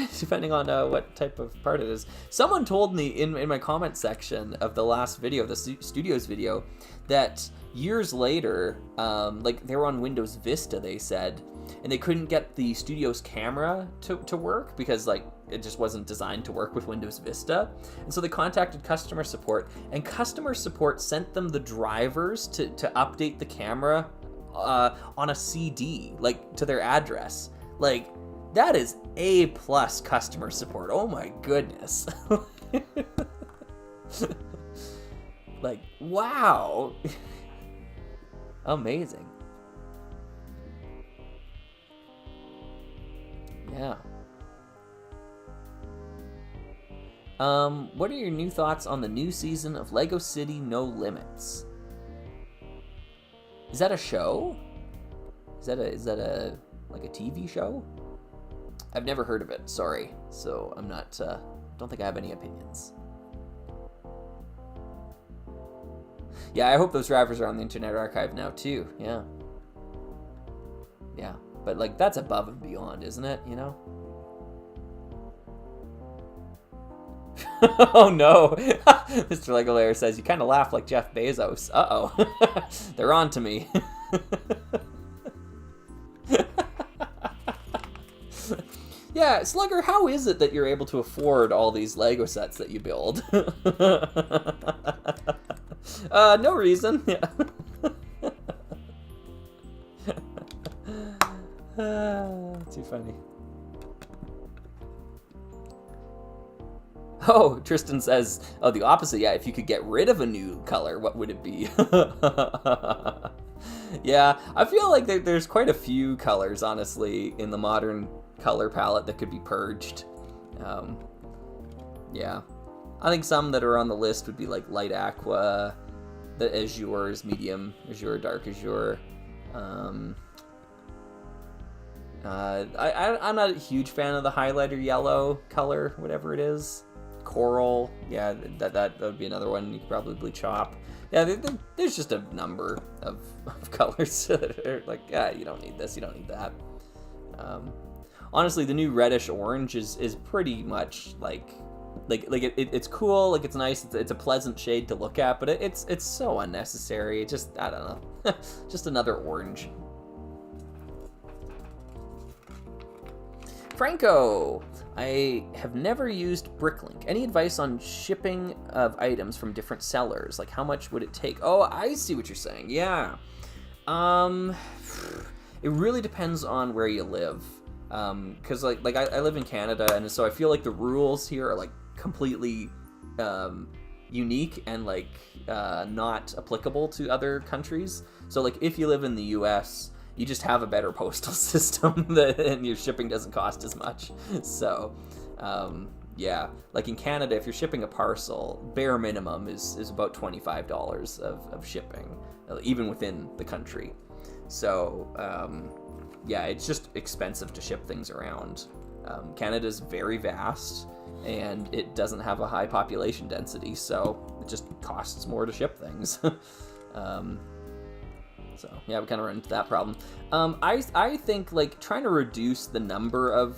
on what type of part it is. Someone told me in my comment section of the last video, the Studios video, that years later, they were on Windows Vista, they said, and they couldn't get the Studios camera to work because, it just wasn't designed to work with Windows Vista. And so they contacted customer support, and customer support sent them the drivers to update the camera on a CD, like to their address. Like, that is A+ customer support. Oh my goodness. Like, wow. Amazing. Yeah. What are your new thoughts on the new season of Lego City No Limits? Is that a show? Is that a like a TV show? I've never heard of it, sorry. So I'm not, don't think I have any opinions. Yeah, I hope those drivers are on the Internet Archive now too, yeah. Yeah, but like that's above and beyond, isn't it, you know? Oh no, Mr. Legolayer says, you kind of laugh like Jeff Bezos. Uh-oh, they're on to me. Yeah, Slugger, how is it that you're able to afford all these Lego sets that you build? No reason. Yeah. Too funny. Oh, Tristan says, oh, the opposite. Yeah, if you could get rid of a new color, what would it be? Yeah, I feel like there's quite a few colors, honestly, in the modern color palette that could be purged. Yeah. I think some that are on the list would be like light aqua, the azures, medium azure, dark azure. I'm not a huge fan of the highlighter yellow color, whatever it is. Coral, yeah, that would be another one you could probably chop. Yeah, there's just a number of colors that are like, yeah, you don't need this, you don't need that. Honestly, the new reddish orange is pretty much like it's cool, like it's nice, it's a pleasant shade to look at, but it's so unnecessary. It just, I don't know, just another orange. Franco, I have never used Bricklink. Any advice on shipping of items from different sellers? Like, how much would it take? Oh, I see what you're saying. Yeah. It really depends on where you live. Because like I live in Canada, and so I feel like the rules here are like completely unique and like not applicable to other countries. So like if you live in the US, you just have a better postal system and your shipping doesn't cost as much. So yeah, like in Canada, if you're shipping a parcel, bare minimum is about $25 of shipping, even within the country. So yeah, it's just expensive to ship things around. Canada's very vast, and it doesn't have a high population density, so it just costs more to ship things. So yeah, we kind of run into that problem. I think like trying to reduce the number of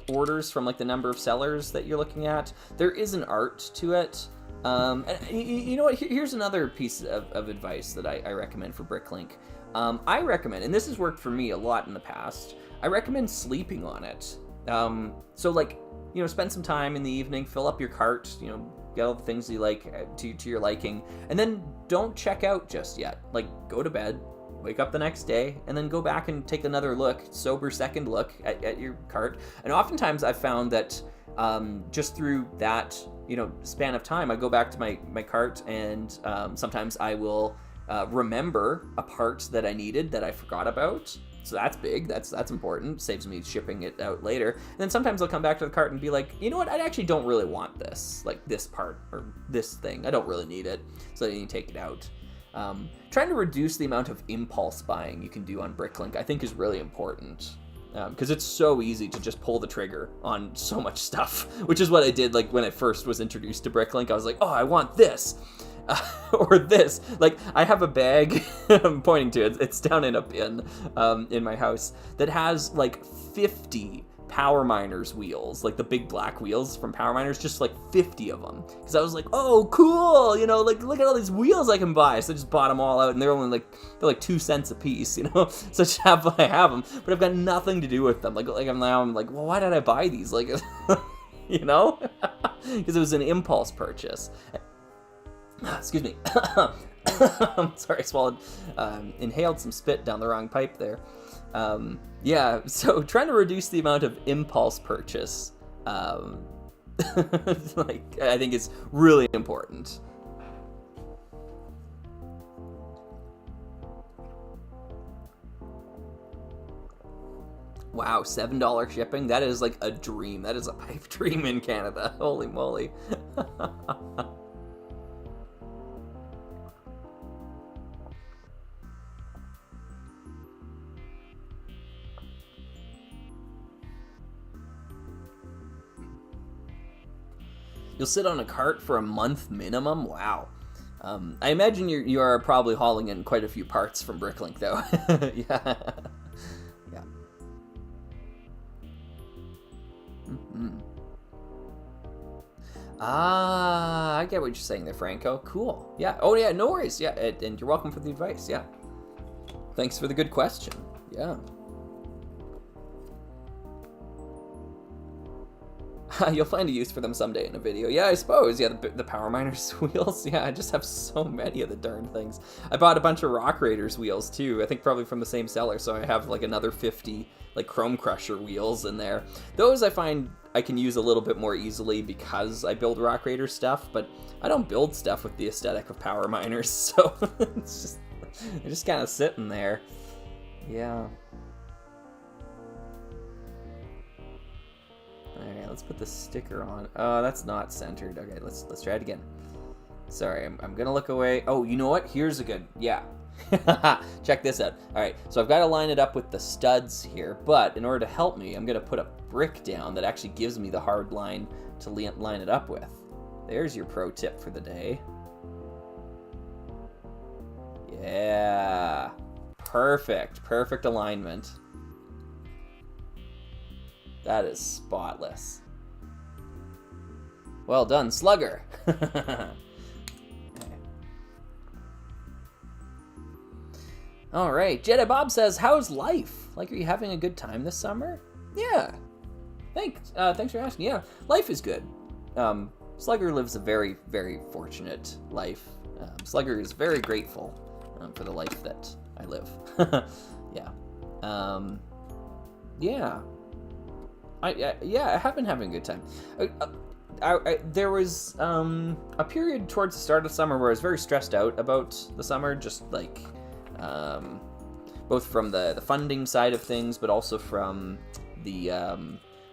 orders from like the number of sellers that you're looking at, there is an art to it. And you know what? Here's another piece of advice that I recommend for Bricklink. I recommend, and this has worked for me a lot in the past, I recommend sleeping on it. So like, you know, spend some time in the evening, fill up your cart, you know, get all the things you like to your liking, and then don't check out just yet. Like, go to bed, wake up the next day, and then go back and take another look, sober second look at your cart. And oftentimes I've found that just through that, you know, span of time, I go back to my cart, and sometimes I will remember a part that I needed that I forgot about. So that's big, that's important, saves me shipping it out later. And then sometimes I'll come back to the cart and be like, you know what, I actually don't really want this, like this part or this thing, I don't really need it, so then you take it out. Trying to reduce the amount of impulse buying you can do on Bricklink, I think, is really important. Because it's so easy to just pull the trigger on so much stuff, which is what I did like when I first was introduced to Bricklink. I was like, oh, I want this. Or this. Like, I have a bag, I'm pointing to it, it's down in a bin in my house, that has like 50 Power Miners wheels, like the big black wheels from Power Miners, just like 50 of them. Because I was like, oh, cool, you know, like look at all these wheels I can buy. So I just bought them all out, and they're like 2 cents a piece, you know. So I just I have them, but I've got nothing to do with them. Like I'm like, well, why did I buy these? Like, you know? Because it was an impulse purchase. Excuse me. I'm sorry, I swallowed, inhaled some spit down the wrong pipe there. Yeah, so trying to reduce the amount of impulse purchase, like, I think is really important. Wow, $7 shipping? That is like a dream. That is a pipe dream in Canada. Holy moly. You'll sit on a cart for a month minimum? Wow. I imagine you are probably hauling in quite a few parts from Bricklink, though. Yeah. Yeah. Mm-hmm. Ah, I get what you're saying there, Franco. Cool. Yeah. Oh, yeah, no worries. Yeah, and you're welcome for the advice. Yeah. Thanks for the good question. Yeah. You'll find a use for them someday in a video. Yeah, I suppose. Yeah, the Power Miners wheels. Yeah, I just have so many of the darn things. I bought a bunch of Rock Raiders wheels too. I think probably from the same seller. So I have like another 50 like Chrome Crusher wheels in there. Those I find I can use a little bit more easily because I build Rock Raider stuff, but I don't build stuff with the aesthetic of Power Miners. So it's just, they're just kind of sitting there. Yeah. Alright, let's put the sticker on. Oh, that's not centered. Okay, let's try it again. Sorry, I'm gonna look away. Oh, you know what? Here's a good, yeah. Check this out. Alright, so I've got to line it up with the studs here, but in order to help me, I'm gonna put a brick down that actually gives me the hard line to line it up with. There's your pro tip for the day. Yeah. Perfect alignment. That is spotless. Well done, Slugger. Okay. All right, Jedi Bob says, "How's life? Like, are you having a good time this summer?" Yeah. Thanks for asking. Yeah, life is good. Slugger lives a very, very fortunate life. Slugger is very grateful for the life that I live. Yeah. Yeah. I have been having a good time. There was a period towards the start of summer where I was very stressed out about the summer, just like both from the funding side of things, but also from the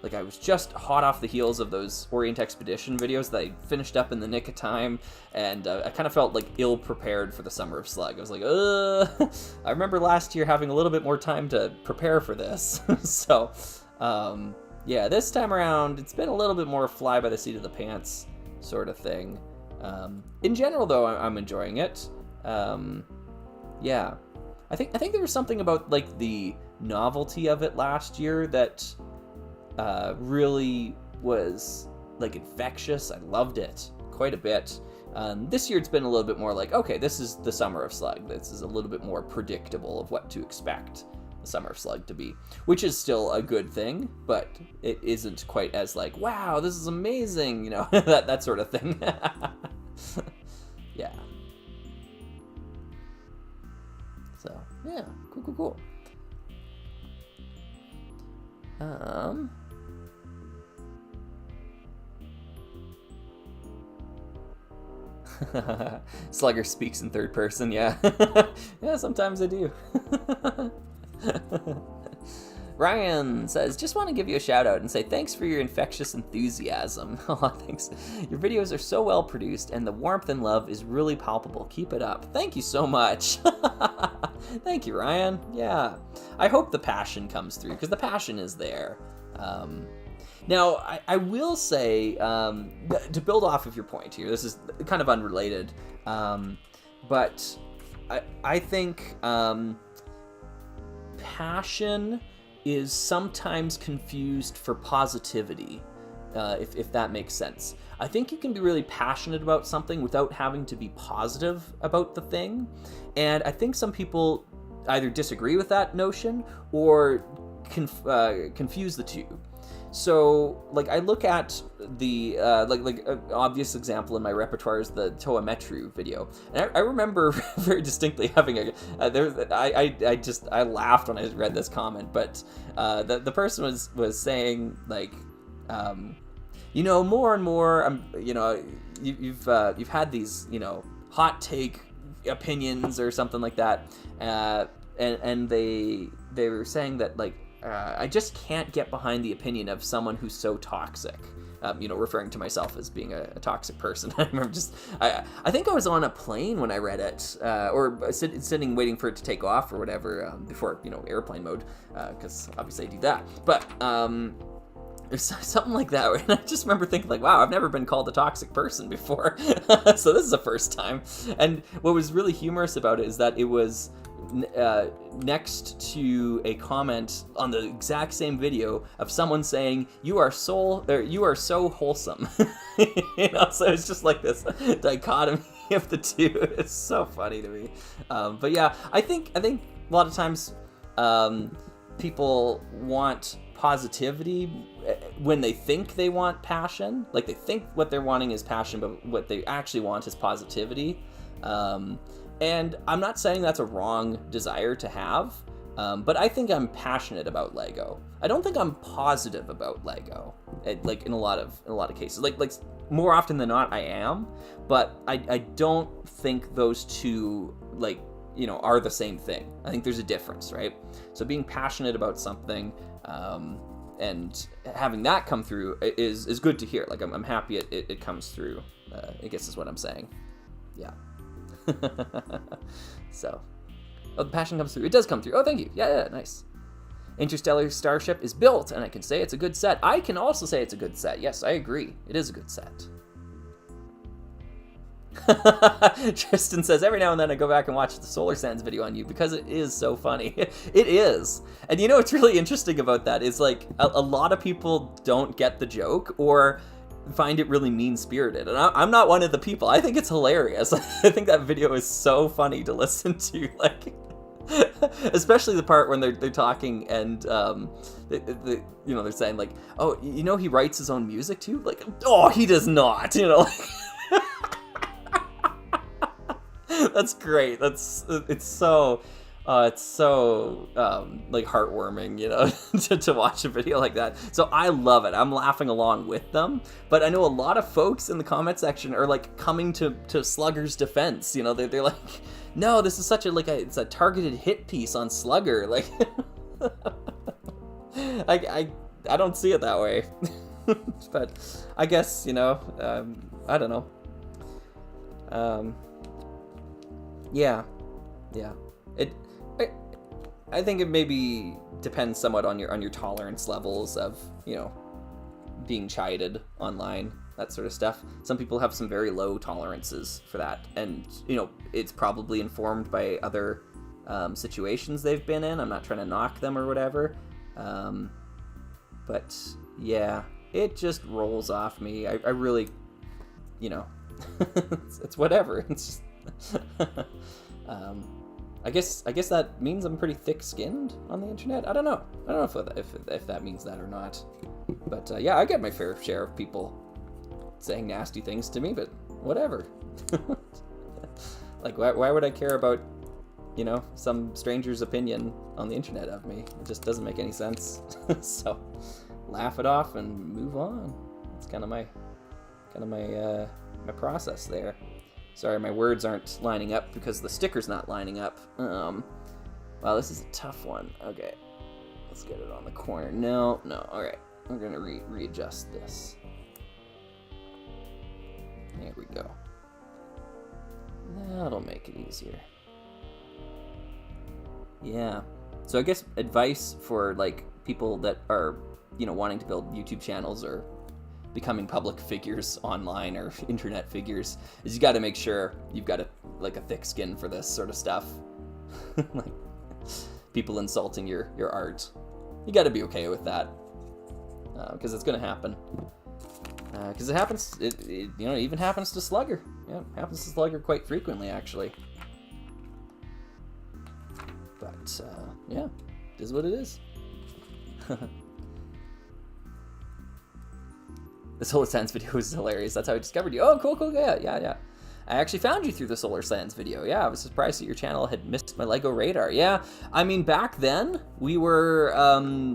like I was just hot off the heels of those Orient Expedition videos that I finished up in the nick of time, and I kind of felt like ill prepared for the Summer of Slug. I was like, I remember last year having a little bit more time to prepare for this. So yeah, this time around, it's been a little bit more fly by the seat of the pants sort of thing. In general, though, I'm enjoying it. Yeah, I think there was something about like the novelty of it last year that really was like infectious. I loved it quite a bit. This year, it's been a little bit more like, okay, this is the Summer of Slug. This is a little bit more predictable of what to expect the Summer of Slug to be, which is still a good thing, but it isn't quite as like, wow, this is amazing, you know, that sort of thing. Yeah. So, yeah, cool. Slugger speaks in third person, yeah. Yeah, sometimes I do. Ryan says, "Just want to give you a shout out and say thanks for your infectious enthusiasm." Oh, thanks. Your videos are so well produced and the warmth and love is really palpable. Keep it up. Thank you so much. Thank you, Ryan. Yeah. I hope the passion comes through, because the passion is there. Now, I will say, to build off of your point here, this is kind of unrelated, but I think passion is sometimes confused for positivity, if that makes sense. I think you can be really passionate about something without having to be positive about the thing, and I think some people either disagree with that notion or confuse the two. So, like, I look at the, like an obvious example in my repertoire is the Toa Metru video. And I remember very distinctly having I laughed when I read this comment, but the person was saying, like, more and more, you've had these, hot take opinions or something like that. And they were saying that, like, I just can't get behind the opinion of someone who's so toxic. Referring to myself as being a toxic person. I remember I think I was on a plane when I read it, or sitting waiting for it to take off or whatever, before, airplane mode, because obviously I do that. But there's something like that, and I just remember thinking, like, wow, I've never been called a toxic person before. So this is the first time. And what was really humorous about it is that it was next to a comment on the exact same video of someone saying, you are so wholesome. So it's just like this dichotomy of the two. It's so funny to me. But yeah, I think a lot of times people want positivity when they think they want passion. Like, they think what they're wanting is passion, but what they actually want is positivity. And I'm not saying that's a wrong desire to have, but I think I'm passionate about Lego. I don't think I'm positive about Lego, like in a lot of cases. Like more often than not, I am, but I don't think those two, like, are the same thing. I think there's a difference, right? So being passionate about something, and having that come through is good to hear. Like, I'm happy it comes through. I guess is what I'm saying. Yeah. So, the passion comes through. It does come through. Oh, thank you. Yeah, nice. Interstellar Starship is built, and I can say it's a good set. I can also say it's a good set. Yes, I agree. It is a good set. Tristan says, every now and then I go back and watch the Solar Sands video on you because it is so funny. It is. And what's really interesting about that is, like, a lot of people don't get the joke or find it really mean-spirited, and I'm not one of the people. I think it's hilarious. I think that video is so funny to listen to, like, especially the part when they're talking and they're saying, like, oh, he writes his own music too. Like, oh, he does not. That's great. It's so like heartwarming, to watch a video like that. So I love it. I'm laughing along with them. But I know a lot of folks in the comment section are, like, coming to Slugger's defense. They're like, no, this is such it's a targeted hit piece on Slugger. Like, I don't see it that way. But I guess, I don't know. Yeah. I think it maybe depends somewhat on your tolerance levels of, being chided online, that sort of stuff. Some people have some very low tolerances for that, and, it's probably informed by other situations they've been in. I'm not trying to knock them or whatever, but yeah, it just rolls off me. I really, it's whatever. It's just I guess that means I'm pretty thick-skinned on the internet. I don't know if that means that or not. But yeah, I get my fair share of people saying nasty things to me, but whatever. Like, why would I care about, some stranger's opinion on the internet of me? It just doesn't make any sense. So, laugh it off and move on. It's kind of my process there. Sorry, my words aren't lining up because the sticker's not lining up. Wow, this is a tough one. Okay, let's get it on the corner. No, all right. We're gonna readjust this. There we go. That'll make it easier. Yeah. So I guess advice for, like, people that are, wanting to build YouTube channels or becoming public figures online or internet figures is you got to make sure you've got a thick skin for this sort of stuff. Like, people insulting your art, you got to be okay with that, because it's going to happen. Because it happens. It even happens to Slugger. Yeah, it happens to Slugger quite frequently, actually. But yeah, it is what it is. The Solar Sands video was hilarious. That's how I discovered you. Oh, cool. Yeah. I actually found you through the Solar Sands video. Yeah, I was surprised that your channel had missed my LEGO radar. Yeah, I mean, back then, we were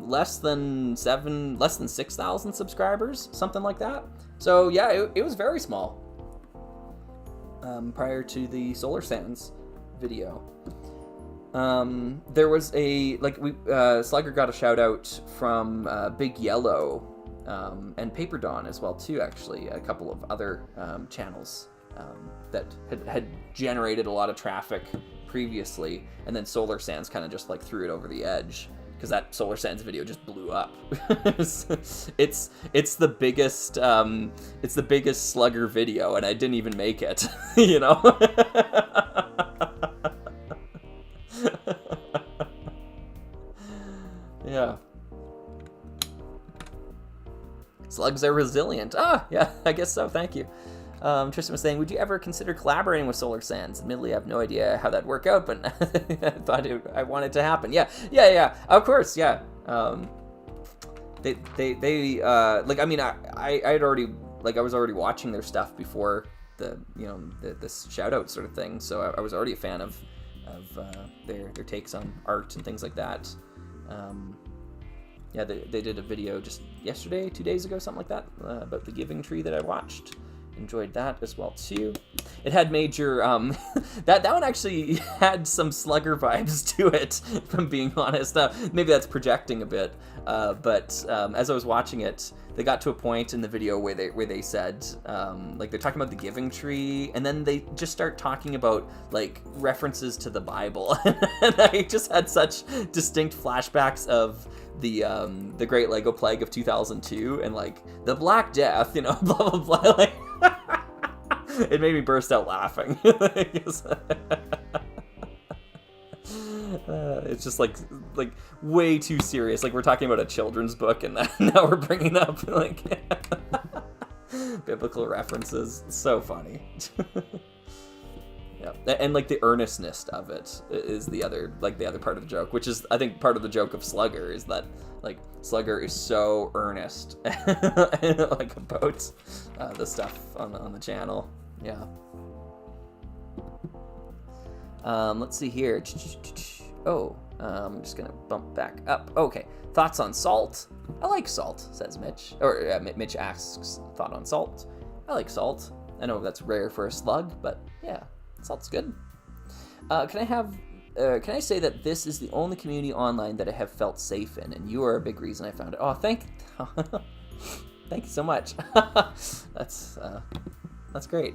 less than 6,000 subscribers, something like that. So yeah, it was very small prior to the Solar Sands video. There was Slugger got a shout out from Big Yellow and Paper Dawn as well too, actually, a couple of other channels that had generated a lot of traffic previously, and then Solar Sands kind of just like threw it over the edge, because that Solar Sands video just blew up. it's the biggest Slugger video, and I didn't even make it. You know. Yeah. Slugs are resilient. Yeah, I guess so. Thank you. Tristan was saying, would you ever consider collaborating with Solar Sands? Admittedly, I have no idea how that'd work out, but I want it to happen. Yeah. Of course, yeah. I was already watching their stuff before this shout out sort of thing, so I was already a fan of their takes on art and things like that. Yeah, they did a video just yesterday, 2 days ago, something like that, about the Giving Tree that I watched. Enjoyed that as well too. It had major that one actually had some Slugger vibes to it, if I'm being honest. Maybe that's projecting a bit, but as I was watching it, they got to a point in the video where they said they're talking about the Giving Tree, and then they just start talking about like references to the Bible, and I just had such distinct flashbacks of the Great Lego Plague of 2002 and like the Black Death, blah blah blah. Like, it made me burst out laughing. It's just like way too serious. Like, we're talking about a children's book, and now we're bringing up like biblical references. It's so funny. Yeah, and like the earnestness of it is the other part of the joke, which is, I think, part of the joke of Slugger, is that like Slugger is so earnest like about the stuff on the channel. Yeah. Let's see here. I'm just gonna bump back up. Okay, thoughts on salt? I like salt, says Mitch. Or Mitch asks, thought on salt? I like salt. I know that's rare for a slug, but yeah, salt's good. Can I say that this is the only community online that I have felt safe in, and you are a big reason I found it. Oh, thank you so much. That's great.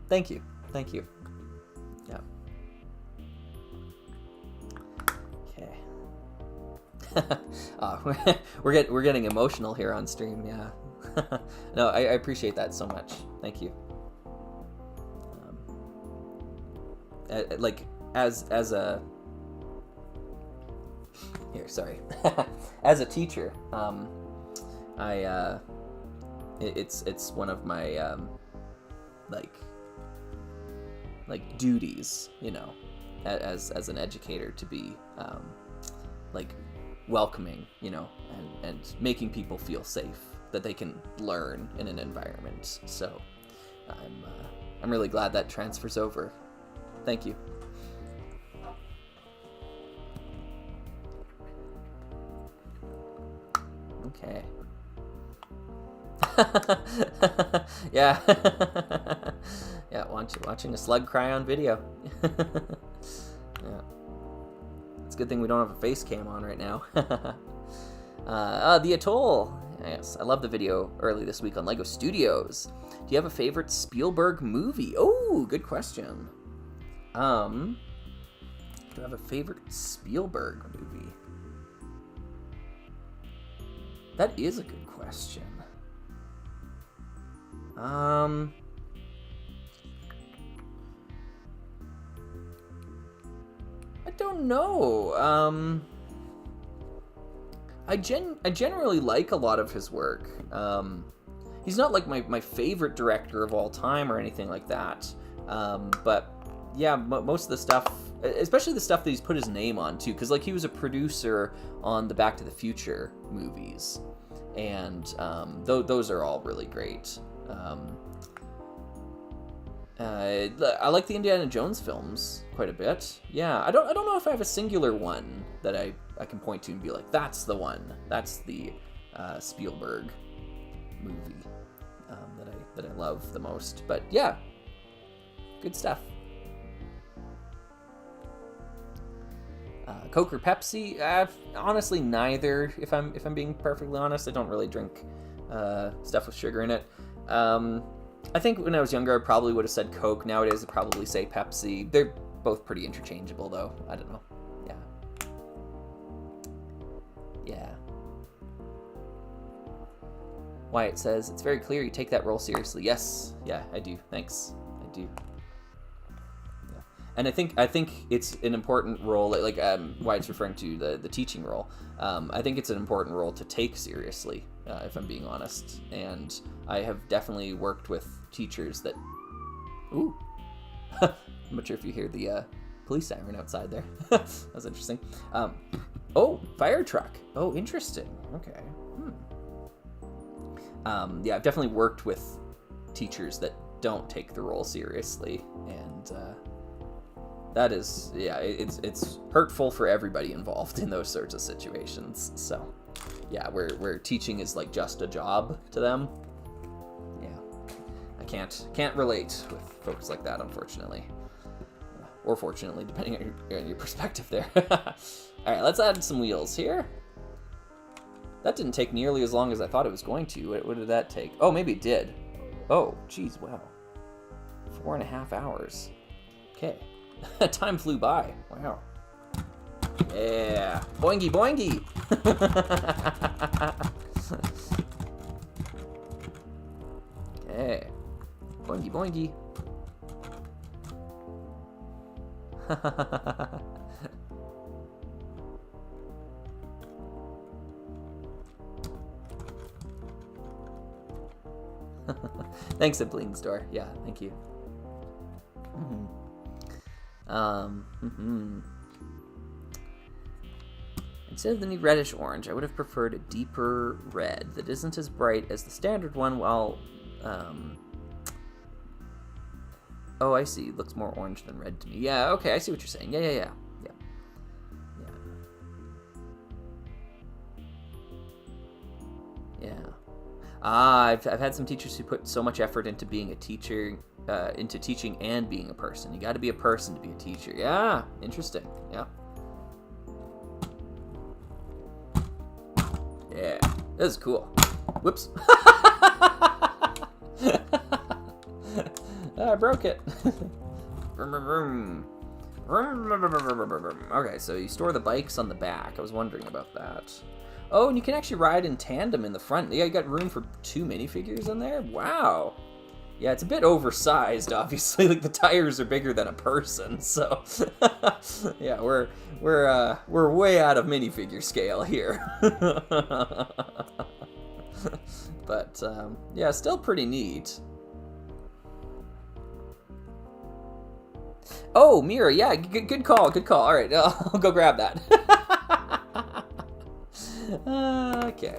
Thank you. Yeah. Okay. We're getting emotional here on stream. Yeah. No, I appreciate that so much. Thank you. As a as a teacher, it's one of my duties, as an educator, to be welcoming, and making people feel safe, that they can learn in an environment. So I'm really glad that transfers over. Thank you. Okay. Yeah. Yeah, watching a slug cry on video. Yeah. It's a good thing we don't have a face cam on right now. The Atoll. Yes, I love the video early this week on LEGO Studios. Do you have a favorite Spielberg movie? Oh, good question. Do I have a favorite Spielberg movie? That is a good question. I don't know. I generally like a lot of his work. He's not like my favorite director of all time or anything like that. But yeah, most of the stuff, especially the stuff that he's put his name on too, because like he was a producer on the Back to the Future movies, and those are all really great. I like the Indiana Jones films quite a bit. Yeah, I don't know if I have a singular one that I can point to and be like, that's the one. That's the Spielberg movie that I love the most. But yeah, good stuff. Coke or Pepsi? Honestly, neither. If I'm being perfectly honest, I don't really drink stuff with sugar in it. I think when I was younger, I probably would have said Coke. Nowadays, I'd probably say Pepsi. They're both pretty interchangeable, though. I don't know. Yeah. Wyatt says, it's very clear you take that role seriously. Yes. Yeah, I do. Thanks. I do. Yeah. And I think it's an important role, like Wyatt's referring to the teaching role. I think it's an important role to take seriously, if I'm being honest. And I have definitely worked with teachers that... Ooh. I'm not sure if you hear the police siren outside there. That was interesting. Oh, fire truck. Oh, interesting. Okay. Yeah, I've definitely worked with teachers that don't take the role seriously, and that is, yeah, it's hurtful for everybody involved in those sorts of situations. So, yeah, where teaching is like just a job to them. Yeah, I can't relate with folks like that, unfortunately, or fortunately, depending on your perspective there. All right, let's add some wheels here. That didn't take nearly as long as I thought it was going to. What did that take? Oh, maybe it did. Oh, geez, wow. 4.5 hours. Okay. Time flew by. Wow. Yeah. Boingy, boingy. Okay. Boingy, boingy. Thanks, Sibling Store. Yeah, thank you. Instead of the new reddish orange, I would have preferred a deeper red that isn't as bright as the standard one, while oh, I see. Looks more orange than red to me. Yeah, okay, I see what you're saying. Yeah. I've had some teachers who put so much effort into being a teacher, into teaching and being a person. You got to be a person to be a teacher. Yeah, interesting. Yeah. Yeah, this is cool. Whoops. I broke it. Okay, so you store the bikes on the back. I was wondering about that. Oh, and you can actually ride in tandem in the front. Yeah, you got room for 2 minifigures in there? Wow. Yeah, it's a bit oversized, obviously. Like, the tires are bigger than a person, so... yeah, we're way out of minifigure scale here. But, yeah, still pretty neat. Oh, Mira, yeah, good call. All right, I'll go grab that. Okay,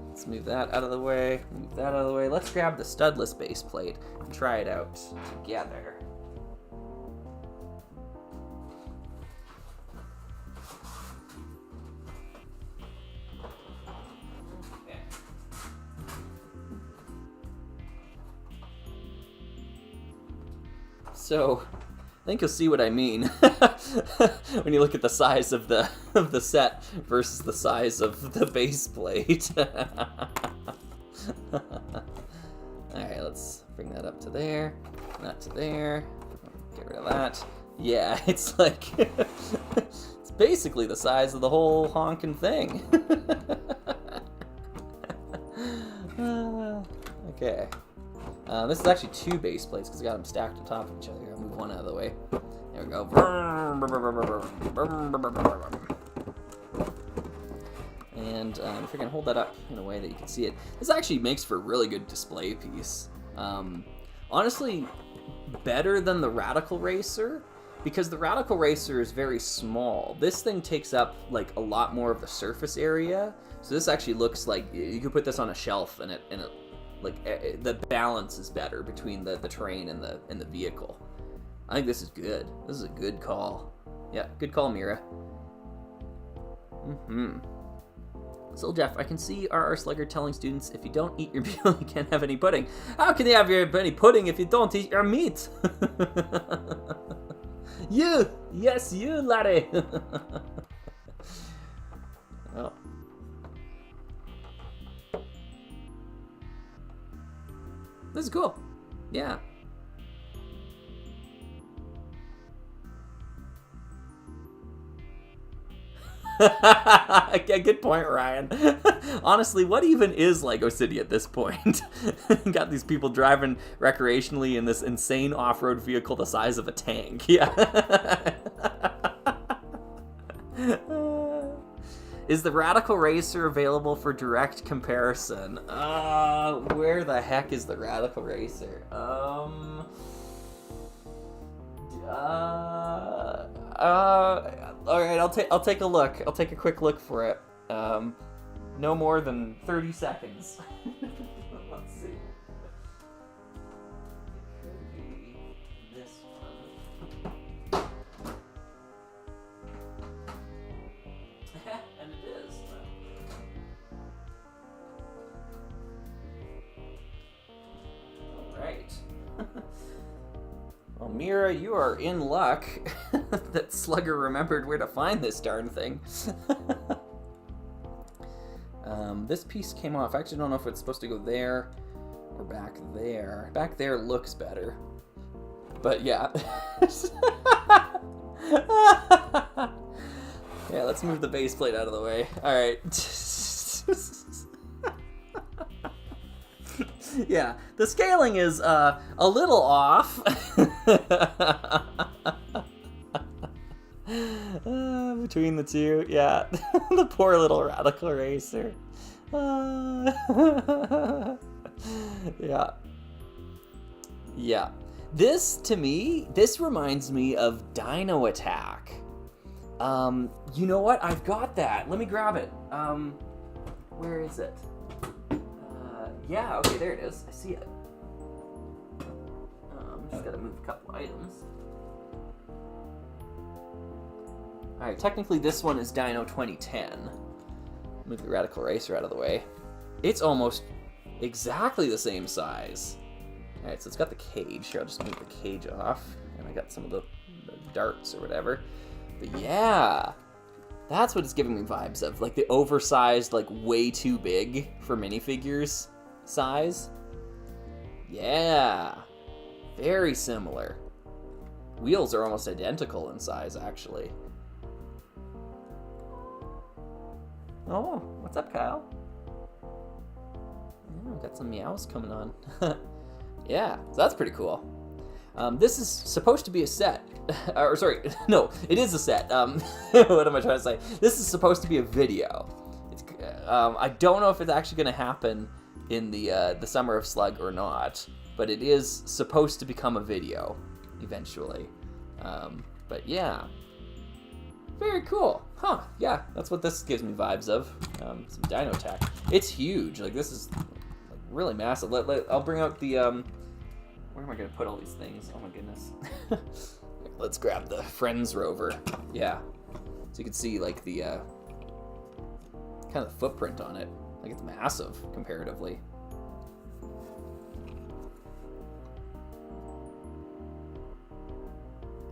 let's move that out of the way. Let's grab the studless base plate and try it out together. Okay. So, I think you'll see what I mean when you look at the size of the set versus the size of the base plate. Alright, let's bring that up to there, not to there, get rid of that. Yeah, it's like, it's basically the size of the whole honkin' thing. Okay. This is actually 2 base plates because I got them stacked on top of each other. I'll move one out of the way. There we go. And if you're going to hold that up in a way that you can see it, this actually makes for a really good display piece. Honestly, better than the Radical Racer, because the Radical Racer is very small, this thing takes up like a lot more of the surface area. So this actually looks like you could put this on a shelf, and it like the balance is better between the terrain and the vehicle. I think this is good. This is a good call. Yeah, good call, Mira. So Jeff, I can see R.R. Slugger telling students, if you don't eat your meal, you can't have any pudding. How can you have any pudding if you don't eat your meat? You! Yes, you, laddie! Oh. This is cool. Yeah. Good point, Ryan. Honestly, what even is Lego City at this point? Got these people driving recreationally in this insane off-road vehicle the size of a tank. Yeah. Is the Radical Racer available for direct comparison? Where the heck is the Radical Racer? All right, I'll take a look. I'll take a quick look for it. No more than 30 seconds. Let's see. It could be this one. And it is. All right. Well, Mira, you are in luck that Slugger remembered where to find this darn thing. This piece came off. I actually don't know if it's supposed to go there or back there. Back there looks better. But yeah. Yeah, let's move the base plate out of the way. All right. Yeah, the scaling is a little off. Between the two, yeah. The poor little Radical Racer. Yeah. Yeah. This, to me, this reminds me of Dino Attack. You know what? I've got that. Let me grab it. Where is it? Yeah, okay, there it is. I see it. Just gotta move a couple items. Alright, technically this one is Dino 2010. Move the Radical Racer out of the way. It's almost exactly the same size. Alright, so it's got the cage. Here, I'll just move the cage off. And I got some of the darts or whatever. But yeah, that's what it's giving me vibes of. Like the oversized, like way too big for minifigures size. Yeah, very similar. Wheels are almost identical in size, actually. Oh, what's up, Kyle? Yeah, got some meows coming on. Yeah, so that's pretty cool. This is supposed to be a set. Or sorry, no, it is a set. What am I trying to say? This is supposed to be a video. It's, I don't know if it's actually going to happen in the Summer of Slug or not, but it is supposed to become a video eventually. But yeah, very cool. Huh? Yeah, that's what this gives me vibes of. Some Dino Attack. It's huge. Like this is like, really massive. I'll bring out the where am I gonna put all these things? Oh my goodness. Let's grab the Friends rover. Yeah, so you can see like the kind of the footprint on it. Like it's massive comparatively.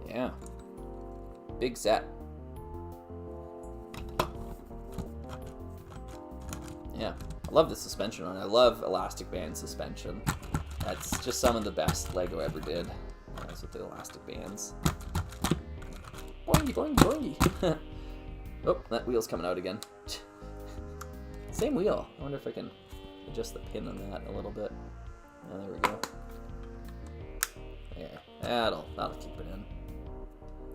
Yeah, big set. Yeah, I love the suspension on it. I love elastic band suspension. That's just some of the best Lego ever did. That's with the elastic bands. Boingy, boingy, boingy. Oh, that wheel's coming out again. Same wheel. I wonder if I can adjust the pin on that a little bit. Oh, there we go. There. That'll keep it in.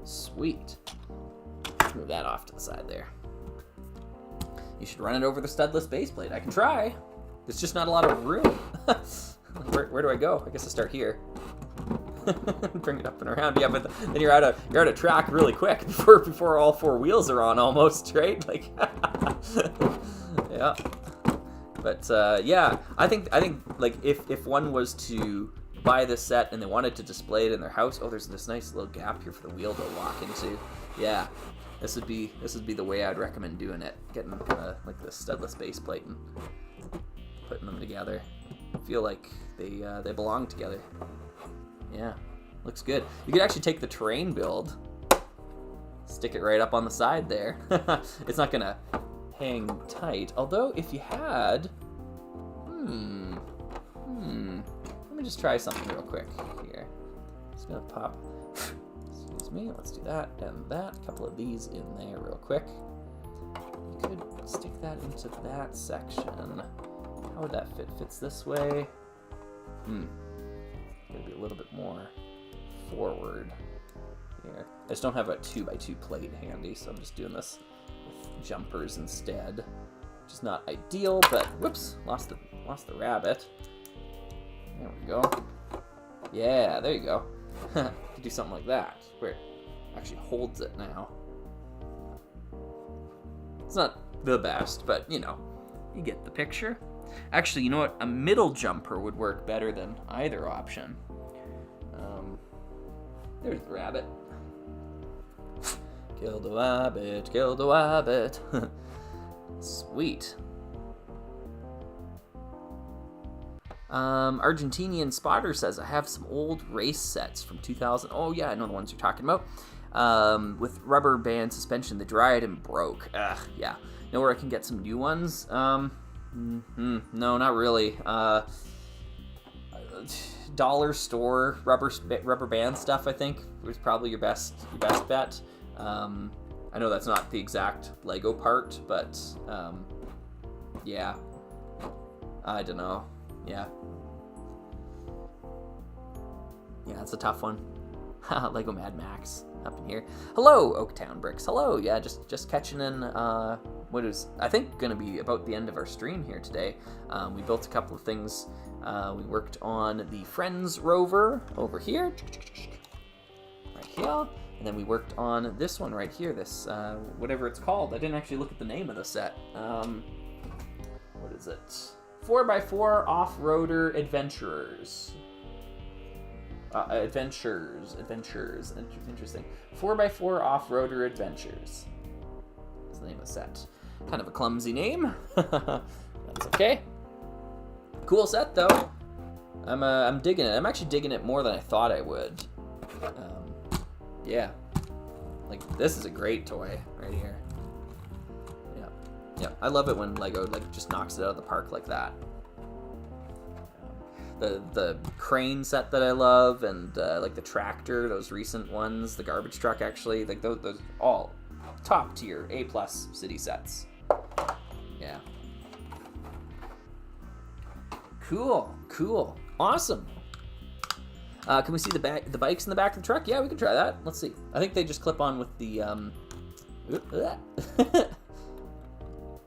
Sweet. Let's move that off to the side there. You should run it over the studless base plate. I can try. There's just not a lot of room. Where do I go? I guess I start here. Bring it up and around. Yeah, but then you're out of track really quick before all 4 wheels are on almost, right? Like, yeah. But yeah, I think like if one was to buy this set and they wanted to display it in their house, oh, there's this nice little gap here for the wheel to walk into. Yeah, this would be the way I'd recommend doing it. Getting them kind of like this studless base plate and putting them together. I feel like they belong together. Yeah, looks good. You could actually take the terrain build, stick it right up on the side there. It's not gonna hang tight. Although if you had, let me just try something real quick here. Just gonna pop. Excuse me. Let's do that and that. A couple of these in there real quick. You could stick that into that section. How would that fit? Fits this way. Gotta be a little bit more forward here. I just don't have a 2x2 plate handy, so I'm just doing this with jumpers instead, which is not ideal. But whoops, lost the rabbit. There we go. Yeah, there you go. Could do something like that, where it actually holds it now. It's not the best, but you know, you get the picture. Actually, you know what? A middle jumper would work better than either option. There's the rabbit. Kill the rabbit, kill the rabbit. Sweet. Argentinian Spotter says, I have some old race sets from 2000. Oh yeah, I know the ones you're talking about. With rubber band suspension. They dried and broke. Ugh, yeah. Know where I can get some new ones? No, not really. Dollar store rubber band stuff, I think, was probably your best bet. I know that's not the exact Lego part, but yeah, I don't know. Yeah, it's a tough one. Lego Mad Max up in here. Hello, Oaktown Bricks. Hello. Yeah, just catching in. What is, I think, going to be about the end of our stream here today. We built a couple of things. We worked on the Friends rover over here, right here, and then we worked on this one right here, this, whatever it's called. I didn't actually look at the name of the set. What is it? 4x4 Off-Roader Adventurers. Adventures. Interesting. 4x4 Off-Roader Adventures. That's the name of the set. Kind of a clumsy name. That's okay. Cool set though. I'm digging it. I'm actually digging it more than I thought I would. Yeah. Like, this is a great toy right here. Yeah. I love it when Lego just knocks it out of the park like that. The crane set that I love, and like the tractor, those recent ones, the garbage truck actually, like those all top tier A+ city sets. Yeah. Cool. Awesome. Can we see the bikes in the back of the truck? Yeah, we can try that. Let's see. I think they just clip on with the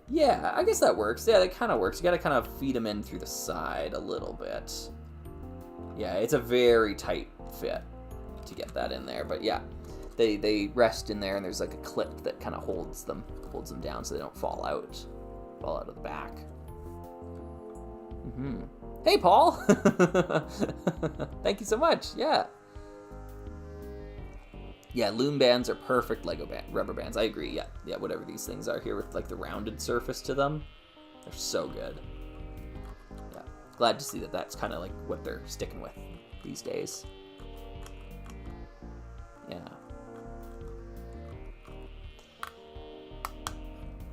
yeah, I guess that works. Yeah, that kind of works. You gotta kind of feed them in through the side a little bit. Yeah, it's a very tight fit to get that in there, but yeah, they rest in there, and there's like a clip that kind of holds them down so they don't fall out of the back. Hey, Paul. Thank you so much. Yeah, loom bands are perfect Lego rubber bands. I agree. Yeah, whatever these things are here with like the rounded surface to them, they're so good. Yeah, glad to see that that's kind of like what they're sticking with these days.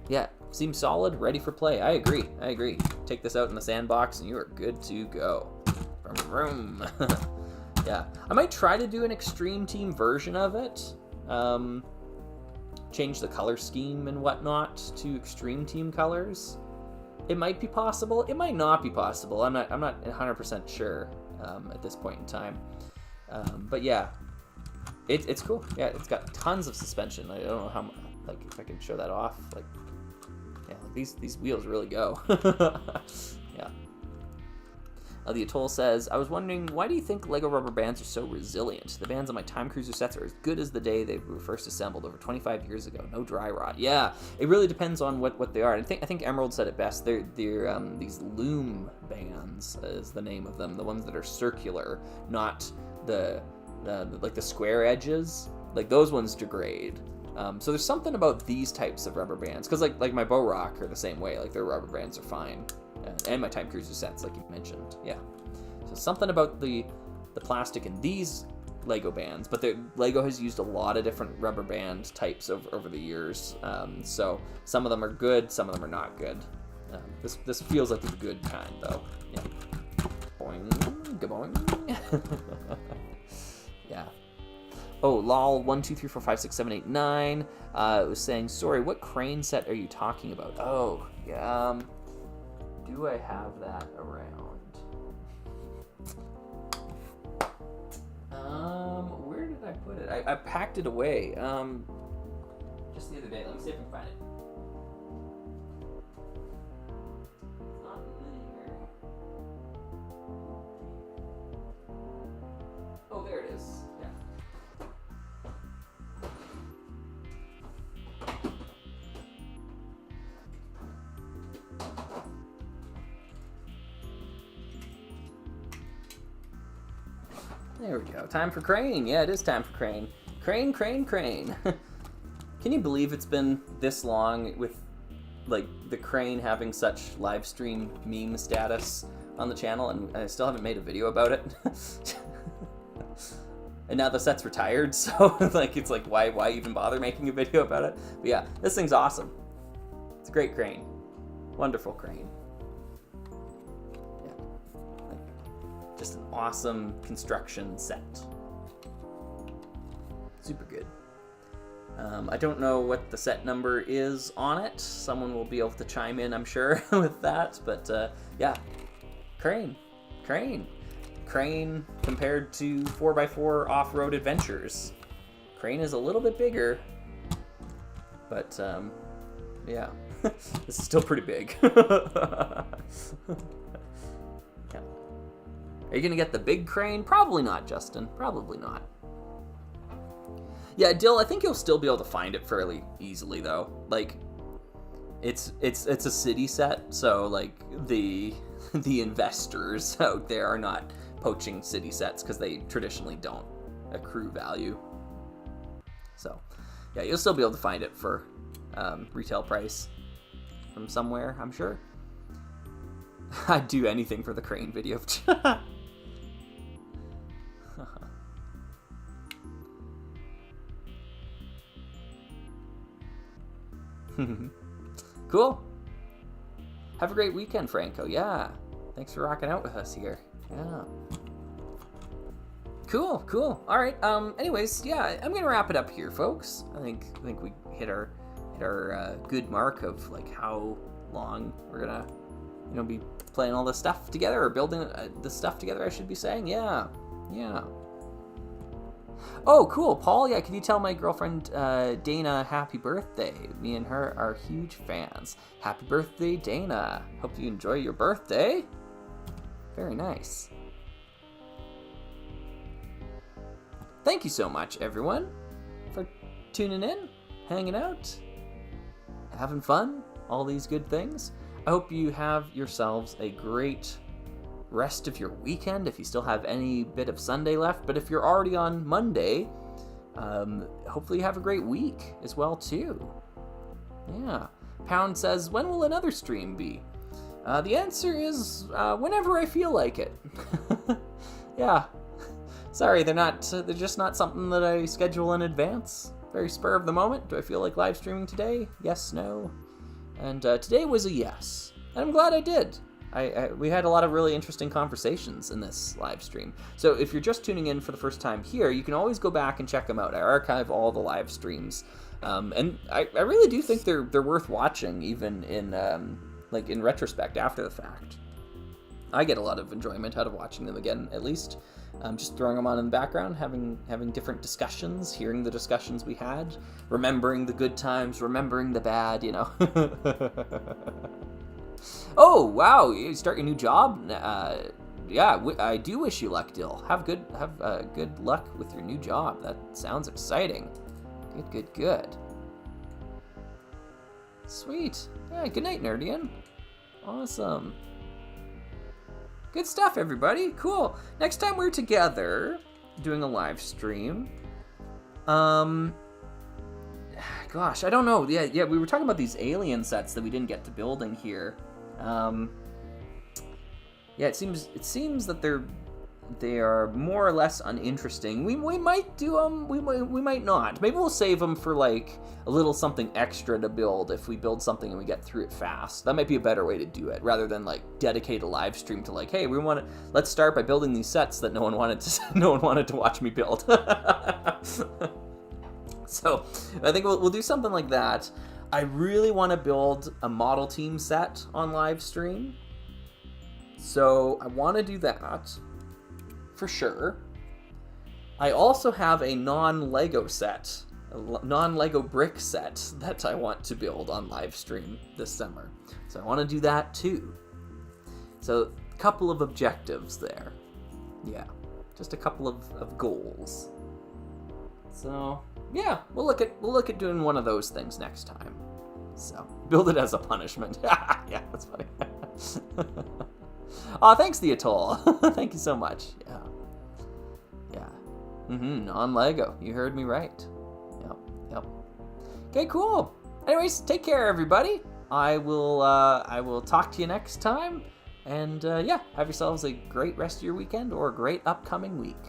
Yeah, seems solid, ready for play. I agree. Take this out in the sandbox and you are good to go. Vroom. Yeah, I might try to do an Extreme Team version of it. Change the color scheme and whatnot to Extreme Team colors. It might be possible. It might not be possible. I'm not 100% sure at this point in time. But yeah, it's cool. Yeah, it's got tons of suspension. I don't know how, like, if I can show that off. Like, yeah, like these wheels really go. Yeah. The Atoll says, I was wondering, why do you think Lego rubber bands are so resilient? The bands on my Time Cruiser sets are as good as the day they were first assembled over 25 years ago. No dry rot. Yeah, it really depends on what they are. I think Emerald said it best. They're these loom bands is the name of them. The ones that are circular, not the like the square edges. Like those ones degrade. So there's something about these types of rubber bands, because like my Bow Rock are the same way. Like their rubber bands are fine. And my Time Cruiser sets, like you mentioned, yeah. So something about the plastic in these Lego bands, but Lego has used a lot of different rubber band types over the years. So some of them are good, some of them are not good. This feels like the good kind, though. Yeah. Boing, gaboing. Yeah. Oh, lol, 1, 2, 3, 4, 5, 6, 7, 8, 9. It was saying, sorry, what crane set are you talking about? Oh, yeah. Do I have that around? Where did I put it? I packed it away. Just the other day. Let me see if I can find it. It's not in there. Oh, there it is. Yeah. There we go. Time for crane. Yeah, it is time for crane. Crane, crane, crane. Can you believe it's been this long with like the crane having such live stream meme status on the channel, and I still haven't made a video about it. And now the set's retired, so like it's like why even bother making a video about it? But yeah, this thing's awesome. It's a great crane. Wonderful crane. Just an awesome construction set. Super good. I don't know what the set number is on it. Someone will be able to chime in, I'm sure, with that. But yeah, crane. Crane compared to 4x4 off-road adventures. Crane is a little bit bigger, but yeah, this is still pretty big. Yeah. Are you gonna get the big crane? Probably not, Justin. Probably not. Yeah, Dill, I think you'll still be able to find it fairly easily, though. Like, it's a city set, so like the investors out there are not poaching city sets because they traditionally don't accrue value. So, yeah, you'll still be able to find it for retail price from somewhere, I'm sure. I'd do anything for the crane video. Cool. Have a great weekend, Franco. Yeah. Thanks for rocking out with us here. Yeah. Cool. All right. Anyways, yeah, I'm gonna wrap it up here, folks. I think we hit our good mark of like how long we're gonna, be playing all this stuff together, or building this stuff together, I should be saying. Yeah. Oh, cool, Paul. Yeah, can you tell my girlfriend Dana happy birthday? Me and her are huge fans. Happy birthday, Dana. Hope you enjoy your birthday. Very nice. Thank you so much, everyone, for tuning in, hanging out, having fun, all these good things. I hope you have yourselves a great rest of your weekend, if you still have any bit of Sunday left. But if you're already on Monday, hopefully you have a great week as well, too. Yeah. Pound says, when will another stream be? The answer is whenever I feel like it. Yeah. Sorry, they're just not something that I schedule in advance. Very spur of the moment. Do I feel like live streaming today? Yes, no. And today was a yes. And I'm glad I did. We had a lot of really interesting conversations in this live stream. So if you're just tuning in for the first time here, you can always go back and check them out. I archive all the live streams. And I really do think they're worth watching, even in in retrospect, after the fact. I get a lot of enjoyment out of watching them again, at least. Just throwing them on in the background, having different discussions, hearing the discussions we had, remembering the good times, remembering the bad, Oh, wow, you start your new job I do wish you luck, Dill. Have good luck with your new job. That sounds exciting. Good. Sweet. Yeah, good night, Nerdian. Awesome. Good stuff, everybody. Cool. Next time we're together doing a live stream, gosh, I don't know. Yeah, we were talking about these alien sets that we didn't get to building here. Yeah, it seems that they are more or less uninteresting. We might do them. We might not. Maybe we'll save them for like a little something extra to build if we build something and we get through it fast. That might be a better way to do it, rather than like dedicate a live stream to like, hey, let's start by building these sets that no one wanted to watch me build. So I think we'll do something like that. I really want to build a model team set on live stream. So I want to do that for sure. I also have a non-Lego set, a non-Lego brick set that I want to build on live stream this summer. So I want to do that too. So a couple of objectives there. Yeah, just a couple of goals. So yeah, we'll look at doing one of those things next time. So build it as a punishment. Yeah, that's funny. Aw, thanks, the Atoll. Thank you so much. Yeah. Non-Lego. You heard me right. Yep. Okay, cool. Anyways, take care, everybody. I will talk to you next time. And yeah, have yourselves a great rest of your weekend or a great upcoming week.